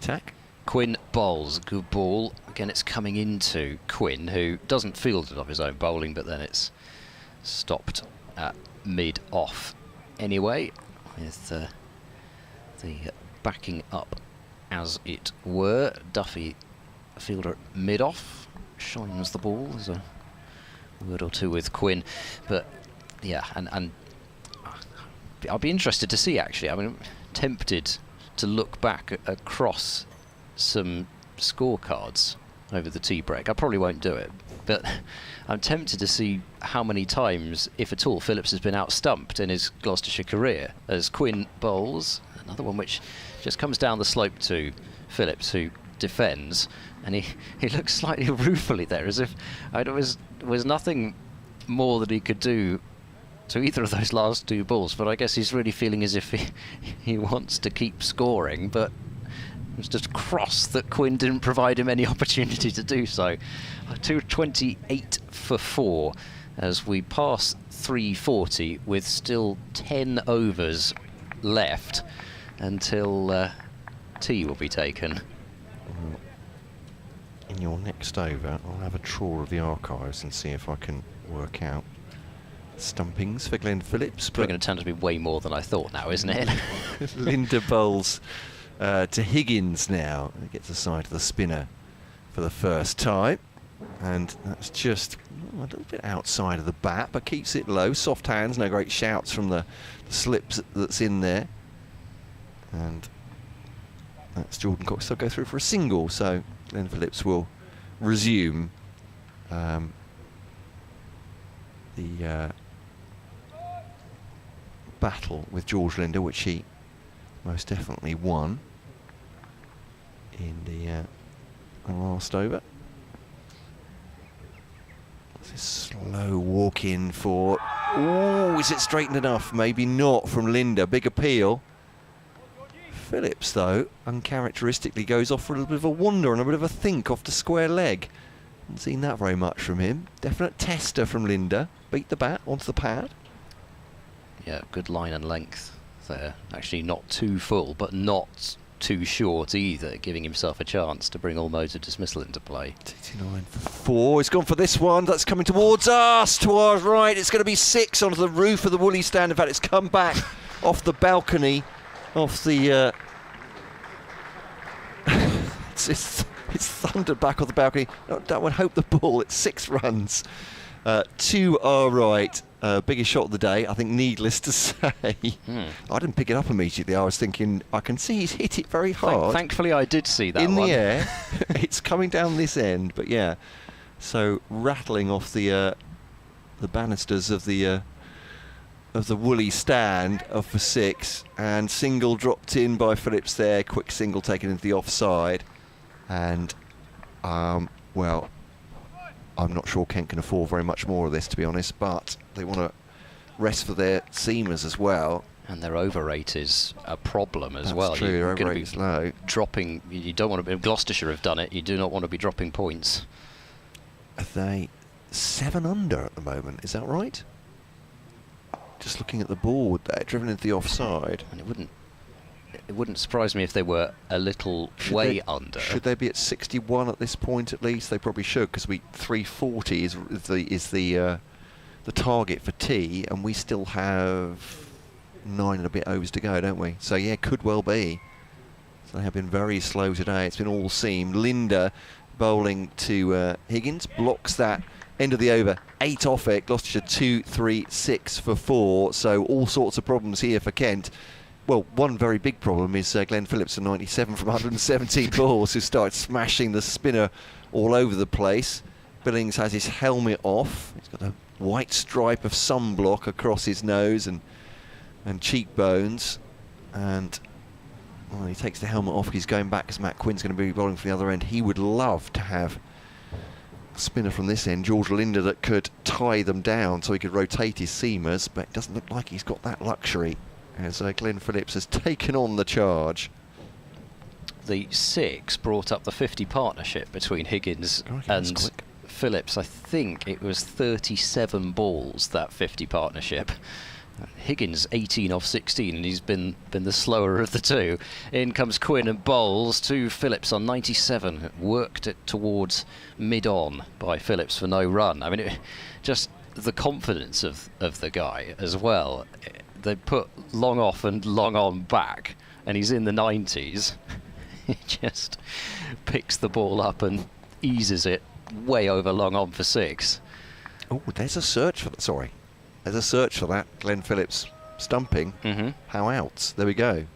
attack. Quinn bowls, good ball. Again, it's coming into Quinn, who doesn't field it off his own bowling, but then it's stopped at mid-off anyway, with the backing up, as it were. Duffy, fielder at mid-off, shines the ball. There's a word or two with Quinn, but yeah, and I'll be interested to see, actually. I mean, tempted to look back across some scorecards over the tea break. I probably won't do it, but I'm tempted to see how many times, if at all, Phillips has been out-stumped in his Gloucestershire career, as Quinn bowls. Another one which just comes down the slope to Phillips, who defends, and he looks slightly ruefully there, as if there was nothing more that he could do to either of those last 2 balls, but I guess he's really feeling as if he wants to keep scoring, but it was just cross that Quinn didn't provide him any opportunity to do so. 228 for 4 as we pass 340 with still 10 overs left until tea will be taken. In your next over, I'll have a trawl of the archives and see if I can work out stumpings for Glenn Phillips. Probably going to turn out to be way more than I thought now, isn't it? Linda bowls to Higgins now. He gets aside to the spinner for the first time. And that's just a little bit outside of the bat, but keeps it low. Soft hands, no great shouts from the slips that's in there. And that's Jordan Cox. They'll go through for a single, so Glenn Phillips will resume the battle with George Linder, which he most definitely won in the last over. This slow walk in for... Oh, is it straightened enough? Maybe not from Linder. Big appeal. Phillips, though, uncharacteristically goes off for a little bit of a wander and a bit of a think off the square leg. Haven't seen that very much from him. Definite tester from Linder. Beat the bat onto the pad. Yeah, good line and length there. Actually not too full, but not too short either, giving himself a chance to bring all modes of dismissal into play. 89 for 4. He's gone for this one. That's coming towards us. To our right. It's going to be 6 onto the roof of the Woolly stand. In fact, it's come back off the balcony, off the... it's thundered back off the balcony. Don't want to hope the ball. It's 6 runs. To our right. Biggest shot of the day, I think, needless to say. I didn't pick it up immediately. I was thinking, I can see he's hit it very hard. Thankfully, I did see that in one. the air. It's coming down this end, but yeah. So rattling off the banisters of the Woolly stand for 6, and single dropped in by Phillips there. Quick single taken into the offside, and well, I'm not sure Kent can afford very much more of this, to be honest, but they want to rest for their seamers as well. And their over rate is a problem as That's well. True, You're their over rate is low. Dropping, you don't want to be, Gloucestershire have done it, you do not want to be dropping points. Are they 7 under at the moment, is that right? Just looking at the board there, driven into the offside. And it wouldn't surprise me if they were a little under. Should they be at 61 at this point at least? They probably should, because 340 is the target for T, and we still have 9 and a bit overs to go, don't we? So yeah, could well be. So they have been very slow today. It's been all seam. Linder bowling to Higgins, blocks that end of the over. 8 off it. Gloucestershire 2, 3, 6 for 4. So all sorts of problems here for Kent. Well, one very big problem is Glenn Phillips at 97 from 117 balls, who started smashing the spinner all over the place. Billings has his helmet off. He's got a white stripe of sunblock across his nose and cheekbones. And well, he takes the helmet off. He's going back because Matt Quinn's going to be bowling from the other end. He would love to have a spinner from this end, George Linder, that could tie them down so he could rotate his seamers, but it doesn't look like he's got that luxury, as Glenn Phillips has taken on the charge. The 6 brought up the 50 partnership between Higgins and Phillips. I think it was 37 balls, that 50 partnership. Higgins 18 off 16, and he's been the slower of the two. In comes Quinn and bowls to Phillips on 97. Worked it towards mid-on by Phillips for no run. I mean, just the confidence of the guy as well. They put long off and long on back, and he's in the 90s. He just picks the ball up and eases it way over long on for 6. Oh, there's a search for that. Sorry. There's a search for that. Glenn Phillips stumping. How outs? There we go.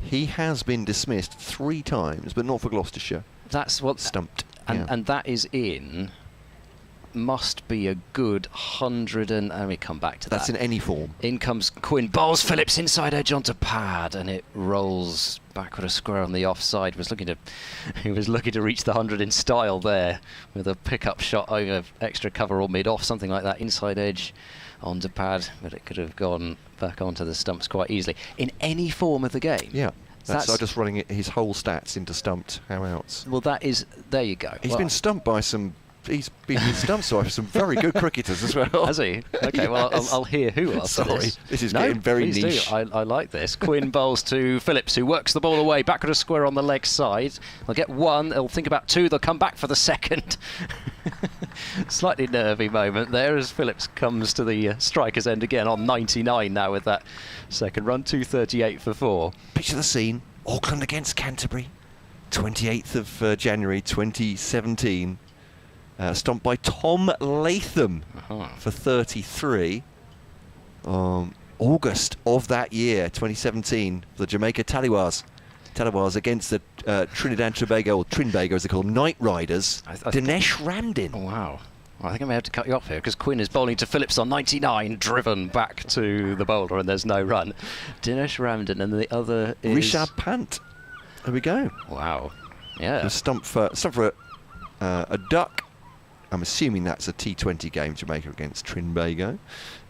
He has been dismissed 3 times, but not for Gloucestershire. That's what stumped. And that is in... must be a good 100 and... Let me come back to that. That's in any form. In comes Quinn. Bowls Phillips inside edge onto pad, and it rolls backward a square on the offside. He was looking to reach the 100 in style there with a pickup shot over extra cover or mid-off, something like that. Inside edge onto pad, but it could have gone back onto the stumps quite easily. In any form of the game. Yeah. That's just running his whole stats into stumped how outs. Well, that is... There you go. He's been stumped by some... He's been stumped by some very good cricketers as well. Has he? Okay, well, I'll hear who else. Sorry, this is getting very niche. I like this. Quinn bowls to Phillips, who works the ball away, backward a square on the leg side. They'll get 1, they'll think about 2, they'll come back for the second. Slightly nervy moment there as Phillips comes to the striker's end again on 99 now with that second run, 2:38 for 4. Picture the scene. Auckland against Canterbury, 28th of January 2017. Stomped by Tom Latham for 33. August of that year, 2017, the Jamaica Taliwars against the Trinidad Tobago, or Trinbago as they call them, Night Riders, Dinesh Ramdin. Oh, wow. Well, I think I may have to cut you off here because Quinn is bowling to Phillips on 99, driven back to the bowler, and there's no run. Dinesh Ramdin, and the other is... Rishabh Pant. There we go. Wow. Yeah. Stump for a duck. I'm assuming that's a T20 game, Jamaica against Trinbago.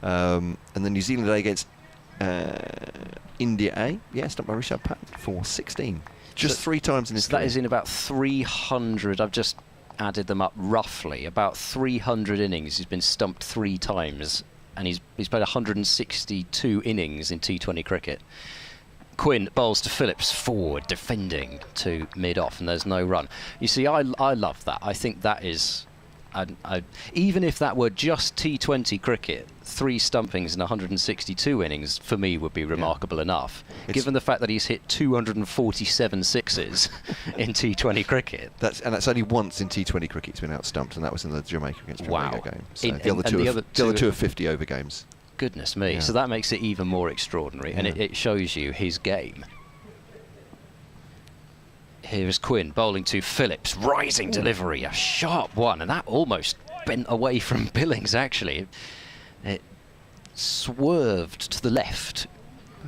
And the New Zealand A against India A. Yeah, stumped by Rishabh Pant for 16. Just 3 times in his career. That is in about 300. I've just added them up roughly. About 300 innings. He's been stumped 3 times. And he's played 162 innings in T20 cricket. Quinn bowls to Phillips, forward, defending to mid-off, and there's no run. You see, I love that. I think that is... even if that were just T20 cricket, 3 stumpings in 162 innings for me would be remarkable enough. Given the fact that he's hit 247 sixes in T20 cricket. That's only once in T20 cricket he's been out-stumped, and that was in the Jamaica against Trinbago game. So the other two are 50-over games. Goodness me. Yeah. So that makes it even more extraordinary, and it shows you his game. Here is Quinn bowling to Phillips, rising delivery, a sharp one, and that almost bent away from Billings actually. It swerved to the left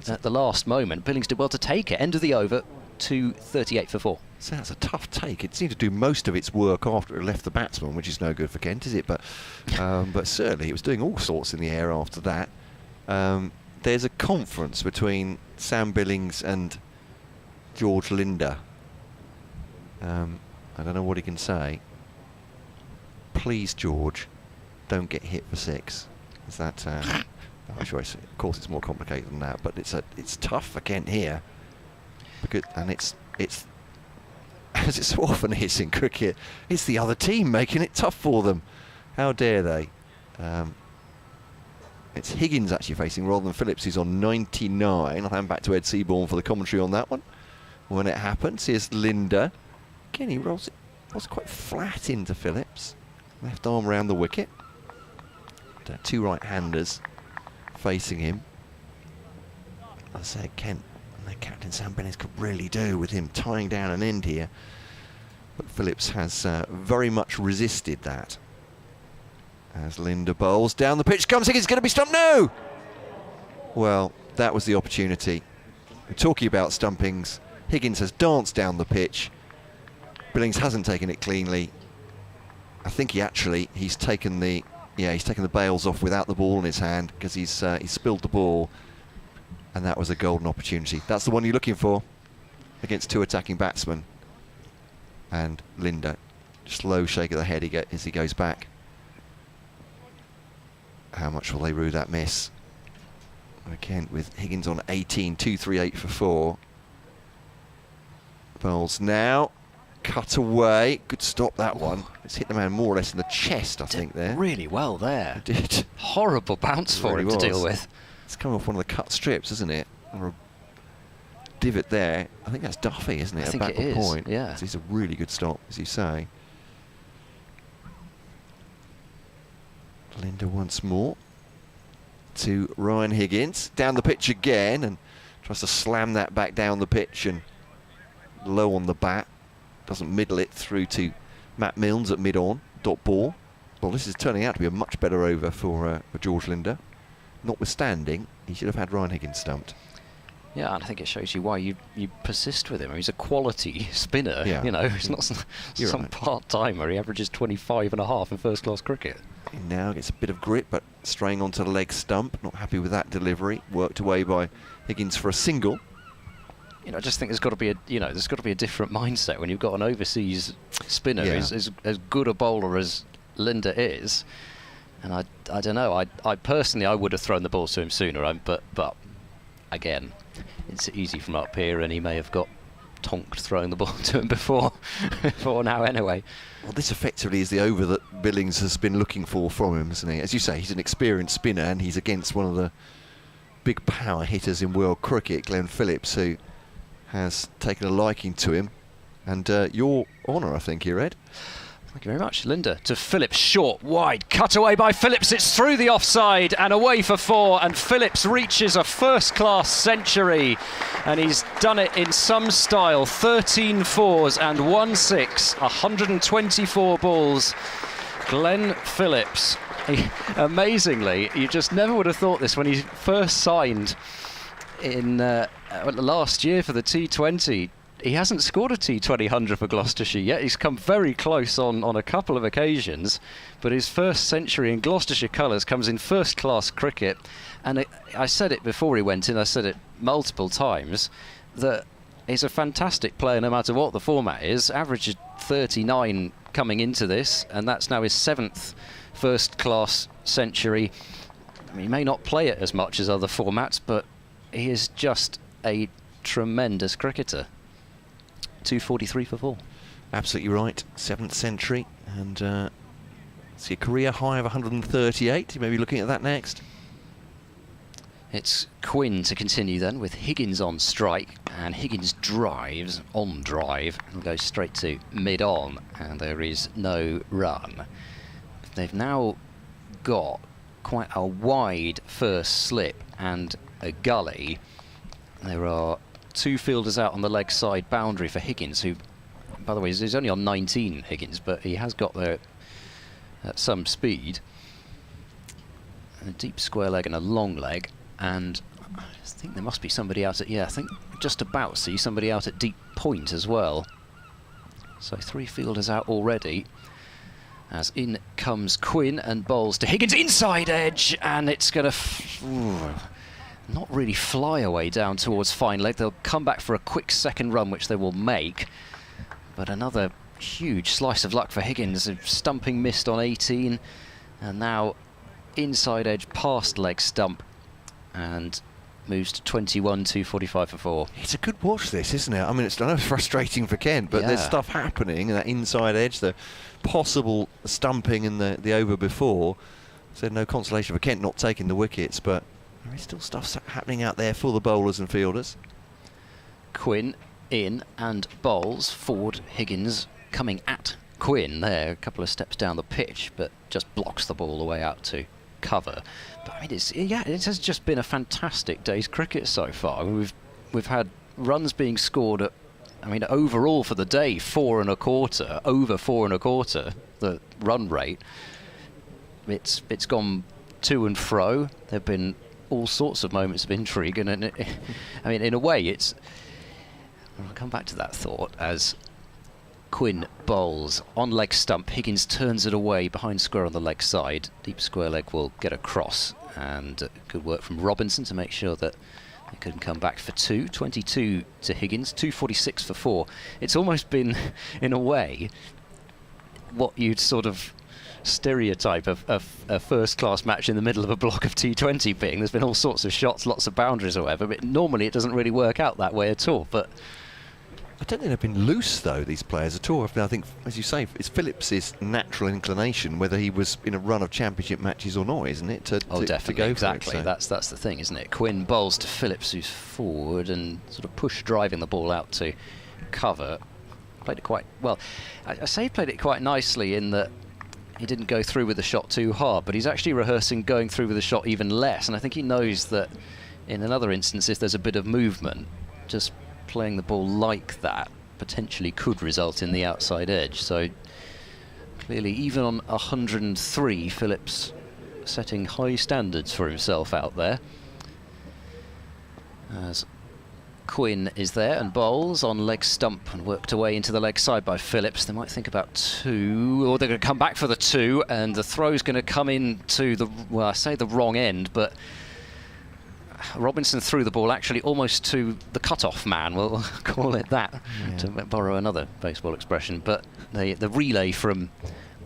at the last moment. Billings did well to take it. End of the over, 2:38 for 4. So that's a tough take. It seemed to do most of its work after it left the batsman, which is no good for Kent, is it? But certainly it was doing all sorts in the air after that. There's a conference between Sam Billings and George Linder. I don't know what he can say. Please, George, don't get hit for 6. Is that? I'm sure. Of course, it's more complicated than that, but it's tough for Kent here. And it's as it so often is in cricket, it's the other team making it tough for them. How dare they? It's Higgins actually facing rather than Phillips, who's on 99. I'll hand back to Ed Seaborn for the commentary on that one. When it happens, here's Linder. Again, he rolls it quite flat into Phillips. Left arm around the wicket. 2 right-handers facing him. As I say, Kent and their captain Sam Bennett could really do with him tying down an end here. But Phillips has very much resisted that. As Linder bowls down the pitch, comes Higgins, going to be stumped. No! Well, that was the opportunity. We're talking about stumpings. Higgins has danced down the pitch. Billings hasn't taken it cleanly. I think he's taken the bails off without the ball in his hand because he's spilled the ball, and that was a golden opportunity. That's the one you're looking for against 2 attacking batsmen. And Linder, slow shake of the head as he goes back. How much will they rue that miss? Again, with Higgins on 18, 238 for 4. Bowls now. Cut away. Good stop, that one. It's hit the man more or less in the chest, I think, there. Really well there. It did. Horrible bounce for him to deal with. It's come off one of the cut strips, isn't it? Or a divot there. I think that's Duffy, isn't it? I think it is, point. yeah. It's a really good stop, as you say. Linder once more to Ryan Higgins. Down the pitch again, and tries to slam that back down the pitch and low on the bat. Doesn't middle it through to Matt Milnes at mid-on. Dot ball. Well, this is turning out to be a much better over for George Linder. Notwithstanding, he should have had Ryan Higgins stumped. Yeah, and I think it shows you why you persist with him. He's a quality spinner, you know. He's not some part-timer. He averages 25.5 in first-class cricket. He now gets a bit of grit, but straying onto the leg stump. Not happy with that delivery. Worked away by Higgins for a single. You know, I just think there's got to be a different mindset when you've got an overseas spinner who's as good a bowler as Linder is. And I don't know. I personally would have thrown the ball to him sooner. But again, it's easy from up here, and he may have got tonked throwing the ball to him before now anyway. Well, this effectively is the over that Billings has been looking for from him, hasn't he? As you say, he's an experienced spinner, and he's against one of the big power hitters in world cricket, Glenn Phillips, who has taken a liking to him. And your honour, I think, here, Ed. Thank you very much. Linda to Phillips, short, wide, cut away by Phillips. It's through the offside and away for 4, and Phillips reaches a first-class century, and he's done it in some style. 13 fours and 1 6, 124 balls. Glenn Phillips, amazingly, you just never would have thought this when he first signed in last year for the T20. He hasn't scored a T20 100 for Gloucestershire yet. He's come very close on a couple of occasions, but his first century in Gloucestershire colours comes in first-class cricket. And I said it before he went in, I said it multiple times, that he's a fantastic player no matter what the format is. Average 39 coming into this, and that's now his 7th first-class century. I mean, he may not play it as much as other formats, but he is just a tremendous cricketer. 243 for 4. Absolutely right. 7th century, and see a career high of 138. You may be looking at that next. It's Quinn to continue then, with Higgins on strike, and Higgins drives on drive and goes straight to mid-on, and there is no run. They've now got quite a wide first slip and a gully. There are 2 fielders out on the leg side boundary for Higgins, who, by the way, is only on 19, Higgins, but he has got there at some speed. And a deep square leg and a long leg, and I think there must be somebody out at, I think just about see somebody out at deep point as well. So 3 fielders out already, as in comes Quinn and bowls to Higgins, inside edge, and it's going to not really fly away down towards fine leg. They'll come back for a quick second run, which they will make. But another huge slice of luck for Higgins. A stumping missed on 18, and now inside edge past leg stump, and moves to 21, 245 for 4. It's a good watch, this, isn't it? I mean, I know it's frustrating for Kent, but there's stuff happening, and that inside edge, the possible stumping in the over before. So no consolation for Kent not taking the wickets, but there is still stuff happening out there for the bowlers and fielders. Quinn in and bowls forward. Higgins coming at Quinn there, a couple of steps down the pitch, but just blocks the ball away out to cover. But I mean, it has just been a fantastic day's cricket so far. I mean, we've had runs being scored at, I mean, overall for the day 4 1/4, over 4 1/4, the run rate. It's gone to and fro. There've been all sorts of moments of intrigue, and I mean, in a way, I'll come back to that thought as Quinn bowls on leg stump. Higgins turns it away behind square on the leg side. Deep square leg will get across, and good work from Robinson to make sure that they couldn't come back for 2. 22 to Higgins, 246 for 4. It's almost been, in a way, what you'd sort of stereotype of a first-class match in the middle of a block of T20 being. There's been all sorts of shots, lots of boundaries or whatever, but normally it doesn't really work out that way at all. But I don't think they've been loose, though, these players at all. I think, as you say, it's Phillips's natural inclination, whether he was in a run of championship matches or not, isn't it? Definitely, to go exactly. For it, so. That's the thing, isn't it? Quinn bowls to Phillips, who's forward and sort of push driving the ball out to cover. Played it quite well. I say he played it quite nicely in that he didn't go through with the shot too hard, but he's actually rehearsing going through with the shot even less, and I think he knows that in another instance, if there's a bit of movement, just playing the ball like that potentially could result in the outside edge. So clearly, even on 103, Phillips setting high standards for himself out there. As Quinn is there and bowls on leg stump and worked away into the leg side by Phillips. They might think about 2, or they're going to come back for the 2, and the throw's going to come into the, well, I say the wrong end, but Robinson threw the ball actually almost to the cut-off man, we'll call it that, to borrow another baseball expression. But the relay from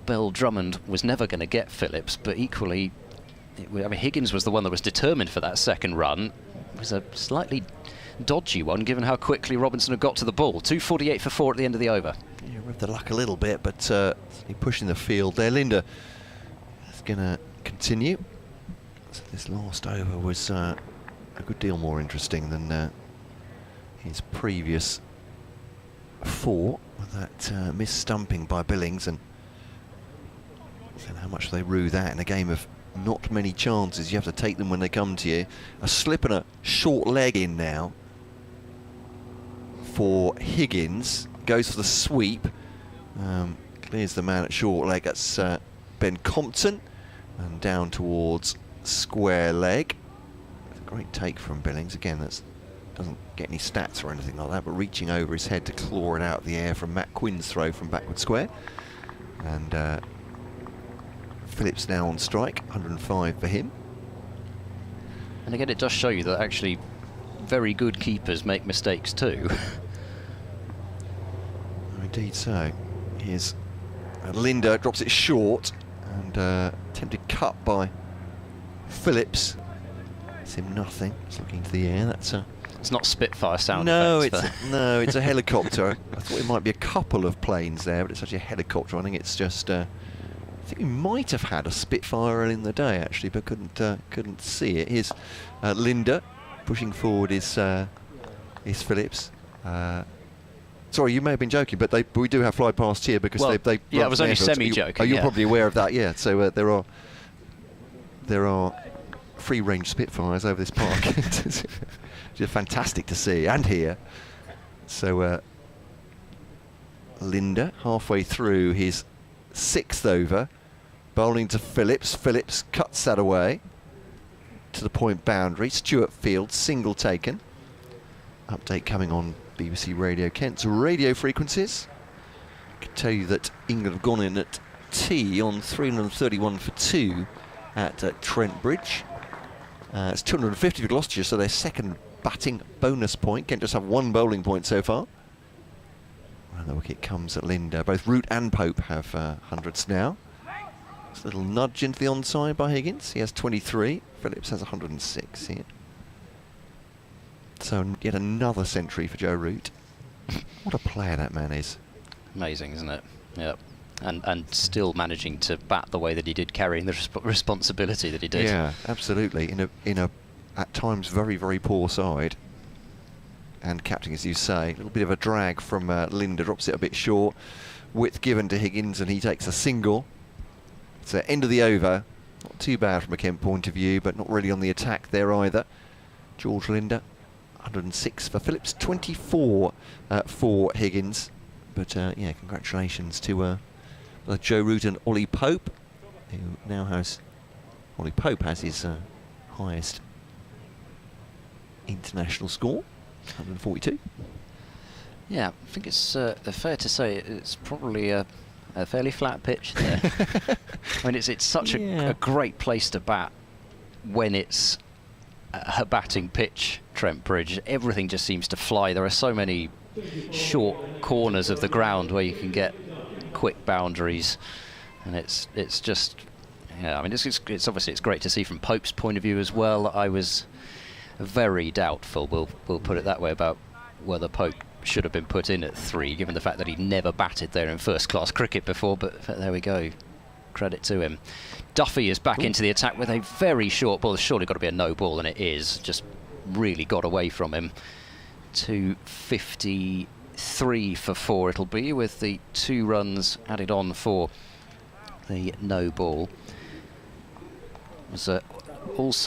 Bell Drummond was never going to get Phillips, but equally, I mean, Higgins was the one that was determined for that second run. It was a slightly dodgy one, given how quickly Robinson had got to the ball. 248 for 4 at the end of the over. You're with the luck a little bit, but pushing the field there. Linda is going to continue. So this last over was a good deal more interesting than his previous 4, with that missed stumping by Billings, and how much they rue that in a game of not many chances. You have to take them when they come to you. A slip and a short leg in now for Higgins. Goes for the sweep. Clears the man at short leg. That's Ben Compton. And down towards square leg. That's a great take from Billings. Again, that doesn't get any stats or anything like that, but reaching over his head to claw it out of the air from Matt Quinn's throw from backward square. And Phillips now on strike, 105 for him. And again, it does show you that actually very good keepers make mistakes too. Indeed so. Here's Linda, drops it short, and attempted cut by Phillips. It's him nothing. It's looking to the air. That's a... It's not Spitfire sound no, effects. No, it's a helicopter. I thought it might be a couple of planes there, but it's actually a helicopter. I think it's just... I think we might have had a Spitfire in the day actually, but couldn't see it. Here's Linda pushing forward is Phillips. Sorry, you may have been joking, but we do have fly past here because they yeah, I was only semi-joking. Oh, you're probably aware of that, yeah. So there are free-range Spitfires over this park. It's just fantastic to see and hear. So Linda halfway through his 6th over, bowling to Phillips. Phillips cuts that away to the point boundary. Stuart Field, single taken. Update coming on BBC Radio Kent's radio frequencies. I can tell you that England have gone in at tea on 331 for 2 at Trent Bridge. It's 250 for Gloucestershire, so their second batting bonus point. Kent just have 1 bowling point so far. And the wicket comes at Linda. Both Root and Pope have hundreds now. It's a little nudge into the onside by Higgins. He has 23. Phillips has 106 here. So yet another century for Joe Root. What a player that man is. Amazing, isn't it? Yeah. And still managing to bat the way that he did, carrying the responsibility that he did. Yeah, absolutely. In a at times very, very poor side. And captain, as you say, a little bit of a drag from Linda, drops it a bit short. Width given to Higgins, and he takes a single. It's the end of the over. Not too bad from a Kent point of view, but not really on the attack there either. George Linda, 106 for Phillips, 24 for Higgins. But yeah, congratulations to Joe Root and Ollie Pope, who now has... Ollie Pope has his highest international score. 142. Yeah, I think it's fair to say it's probably a fairly flat pitch there. I mean, it's such a great place to bat when it's a batting pitch, Trent Bridge. Everything just seems to fly. There are so many short corners of the ground where you can get quick boundaries, and it's just, yeah, I mean, it's obviously it's great to see from Pope's point of view as well. I was very doubtful, we'll put it that way, about whether Pope should have been put in at 3, given the fact that he'd never batted there in first-class cricket before, but there we go. Credit to him. Duffy is back into the attack with a very short ball. There's surely got to be a no ball, and it is. Just really got away from him. 253 for 4 it'll be, with the 2 runs added on for the no ball. Was also